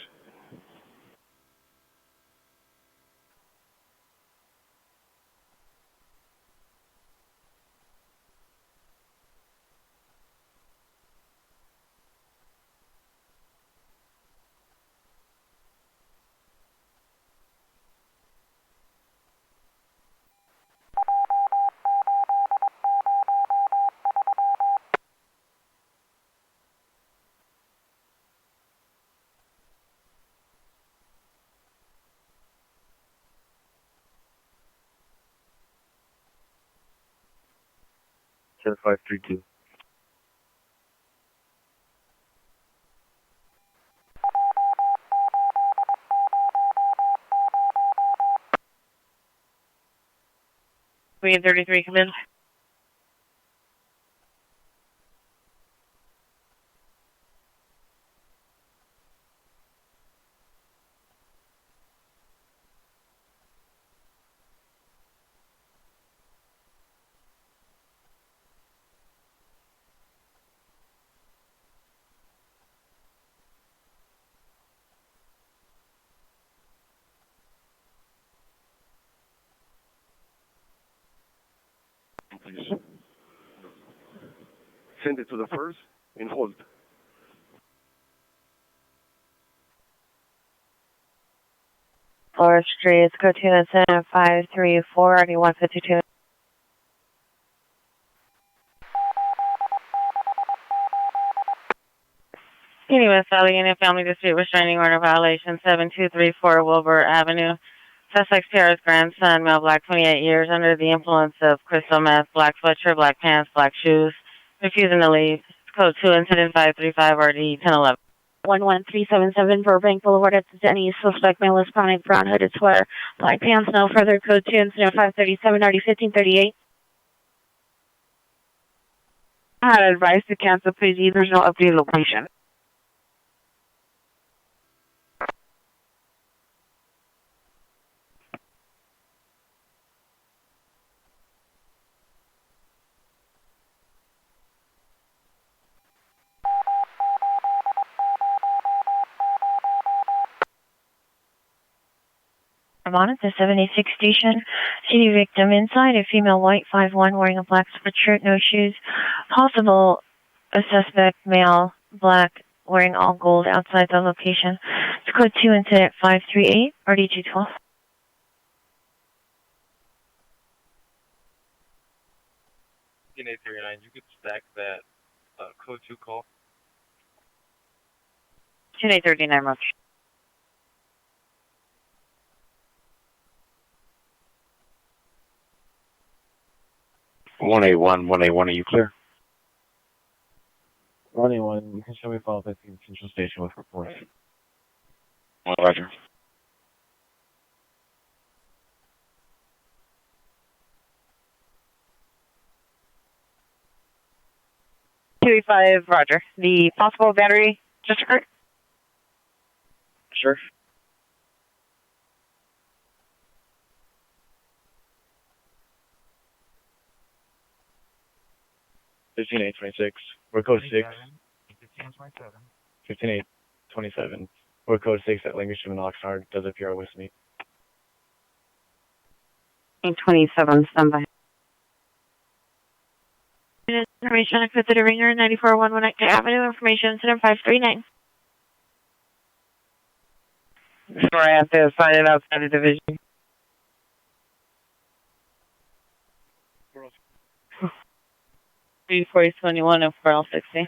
Ten 532. Queen 33, come in. Please. Send it to the first and hold. Florida Street, it's code 297-534, RD 152. West Allegheny Family Dispute Restraining Order Violation 7234 Wilbur Avenue. Suspect Sarah's grandson, male, black, 28 years, under the influence of crystal meth, black sweatshirt, black pants, black shoes, refusing to leave. Code 2, incident 535, RD 1011. 11377 Burbank Boulevard at the Denny's. Suspect male, Hispanic, brown hooded sweater, black pants, no further. Code 2, incident 537, RD 1538. I had advice to cancel, please. There's no updated location. I'm on at the 786 station. See the victim inside, a female white 5'1", wearing a black sweatshirt, no shoes. Possible a suspect male, black, wearing all gold outside the location. It's code 2, incident 538, RD 212. 839, you could stack that code 2 call. 2839 much. One eight one, are you clear? 181, you can show me follow-up at the Central Station with reports. Roger. Roger. The possible battery just occurred? Sure. $15,826. We're code 6. 15,827. We're code 6 at Lancashire and Oxnard. Does appear with me. 827, standby. Information equipped at a ringer, 9411 Avenue. Information incident 539. Sorry, I have to sign it outside the division. Before 21 and 4L60.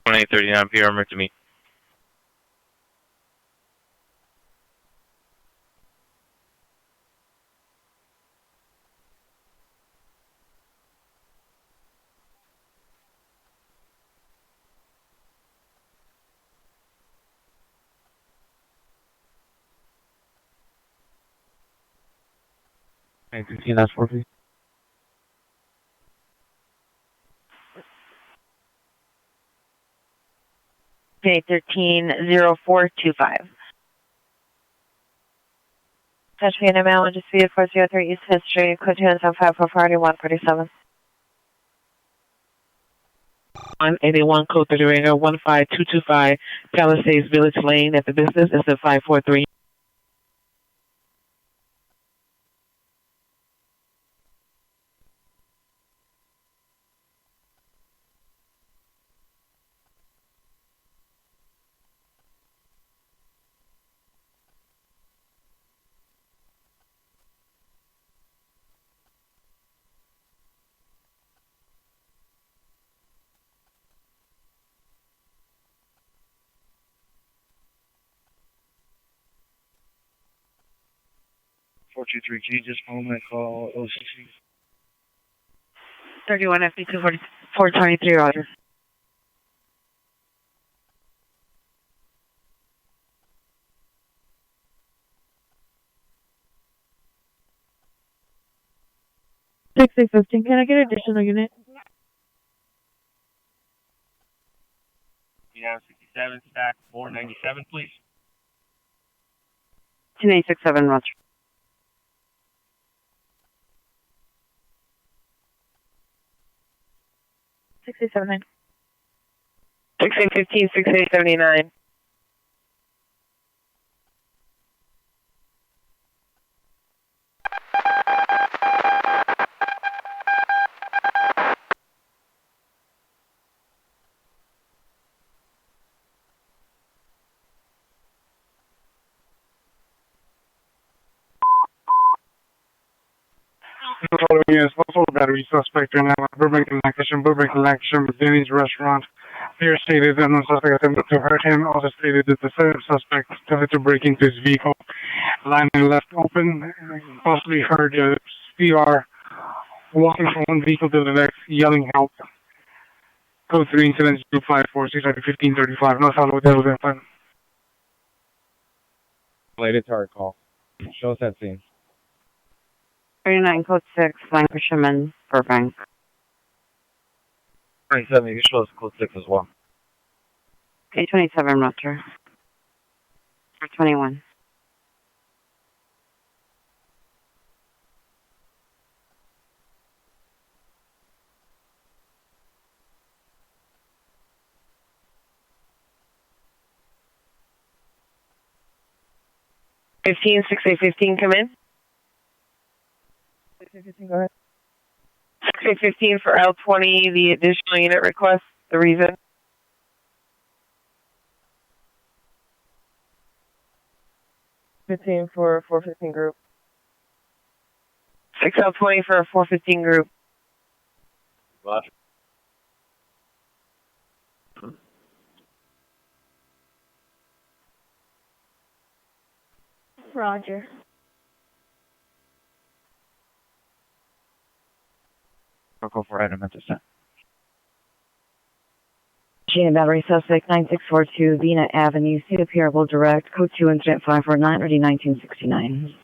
One 839 PR to me. Hey, 15, that's 4, please. 130425. Touch me in a mail and just see 403 East Fifth Street, code 275 147. 181 code 30 ringer 15225 Palisades Village Lane at the business is the 543. 423, can you just follow my call, OCC? 31 FB 423, Roger. Six 15. Can I get additional unit? Yeah, 67, stack 497, please. 2867, Roger. $6879. 6815, 6879. Following is also battery suspect in Burbank and Lancashire, Denny's restaurant. Here stated that no suspect attempted to hurt him. Also stated that the suspect attempted to break into his vehicle. Line left open. Possibly heard CR walking from one vehicle to the next, yelling help. Code 3 incident 05461535. No sound hotel was in. Related to our call. Show us that scene. 39 code 6, Lancashire, Burbank. 27, you show us code 6 as well. 827, Roger. 421. $15, 6815, come in. 6815, go ahead. 6815 for L20, the additional unit request, the reason. $15 for 415 group. 6 L20 for a 415 group. Roger. Roger. I'll go for item at this time. Machine and battery suspect 9642 Vena Avenue, State Appearable Direct, code 2 incident 549, ready 1969.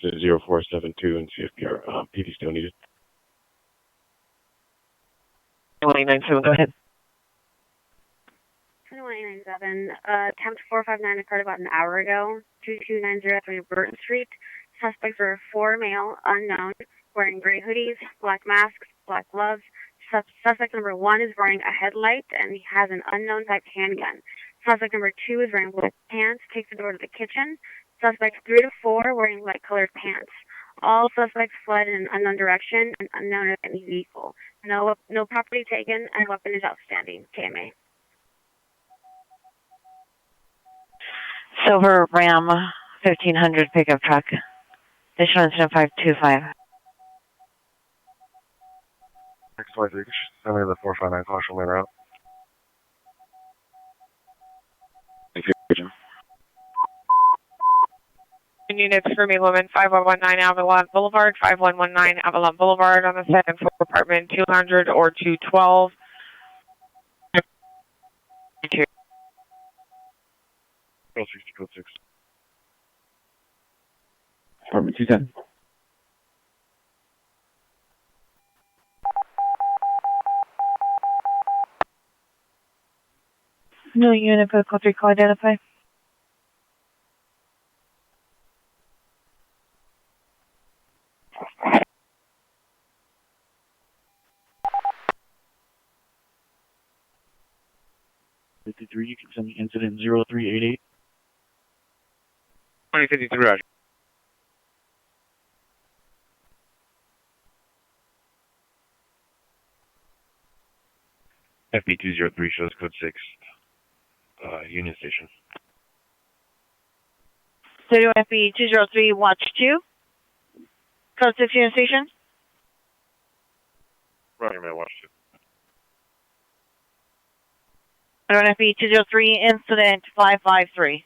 To 0472 and see if your PD still needed. 2197, go ahead. 2197, attempt 459 occurred about an hour ago, 22903 Burton Street. Suspects were 4 male, unknown, wearing gray hoodies, black masks, black gloves. Suspect number 1 is wearing a headlight and he has an unknown type handgun. Suspect number 2 is wearing black pants, takes the door to the kitchen. Suspects 3 to 4 wearing light colored pants. All suspects fled in an unknown direction and unknown of any vehicle. No property taken and weapon is outstanding. KMA. Silver Ram 1500 pickup truck. Additional incident 525. XY3, could you send me the 459 caution lane route? Thank you, Jim. Units for me, woman, 5119 Avalon Boulevard, 5119 Avalon Boulevard on the second floor, apartment 200 or 212. Code 6. Apartment 210. No unit for code 3 call identify. You can send me incident 0388. 2053, Roger. FB203 shows code 6, Union Station. 31 FB 203 watch 2. Code 6 Union Station. Roger, man, watch 2. FB 203, incident 553.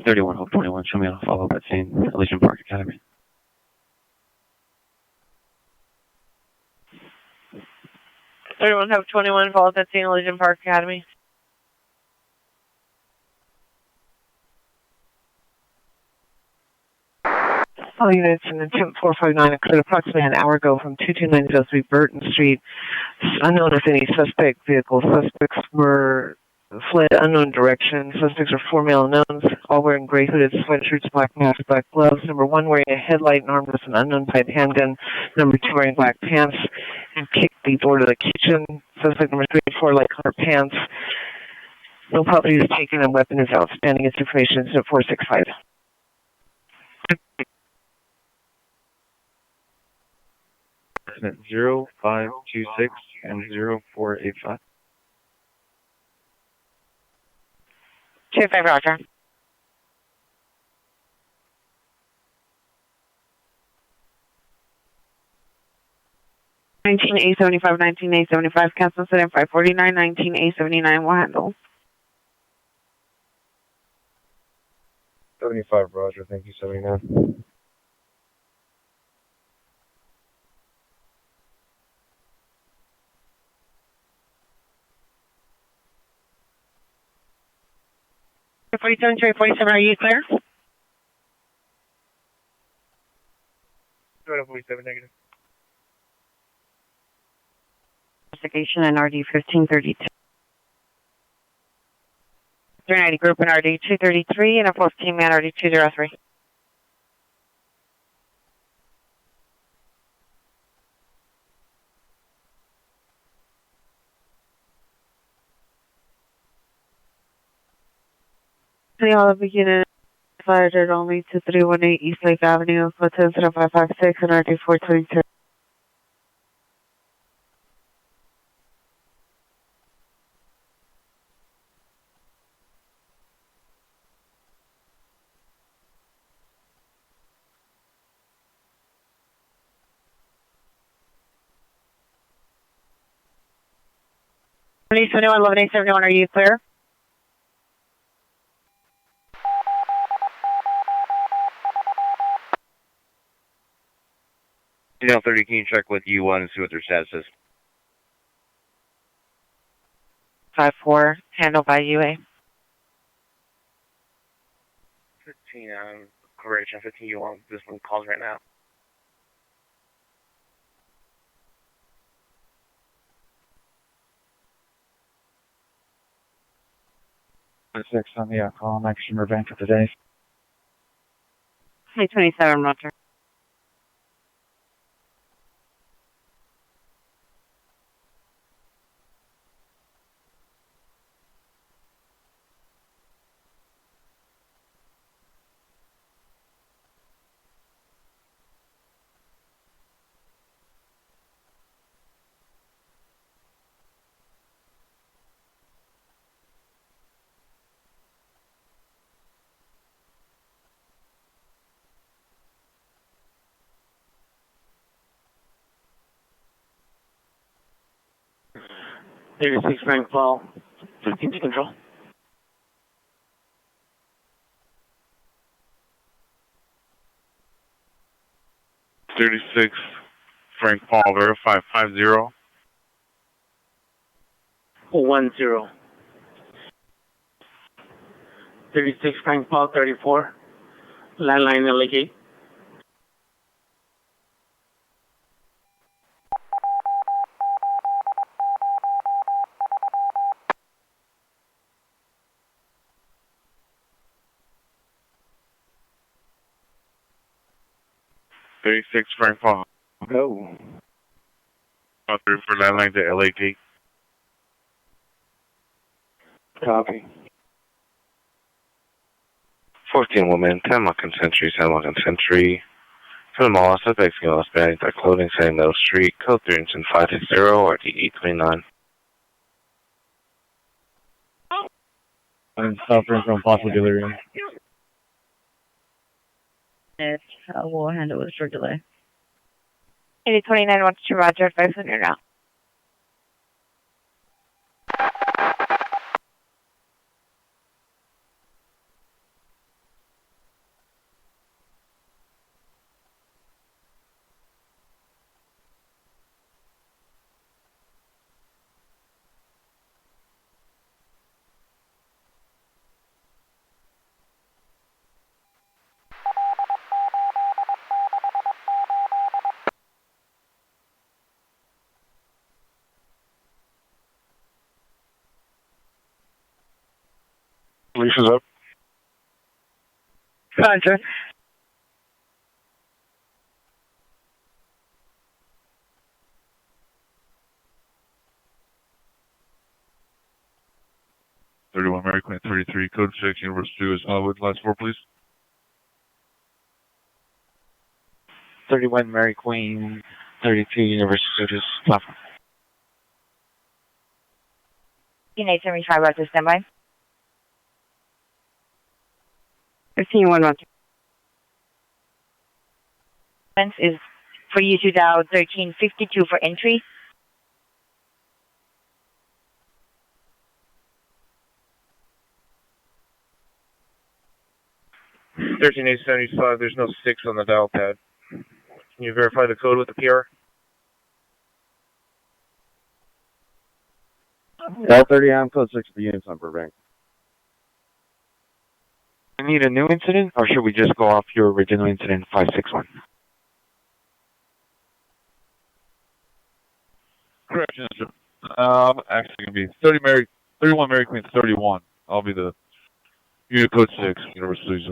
31 Hope 21, show me on a follow-up at scene, Elysian Park Academy. 31 Hope 21, follow that scene, Elysian Park Academy. All units in attempt 459 occurred approximately an hour ago from 22903 Burton Street. Unknown if any suspect vehicles. Suspects were fled unknown direction. Suspects are 4 male unknowns, all wearing gray hooded sweatshirts, black masks, black gloves. Number 1 wearing a headlight and armed with an unknown type handgun. Number 2 wearing black pants and kicked the door to the kitchen. Suspect number 3 and 4 light color pants. No property is taken and weapon is outstanding. Its information is at 465. 0526 and 0485. 25, Roger. A75, 19A75, cancel set in 549, 19A79 will handle. 75, Roger. Thank you, 79. Three 47, 347, are you clear? 47, negative. Investigation in RD 1532. 390 group in RD 233 and a 14-man RD 203. City Hall beginning fired at only to 318 East Lake Avenue, Hotel 0556 and RD 422. East 21, 11871, are you clear? Daniel 30, can you check with U1 and see what their status is? 5-4, handled by UA. 15, correction, 15 U1, this one calls right now. Six on the call action event for today. Hey, 27, Roger. Six Frank Paul, 15 to control. 36 Frank Paul, verify 50. 10. 36 Frank Paul, 34. Landline LA Gate. Frank Paul. Go. 3 for landline to LA Gate. Copy. 14 women, 10 Malkin Century, 10 Malkin Century. For the mall, suspects in Los Banning their clothing, saying Middle Street, code 560, RTE 29. I'm suffering from possible delirium. We'll handle with short delay. 8029, watch to Roger, advice on your route. Leash is up. Roger. Mary Queen 33, code 6, Universe 2 is Hollywood. Last 4, please. 31 Mary Queen, 32 Universal Studios, platform. United 75, Roger, standby. 15-1, Roger. Is for you to dial 1352 for entry. There's no 6 on the dial pad. Can you verify the code with the PR? L30, I'm code 6 for units on Burbank. You need a new incident, or should we just go off your original incident 561? Correction, sir. Actually going to be 31 Mary Queen 31. I'll be the unit code 6, Universal Studios.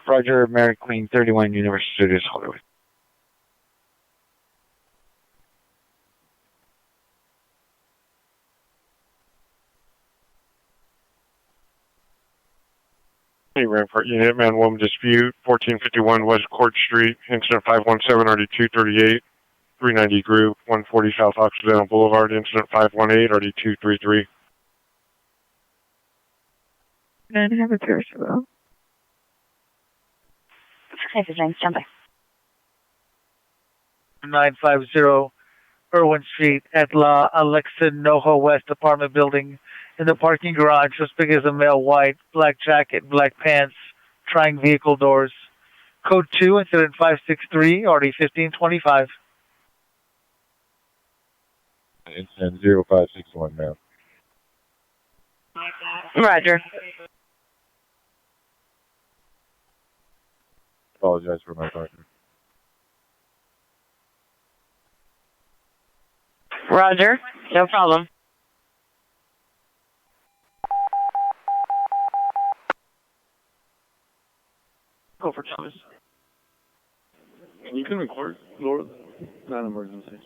Roger, Mary Queen 31, Universal Studios, Hollywood. Hey, Rampart Unit, man-woman dispute, 1451 West Court Street, incident 517, RD238, 390 Group, 140 South Occidental Boulevard, incident 518, RD233. And have a perishable. This is James, jump by. 950 Irwin Street at La Alexa Noho West apartment building. In the parking garage, suspect is a male, white, black jacket, black pants, trying vehicle doors. Code 2, incident 563, RD 1525. Incident 0561, ma'am. Roger. Apologize for my partner. Roger. No problem. Go for Thomas. You can record, Lord. Not an emergency.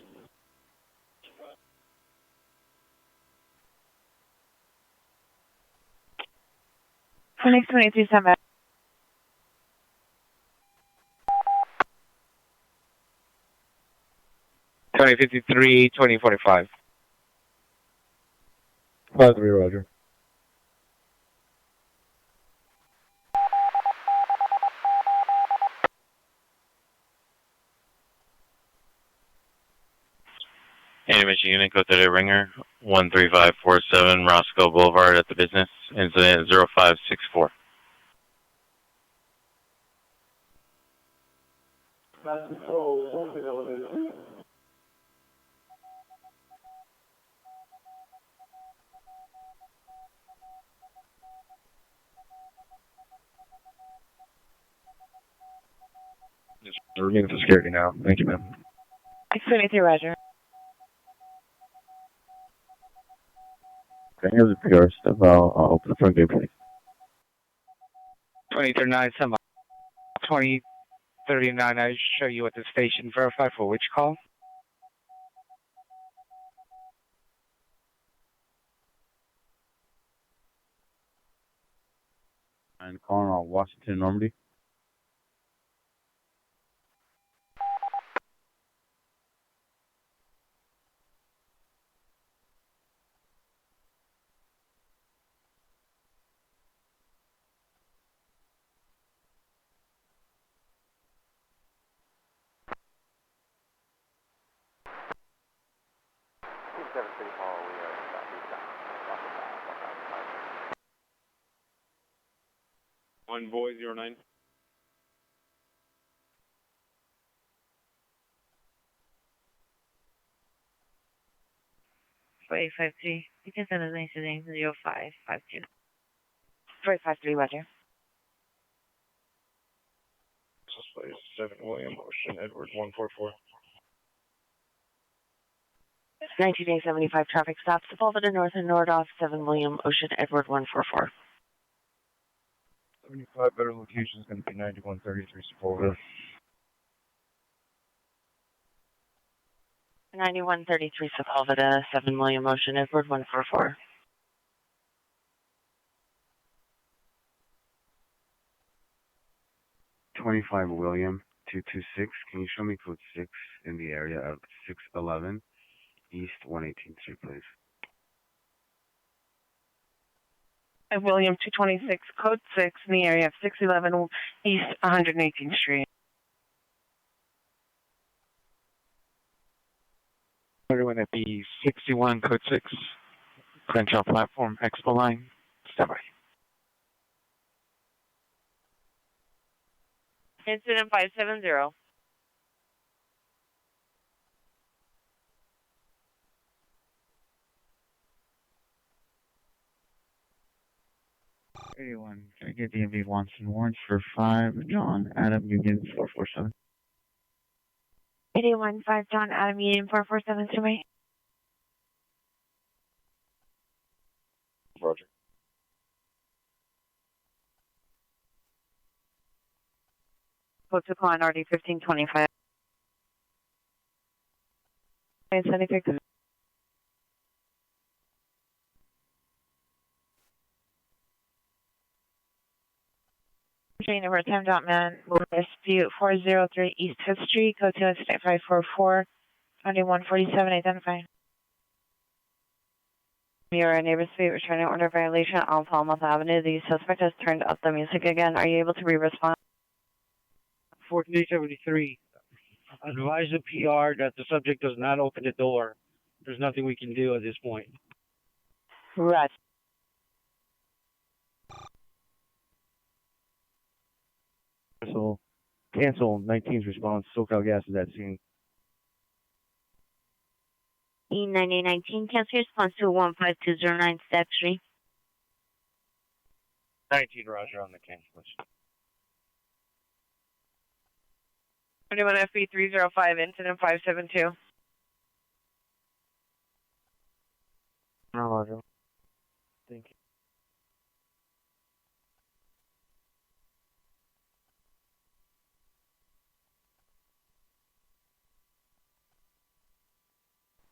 Next 23-7. 2053, 2045. 53, Roger. Animation unit, go to the ringer, 13547 Roscoe Boulevard at the business, incident 0564. We're getting to security now. Thank you, ma'am. 623, Roger. Okay, here's the PR stuff. I'll open the front gate, please. 2039, 2039, I show you at the station. Verify for which call? And calling on Washington, Normandy. City Hall, we are southeast. On boy 09. For 853, you can send us anything 0552. 353, roger. Suspect is 7 William Ocean Edward 144. 1975 traffic stop, Sepulveda North and Nordoff, 7 William Ocean Edward 144. 75 better location is going to be 9133 Sepulveda. 9133 Sepulveda, 7 William Ocean Edward 144. $25 William 226. Can you show me code 6 in the area of 611 East 118th Street, please? William 226, code 6 in the area of 611 East 118th Street. 31 FB 61, code 6, Crenshaw Platform, Expo Line, standby. Incident 570. Can I get DMV wants and warrants for 5 John Adam Union 447? 815 John Adam Union 447 to me. Roger. Code to client RD 1525. Train over 10.man, dispute 403 East 5th Street, code 2 incident 544, 2147, identify. You are a neighbor suite returning order violation on Falmouth Avenue. The suspect has turned up the music again. Are you able to re-respond? 4373. Advise the PR that the subject does not open the door. There's nothing we can do at this point. Right. So, cancel 19's response. SoCal Gas is at scene. E9019, cancel response to 15209 Stack Street. 19, roger, on the cancellation. 21 FB 305, incident 572. Roger. Thank you.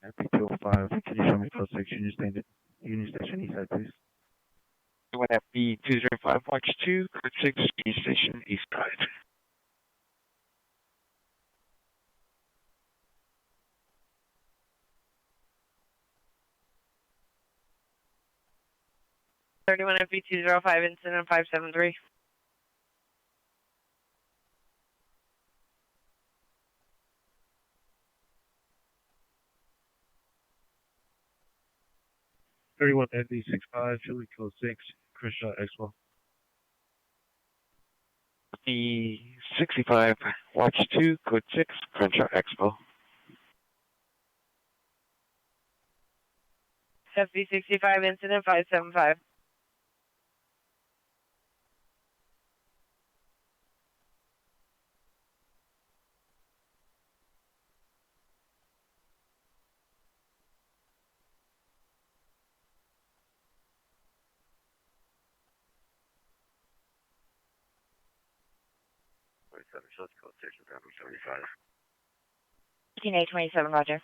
FB205, can you show me code 6 Union Station East Side, please? 21 FB 205, watch 2, code 6, Union Station East Side. Thirty-one FB 205, incident 573. FB65, Chili code 6, Crenshaw Expo. The 65, watch 2, code 6, Crenshaw Expo. FB 65, incident 575. Shows code 6 and 75. 15827, roger.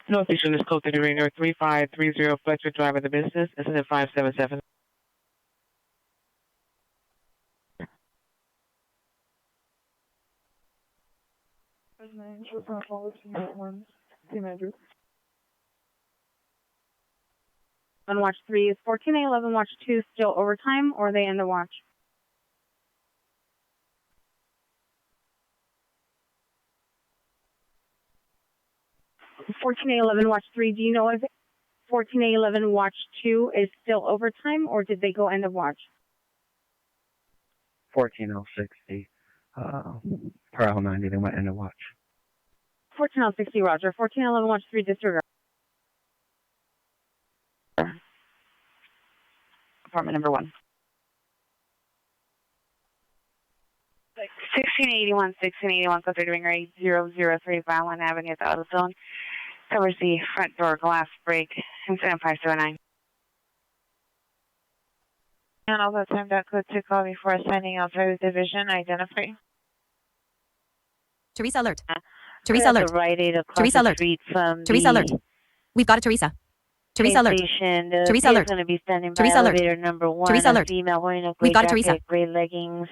Northeastern is code 30 Ranger 3530 Fletcher Drive of the business, incident 577. On watch 3, is 14A11 watch 2 still overtime, or are they in the watch? (14A11 watch 3), do you know if 14A11 watch 2 is still overtime, or did they go end of watch? 14060. Per L 90, they went into watch. 14060, roger. 1411 watch 3, disregard. Apartment number 1. 1681, subject ring rate 003, Violin Avenue at the auto zone. Covers the front door glass break. Incident 509. And all that time that code to call before assigning outside the division, identify. Teresa alert. Teresa alert. Right aid across Teresa the alert. street from Teresa alert. We've got a Teresa. Teresa alert. Station. Teresa alert. Is going to be standing by Teresa alert. elevator number 1. Teresa alert. Female wearing a gray We've got a jacket, Teresa. gray leggings.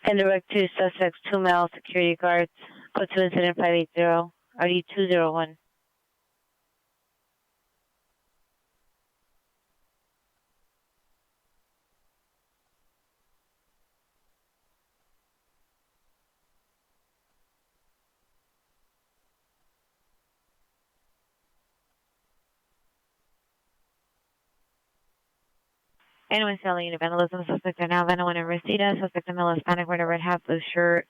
And direct to suspects, 2 male security guards. Code to incident 580, RD 201. Anyone selling unit vandalism, suspect are now Vano and Reseda, suspect in male Hispanic, wearing a red hat, blue shirt,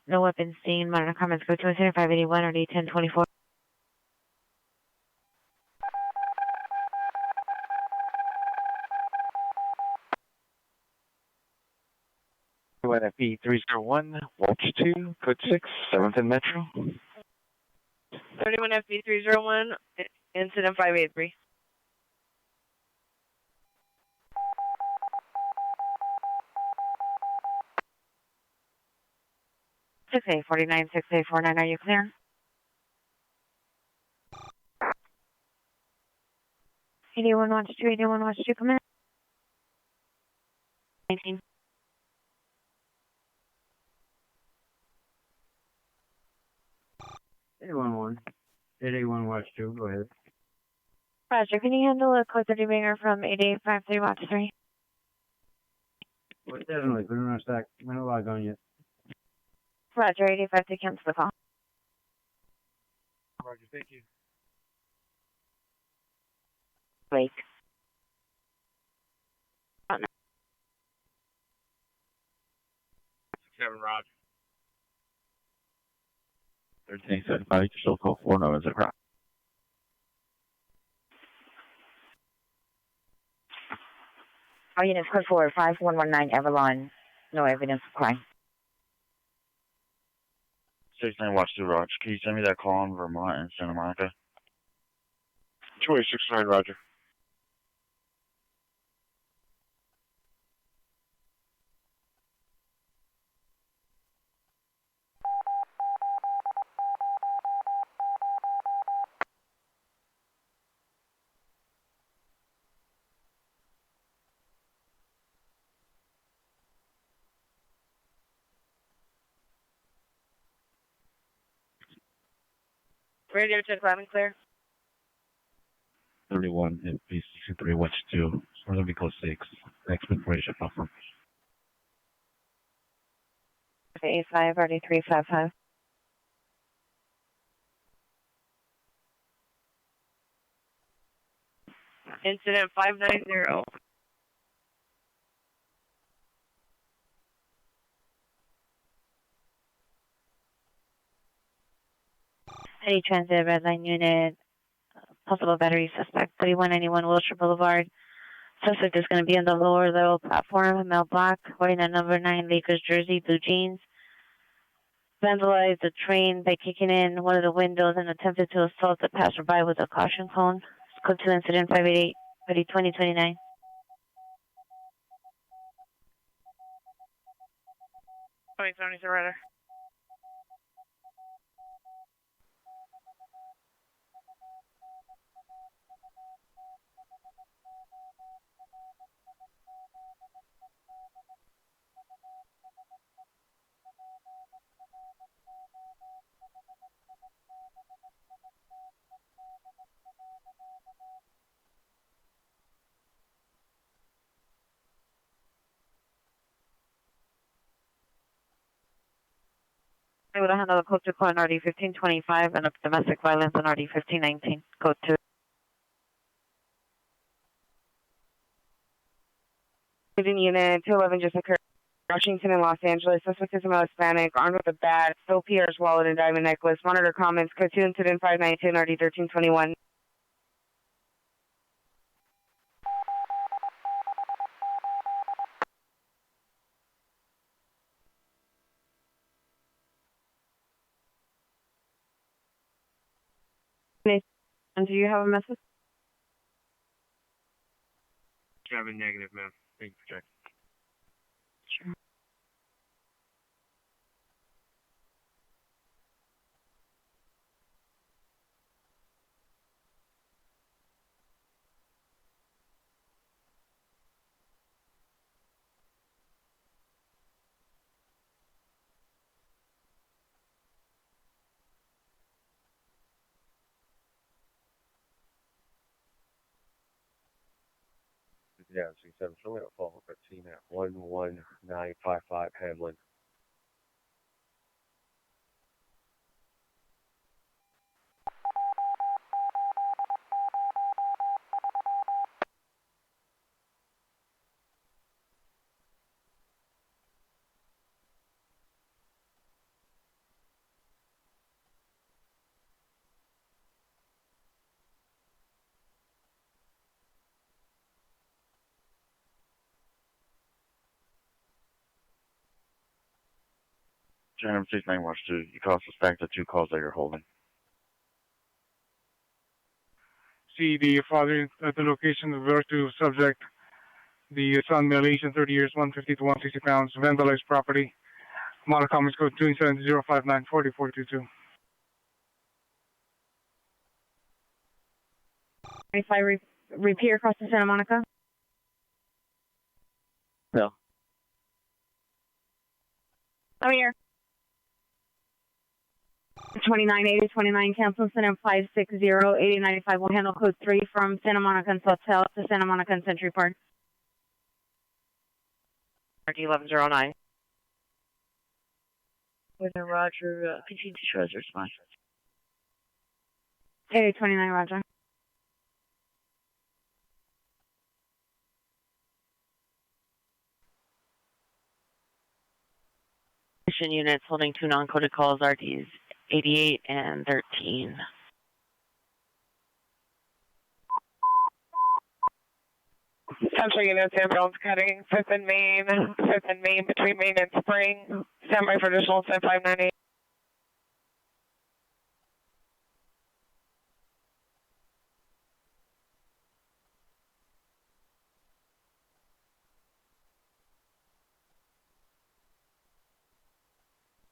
no weapons seen, monitor comments, go to incident 581 or D1024. UNFP 301, Watch 2, Code 6, 7th and Metro. 31 FB 301, incident 583. Six A 49, 6A49, are you clear? Eighty-one watch 2, 81 watch 2, come in. 19. A11. 881 watch 2, go ahead. Roger, can you handle a code 30 banger from 8853 watch 3? Well, definitely, put it on stack. We're not log on yet. Roger, 8853, cancel the call. Roger, thank you. Wait. Kevin Roger. 1375, still call 4, no, is it right? Our units code 45119 Avalon, no evidence of crime. 69 watch 2, Roger. Can you send me that call on Vermont and Santa Monica? 2869, Roger. Radio check loud and clear. 31 FP 63 watch 2, or let me call 6. Expectation confirmation. A5, RD355. Incident 590. Any transit red line unit, possible battery suspect, 3191 Wilshire Boulevard. Suspect is going to be on the lower level platform, male black, wearing a number 9 Lakers jersey, blue jeans. Vandalized the train by kicking in one of the windows and attempted to assault the passerby with a caution cone. Code to incident 588, ready 2029. Tony Surrender. able to handle the code 2 call in RD 1525 and a domestic violence in RD 1519. Code 2. Unit 211 just occurred. Washington and Los Angeles. Suspect is a male Hispanic, armed with a bat, stole PR's wallet and diamond necklace. Monitor comments. Code 2 incident 592 and RD 1321. Do you have a message? I have a negative, ma'am. Thank you for checking. Sure. Yeah, C7, showing a follow-up at scene at 11955 Hamlin. General 69 Watch 2, you call suspect the 2 calls that you're holding. See the father at the location of birth to subject. The son, male, Asian, 30 years, 150 to 160 pounds, vandalized property. Model comments code 27059 4422. 25 repeat across to Santa Monica. No. I'm here. 2980, 29 cancel, incident 560, 8095 will handle code 3 from Santa Monica and Sawtell to Santa Monica and Century Park. RD 1109. Winter Roger, continue to show his response. 8029 Roger. Mission units holding 2 non-coded calls, RDs 88 and 13. Central units, ambulance cutting, 5th and Main, between Main and Spring. Standby for additional 598.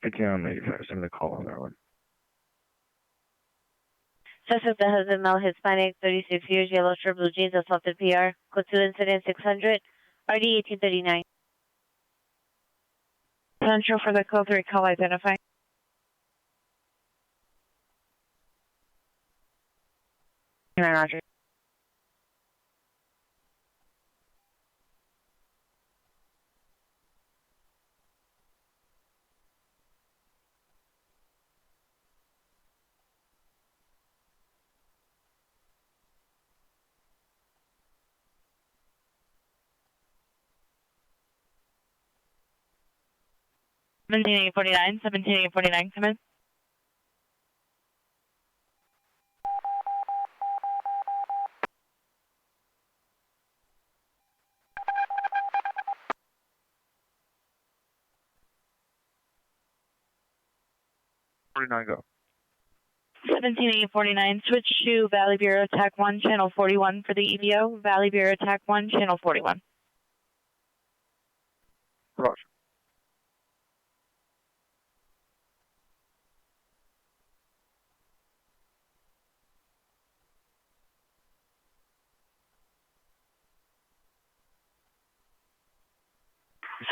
Again, 85, send the call on that one. Suspect the husband, male, Hispanic, 36 years, yellow shirt, blue jeans, assaulted PR. Code 2 incident 600, RD 1839. Central for the code 3 call identify. Roger. Seventeen 1749, come in. Go. 1749, switch to Valley Bureau Attack 1, Channel 41 for the EVO. Valley Bureau Attack 1, Channel 41. Roger.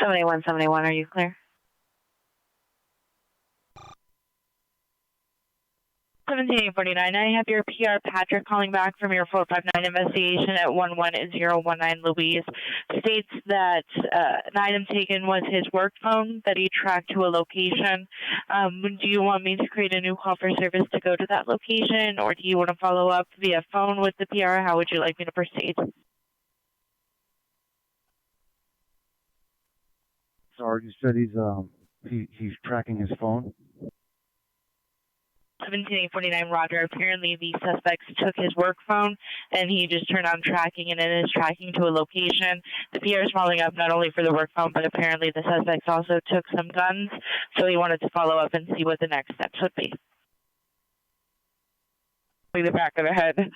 Seventy-one, are you clear? 1749, I have your PR Patrick calling back from your 459 investigation at 11019 Louise. States that an item taken was his work phone that he tracked to a location. Do you want me to create a new call for service to go to that location, or do you want to follow up via phone with the PR? How would you like me to proceed? Sorry, you said he's tracking his phone. 1749 Roger. Apparently the suspects took his work phone and he just turned on tracking, and it is tracking to a location. The PR is following up not only for the work phone, but apparently the suspects also took some guns, so he wanted to follow up and see what the next steps would be. The back of the head.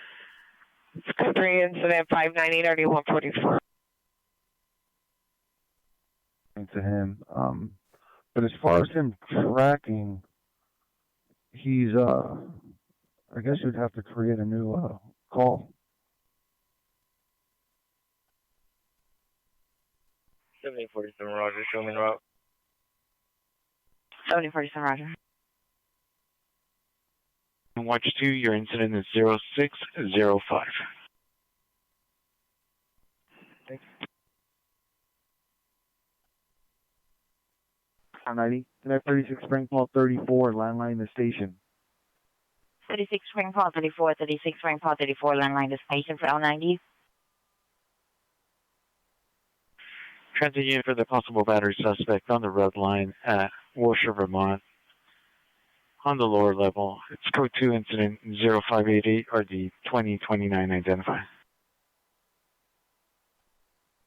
3 incident 598-3144. To him, but as far as him tracking, he's I guess you'd have to create a new call. 1747 Roger, show me the route. 1747 Roger. Watch 2, your incident is 0605. Thanks. 90. Connect 36 Spring Call 34, landline the station. 36 Spring Call 34, 36 Spring Call 34, landline the station for L90. Transit unit for the possible battery suspect on the red line at Worcester, Vermont. On the lower level, it's code 2 incident 0588 or the 2029 identified.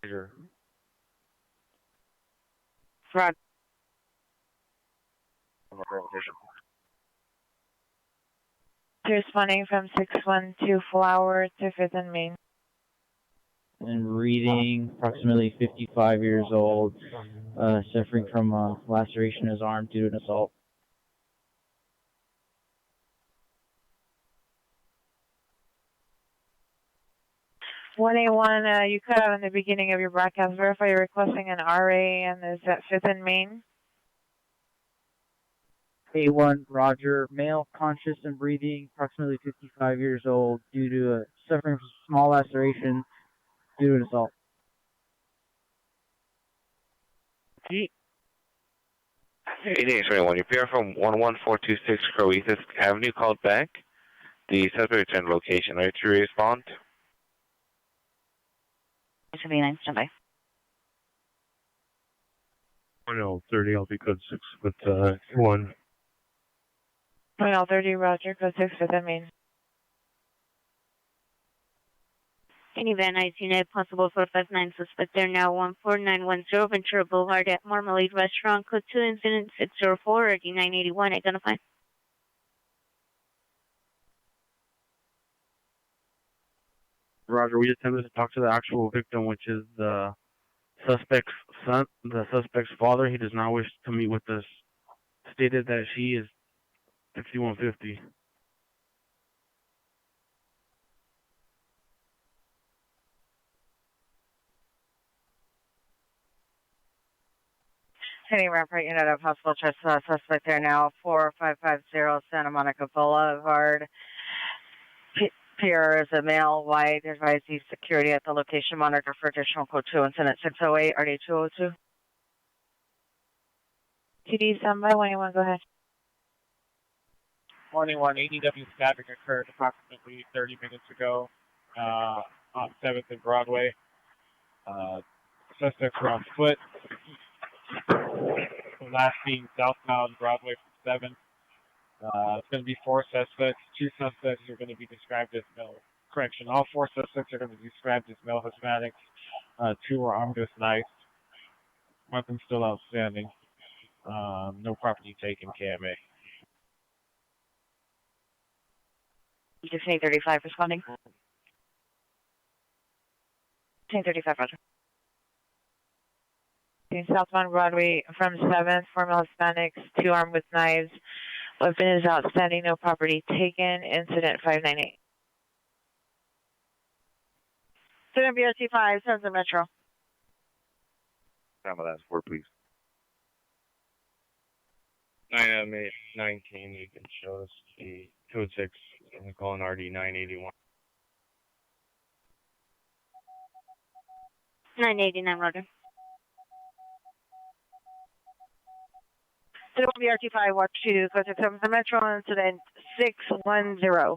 Sure. Roger. Responding from 612 Flower to 5th and Main. And reading, approximately 55 years old, suffering from a laceration in his arm due to an assault. One A1, you cut out in the beginning of your broadcast. Verify you're requesting an RA, and is that 5th and Main? A1, Roger, male, conscious and breathing, approximately 55 years old, due to suffering from small laceration due to an assault. Hey, 8821, you appear from 11426 Croesus Avenue, called back. The suspect returned location. Are you to respond? 79, standby. 30, I'll be code 6 with 1. 30, Roger, code 6 with that means. Any Van Nuys Unit, possible 459 suspect there now, 14910 Ventura Boulevard at Marmalade Restaurant, code 2 incident 604 or D981, identify. Roger, we attempted to talk to the actual victim, which is the suspect's son, the suspect's father. He does not wish to meet with us. Stated that she is 5150. City Rampart Unit of Possible Trespass suspect there now, 4550 Santa Monica Boulevard. PR is a male, white, advise use security at the location, monitor for additional code 2 incident 608, RD 202. TD standby, when you want to go ahead. Morning 1, ADW stabbing occurred approximately 30 minutes ago on 7th and Broadway. Suspects were on foot. The last being southbound Broadway from 7th. It's going to be 4 suspects. 2 suspects are going to be described as male. Correction, all 4 suspects are going to be described as male Hispanics. 2 are armed with knives. Weapons still outstanding. No property taken, KMA. Disney 35 responding. Disney 35, Roger. Southbound Broadway from 7th, 4 male Hispanics, 2 armed with knives. Weapon is outstanding, no property taken. Incident 598. Student BRT 5, Sons of Metro. Time of that score, please. 9 19, you can show us the Code 6, I'm calling RD 981. 989, Roger. So it will be RT5, watch 2, code 67 for Metro, incident 610.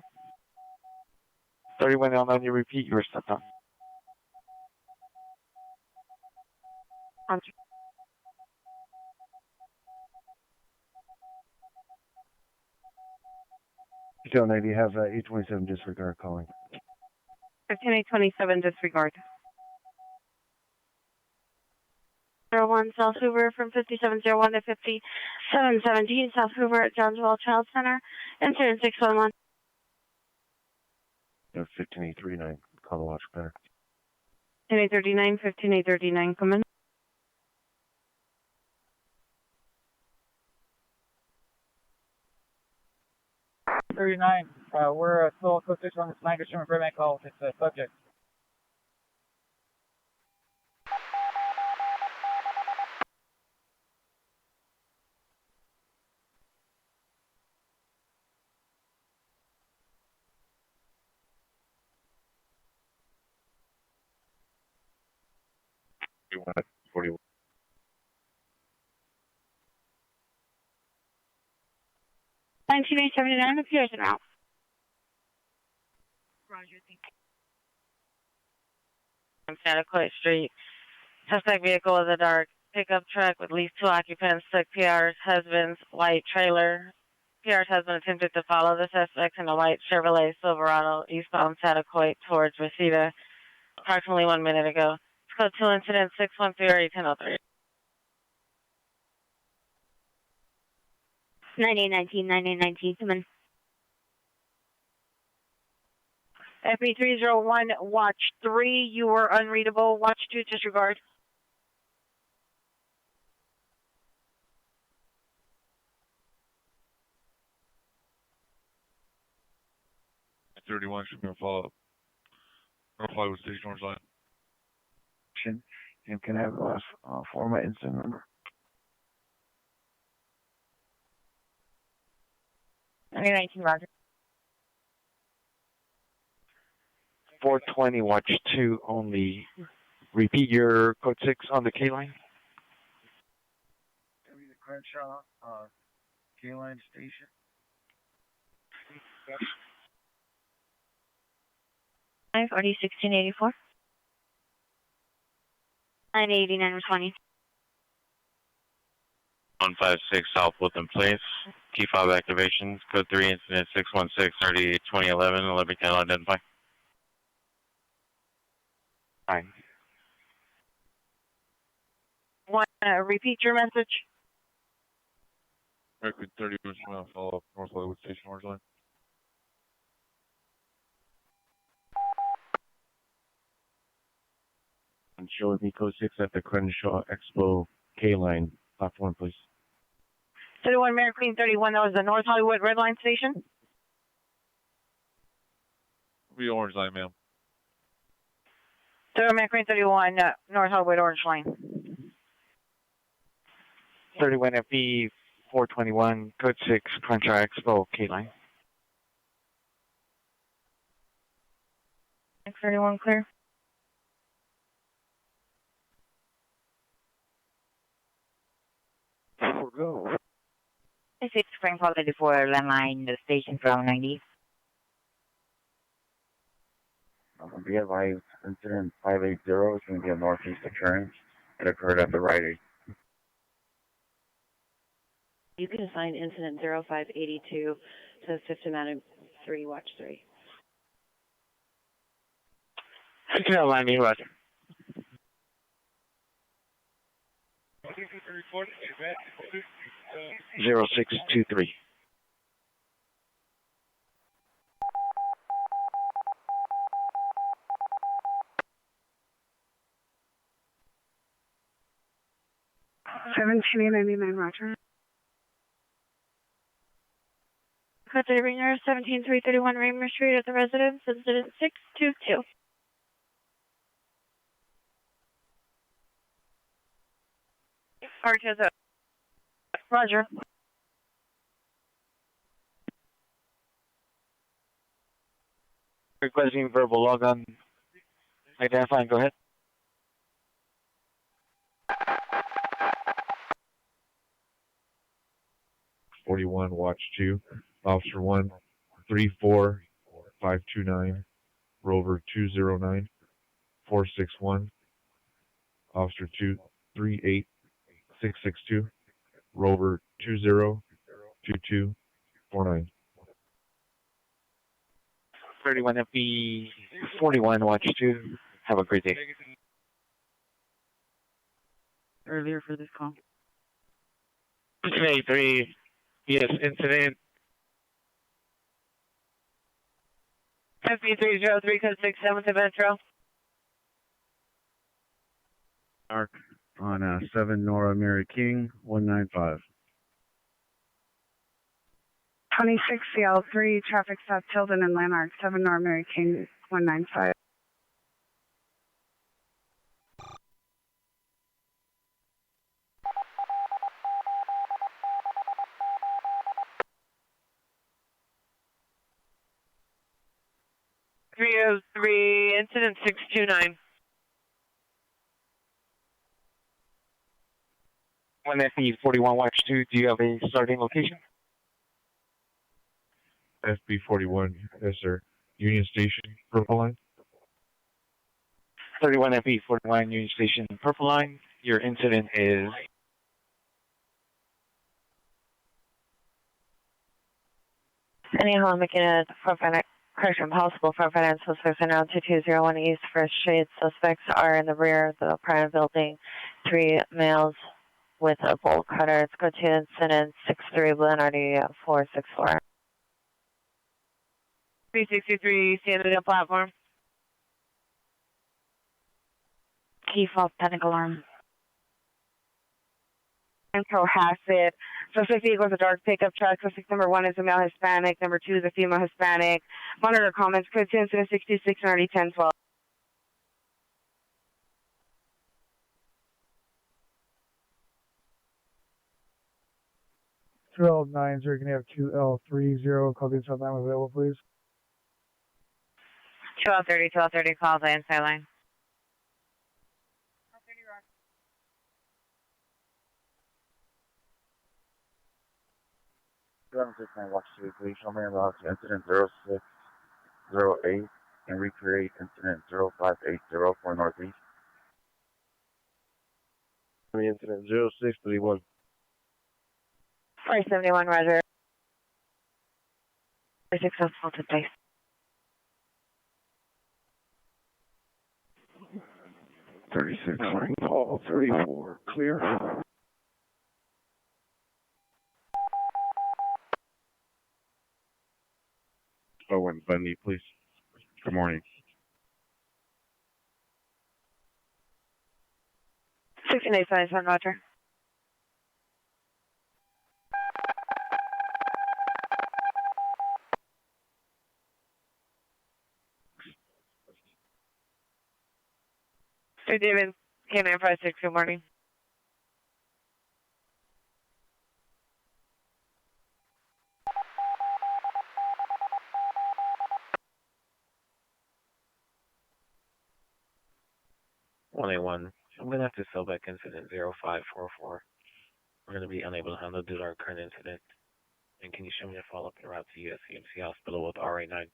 3109, you repeat your step down. Detail 90, you have 827 disregard calling. 15827, disregard. 01 South Hoover from 5701 to 5717 South Hoover at Johnswell Child Center. Incident 611. 15839, call the watch better. 15839, 15839, come in. We're still code 6 on this language from a call. It's a subject. You want it? 41. 19879 appears in route. Roger, thank you. On Santa Claus Street. Suspect vehicle is a dark pickup truck with at least 2 occupants, took PR's husband's white trailer. PR's husband attempted to follow the suspects in a white Chevrolet Silverado eastbound Satacoit towards Reseda approximately 1 minute ago. It's code 2 incident 613 1003. 9819, 9819, come in. FB301, watch 3, you were unreadable. Watch 2, disregard. At 31, should be a follow up. Reply with station orange line. And can I have the last format incident number? 919, Roger. 420, watch 2 only. Repeat your code 6 on the K line. Maybe the Crenshaw K-line station. 1684. 989 20. 156 South Woodland Place. Key fob activations. Code 3 incident 616 30 2011. 11 can identify. 9. 1, repeat your message. Record 30, follow up North Hollywood station orange line. And show with me code 6 at the Crenshaw Expo K-line platform, please. 31 Mary Queen 31, that was the North Hollywood Red Line station. Be orange line, ma'am. 31 Mary Queen 31, North Hollywood Orange Line. 31 FB 421, code 6, Crenshaw Expo K line. 31 clear. Go. This is Spring Quality for landline, the station from 90. Be advised, incident 580 is going to be a northeast occurrence. It occurred at the Rite Aid. You can assign incident 0582 to Fifth Amendment 3, watch 3. Signal landing, Roger. 0623. Roger. Code 3 Ringer 17331 Raymer Street at the residence. Incident 622. Roger. Requesting verbal log on. Identifying, go ahead. Watch 2, Officer 1, 34529, Rover 209, 461, Officer 2, 38662, Rover 202249. 31 FB 41, watch 2. Have a great day. Earlier for this call. 83, yes, incident. FB303 code 67 to Metro. Arc on 7 Nora Mary King 195. 26CL3 traffic stop Tilden and Landmark 7 Nora Mary King 195. .303 incident 629. 1 FB 41, watch 2. Do you have a starting location? FB 41, yes sir. Union Station, Purple Line. 31 FB 41, Union Station, Purple Line. Your incident is. Anyhow, making a correction possible for finance suspects in around 2201 East First Street. Suspects are in the rear of the private building. 3 males with a bolt cutter. It's go to incident 63 Blenardy 464. 363 standing up platform. Key fault panic alarm. And Cohasset. Suspect vehicle is a dark pickup truck. Suspect number 1 is a male Hispanic. Number 2 is a female Hispanic. Monitor comments. Code 2 incident 66 and already 1012. L9, you're going to have 2L30. Call the inside line available, please. 1230, call the inside line. Watch 2, please show me about incident 0608 and recreate incident 0580 for Northeast. Incident 0631. 471, Roger. Successful today. .36 ring call 34 clear. Owen Bundy, please. Good morning. 1687, Roger. Sir David, K956, good morning. I'm going to have to sell back incident 0544. We're going to be unable to handle due to our current incident. And can you show me a follow-up en route to USCMC Hospital with RA9?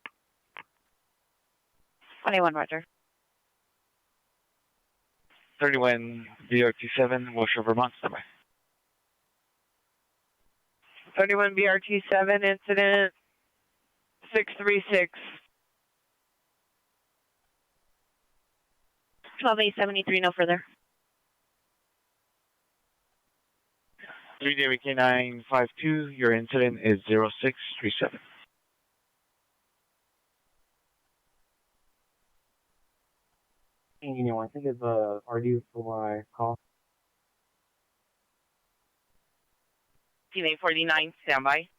21, Roger. 31 BRT7, Wilshire, Vermont. Standby. 31 BRT7 incident 636. 12873, no further. 3 David K952, your incident is 0637. You know, I think it's RD for my call. Teammate 49, standby.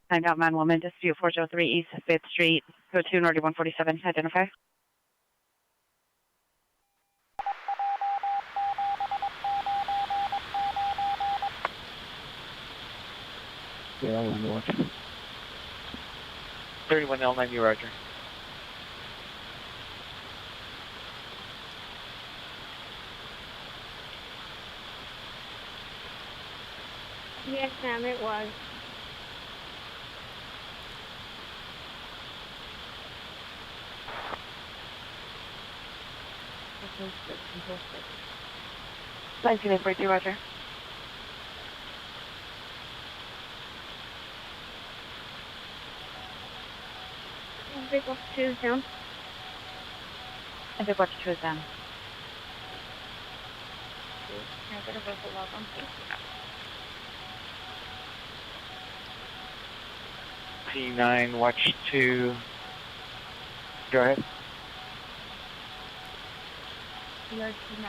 I got man woman, dispute 403 East 5th Street, go to Nordy 147, identify. Okay, I was north. 31 L90, roger. Yes, ma'am, it was. Flight 843, roger. Big Watch 2 is down. Big Watch 2 is down. Can I get a verbal log on, please? P9, watch 2. Go ahead. PRT9,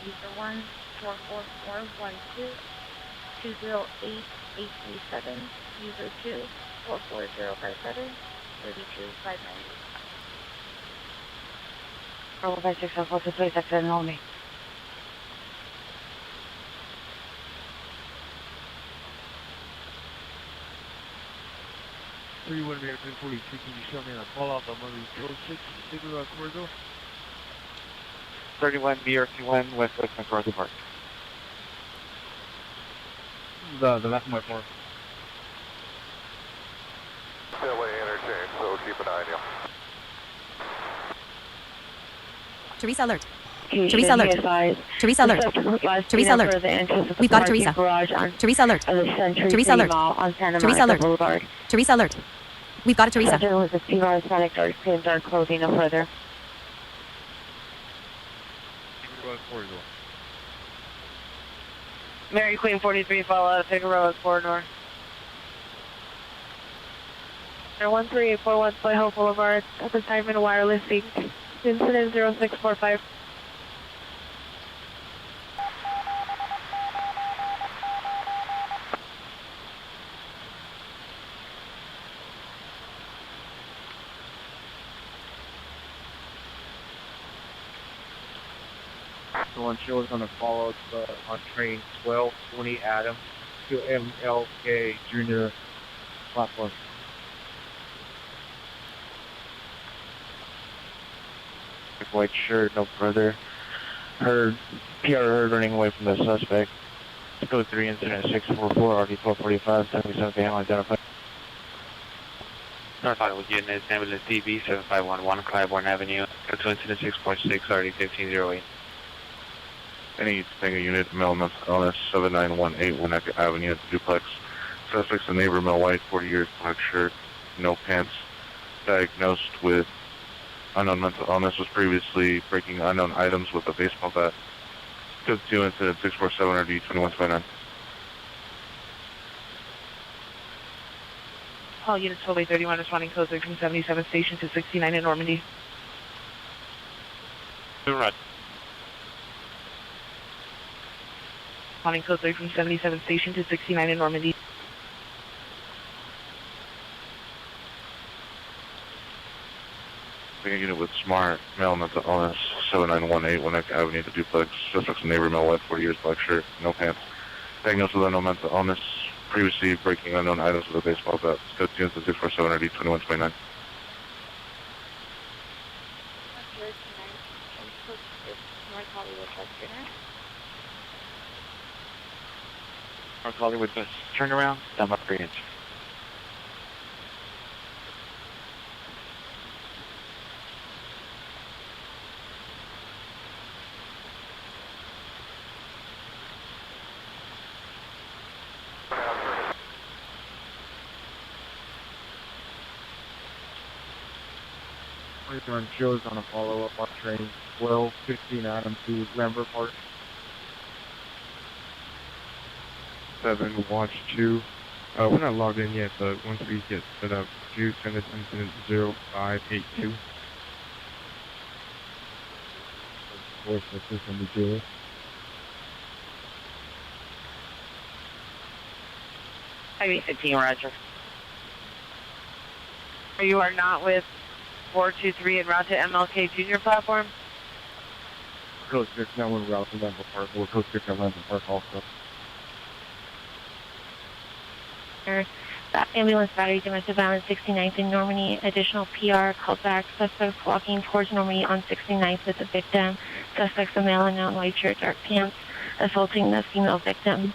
user 1444122 208-837, user 2 44057 32590. Bravo 5604 to 367 only. American 42, can you show me a call out on Murray Code 6, Cigarette Corridor? 31 BRC1, West McCarthy Park. The left of my park. Still interchange, so keep an eye on you. Teresa alert. Okay, Teresa alert. Teresa alert. Teresa alert. We've got a Teresa. Teresa alert. Teresa alert. Teresa alert. Teresa alert. We've got a Teresa. Was a female Hispanic dark skin, dark clothing, no further. Mary Queen 43, follow out Figueroa Corridor. 13841 Soy Hope Boulevard, at the time in wireless sync. Incident 0645. One shows on a follow on train 1220 Adams to MLK Junior platform. White shirt, no further. Heard, PR heard running away from the suspect. Code 3, incident 644, RD 1245, 77 Ham identified. Northbound with unit ambulance DB 7511, Claiborne Avenue. Code 2, incident 646, RD 1508. Any Tango unit, male mental illness, 7918 Winnetka Avenue at the duplex. Suspect's a neighbor, male white, 40 years, black shirt, no pants. Diagnosed with unknown mental illness, was previously breaking unknown items with a baseball bat. Code 2, incident 647 RD 2129. All units 1231 responding code 3 from 77 station to 69 in Normandy. Right. Responding code 3 from 77 station to 69 in Normandy. Taking a unit with smart, male mental illness, 7918 Winnetka Avenue at the duplex. Suspect's a neighbor, male white, 40 years, black shirt, no pants. Diagnosed with unknown mental illness, previously breaking unknown items with a baseball bat. Code 2, incident 647 RD 2129. North Hollywood bus turnaround, stand by for answer. Run shows on a follow-up on train 1215 Adams to Lambert Park. 7, watch 2. We're not logged in yet, but once we get set up, do send us incident 0582. Of course, the system we deal with. Ivy 15, roger. You are not with 423 en route to MLK Junior platform? Code 6, now we're route to Lambert Park. We're code 6 at Lambert Park also. That ambulance battery domestic violence 69th in Normandy. Additional PR called back. Suspects walking towards Normandy on 69th with the victim. Suspects a male in non-white shirt, dark pants, assaulting the female victim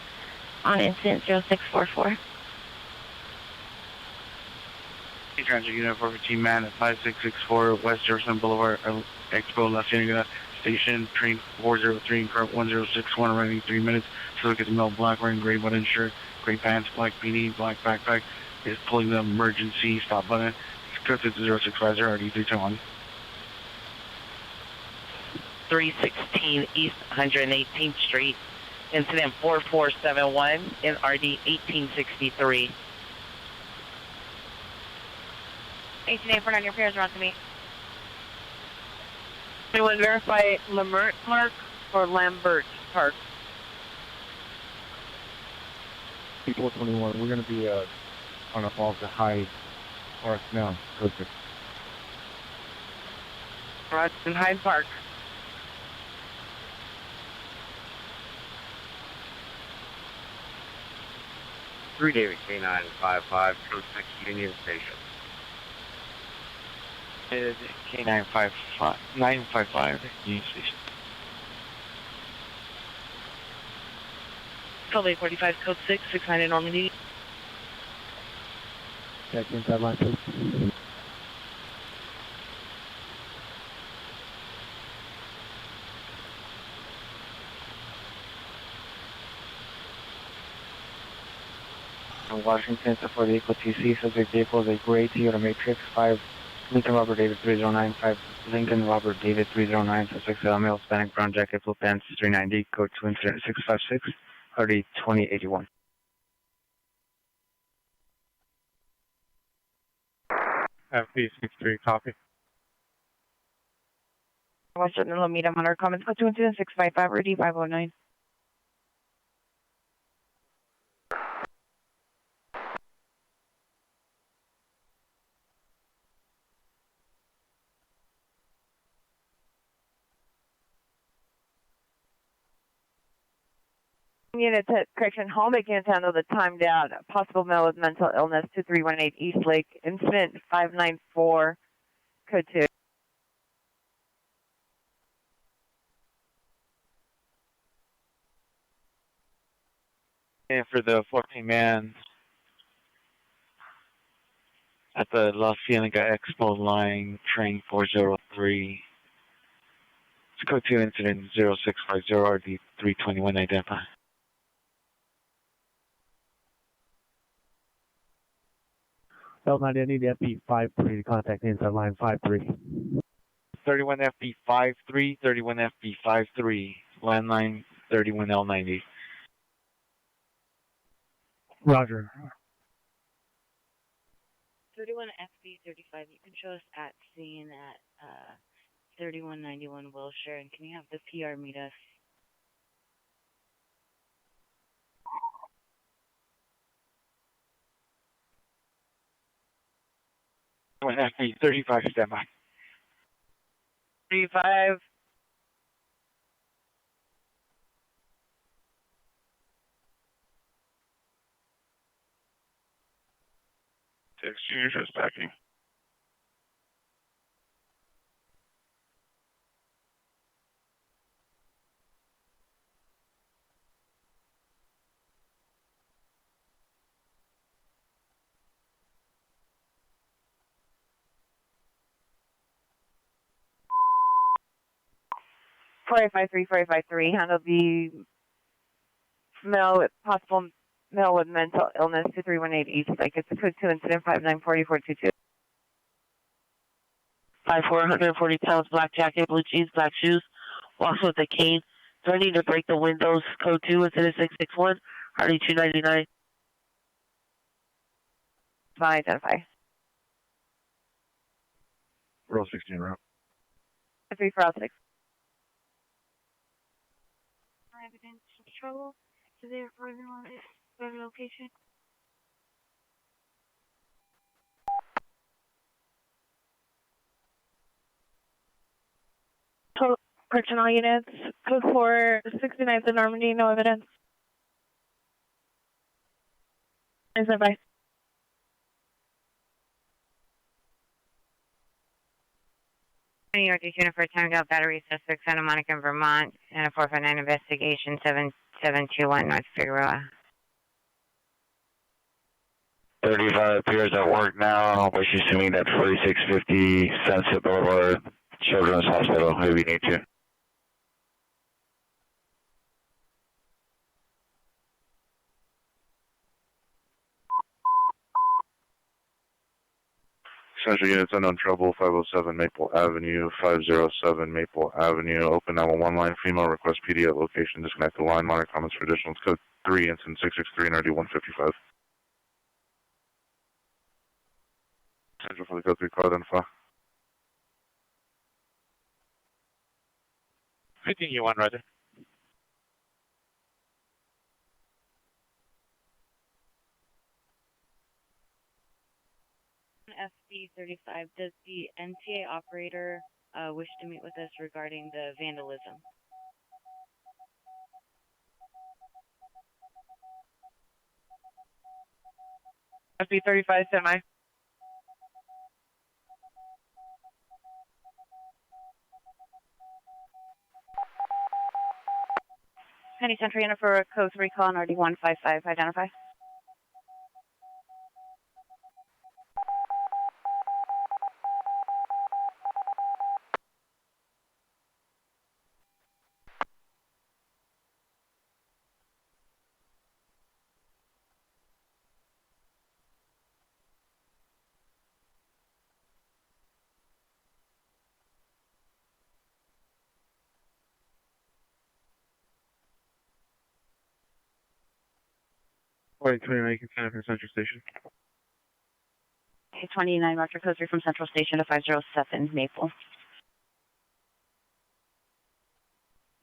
on incident 0644. Transit Unit 415 man at 5664 West Jefferson Boulevard, Expo, La Cienega Station, train 403 and car 1061, arriving 3 minutes. So look at the male black wearing gray button shirt, gray pants, black beanie, black backpack, is pulling the emergency stop button. It's code to 0650 RD 321. 316 East 118th Street, incident 4471 in RD 1863. 1884 on your pairs, around to me. Anyone verify Lamert Park or Lambert Park? 421. We're going to be on a fall to Hyde Park now. Code 6. Right in Hyde Park. David K955, code 6 Union Station. K955, 955, Union Station. Code 45, code 6, 69 in Normandy. Check inside line, please. Washington, for the vehicle TC, subject vehicle is a gray Toyota Matrix 5, Lincoln Robert David 309, 5 Lincoln Robert David 309, suspect male, Hispanic, brown jacket, blue pants, 390, code 2 incident 656, RD 2081. FP63, copy. Western and Lomita on our comments, code 2 incident 655, RD 509. Unit to correction, Hallmark unit to handle the timed out possible male with mental illness 2318 East Lake, incident 594, code 2. And for the 14 man at the La Cienega Expo line, train 403. It's code 2 incident 0650 RD 321 identify. L90, I need FB53 to contact inside line 53. 31 FB53, 31 FB53, landline 31L90. Roger. 31 FB35, you can show us at scene at 3191 Wilshire, and can you have the PR meet us? FB35, standby. 35. Junior just backing. Four eight five three, handle the male with possible male with mental illness 2318 East Lake. It's a code 2 incident 594422. 140 pounds, black jacket, blue jeans, black shoes, walks with a cane, threatening to break the windows, code 2 incident 661, Hardy 299. Identify. Row 16 route. 3406. Evidence of trouble. Is there further location? Total correctional units, code 4, 69th in Normandy, no evidence. Bye. New York unit for Townville Battery Suspect, Santa Monica, Vermont, and a 459 investigation 7721 North Figueroa. 35 appears at work now. Wish you to meet at 4650 Sunset Boulevard, Children's Hospital, if you need to. Central units unknown trouble, 507 Maple Avenue, 507 Maple Avenue. Open 911 line, female, request PD at location, disconnect the line, monitor comments for additional. Code 3, incident 663 and RD 155. Central for the code 3 call, identify. 15U1, Roger. FB 35, does the NTA operator wish to meet with us regarding the vandalism? FB 35, semi. Penny Central unit for code 3 call on RD 155, identify. Alright, 29, you can sign up from Central Station. 29, Roger, code 3 from Central Station to 507 Maple.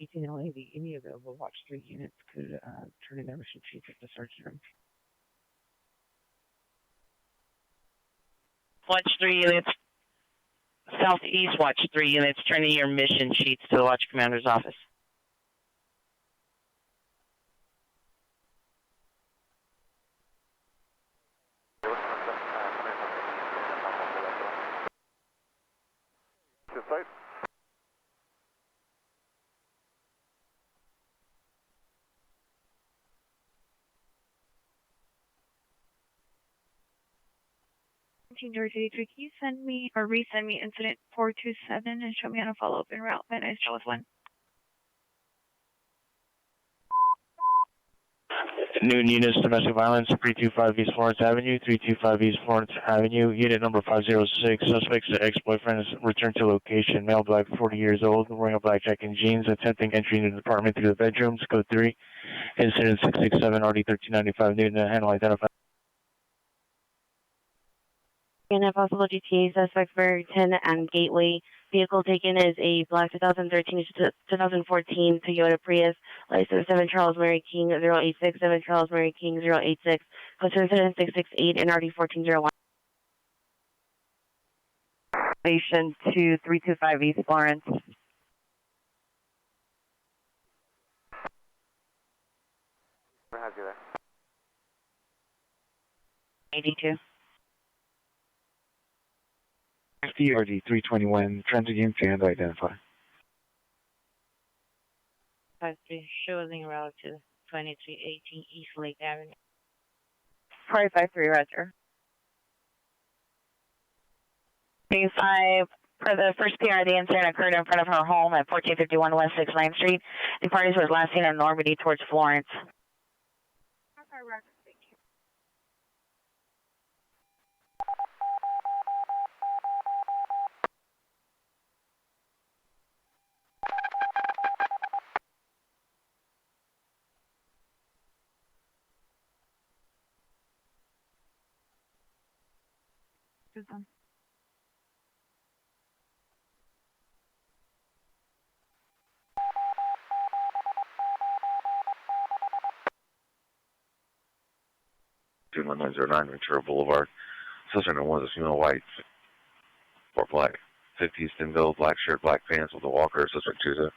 18 LAV, any available Watch 3 units could turn in their mission sheets at the sergeant room. Watch 3 units, Southeast Watch 3 units, turn in your mission sheets to the Watch Commander's office. Site. George 83, can you send me or resend me incident 427 and show me how to follow up en route? Van Nuys with 1. Noon units, domestic violence, 325 East Florence Avenue, 325 East Florence Avenue, unit number 506. Suspect's ex-boyfriend is returned to location. Male, black, 40 years old, wearing a black jacket and jeans, attempting entry into the apartment through the bedrooms. Code 3, incident 667, RD 1395, Newton, handle identified. In a possible GTA suspect, Barrington and Gateway. Vehicle taken is a black 2013 to 2014 Toyota Prius. License 7 Charles Mary King 086, 7 Charles Mary King 086. Code to incident 668 and RD 1401. Station to 325 East Florence. Where have you there? 82. FDRD 321, transit unit to handle identify. 53, showing route to 2318 East Lake Avenue. 553, Roger. 5, for the first PRD incident occurred in front of her home at 1451 West 69th Street. The parties was last seen in Normandy towards Florence. Good one. Two 1909 Ventura Boulevard. Suspect one is a female white, or black, 50s, thin build, black shirt, black pants with a walker. Suspect two is a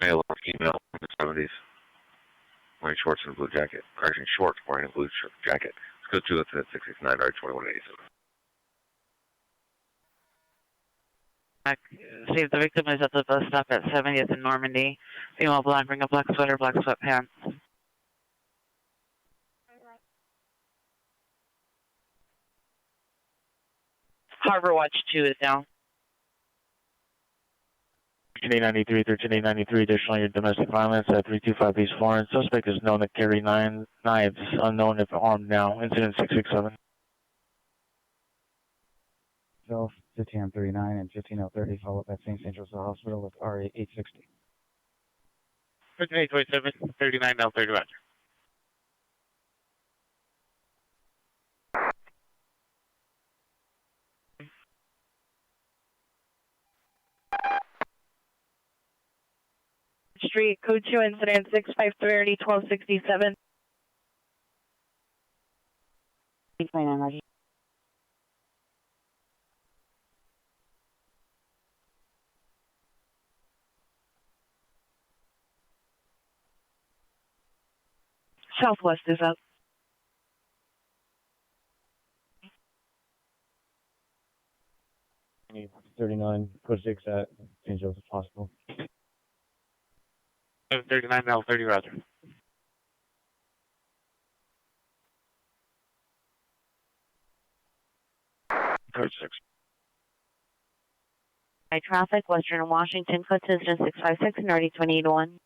male or female in the 70s, wearing shorts and a blue jacket. Correction, shorts wearing a blue jacket. Code 2 incident 669, right 2187. See if the victim is at the bus stop at 70th and Normandy. Female blonde, bring a black sweater, black sweatpants. Harbor Watch 2 is down. 1393, 1393, additionally, domestic violence at 325 East Florence. Suspect is known to carry 9 knives, unknown if armed now. Incident 667. Self, 15039 and 15030, followed by St. Joseph Hospital with RA 860. 15827, 39 now 30 Roger. Street, code 2 incident 6530 1267. Southwest is up. I need 39, code 6 at St. Joseph Hospital. 39 now 30 Roger. Code 6. High traffic, Western Washington, code 2 incident 656 and already 2881.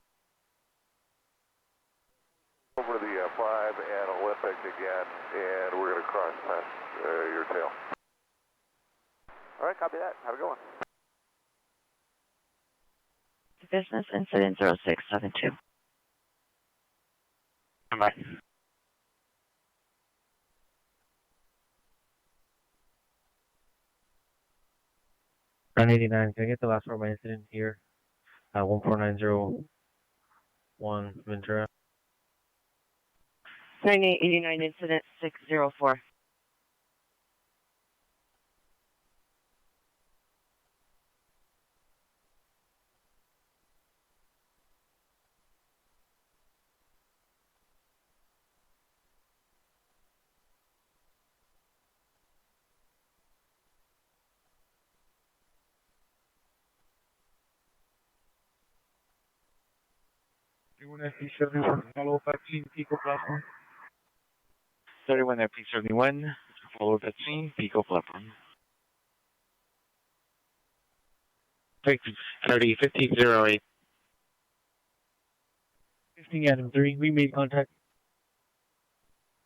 Over the 5 and Olympic again, and we're going to cross past your tail. All right, copy that. Have a good one. Business incident 0672. Bye. .989, can I get the last part of my incident here? 14901 Ventura. 9889 incident 604. FP71, follow vaccine, Pico platform. 31 FP71, follow vaccine, Pico platform. Take 30, 1508. 15 Adam 3, we made contact.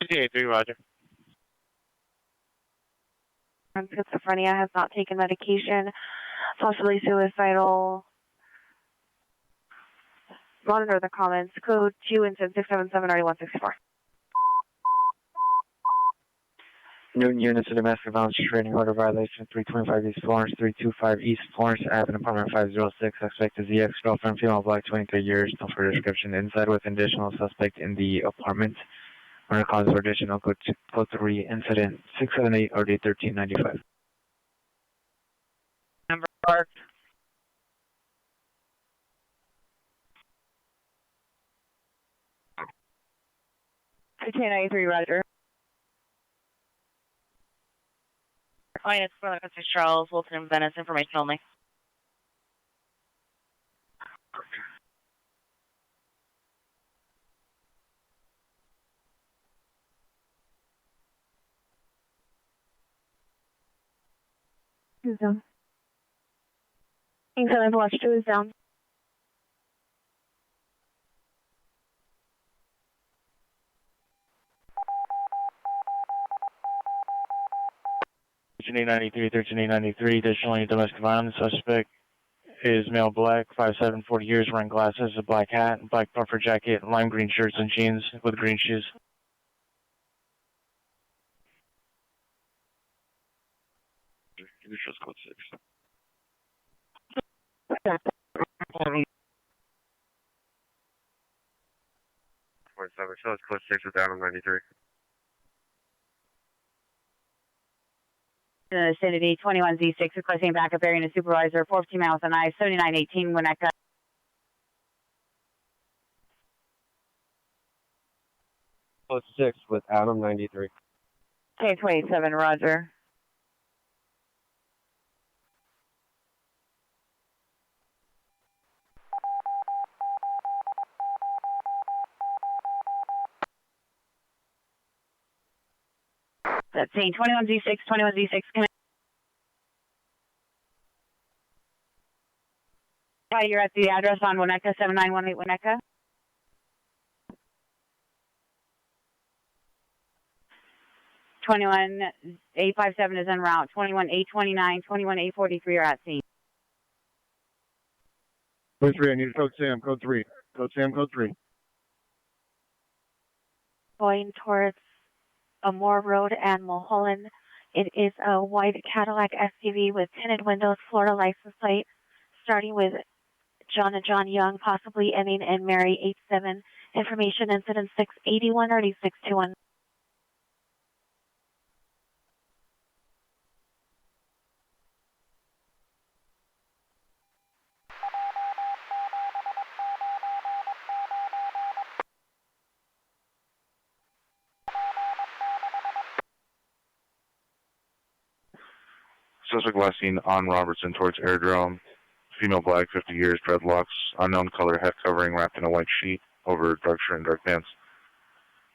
58 3, Roger. Schizophrenia, has not taken medication, possibly suicidal. Monitor the comments. Code 2 incident 677 already 164. Newton units of domestic violence restraining order violation 325 East Florence, 325 East Florence Avenue, apartment 506. Suspect is the ex-girlfriend, female, black, 23 years. No further description. Inside with additional suspect in the apartment. Under cause for additional code 3 incident 678 or D 1395. Number parked. $1593, Roger. Client for the Country Charles, Wilson, and Venice, information only. Who's down? King 7 Watch 2 is down. $13,893, $13,893, additionally domestic violence. Suspect is male black, 5'7", 40 years, wearing glasses, a black hat, black puffer jacket, lime green shirts and jeans with green shoes. Initials code 6. So it's code 6 with Adam 93. Vicinity 21Z6 requesting backup area and a supervisor 14 miles an hour 7918 Winnetka. Code 6 with Adam 93. K27, roger. That's 21Z6, 21Z6, you're at the address on Winnetka, 7918 Winnetka. $21,857 is en route. 21,829, 21,843 are at scene. Code 3, I need a code Sam, code 3. Code Sam, code 3. Going towards Moore Road and Mulholland. It is a white Cadillac SUV with tinted windows, Florida license plate, starting with John and John Young, possibly ending in Mary 87. Information incident 681 or 621. Suspect last seen on Robertson towards Airdrome. Female black, 50 years, dreadlocks, unknown color, head covering wrapped in a white sheet over dark shirt and dark pants.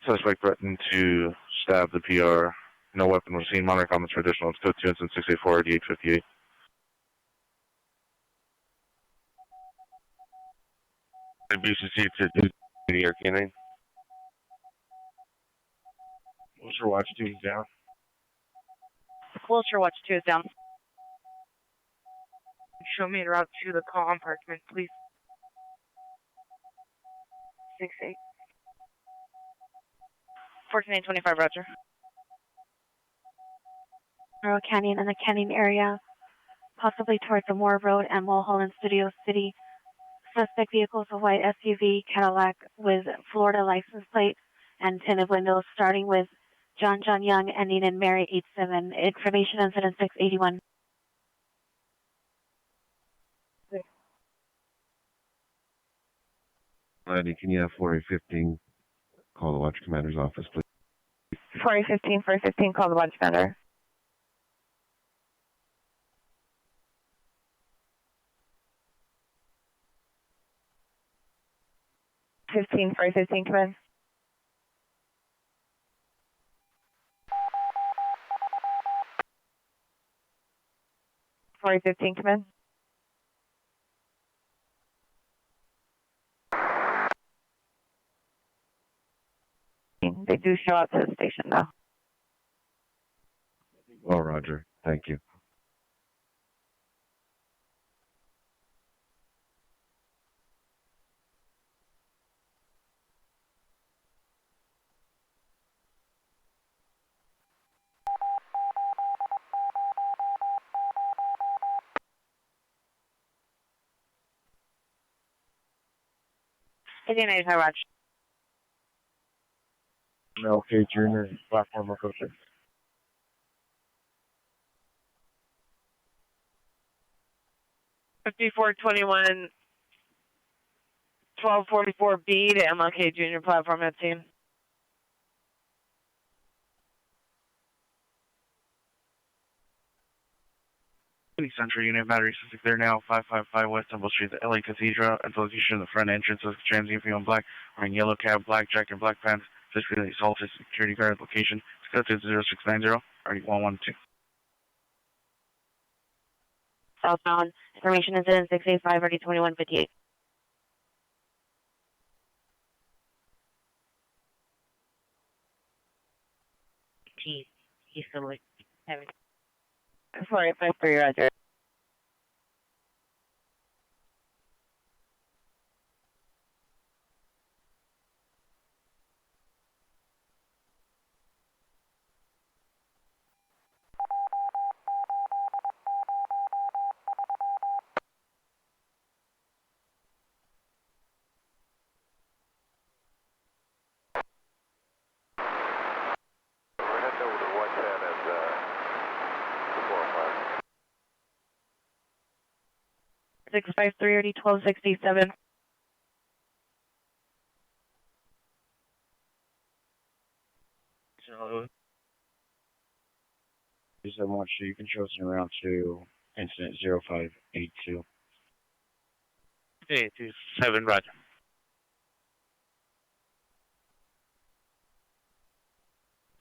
Suspect threatened to stab the PR. No weapon was seen. Monitor comments for additional. It's code 2 incident 684 8858. BCC to the Canine. Wilshire Watch 2 is down. Wilshire Watch 2 is down. Show me a route to the call compartment, please. 6-8. 14,825, roger. Monroe Canyon and the Canyon area, possibly towards the Moore Road and Mulholland Studio City. Suspect vehicle is a white SUV Cadillac with Florida license plate and tinted windows, starting with John Young, ending in Mary 87. Information incident 681. Randy, can you have 4815 call the watch commander's office, please? 4815, call the watch commander. Fifteen, come in. 4815, come in. They do show up to the station, though. Oh, roger. Thank you. Indian 85, roger. LK Jr. platform or code 6. $5421 1244B to MLK Junior platform at scene. Central Unit Battery System there now, 555 West Temple Street, the LA Cathedral, and location in the front entrance of transient female in black, wearing yellow cab, black jacket, black pants, physically assaulted security guard location. It's code 0690, RD112. Southbound. Information incident 685 RD 2158. He's still like heavy. 4853, roger. Six five three RD 1267. 27 Watch 2, you can show us in around to incident 0582. 827, roger.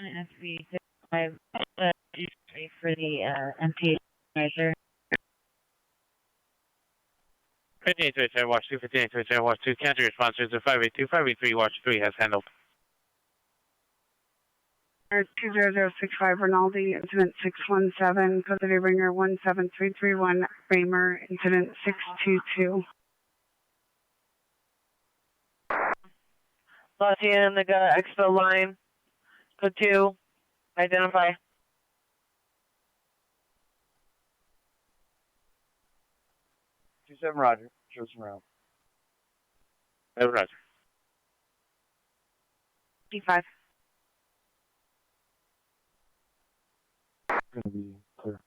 SB 5 for the MP measure. 5827 Watch 2, 5827 Watch 2, counter responses to 582, 583 Watch 3 has handled. 20065 Rinaldi, incident 617, Cody Ringer 17331, Kramer, incident 622. Lothian in the expo line. Code 2. Identify. 27 Roger. Show us around. 7 roger. D5. Going to be clear.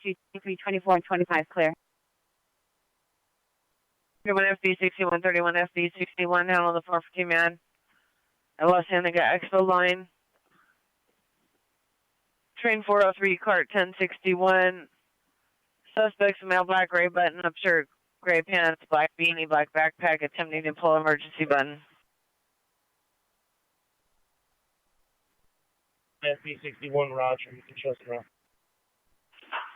2324 and 25 clear. 31 FD 61, 31 FD 61, handle the 450 man. I lost in the expo line. Train 403, cart 1061. Suspects, male, black, gray button up shirt, gray pants, black beanie, black backpack, attempting to pull emergency button. FB 61, roger. You can show us around.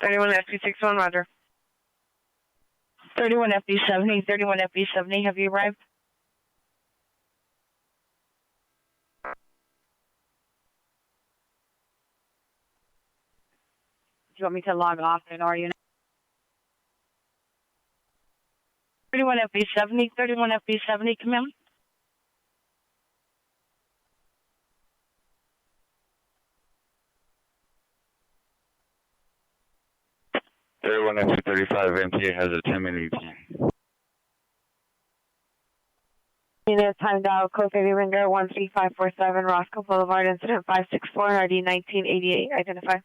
31 FD 61, roger. 31 FB 70, 31 FB 70, have you arrived? Do you want me to log off in our unit? 31 FB 70, 31 FB 70, come in. F35 MTA has a 10-minute ETA. Unit timed out, code 30 Ringer 13547, Roscoe Boulevard, incident 564, ID 1988, identify.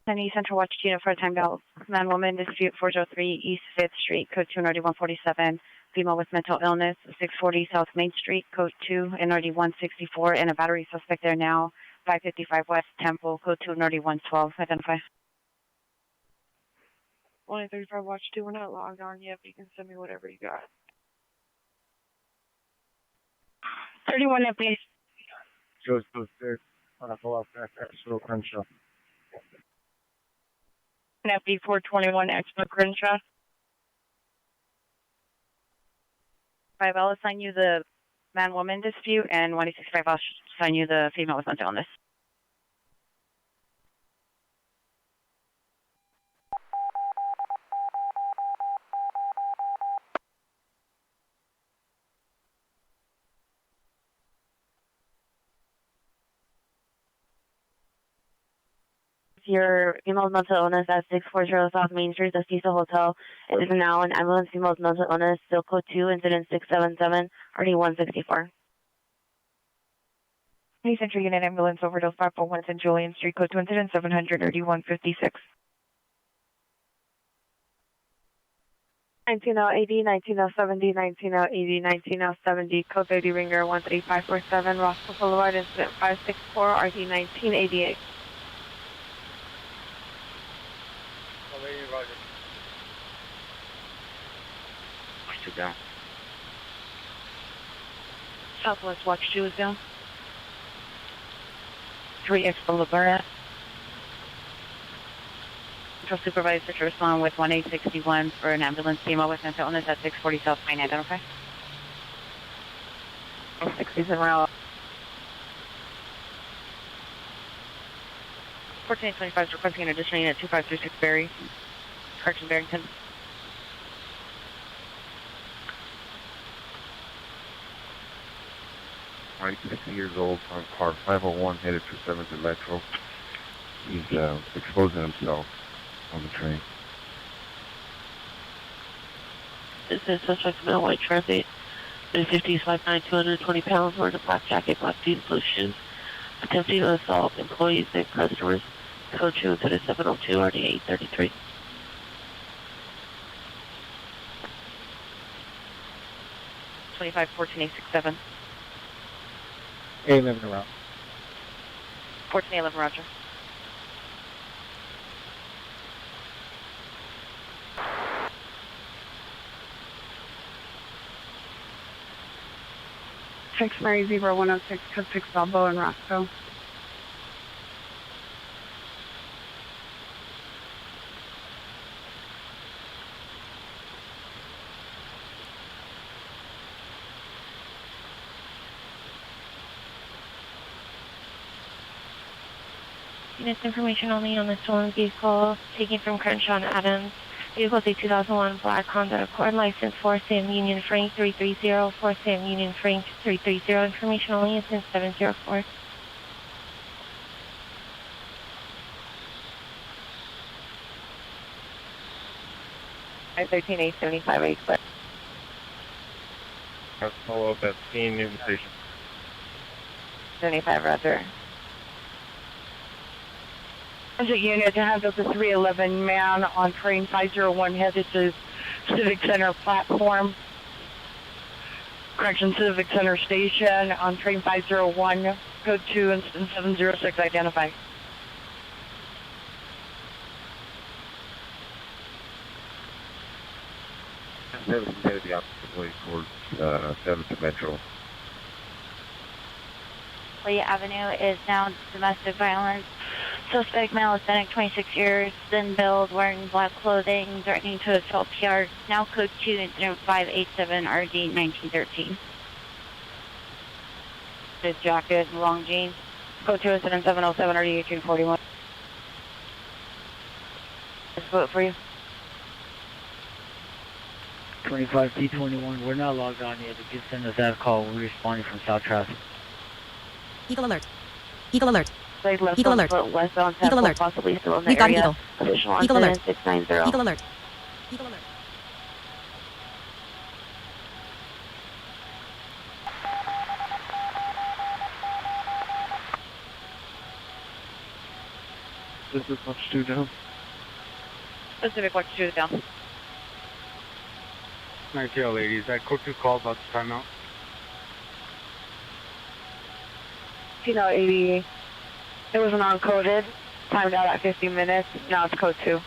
Any Central Watch unit for a timed out. Man woman dispute 403 East 5th Street, code 2 NRD 147. Female with mental illness, 640 South Main Street, code 2 NRD 164, and a battery suspect there now. 555 West Temple, code 2 NRD 112, identify. 135 Watch 2, we're not logged on yet, but you can send me whatever you got. 31 FB. Shows those there. On a pull up back at Slow Crenshaw. FB 421 Expo Crenshaw. 5, I'll assign you the man-woman dispute, and 165, I'll assign you the female with mental illness. Your female with mental illness at 640 South Main Street, the Cecil Hotel. It is now an ambulance female with mental illness, still code 2, incident 677, RD 164. Any Central Unit Ambulance overdose 541 St. Julian Street, code 2, incident 700, RD 156. 19080, 19070, 19080, 19070, code 30 Ringer 13547, Roscoe Boulevard, incident 564, RD 1988. Roger. Watch 2 down. Southwest Watch 2 is down. 3 Expo La Barra. Central Supervisor to respond with 1861 for an ambulance female with mental illness at 640 South Main. Identify. 60s en route. 1425 is requesting an additional unit 2536 Berry. Correction, Barrington. Alright, 60 years old, on car 501, headed for 7th and Metro. He's exposing himself on the train. It says suspect male, white traffic. Mid-50s, 5'9", 220 pounds, wearing a black jacket, black jeans, blue shoes. Attempting to assault employees and customers. Code 2 to the 702, RD 833. 25, 14867. A11 around. 14811, roger. Six Mary Zebra 106, code 6 Balboa in Roscoe. Units information only on the stolen vehicle taken from Crenshaw and Adams. Vehicle is a 2001 black Honda Accord, license for Sam Union Frank 330, for Sam Union Frank 330. Information only is in 704. I-13, 875, 8 clear. Let's follow up at scene, Newton Station. 75, roger. Transit unit to handle the 311 man on train 501 headed to Civic Center platform. Correction, Civic Center station on train 501, code 2 and 706 identify. Headed the opposite way towards 7th Metro. Lee Avenue is now domestic violence. Suspect male, Hispanic, 26 years, thin build, wearing black clothing, threatening to assault PR. Now code 2, incident 587, RD 1913. His jacket, long jeans. Code 2, incident 707, RD 1841. Let's vote for you. 25T21, we're not logged on yet. If you send us that call, we're responding from South Traffic. Eagle alert. Eagle alert. Left Eagle alert. Westbound Eagle alert. possibly still in the We've got an area. Eagle. Additional Eagle alert. 690. Eagle alert. Eagle alert. This is much too down. Pacific, watch 2 down. 9TL ladies, that code 2 call about the timeout. Kilo 80. It was an uncoded. Timed out at 50 minutes. Now it's code 2.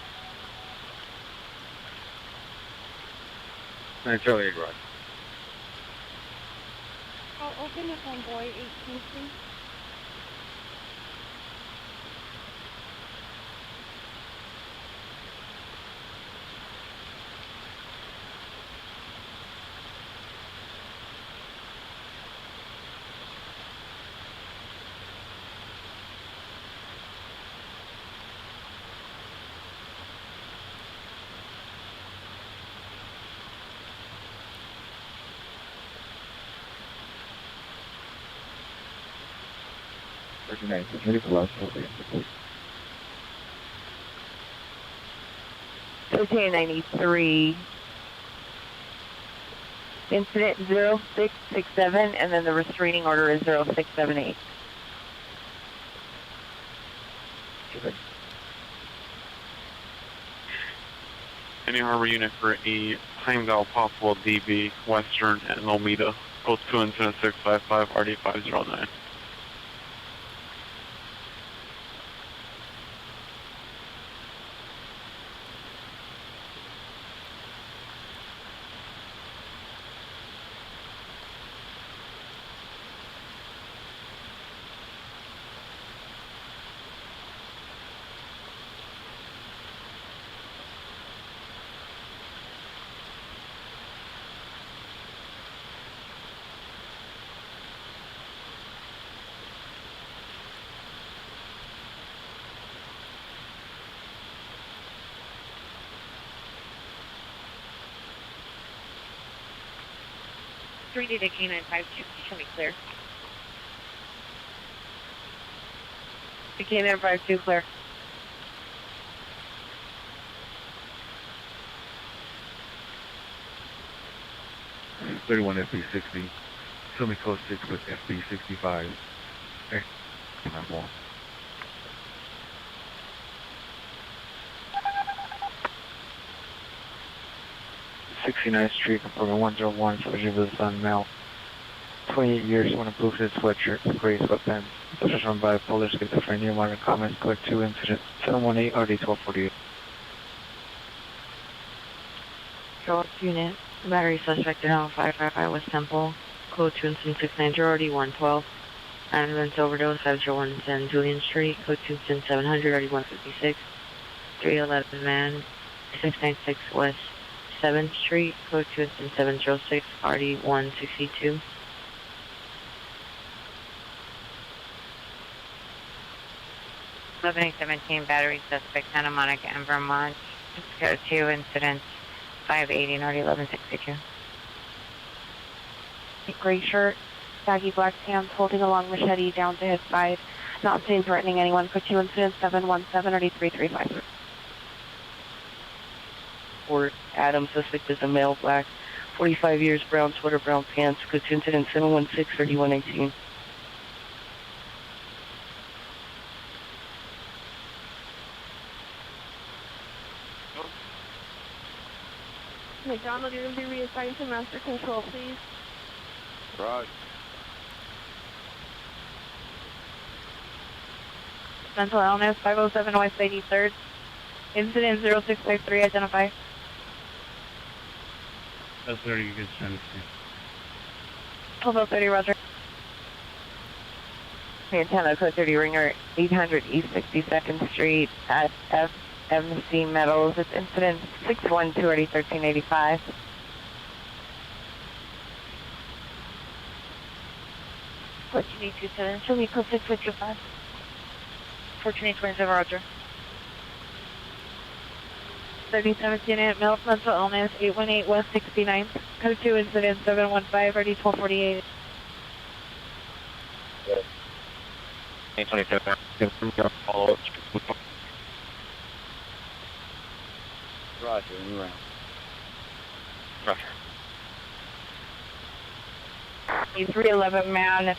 9TL 8, right. I'll open it on boy 18, please. Ready for last 1393. Incident 0667, and then the restraining order is 0678. Any Harbor unit for a timed out possible DB Western and Lomita. Code 2 incident 655 RD 509. Data K952, show me clear. The K952 clear. #31 FB60. Show me code 6 with FB65. Okay. Not more. 69th Street, apartment 101, subject to the sun, male. 28 years, one blue fitted sweatshirt, gray sweatpants. Subject run by bipolar schizophrenia, minor comments, code 2 incident, 718 RD 1248. Charles Unit, battery suspect in 555 West Temple, code 2 incident 690 RD 112. Ambulance overdose 50110 Julian Street, code 2 incident 700 RD 156. 311 man, 696 West 7th Street, code 2 incident 706 RD 162. Opening 17, battery suspect, Santa Monica and Vermont. Code 2, incident 580, RD 1162. Gray shirt, baggy black pants, holding a long machete down to his side, not seen threatening anyone. Code 2 incident 717 RD 335. Or Adam, suspect is a male, black, 45 years, brown sweater, brown pants. Code 2 incident 716 3118. McDonald, you're going to be reassigned to master control, please. Right. Mental illness, 507 West 83rd. Incident 0653, identify. That's 30, you can send it to 1230, roger. Santana, code 30 Ringer, 800 East 62nd Street at FMC Metals. It's incident 612 RD 1385. What you need to send? Show me code 625. 1427, roger. 37th unit, male mental illness, 818 West 69th. Code 2 incident 715 RD 1248. 827, follow up. Roger, in round. Roger. A 311 man,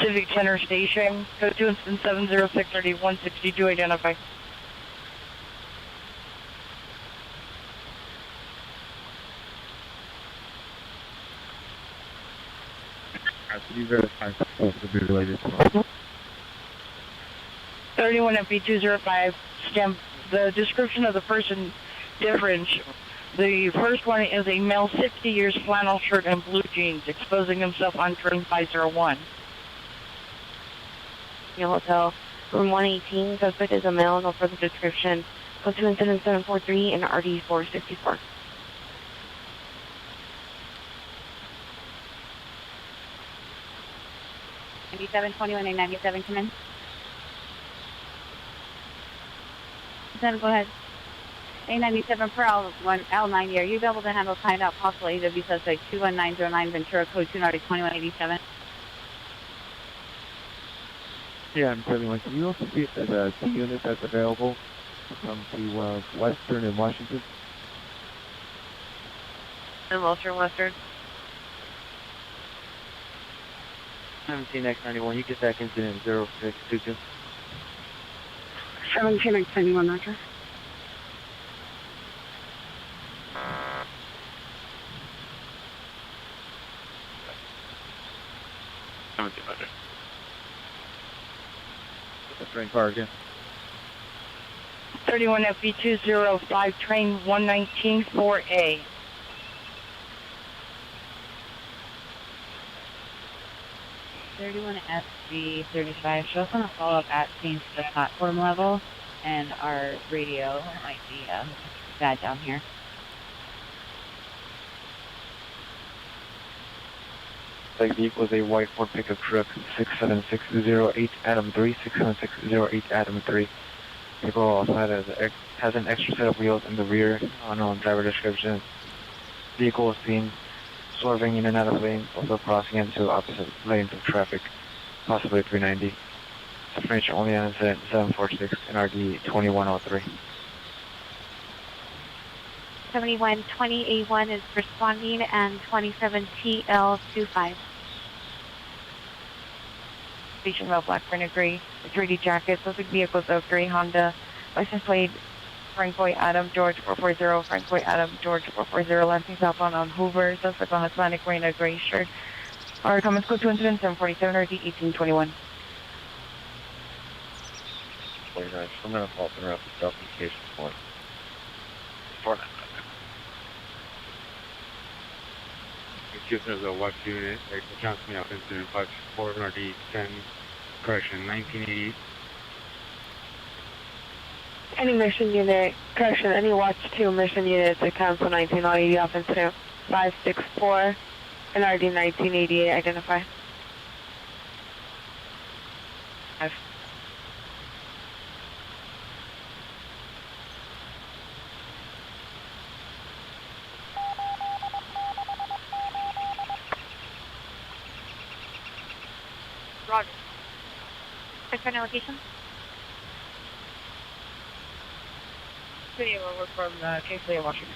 Civic Center Station. Code 2 incident 706 RD 162, identify. Could you verify supposed to be related to 31 FB205, stamp the description of the person difference. The first one is a male, 60 years, flannel shirt and blue jeans, exposing himself on turn 501. Hotel, room 118, suspect is a male, no further description. Code 2 incident 743 and RD 464. and 97, come in. Then go ahead. A97 per L90, are you able to handle timed out possible AW suspect 21909 Ventura code 290 Yeah, I'm 71. Can you also see if there's a T unit that's available from to Western and Washington? And Western. 17X91, you get back incident 0622. 17X91, roger. Roger. That's train car again. 31 FB205, train 119 4A. FB35, show us on a follow-up at scene to the platform level, and our radio might be bad down here. Like vehicle is a white Ford pickup truck, 67608 Adam 3, 67608 Adam 3. Vehicle also has an extra set of wheels in the rear, unknown driver description. Vehicle is seen swerving in and out of lanes, also crossing into opposite lanes of traffic, possibly 390. Information only on incident 746 and RD 2103. 7120A1 is responding, and 27TL25. Station Road, black print gray, 3D jacket, suspect vehicles of gray Honda, license plate Frank Boy Adam George 440, Frank Boy Adam George 440, last name southbound on Hoover, suspect on Hispanic wearing a gray shirt. Our comments code 2 incident 747 RD 1821. 29, I'm going to fault and route to South Communications Point. 49. There's a West unit, accounts me up incident 564 RD 10, correction, 1988. Any mission unit, correction, any Watch 2 mission units that council 1980 off incident 564 and RD 1988 identify. 5. Roger. Check for location. Video over from Kingsley in Washington.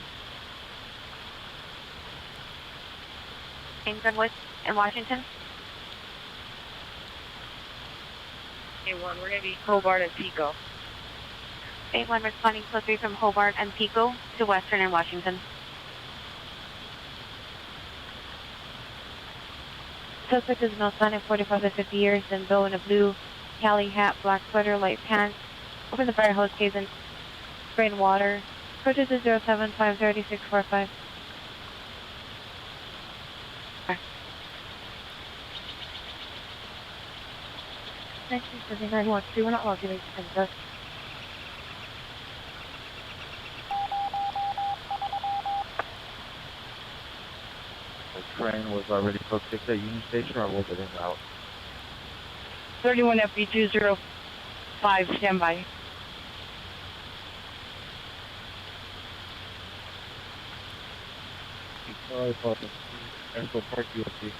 In Glenwood in Washington. A1, we're going to be Hobart and Pico. 8-1 responding code 3 from Hobart and Pico to Western and Washington. Suspect is male, Hispanic, 45 to 50 years, and bill in a blue Cali hat, black sweater, light pants. Open the fire hose case and spray in water. Purchase is 0753645. Next is 7912. We're not logging in to The train was already booked at the Union Station, or was it en route? 31 FB205, standby. Sorry about the Central Park USC.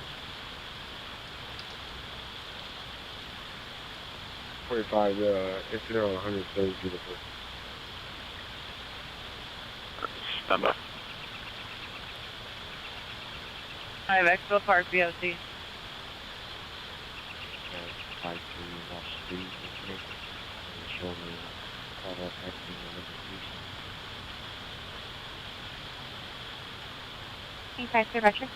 45, incident on 130 beautiful. Stand by. 5 Expo Park, BOC. 5 Wall Street, show me how that's happening in the Can you pass the retro?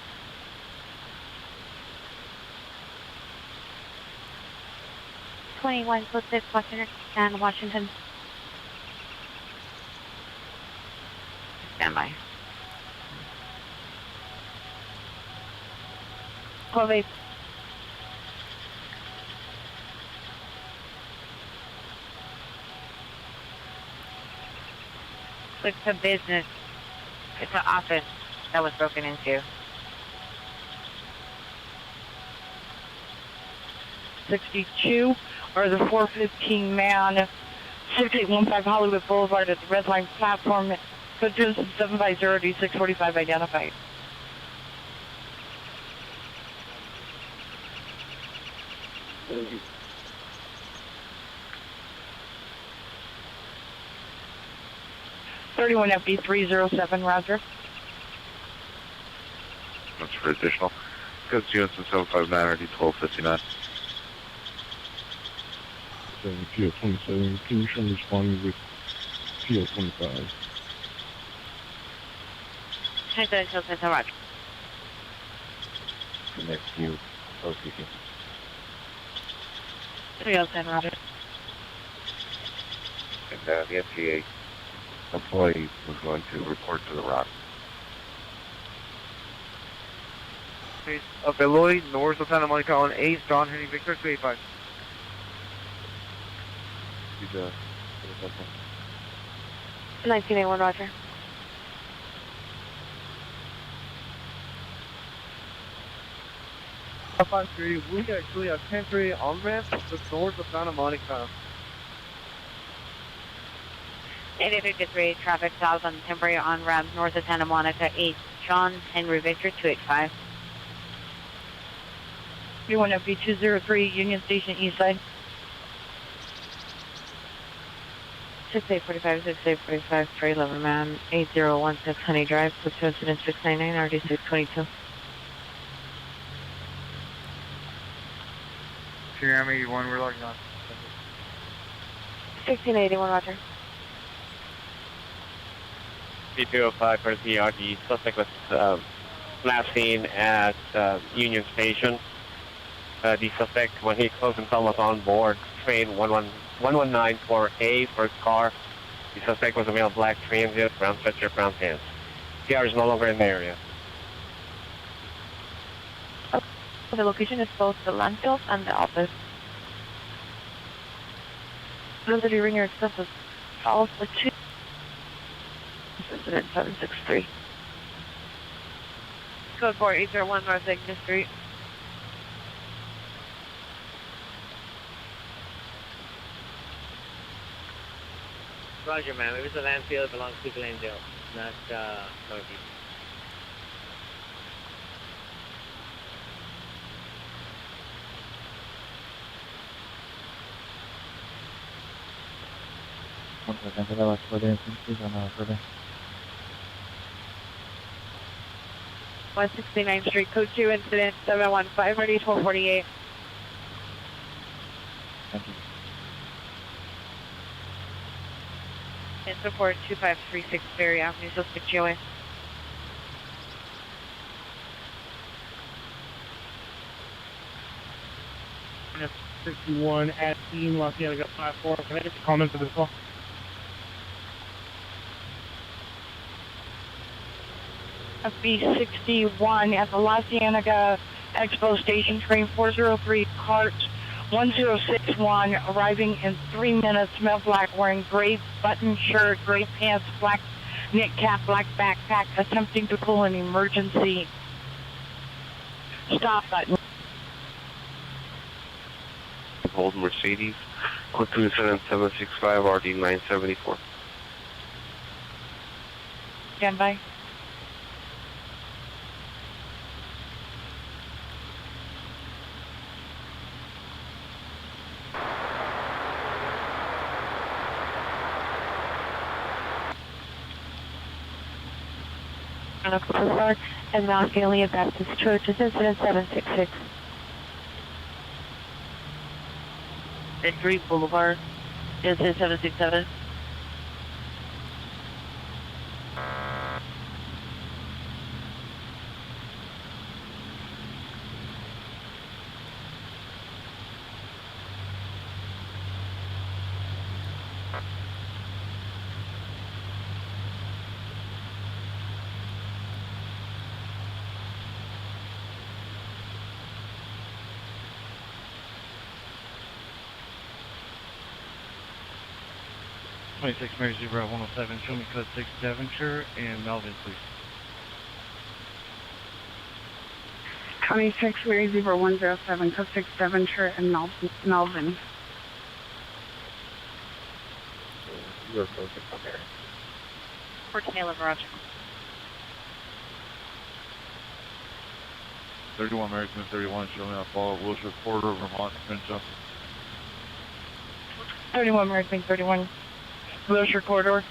#21 code 6 Washington and Washington. Standby. 12-8. It's a business. It's an office that was broken into. 62, or the 415 man, 6815 Hollywood Boulevard at the Red Line platform. Code 750 D645 identified. #31 FB307, Roger. That's for additional. Codes units in 759 RD 1259. 7PO27, can you show me responding with PO25? Check that until Central Roger. next few OCC. 307, Roger. And the FTA employee was going to report to the Rock. Of Eloy, north of Santa Monica on 8, John Henry Victor 285. 1981, Roger. We actually have temporary on-ramp just north of Santa Monica. 8853, traffic south on temporary on-ramp north of Santa Monica 8, John Henry Victor 285. 31 FB203, Union Station East Side. 6845, 6845, 311 man, 8016 Honey Drive, code 2 incident 699, RD 622. TRM 81, we're logging on. 1681, Roger. 5205 for the RD. Suspect was last seen at Union Station. The suspect, when he closed himself, was on board train 1194A for his car. The suspect was a male black transient, brown sweatshirt, brown pants. PR is no longer in the area. The location is both the landfills and the office. Visitor ringer excessive calls for 2. Incident 763. Code 4801 North Ignis Street. Roger, ma'am. It was a landfill. It belongs to Glendale, not Northeast. West 69th Street, Code 2, Incident 715, ready 1248. Thank you. And support 2536 Ferry Avenue, suspect GOA. F61 at scene, Los Angeles 54. Can I get the comment for this call? FB61 at the La Cienega Expo Station, train 403, cart 1061, arriving in 3 minutes, male black, wearing gray button shirt, gray pants, black knit cap, black backpack, attempting to pull an emergency stop button. Old Mercedes, code 27765 RD 974. Stand by. Boulevard and Mount Gilead Baptist Church is incident 766. Victory Boulevard, incident 767. Mary Zebra 107, show me code 6 Devonshire and Melvin, please. 26 Mary Zebra 107, code 6 Devonshire and Melvin. You're perfect. Okay. 1411 Roger. 31 American 31, showing up follow Wilshire Corridor, Vermont, Prince Justice. 31 American 31, Wilshire Corridor.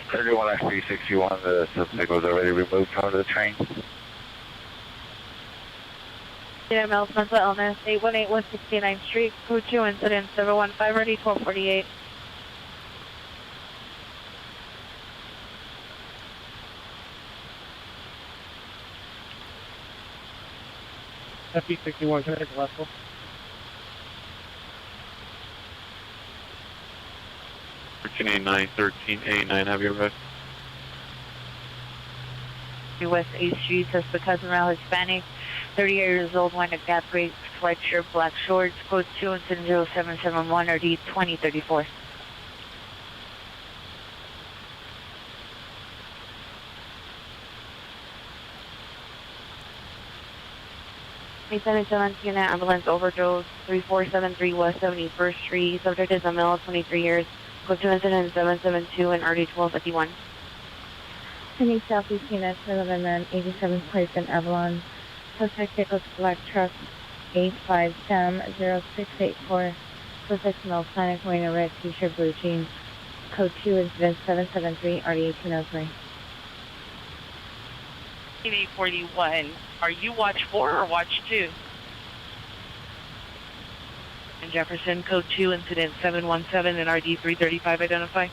SB61, the suspect was already removed from the train. CML's mental illness, 818 West 69th Street, code 2, incident 715, ready 1248. FB61, can I take the last call? A9, 13A9, have you arrived? West 8th Street, suspect cousin male Hispanic, 38 years old, wearing a Gap gray sweatshirt, black shorts, code 2, incident 0771, RD 2034. unit ambulance overdose, 3473 West 71st Street. Subject is a male of 23 years. Code 2 incident 772 and RD 1251. Sydney Southeast Unit 11 87 place in Avalon. Suspect vehicles black truck 85 Sam 0684. Suspect male Hispanic, wearing a red t-shirt, blue jeans. Code 2 incident 773 RD 1803. 841. Are you watch 4 or watch 2? Jefferson, code 2, incident 717 and RD 335 identify.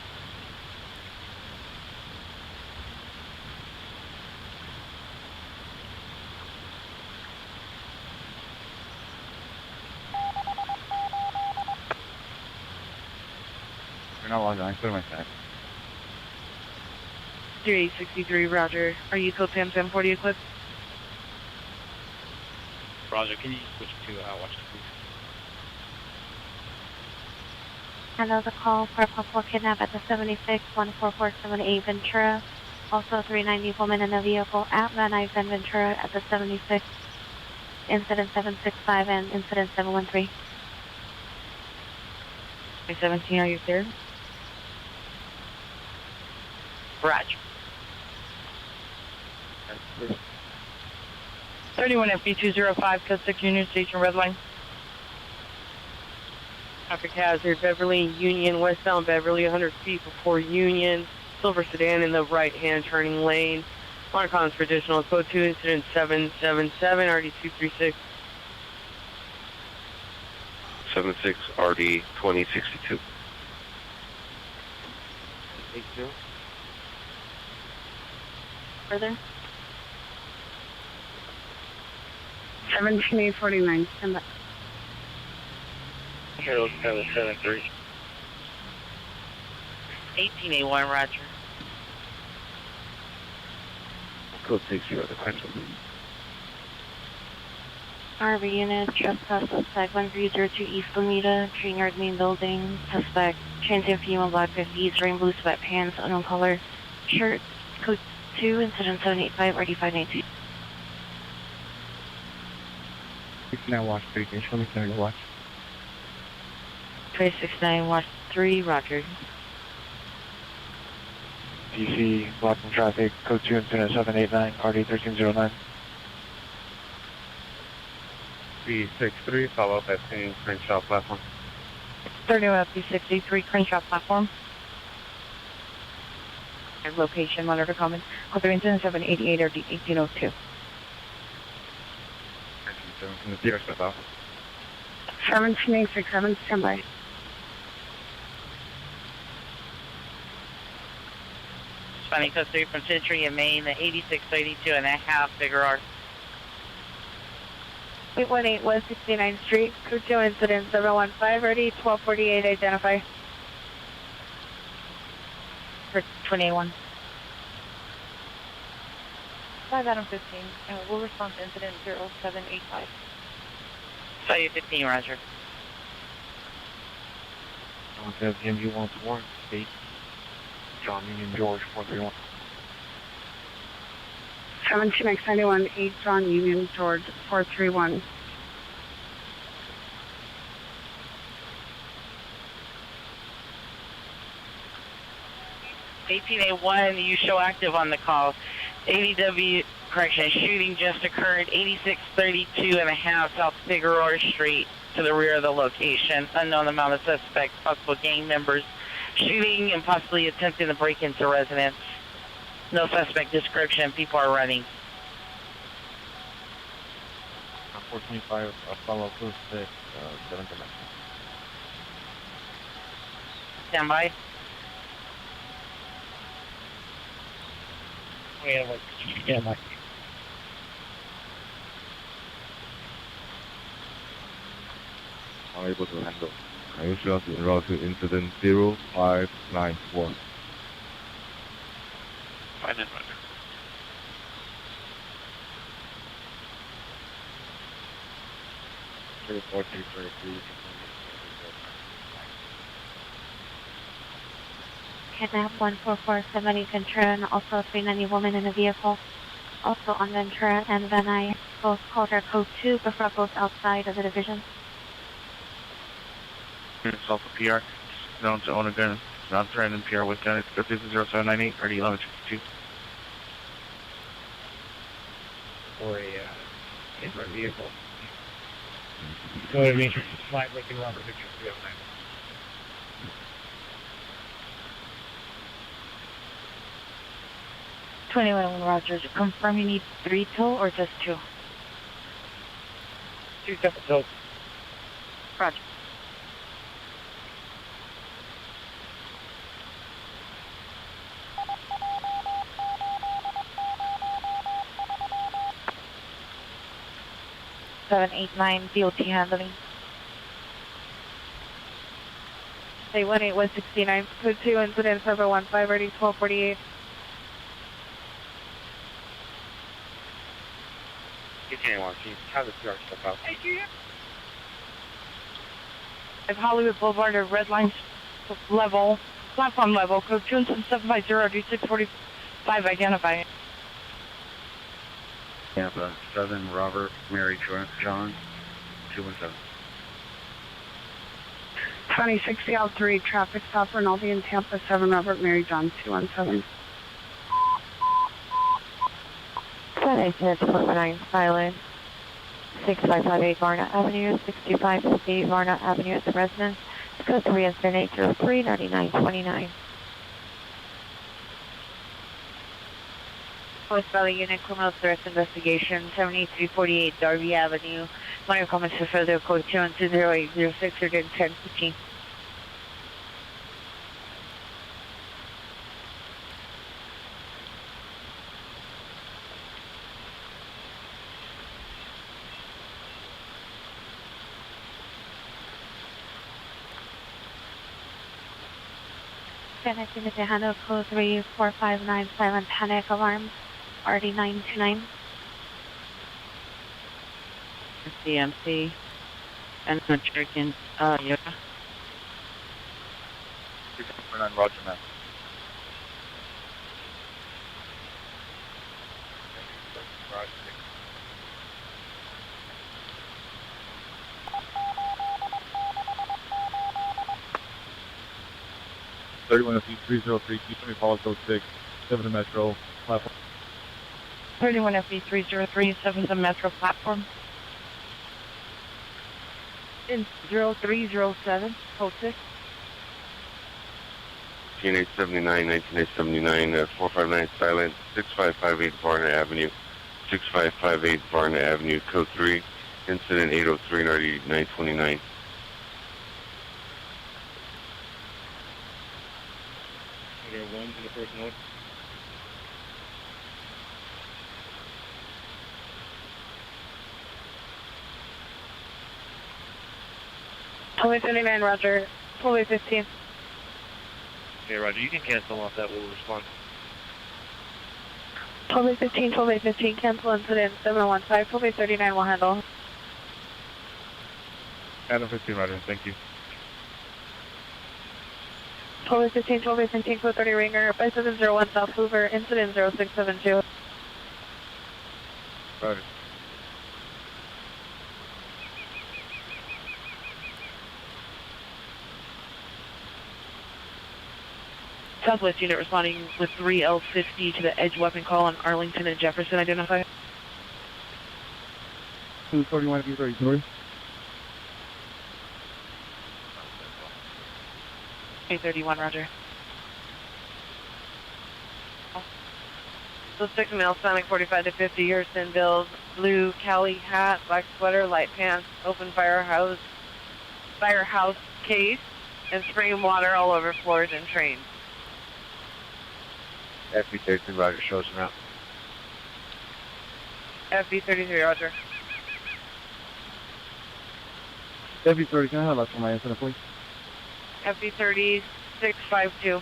You're not logged on. Clear my side. 3863, roger. Are you code Sam 740 equipped? Roger, can you switch to watch the police? Another call for a possible kidnap at the 76-14478 Ventura. Also 390 woman in a vehicle at Van Nuys and Ventura at the 76. Incident 765 and incident 713. 17, are you clear? Roger. 31 FB205, code 6 Union Station, red line. Traffic hazard, Beverly Union, westbound Beverly, 100 feet before Union. Silver sedan in the right-hand turning lane. Monocoms for additional code 2, incident 777, RD 236. 76 RD 2062. Further? 17849, stand by. Charles 773. 18A1, roger. Code 60, the question. RV unit, trespass suspect 1302 East Lomita, train yard main building, suspect, transient female, black 50s, rain blue sweatpants, unknown color, shirt, code 2, incident 785, RD 519. You can now watch 3. Can you show me clear to watch? 369, watch 3, roger. DC, blocking traffic, code 2, incident 789, RD 1309. 363, follow up at same Crenshaw platform. 31 FB63, Crenshaw platform. And location, monitor comment. Code 3, incident 788, RD 1802. From the PR step out. 17867, stand by. Responding code 3 from Century and Maine, the 8632 and a half, Figueroa. 818 West 69th Street, code 2 incident 715, ready, 1248, identify. For 21. 5 Adam 15, we'll respond to incident 0785. Value 15, roger. Okay, MU 1 8. John Union George 431. 17991, 8 John Union George 431. $18A1, you show active on the call. ADW, correction, shooting just occurred, 8632 and a half South Figueroa Street to the rear of the location. Unknown amount of suspects, possible gang members, shooting and possibly attempting to break into residence. No suspect description, people are running. 425, follow close 6, 7 dimension. Stand by. Yeah, Mike. Unable to handle. Can you show us en route to incident 0594? Fine, then, roger. Kidnap 14470 Ventura and also a 390 woman in a vehicle. Also on Ventura and Van Nuys, both called her code 2 before both outside of the division. South of PR, known to own a gun, non-threatened PR with gun. It's 0798, RD 1152. Or a infrared vehicle. So it means flight Lincoln Robert Victor 309. Roger, confirm you need 3 tow or just 2? 2 separate tows. Roger. 1789 DOT handling. Say 18 West 69, code 2, incident 715, ready 1248. Can you have the PR step out? At Hollywood Boulevard or red line level, platform level, code 27750 D645, identify. Tampa 7 Robert Mary John 217. 2060 out 3, traffic stop Rinaldi in Tampa 7 Robert Mary John 217. 789 silent. 6558 Varna Avenue, 6558 Varna Avenue at the residence. Code 3 incident 803 9929. West Valley Unit Criminal Threats Investigation, 7348 Darby Avenue. Want your comments for further code 2120806 or 1015. Connecting to handle code 3459 silent panic alarm, RD929. CMC and the chicken, yeah. 249 Roger, man. Roger. 31 FE303, keep me follow code 6, 7 to Metro, platform. 31 FE303, 7 to Metro platform. In 0307, code 6. 19879, 19879, 459 silent, 6558 Varna Avenue, 6558 Varna Avenue, code 3, incident 803 929. One in the first note. Tollway 39, Roger. Tollway 15. Okay, Roger, you can cancel off that, we'll respond. Tollway 15, cancel incident 715. Tollway 39 will handle. Adam 15, Roger, thank you. Tollway 15, code 30 ringer, by 701 South Hoover, incident 0672. Roger. Southwest unit responding with 3L50 to the edge weapon call on Arlington and Jefferson, identify. 231 FE33. 831, Roger. Suspect male, Hispanic, 45 to 50 years, thin build, blue Cali hat, black sweater, light pants, open firehouse case, and spraying water all over floors and trains. FB33, Roger, shows him out. FB33, Roger. FB30, can I have that for my incident, please? FB30, 652.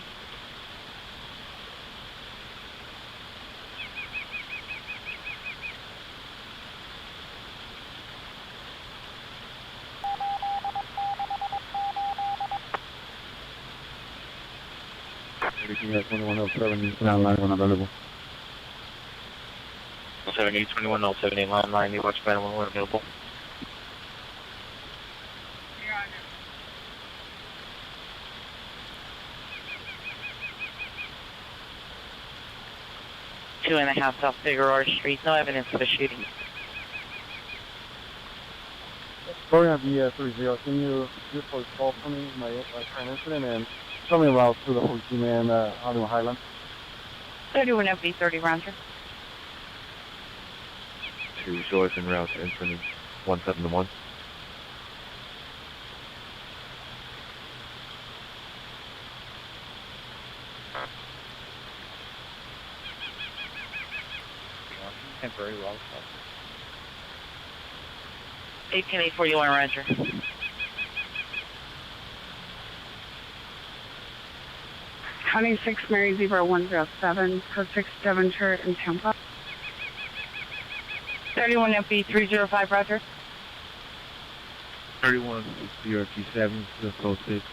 Everything at 2107, you can online when available. 78, 21, 078, line, need watch panel when we're available. Two and a half South Figueroa Street, no evidence of a shooting. Sorry, I'm the 30. Can you just call for me, my current incident, and tell me about through the Ho Chi Minh Hollywood Highlands? 31 FB30, Roger. To show us en route to incident 171. Temporary well. 18841, roger. Honey 6 Mary Zebra 107, code 6 Devonshire in Tampa. 31 MP 305, roger. 31 BRT7 to code 6.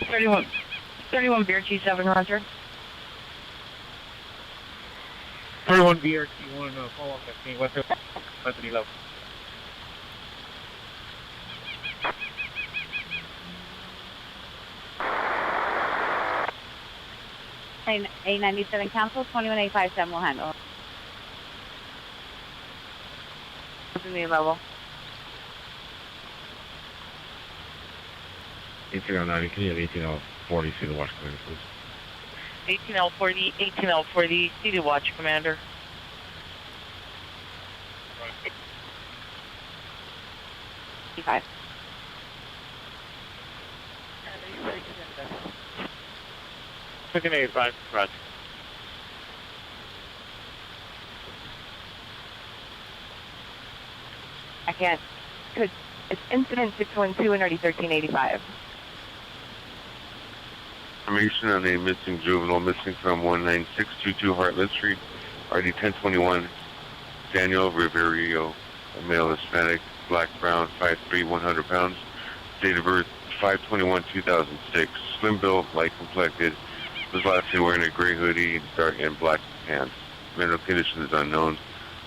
31 BRT7, roger. 31 BRT1, follow up at me. What's the level? A97 cancel, 21857 will handle. What's the new level? 1809, can you have 1840 see the watch clear, please? 18L40, CD watch, Commander. Five. Second 85, roger. I can't. It's incident 612 and already 1385. Information on a missing juvenile missing from 19622 Heartland Street, RD 1021, Daniel Riverio, a male Hispanic, black, brown, 5'3", 100 pounds, date of birth 5/21/2006, slim built, light complected, was last seen wearing a gray hoodie, dark and black pants. Mental condition is unknown.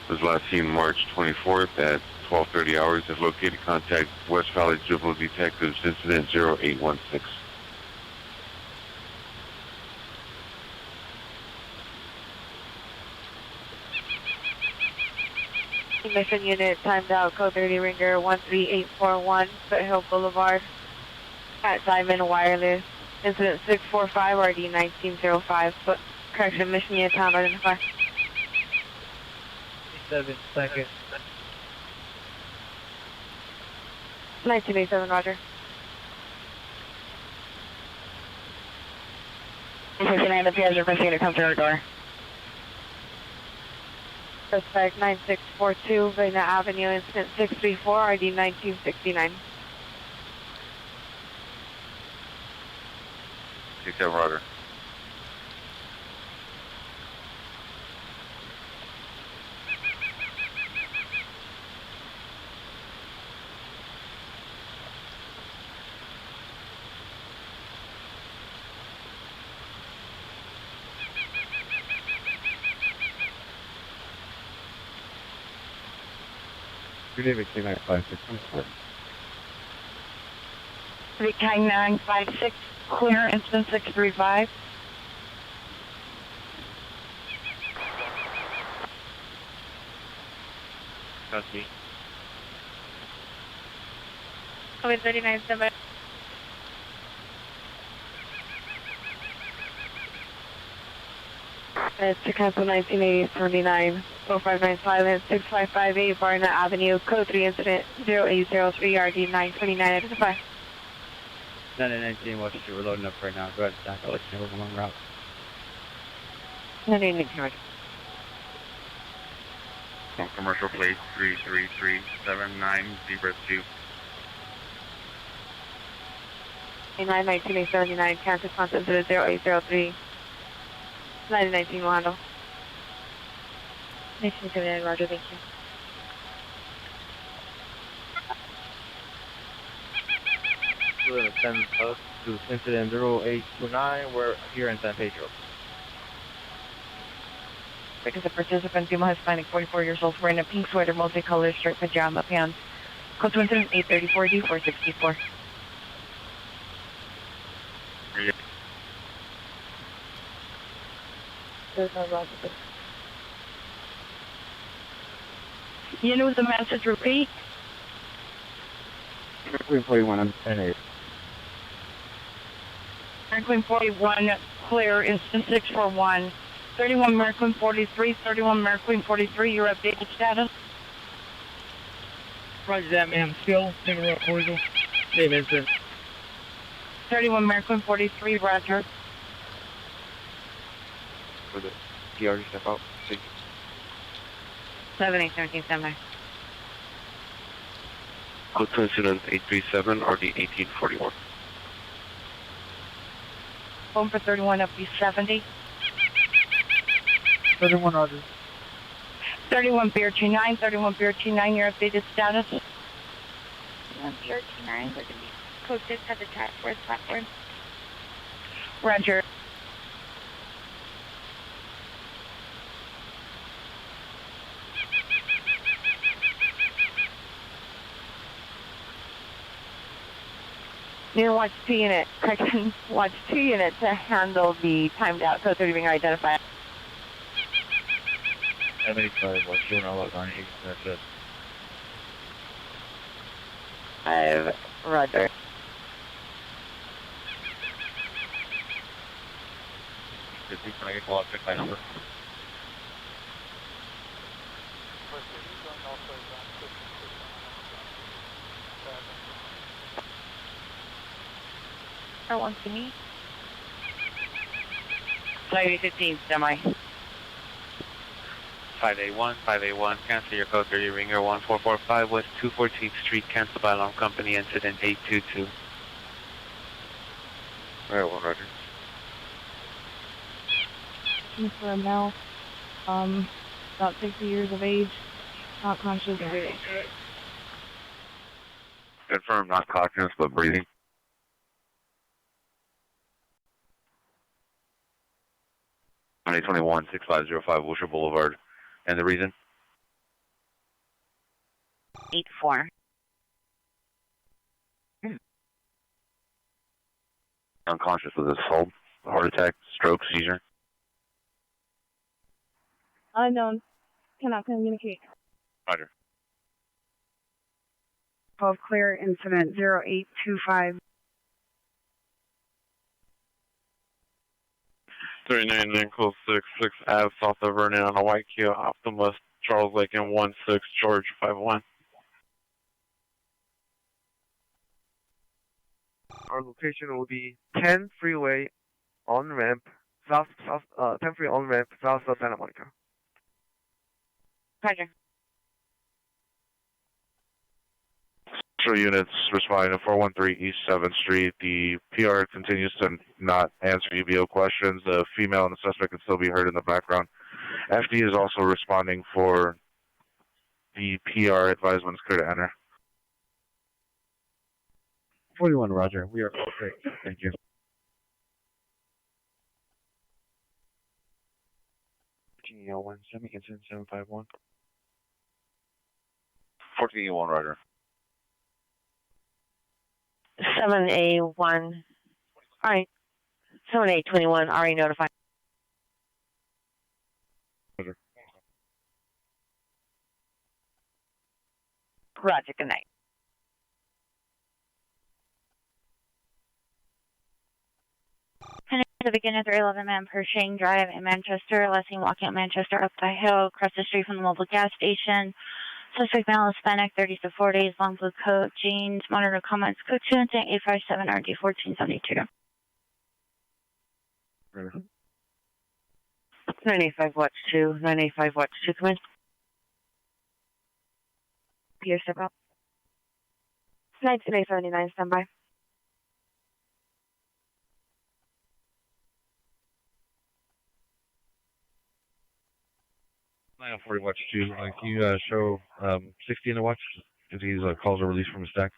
Was last seen March 24th at 12:30 hours. If located, contact West Valley Juvenile Detectives, incident 0816. Mission unit timed out, code 30 ringer 13841, Foothill Boulevard, at Simon Wireless, incident 645 RD 1905, correction, mission unit time identify. 7 seconds. 1987, roger. 59, the PR's requesting you to come to our door. Suspect 9642, Vena Avenue, incident 634, RD 1969. Take that, roger. Good evening, K956. K956, clear, incident 635. Copy. Code 397. It's to cancel 1980-39, 459 silence, 6558 Barnett Avenue, code 3 incident 0803 RD 929, identify. 919, watch it, we're loading up right now. Go ahead, stack, I'll let you know we're on route. 919, roger. On commercial plate 33379, Zebra 2. 1979, cancel concept 0803. 919 will handle. 1979, roger, thank you. Send us to incident 0829. We're here in San Pedro. Because the participant, female Hispanic, 44 years old, wearing a pink sweater, multicolored striped pajama pants. Code to incident 834D 464. There's no roger. You know the message, repeat. Queen 41, I'm 10-8. American 41, clear, incident 641. 31 American 43, 31 American 43, your updated status? Roger that, ma'am. Still, taking a cordial. Same incident. 31 American 43, roger. For the PR step out. 7817, stand by. Code 2 incident 837, RD 1841. Home for 31 up to 70. 31 Roger. 31 Beer 29, 31 Beer 29, your updated status? 31 Beer 29, we're going to be code 6 at the task force platform. Roger. Near Watch 2 unit, correction, Watch 2 unit to handle the timed out code 30 being identified. M85, Watch 2, now log on, that's it. 5, Roger. Can I get call out, check my number? R1 to me. 15 semi. 5A1, cancel your code 30 ringer 1445 West 214th Street, cancel by alarm company, incident 822. Alright, 1 Roger. For a male, about 60 years of age, not conscious. Confirm, not conscious, but breathing. Monday 21, 6505 Wilshire Boulevard. And the reason? 8-4. Unconscious with assault, heart attack, stroke, seizure. Unknown. Cannot communicate. Roger. 12 clear, incident 0825. 39 Nickel 66 Ave, south of Vernon on a white Kia Optimus, Charles Lake and 16 George 51. Our location will be 10 freeway on ramp, 10 freeway on ramp, south of Santa Monica. Roger. Special units responding to 413 East 7th Street. The PR continues to not answer EBO questions. The female and the suspect can still be heard in the background. FD is also responding for the PR advisements clear to enter. 41, Roger. We are great. Thank you. GL1, incident 751. 14E1, Roger. 7A1. Alright. 7A21, already notified. Roger. Roger, good night. To begin at 311 Man Pershing Drive in Manchester, last seen walking up Manchester up the hill, across the street from the mobile gas station. Suspect male, Hispanic, 30 to 40, long blue coat, jeans, monitor comments, code 2, incident 857, RD 1472. 985 Watch 2, 985 Watch 2, come in. Pierce, step out. 1979, stand by. 940 Watch 2. Can you show 60 in the watch? Because these calls are released from the stack.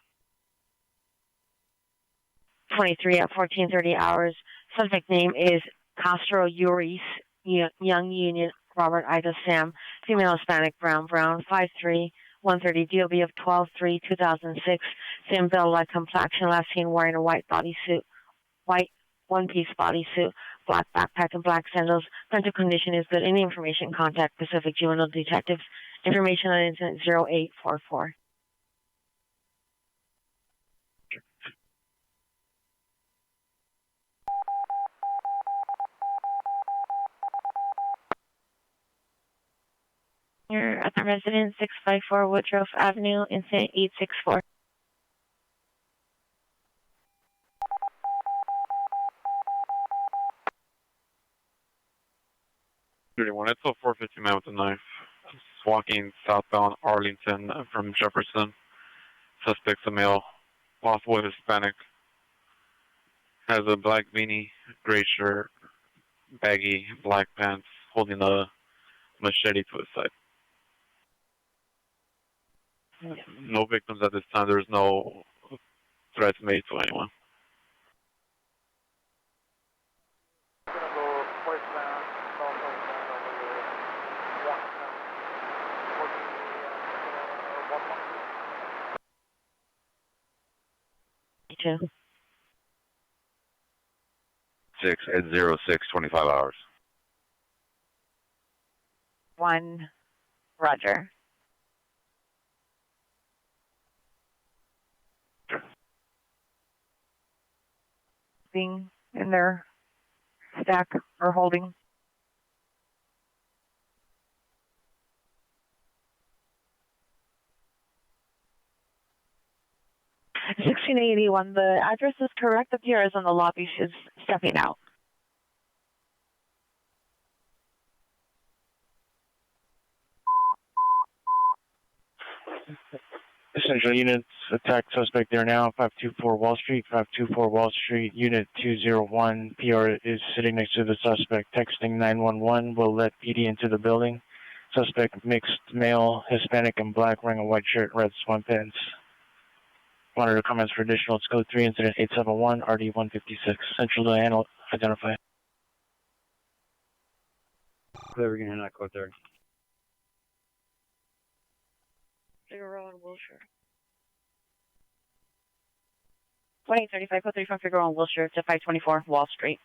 23 at 1430 hours. Subject name is Castro Uris, Young Union, Robert Ida Sam, female Hispanic, brown, 5'3", 130, DOB of 12/3/2006, same build, light complexion, last seen wearing a white bodysuit, white one-piece bodysuit, black backpack, and black sandals. Mental condition is good. Any information, contact Pacific Juvenile Detectives. Information on incident 0844. You're at the residence, 654 Woodruff Avenue, incident 864. It's a 450 man with a knife. Just walking southbound Arlington from Jefferson. Suspect's a male, possible Hispanic. Has a black beanie, gray shirt, baggy black pants, holding a machete to his side. No victims at this time. There's no threats made to anyone. Two. 6 at 06, 25 hours. 1, Roger. Being in their stack or holding. $16.81. The address is correct. The PR is on the lobby. She's stepping out. Essential units attack suspect there now. 524 Wall Street. 524 Wall Street. Unit 201. PR is sitting next to the suspect. Texting 911. Will let PD into the building. Suspect mixed male, Hispanic and black, wearing a white shirt, red sweatpants. Monitor comments for additional. It's code 3, incident 871, RD 156. Central to handle, identify. Clear, we're gonna handle that code 3. Figueroa and Wilshire. 2835, code 3 from Figueroa and Wilshire to 524 Wall Street.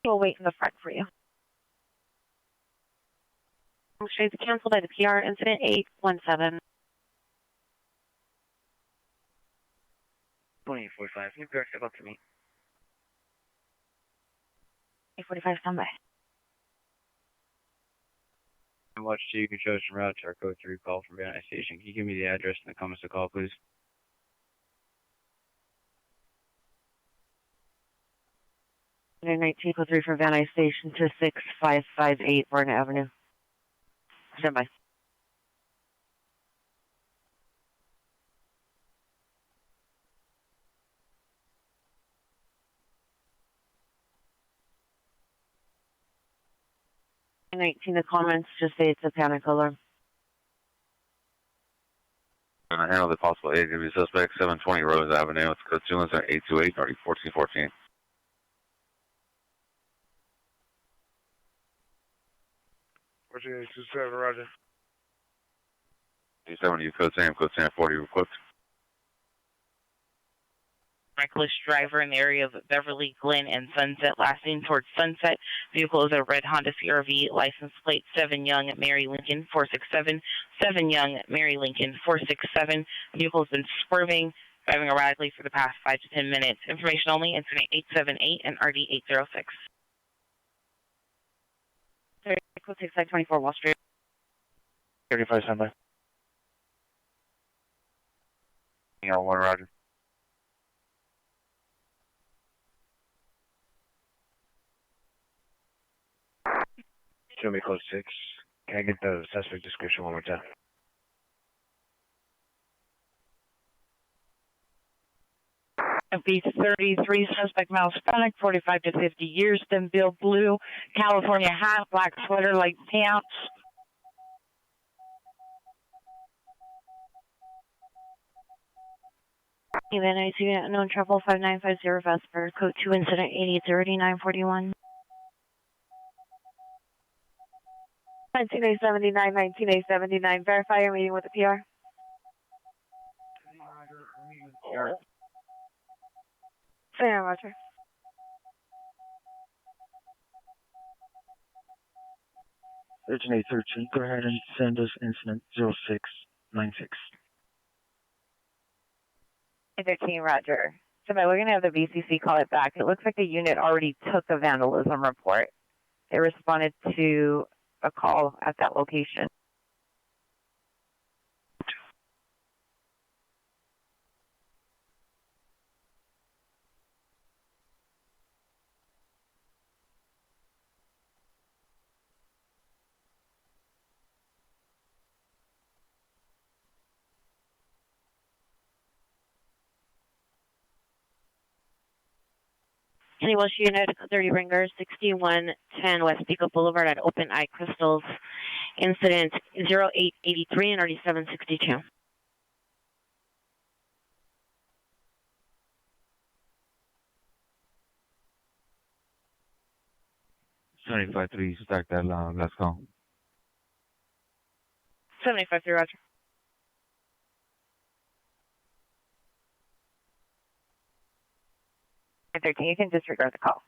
We'll wait in the front for you. Shades canceled by the PR. Incident 817. 2845. Can you bear step up to me? 845, stand by. Watch 2, you can show us some route to our code 3 call from Van Nuys Station. Can you give me the address and the comments to call, please? Unit 19, code 3 for Van Nuys Station to 6558 Vernon Avenue. Stand by. Unit 19, the comments just say it's a panic alarm. I'm going to handle the possible ADW suspect, 720 Rose Avenue. It's code 2, incident 828, RD 1414. Roger, 27, Roger. 27, you code SAM 40 equipped. Reckless driver in the area of Beverly, Glen, and Sunset, last seen towards Sunset. Vehicle is a red Honda CRV, license plate 7 Young, Mary Lincoln 467. 7 Young, Mary Lincoln 467. Vehicle has been swerving, driving erratically for the past 5 to 10 minutes. Information only, incident 878 and RD 806. Vehicle takes side 24 Wall Street. 35, stand by. L1, Roger. Show me code 6. Can I get the suspect description one more time? B33, suspect male Hispanic, 45 to 50 years, thin build, blue, California hat, black sweater, light pants. Van Nuys Unit unknown trouble 5950 Vesper, code 2 incident 8030 941. 1979, verify your meeting with the PR. Sam, Roger. Agent 813, go ahead and send us incident 0696. 13, Roger. Somebody, we're going to have the VCC call it back. It looks like the unit already took a vandalism report. They responded to a call at that location. Kenny Walsh Unit 30 Ringer 6110 West Pico Boulevard at Open Eye Crystals. Incident 0883 and 3762. 75-3, start that last call. 753, Roger. You can disregard the call.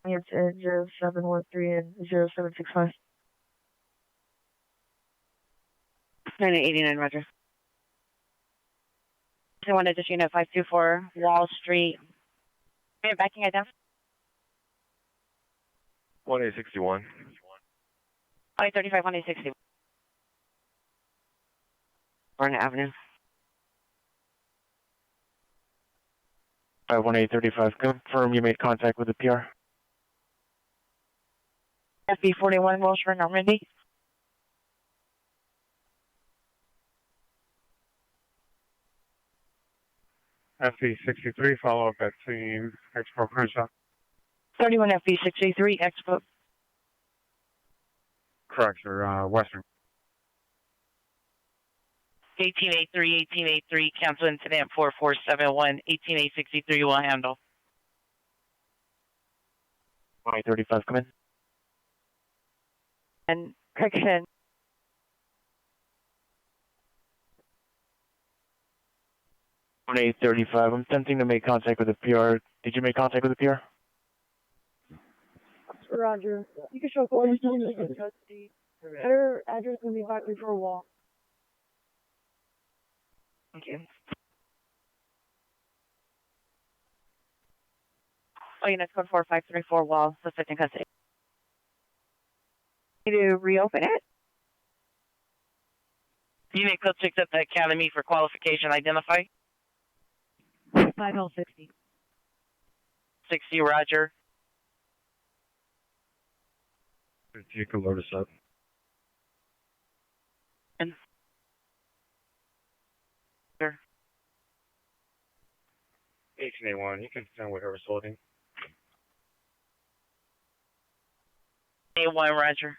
It's 0713 and 0765. 989, Roger. I wanted to unit 524 Wall Street. Backing identified. 1861. 535, 1860. Barnett Avenue. 51835, confirm you made contact with the PR. FB41 Wilshire, Normandy. FB63, follow up at scene, Expo Crenshaw. 31 FB63, Expo. Correct, sir, Western. 1883, 1883, cancel incident 4471, 18863 will handle. 2035, come in. And correction. On 835, I'm attempting to make contact with the PR. Did you make contact with the PR? Roger. You can show code. Their address will be 534 Wall. Thank you. Oh, unit code 4534 Wall, suspect in custody. Need to reopen it? Unit code 6 at the Academy for qualification identify. 5060. 60, Roger. You can load us up. And Sure. 1881, you can send whatever's holding. A1, Roger.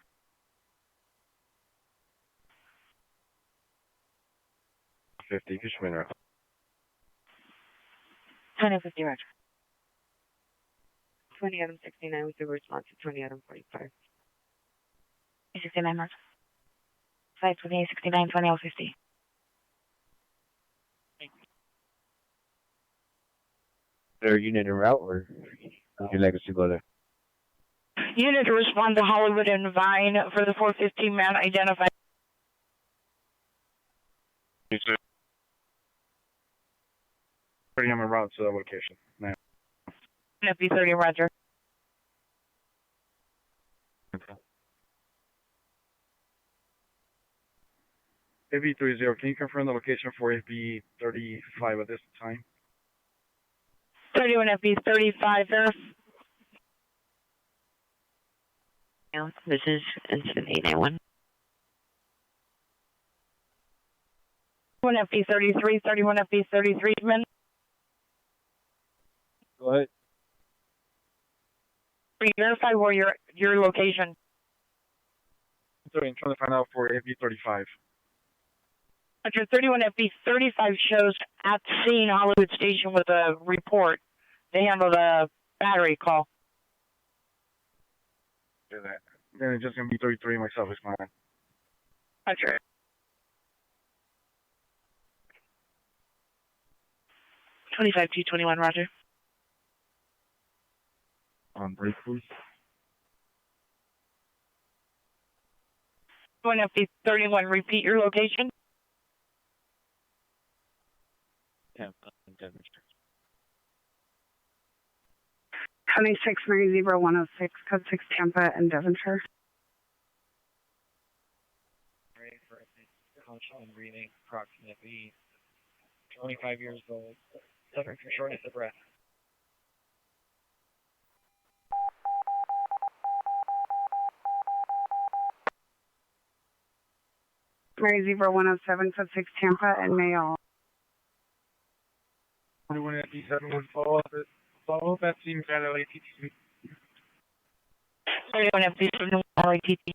50, just minute. 2050, Roger. 20 Adam 69 with the response to 20 Adam 45. 69, Roger. 528 69 20 050. Their unit en route, or your legacy go there? Unit to respond to Hollywood and Vine for the 415 man identified. I'm en route to the location now. FB30, Roger. FB30, can you confirm the location for FB35 at this time? 31 FB35, This is incident 891. 1 FB33, 31 FB33, men. Go ahead. Verify where your location. Sorry, I'm trying to find out for FB35. Roger, 31 FB35 shows at scene Hollywood Station with a report. They handled a battery call. Do that. Then it's just going to be 33 myself is mine. Roger. $25 G21, Roger. On break, please. 1 FB31, repeat your location. Tampa and Devonshire. 2690-106, code 6 Tampa and Devonshire. Ready for conscious and breathing, approximately 25 years old, suffering from shortness of breath. Mary Zebra 107, code 6 Tampa, and male. 21 FD71, follow up at scene at LAPD. 31 FD71, LAPD.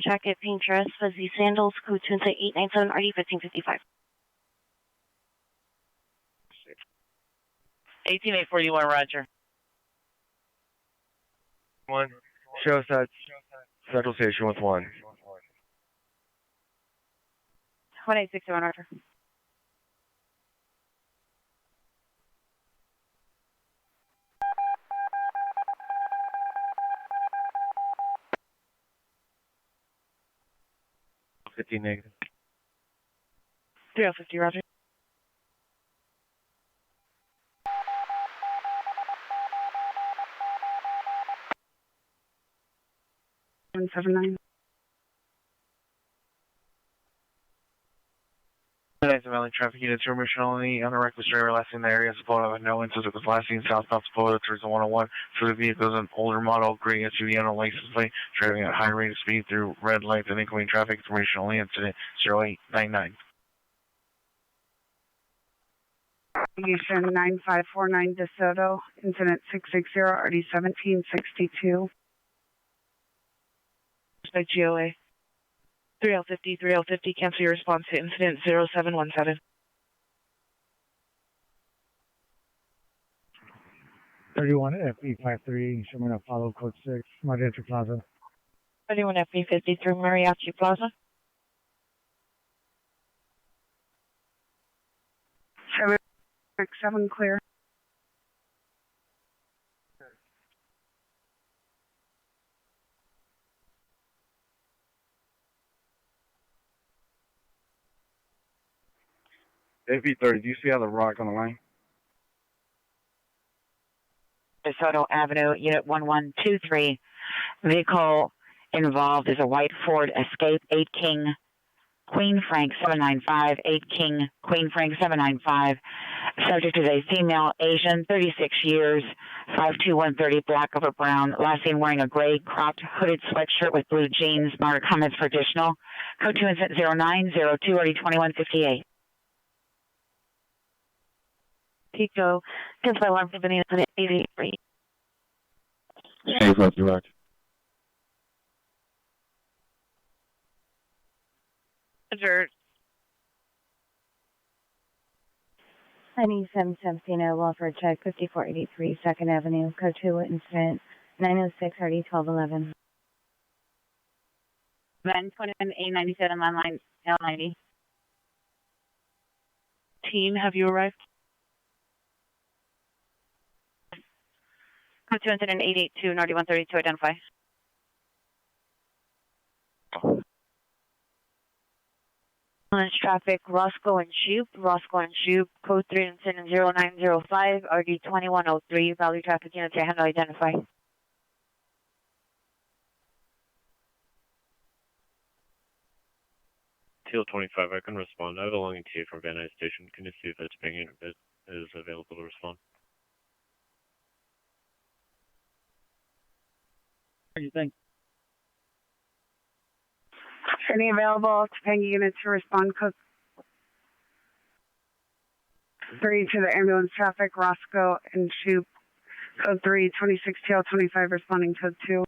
Jacket, pink dress, fuzzy sandals, code 2-897, RD 1555. 18841, Roger. One. Shows at Central Station with 1. 1861, Roger. -50. 3050, Roger. -779. LA traffic units, permission only on the reckless driver last in the area. Sepulveda with no incidents was last seen southbound Sepulveda towards the 101. So the vehicle is an older model, gray SUV on a license plate, driving at high rate of speed through red lights and incoming traffic. Information only, incident 0899. Houston 9549 DeSoto, incident 660, RD 1762. Suspect GOA. 3050, cancel your response to incident 0717. 31 FB53, showing a follow code 6, Mariachi Plaza. 31 FB53, Mariachi Plaza. 767 clear. FB30, do you see how the rock on the line? DeSoto Avenue, Unit 1123. Vehicle involved is a white Ford Escape 8 King Queen Frank 795, 8 King Queen Frank 795. Subject is a female Asian, 36 years, 5'2", 130, black over brown. Last seen wearing a gray cropped hooded sweatshirt with blue jeans. Mark comments for additional. Code 2 incident 0902, RD 2158. Pico, cancel by alarm preventing incident 83. Hey, Roger, Roger. Roger. 9717, welfare check, 5483 2nd Avenue, code 2 incident 906, RD 1211. Van 21A97, landline L90. Team, have you arrived? Code 2 incident 882, Nardi 132, identify. Traffic, Roscoe and Shoup, code 3 incident 0905, RD 2103, Valley traffic units, your handle identify. Teal 25, I can respond. I have a longing to you from Van Nuys Station. Can you see if it's pinging if it is available to respond? What do you think? Any available Topanga units to respond, code 3 to the ambulance traffic, Roscoe and Shoup, code 3, 26 TL 25, responding code 2.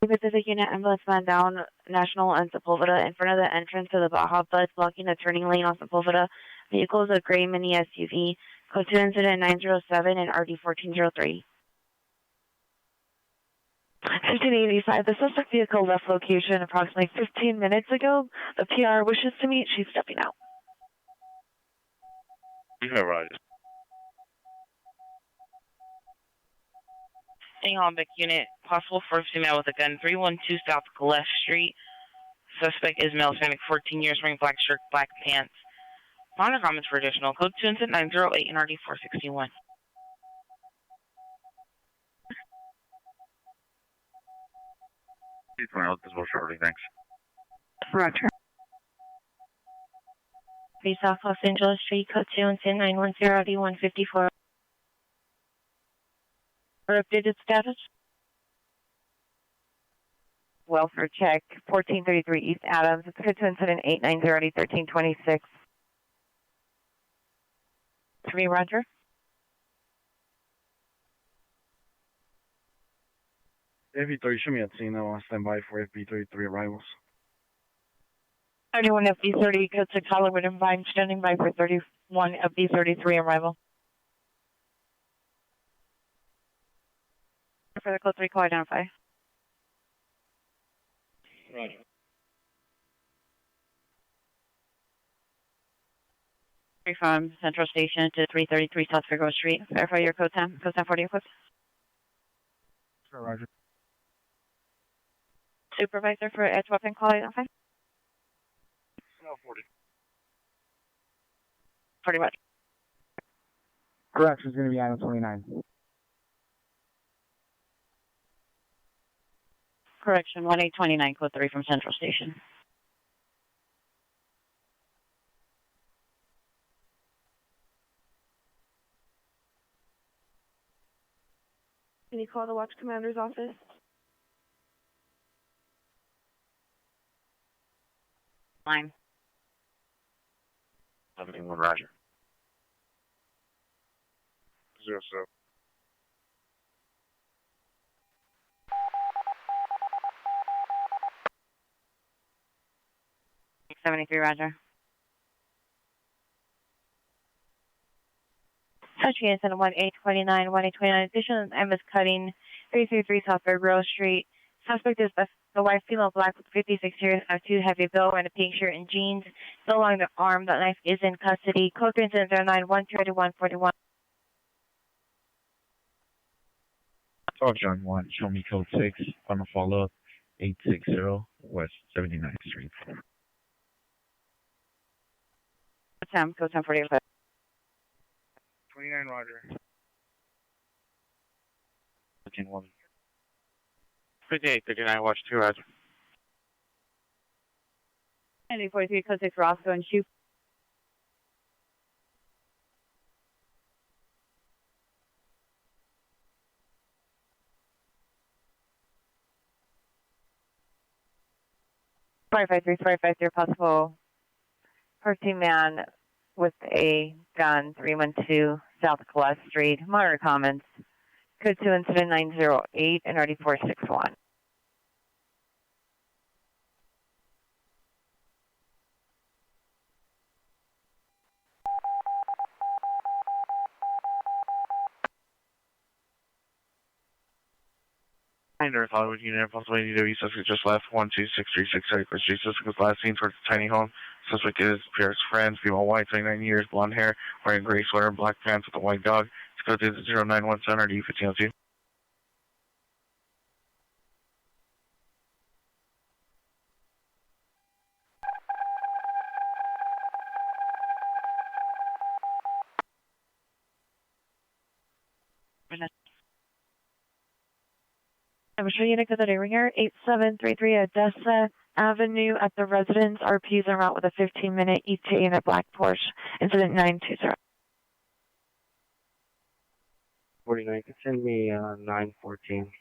Pacific unit, ambulance man down, National and Sepulveda, in front of the entrance to the Baja Bus, blocking the turning lane on Sepulveda. Vehicle is a gray mini SUV. Code 2 incident 907 and RD 1403. 1585, the suspect vehicle left location approximately 15 minutes ago. The PR wishes to meet. She's stepping out. Yeah, Roger. Hang on, Bic unit. Possible first female with a gun. 312 South Gillespie Street. Suspect is male, Hispanic, 14 years, wearing black shirt, black pants. Minor comments for additional. Code 2 incident 908 and RD 461. Please come out this more shortly, thanks. Roger. South Los Angeles Street, code 2 incident 910, RD 154. For updated status? Welfare check, 1433 East Adams. It's code to incident 890-1326. 3, roger. FB30, show me at scene now. I'll stand by for FB33 arrivals. 31 FB30, code 6 Hollywood and Vine, standing by for 31 FB33 arrival. For the code 3, call identify. Roger. From Central Station to 333 South Figueroa Street. Verify your code 10. Code 10 40 equipped. Sure, roger. Supervisor for edge weapon, call identify. No, 40. 40 much. Correction is going to be item 29. Correction, 1829, code 3 from Central Station. Can you call the watch commander's office? Line. 71, roger. 07. 73, roger. Such incident 1829, 1829 addition M is cutting 333 South Figueroa Street. Suspect is the white female black with 56 years, have 2 heavy bill wearing a pink shirt and jeans. Bill along the arm, the knife is in custody. Code 3 incident 09 13141. Talk John 1, show me code 6, on a follow up 860 West 79th Street. Code 10 45. 29, roger. 1. 5839, watch 2, roger. 43, code 6 Roscoe and shoot. Possible person man with a gun, 312 South Colette Street, Moderate Commons. Code 2 incident 908 and 461. North Hollywood Unit, possible ADW suspect just left 12636 Cypress Street. Suspect was last seen towards the tiny home. Suspect is Pierre's friend, female white, 29 years, blonde hair, wearing gray sweater, black pants with a white dog. Let's go to 0917 or D1502. I'm sure you know that ringer 8733 Odessa Avenue at the residence. RPs en route with a 15-minute ETA in a black Porsche. Incident 920. 49, can send me 914.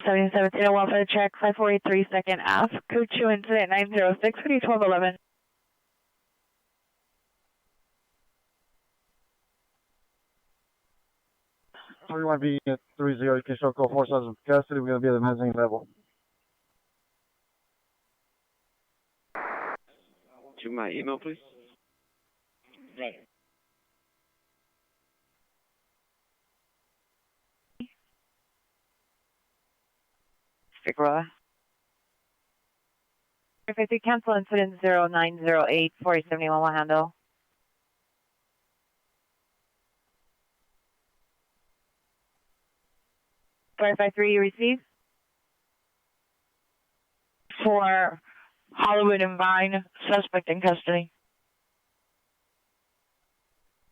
Welfare check 5483 second F. Code 2 incident 906 1211. We want to be at 30. You can show call 4 sons of custody. We're going to be at the mezzanine level. To my email, please. Right. Figueroa. If I cancel incident 0908 4871 will handle. Verify 3 you received. For Hollywood and Vine, suspect in custody.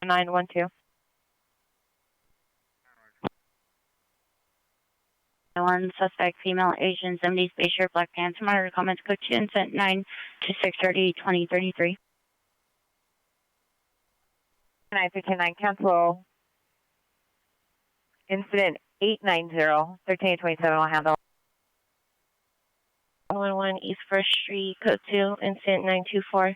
912. One suspect, female, Asian, 70s, beige shirt, black pants. Monitor comments, code 2, incident 9 to 6:30, 2033. 959 cancel. Incident 890, 1327 will handle. 11 East 1st Street, code 2, incident 924.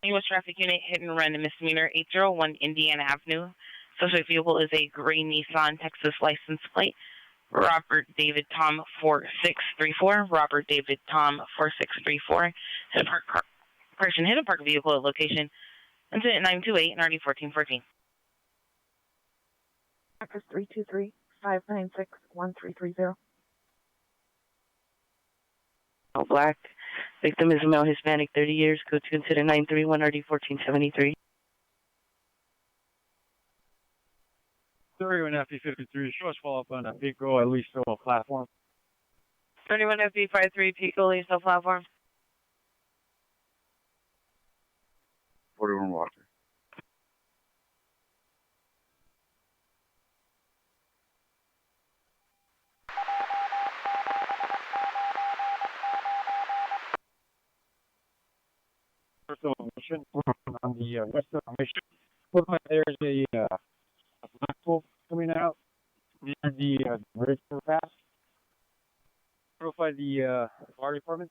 U.S. Traffic Unit, hit and run, misdemeanor, 801 Indiana Avenue. Suspect vehicle is a gray Nissan Texas license plate. Robert David Tom 4634. Robert David Tom 4634. Hit a hit a park vehicle at location. Incident 928 and RD 1414. Address 323-596-1330. All black. Victim is a male Hispanic, 30 years. Code 2 incident 931 RD 1473. 31 FD53, show us follow up on a Pico, at least on a platform. 31 FD53 Pico, leaves no platform. 41 Walker. Mission on the western mission. Looks like there's a black wolf coming out near the bridge overpass. Notify the fire department.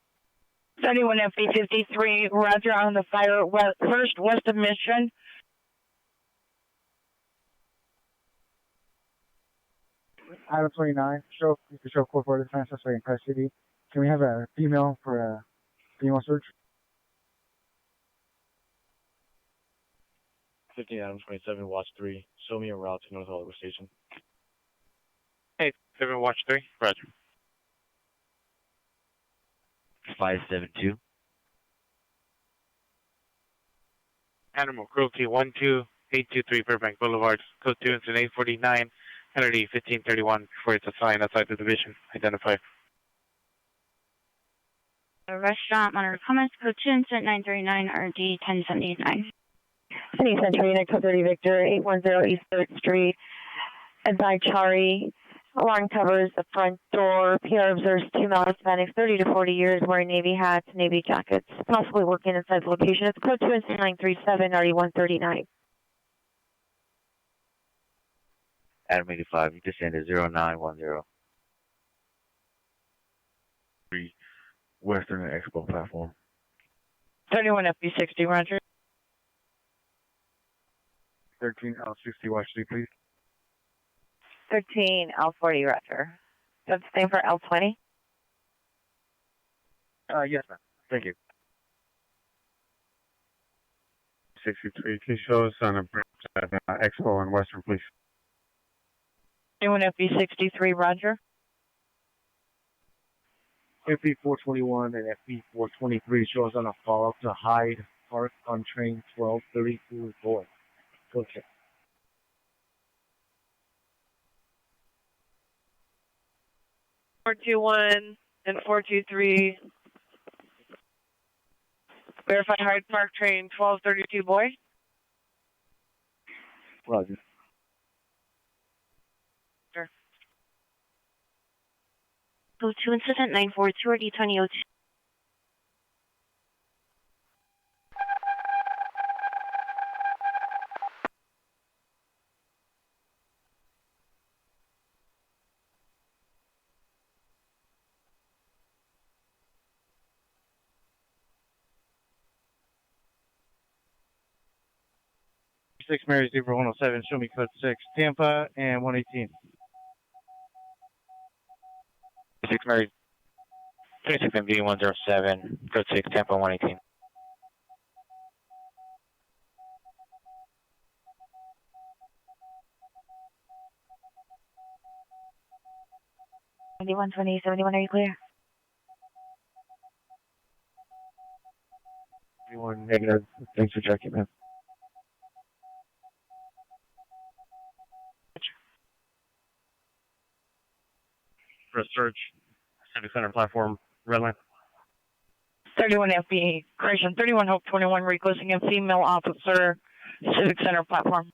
31 FB53, roger on the fire first west of Mission. Item 29, you can show court for defense suspect in custody. Can we have a female for a female search? 15 Adam 27, watch 3. Show me a route to North Hollywood Station. Hey, 7 watch 3, roger. 572. Animal Cruelty 12823 Burbank Boulevard, code 2 incident 849, entity 1531 before it's assigned outside the division. Identify. A restaurant, monitor comments, code 2, incident 939, RD 1079. City Century Unit, code 30 Victor, 810 East 3rd Street. Advise Chari. Alarm covers the front door. PR observes 2 male Hispanics, 30 to 40 years, wearing Navy hats, Navy jackets, possibly working inside the location. It's code 2 incident 937, RD 139. Adam 85, you descended 0910. 3 Western Expo platform. 31 FB60, roger. 13 L60, watch 3, please. 13 L40, roger. That's the same for L20? Yes, ma'am. Thank you. 63, can you show us on a bridge at Expo and Western, please? 31 FB63, roger. FB421 and FB423 show us on a follow-up to Hyde Park on train 1232 Boy. Go check. 421 and 423. Verify Hyde Park train 1232 Boy. Roger. Sure. Code 2 incident 942 RD 2002. 26 Mary Zebra 107, show me code 6, Tampa and 118. 6 Mary 26 MD 107, code 6, Tampa 118. Ninety-one 71, are you clear? 71 negative. Thanks for checking, man. For a search, Civic Center platform, red line. 31 FB, correction, 31 Hope 21, requesting a female officer, Civic Center platform.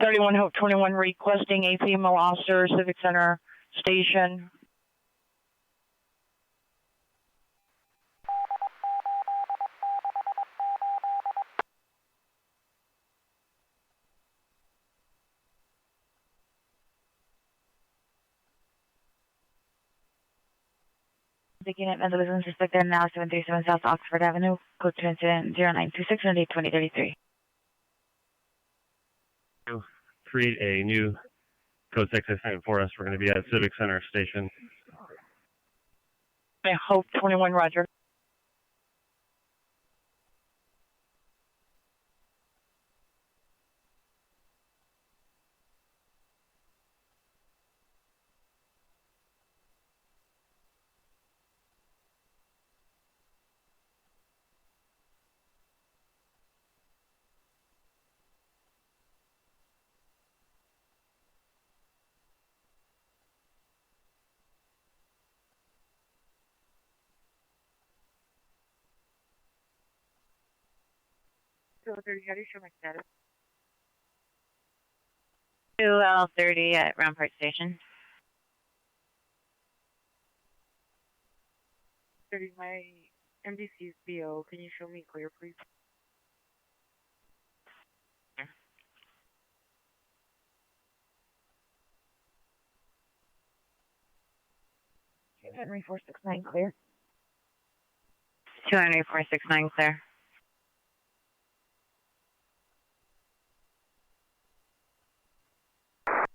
31 Hope 21, requesting a female officer, Civic Center station. Taking it as a business suspect there now, 737 South Oxford Avenue, code to incident 0926 and 2033. Create a new code 6 assignment for us. We're going to be at Civic Center Station. Hope 21, roger. How do you show my status? 2L30 at Rampart Station. 30, my MDC's BO. Can you show me clear, please? Henry 469 clear. 20469 clear.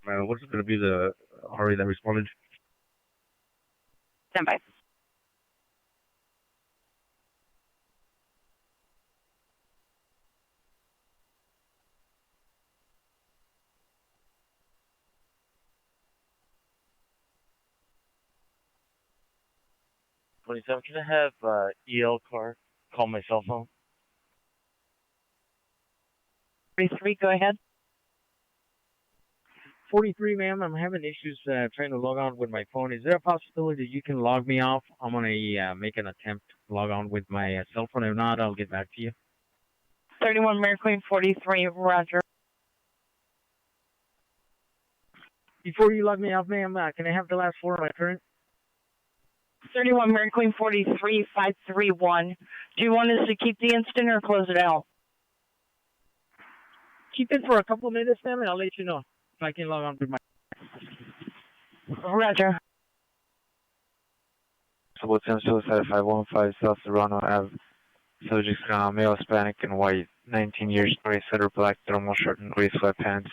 What's going to be the RA that responded? Stand by. Can I have EL car call my cell phone? 43, go ahead. 43, ma'am. I'm having issues trying to log on with my phone. Is there a possibility you can log me off? I'm going to make an attempt to log on with my cell phone. If not, I'll get back to you. 31 Mary Queen 43, roger. Before you log me off, ma'am, can I have the last four of my current? 31 Mary Queen 43, 531. Do you want us to keep the instant or close it out? Keep it for a couple of minutes, ma'am, and I'll let you know if I can log on with my... Roger. Suicide 515 South Serrano Ave. Subjects male, Hispanic, and white. 19 years, gray sweater, black thermal shirt, and gray sweatpants.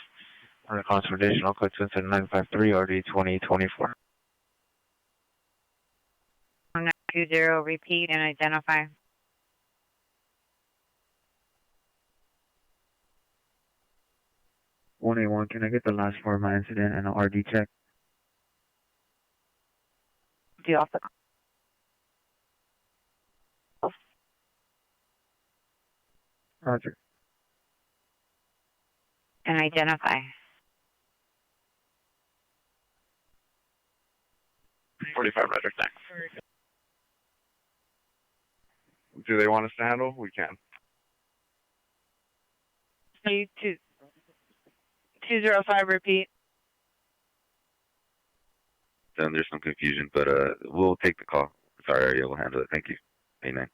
On the consultation, code 953 RD 2024. 920, repeat and identify. One, can I get the last four of my incident and an RD check? Do off the Roger. and identify. 45, roger, thanks. Do they want us to handle? We can. 205, repeat. Then there's some confusion, but we'll take the call. Sorry, area will handle it. Thank you. Amen.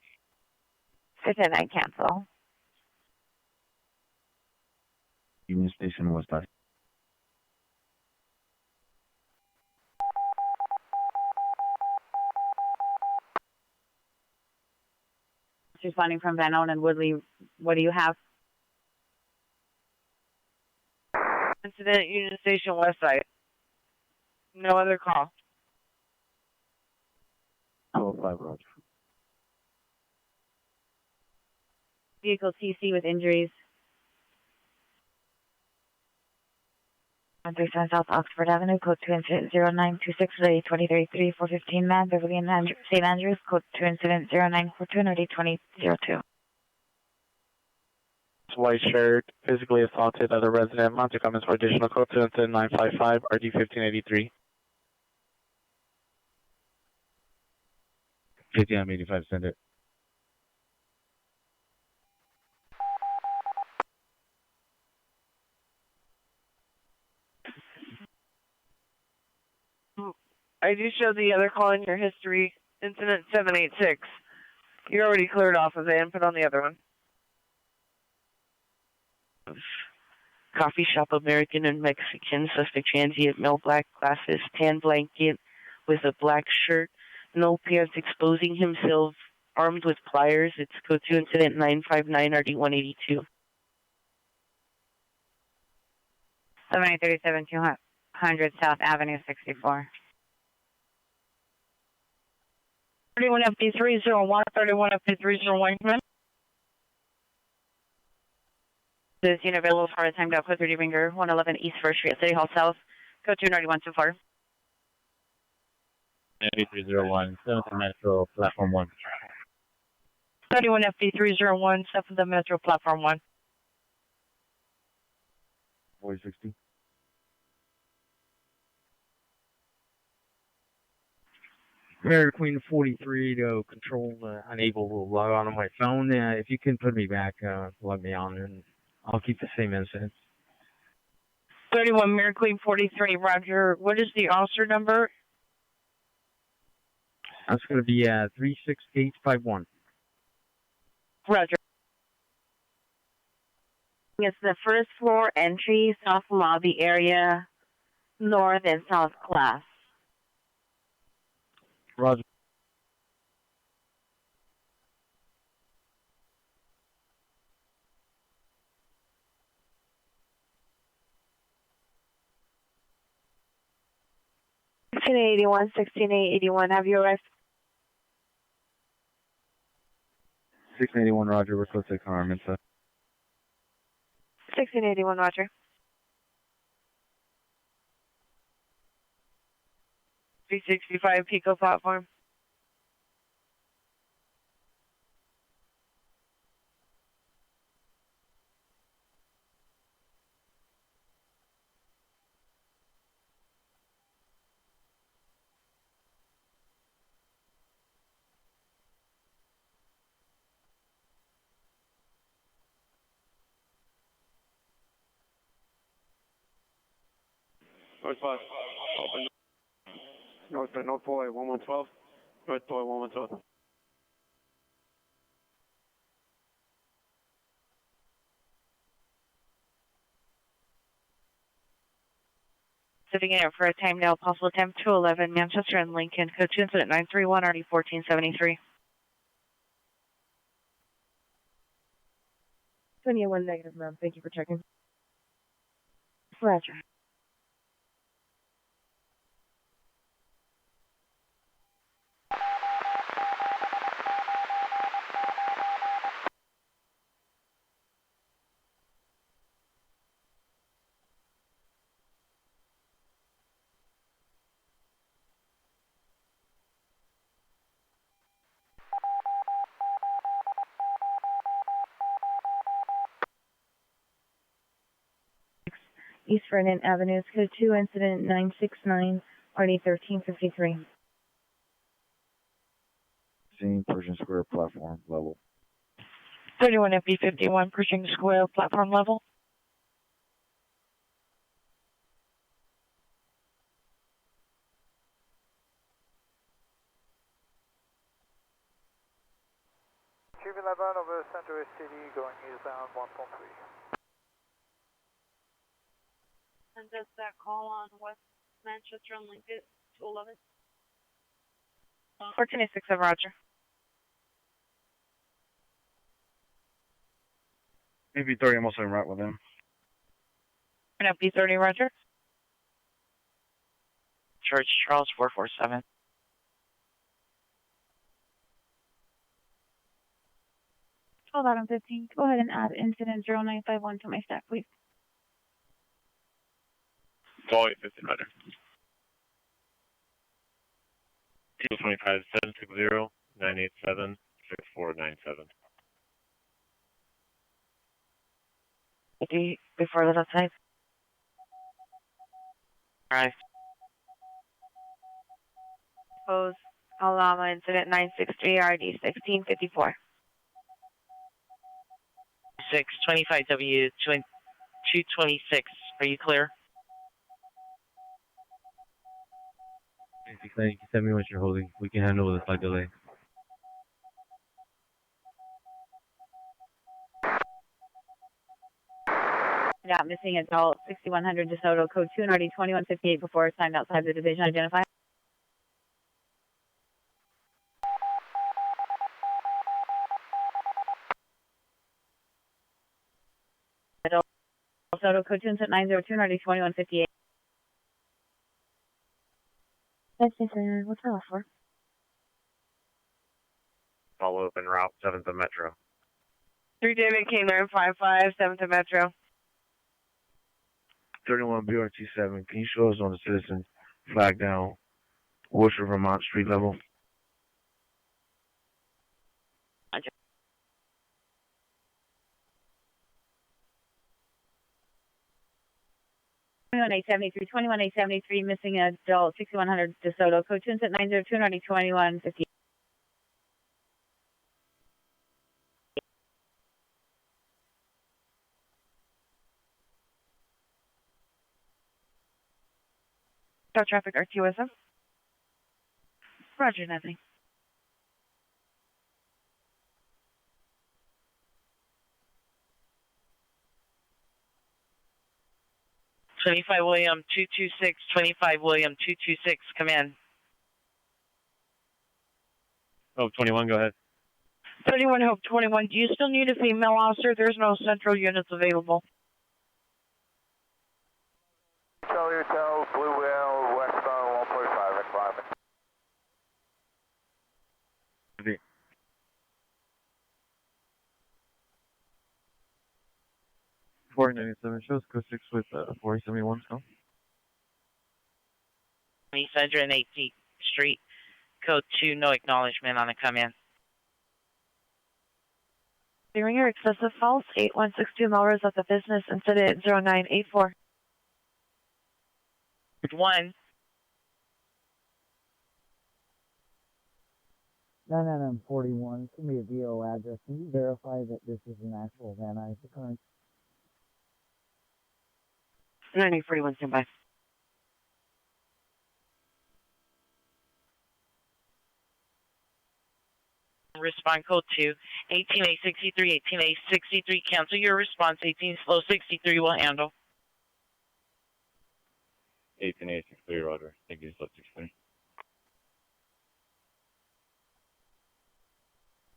69 cancel. Union Station was that. responding from Van Owen and Woodley. What do you have? Incident, Union Station, West Side. No other call. 205, Roger. Vehicle TC with injuries. 137 South Oxford Avenue, code 2 incident 0926, ready 2033, 415 man, Beverly and St. Andrews, code 2 incident 0942, ready 2002. White shirt, physically assaulted other resident, mounted comments for additional code 2 incident 955, RD 1583. 5985, send it. I do show the other call in your history, incident 786. You're already cleared off of it and put on the other one. Coffee shop, American and Mexican, suspect transient, male, black glasses, tan blanket with a black shirt, no pants, exposing himself, armed with pliers. It's code 2 incident 959, RD 182. 7837 200 South Avenue 64. 31 FD301, 31 FD301, come in. This unit available for a timed out code 30 ringer, 111 East 1st Street, City Hall South, code 291 so far. 9301, 7th Metro, Platform 1. 31 FD301, 7th Metro, Platform 1. 4060. Mary Queen 43 to control, unable to log on my phone. If you can put me back, log me on, and I'll keep the same incident. 31 Mary Queen 43, Roger. What is the officer number? That's going to be 36851. Roger. It's the first floor entry, south lobby area, north and south class. Roger. $16.81, $16.81. Have you arrived? 681, Roger. We're close to Carmen, so. 1681, Roger. 365 Pico platform. North 5, open. North Boy 1112. North Boy 1112. Sitting in for a time now, possible time 211 Manchester and Lincoln, code 2 incident 931, RD 1473. 21 negative, ma'am. Thank you for checking. Roger. East Vernon Avenue, code 2 incident 969, RD 1353. Same Pershing Square platform level. 31 FD51, Pershing Square, platform level. Tube 11 over Center City going eastbound 1.3. And does that call on West Manchester and Lincoln 211? 1486 of Roger. Maybe 30, I'm also in route with him. And P30, roger. Church Charles 447. Hold on, 15. Go ahead and add incident 0951 to my stack, please. Call 815, roger. 225 760 987 6497. Before the outside. Alright. Pose Alama incident 963 RD 1654. 625W 226. Are you clear? If you tell me what you're holding, we can handle the slight delay. Yeah, missing adult 6100 DeSoto, code 2 2158 before assigned outside the division. Identify. Adult DeSoto, code 2 902 2158. That's it, what's that for? Follow up en route 7th of Metro. 3 David K955, 7th of Metro. 31 BRT7, can you show us on the citizen flag down Worcester, Vermont street level? Roger. $21,873, $21,873, missing adult 6100 DeSoto, code 2 902 2158. Start traffic RTOSM. Roger, nothing. Twenty-five William 226. 25 William 226. Come in. Oh, 21, go ahead. 31 Hope 21. Do you still need a female officer? There's no central units available. Charlie Hotel, Blue Whale, westbound 145 at Climate. 497 shows, code 6 with 471 still. 818th Street, code 2, no acknowledgement on a come in. Ringer excessive false 8162 Melrose at the business incident 0984. 1. 941, give me a VO address. Can you verify that this is an actual Van Nuys occurrence? 9841, stand by. Respond code 2, 18A63, 18A63, cancel your response, 18 slow 63 will handle. 18A63, roger. Thank you, slow 63.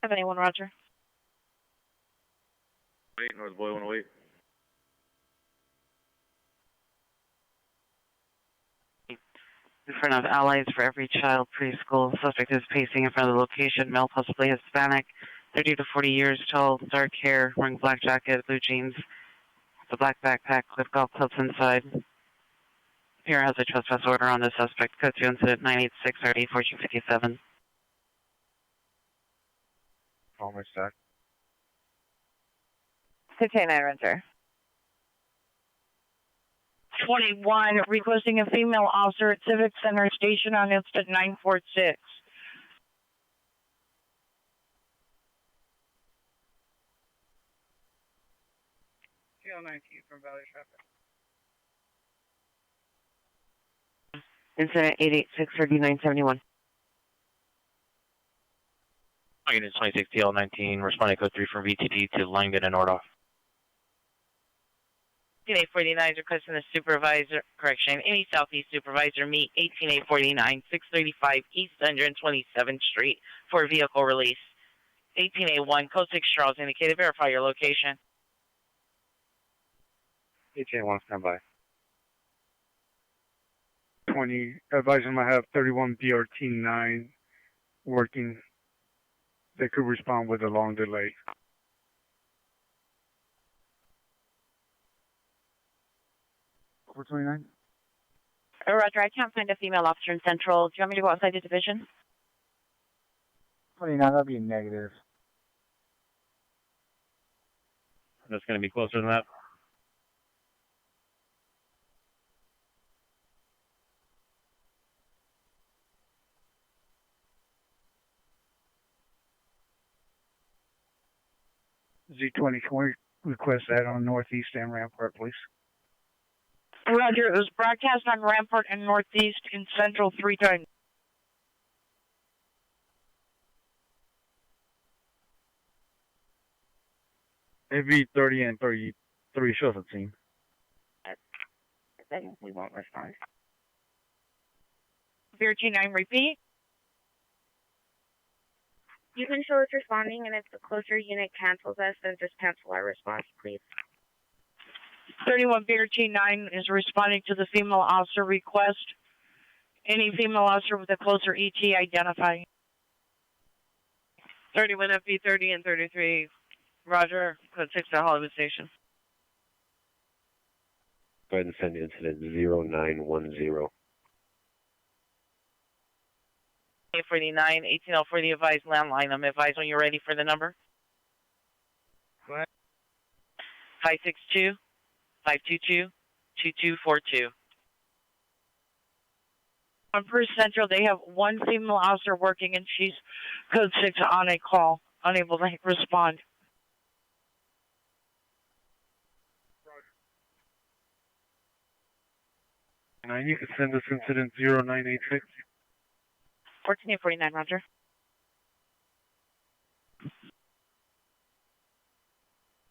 71, roger. Wait, North Boy 108. In front of Allies for Every Child Preschool. Suspect is pacing in front of the location. Male, possibly Hispanic. 30 to 40 years tall. Dark hair. Wearing black jacket, blue jeans. The black backpack with golf clubs inside. Here has a trespass order on the suspect. Code 2 incident 986 RD 1457. Call my stack. 689, roger. 21, requesting a female officer at Civic Center Station on incident 946. TL19 from Valley Traffic. Incident 886 3971. Unit 26 TL19, responding code 3 from VTD to Langdon and Nordoff. 18849 is requesting the supervisor, any Southeast supervisor meet 18849, 635 East 127th Street for vehicle release. 18A1, code 6 Charles indicated, verify your location. HA1 standby. 20, advise them I have 31 BRT9 working. They could respond with a long delay. Over 29? Roger, I can't find a female officer in Central. Do you want me to go outside the division? 29, that'll be a negative. That's going to be closer than that. Z20, can we request that on Northeast and Rampart, please? Roger, it was broadcast on Rampart and Northeast in Central 3 times. It'd be 30 and 33 shows a team. Then we won't respond. BRT9, repeat. You can show us responding, and if the closer unit cancels us, then just cancel our response, please. 31 BRT9 is responding to the female officer request. Any female officer with a closer ET identify. 31 FB 30 and 33. Roger, code 6 at Hollywood Station. Go ahead and send incident 0910. 849, 18 for the advised landline. I'm advised when you're ready for the number. Go ahead. 562 522 2242. On First Central, they have one female officer working, and she's code 6 on a call, unable to respond. And you can send us incident 0986. 1449, Roger.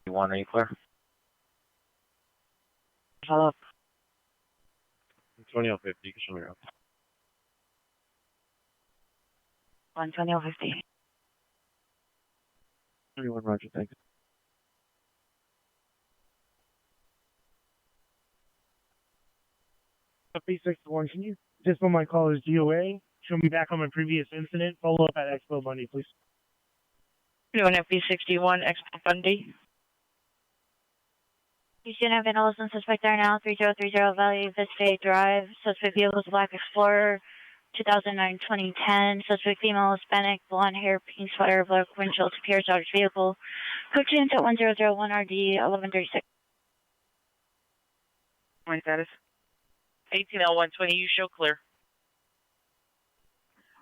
You want, are you clear? Follow up. 2050, you can show me around. 12050. 31, Roger, thank you. B61, can you just when my call is GOA, show me back on my previous incident, follow up at Expo Bundy, please. 31 FB61, Expo Bundy. You should have vandalism and suspect there now, 3030 Valley Vista Drive. Suspect vehicle is a Black Explorer, 2009-2010. Suspect female, Hispanic, blonde hair, pink sweater, black windshield, appears out of vehicle. Code change at 1001 RD 1136. My status? 18L120, you show clear.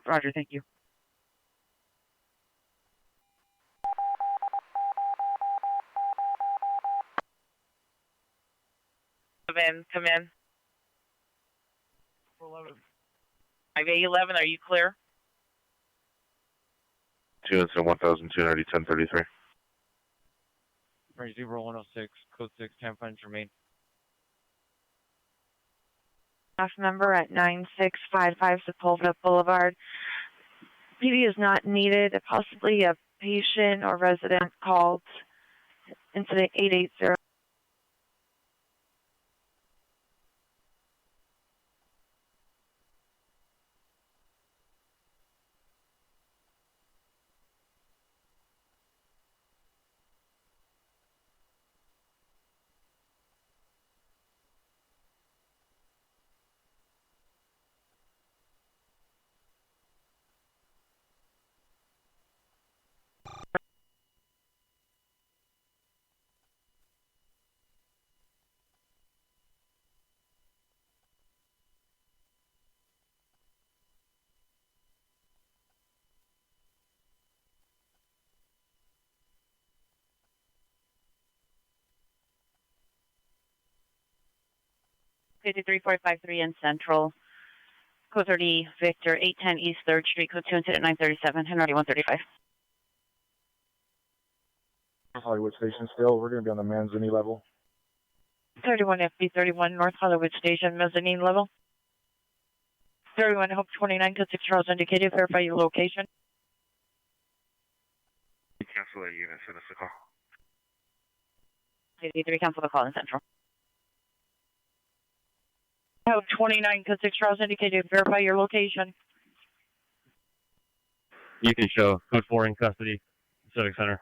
Roger, thank you. Come in. 5A11, are you clear? 2 incident 1290 1033. Range 0106, code 6, 10 finds remain. Staff member at 9655 Sepulveda Boulevard. PD is not needed. Possibly a patient or resident called incident 880. .53453 in Central. Code 30 Victor, 810 East 3rd Street, code 2 incident 937, Henry 135. Hollywood Station still. We're going to be on the mezzanine level. 31 FB31 North Hollywood Station, mezzanine level. 31 Hope 29, code 6 Charles indicated. Verify your location. Cancel that unit, send us a call. 83, cancel the call in Central. 29, code 6 Charles indicated. Verify your location. You can show code 4 in custody, Civic Center.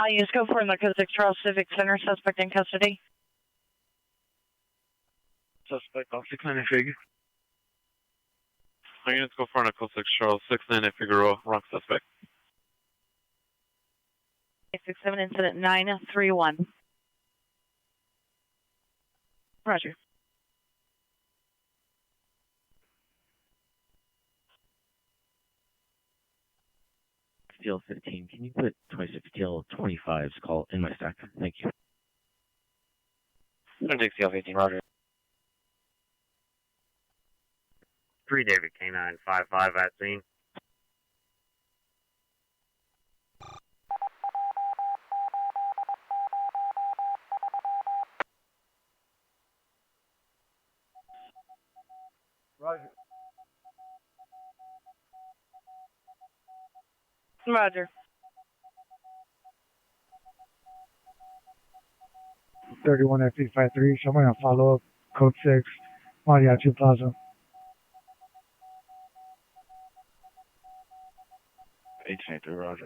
Use code 4 in the code 6 Charles Civic Center. Suspect in custody. Suspect off 690 Fig. Our units go for code 6 Charles 690 Figueroa. Wrong suspect. 867 incident 931. Roger. Steel 15, can you put 26 Steel 25's call in my stack? Thank you. 26 Steel 15, Roger. 3 David K9 55 at scene. Roger. Roger. 31 F853, so I'm going to follow up code 6, Mariachi Plaza. 853, Roger.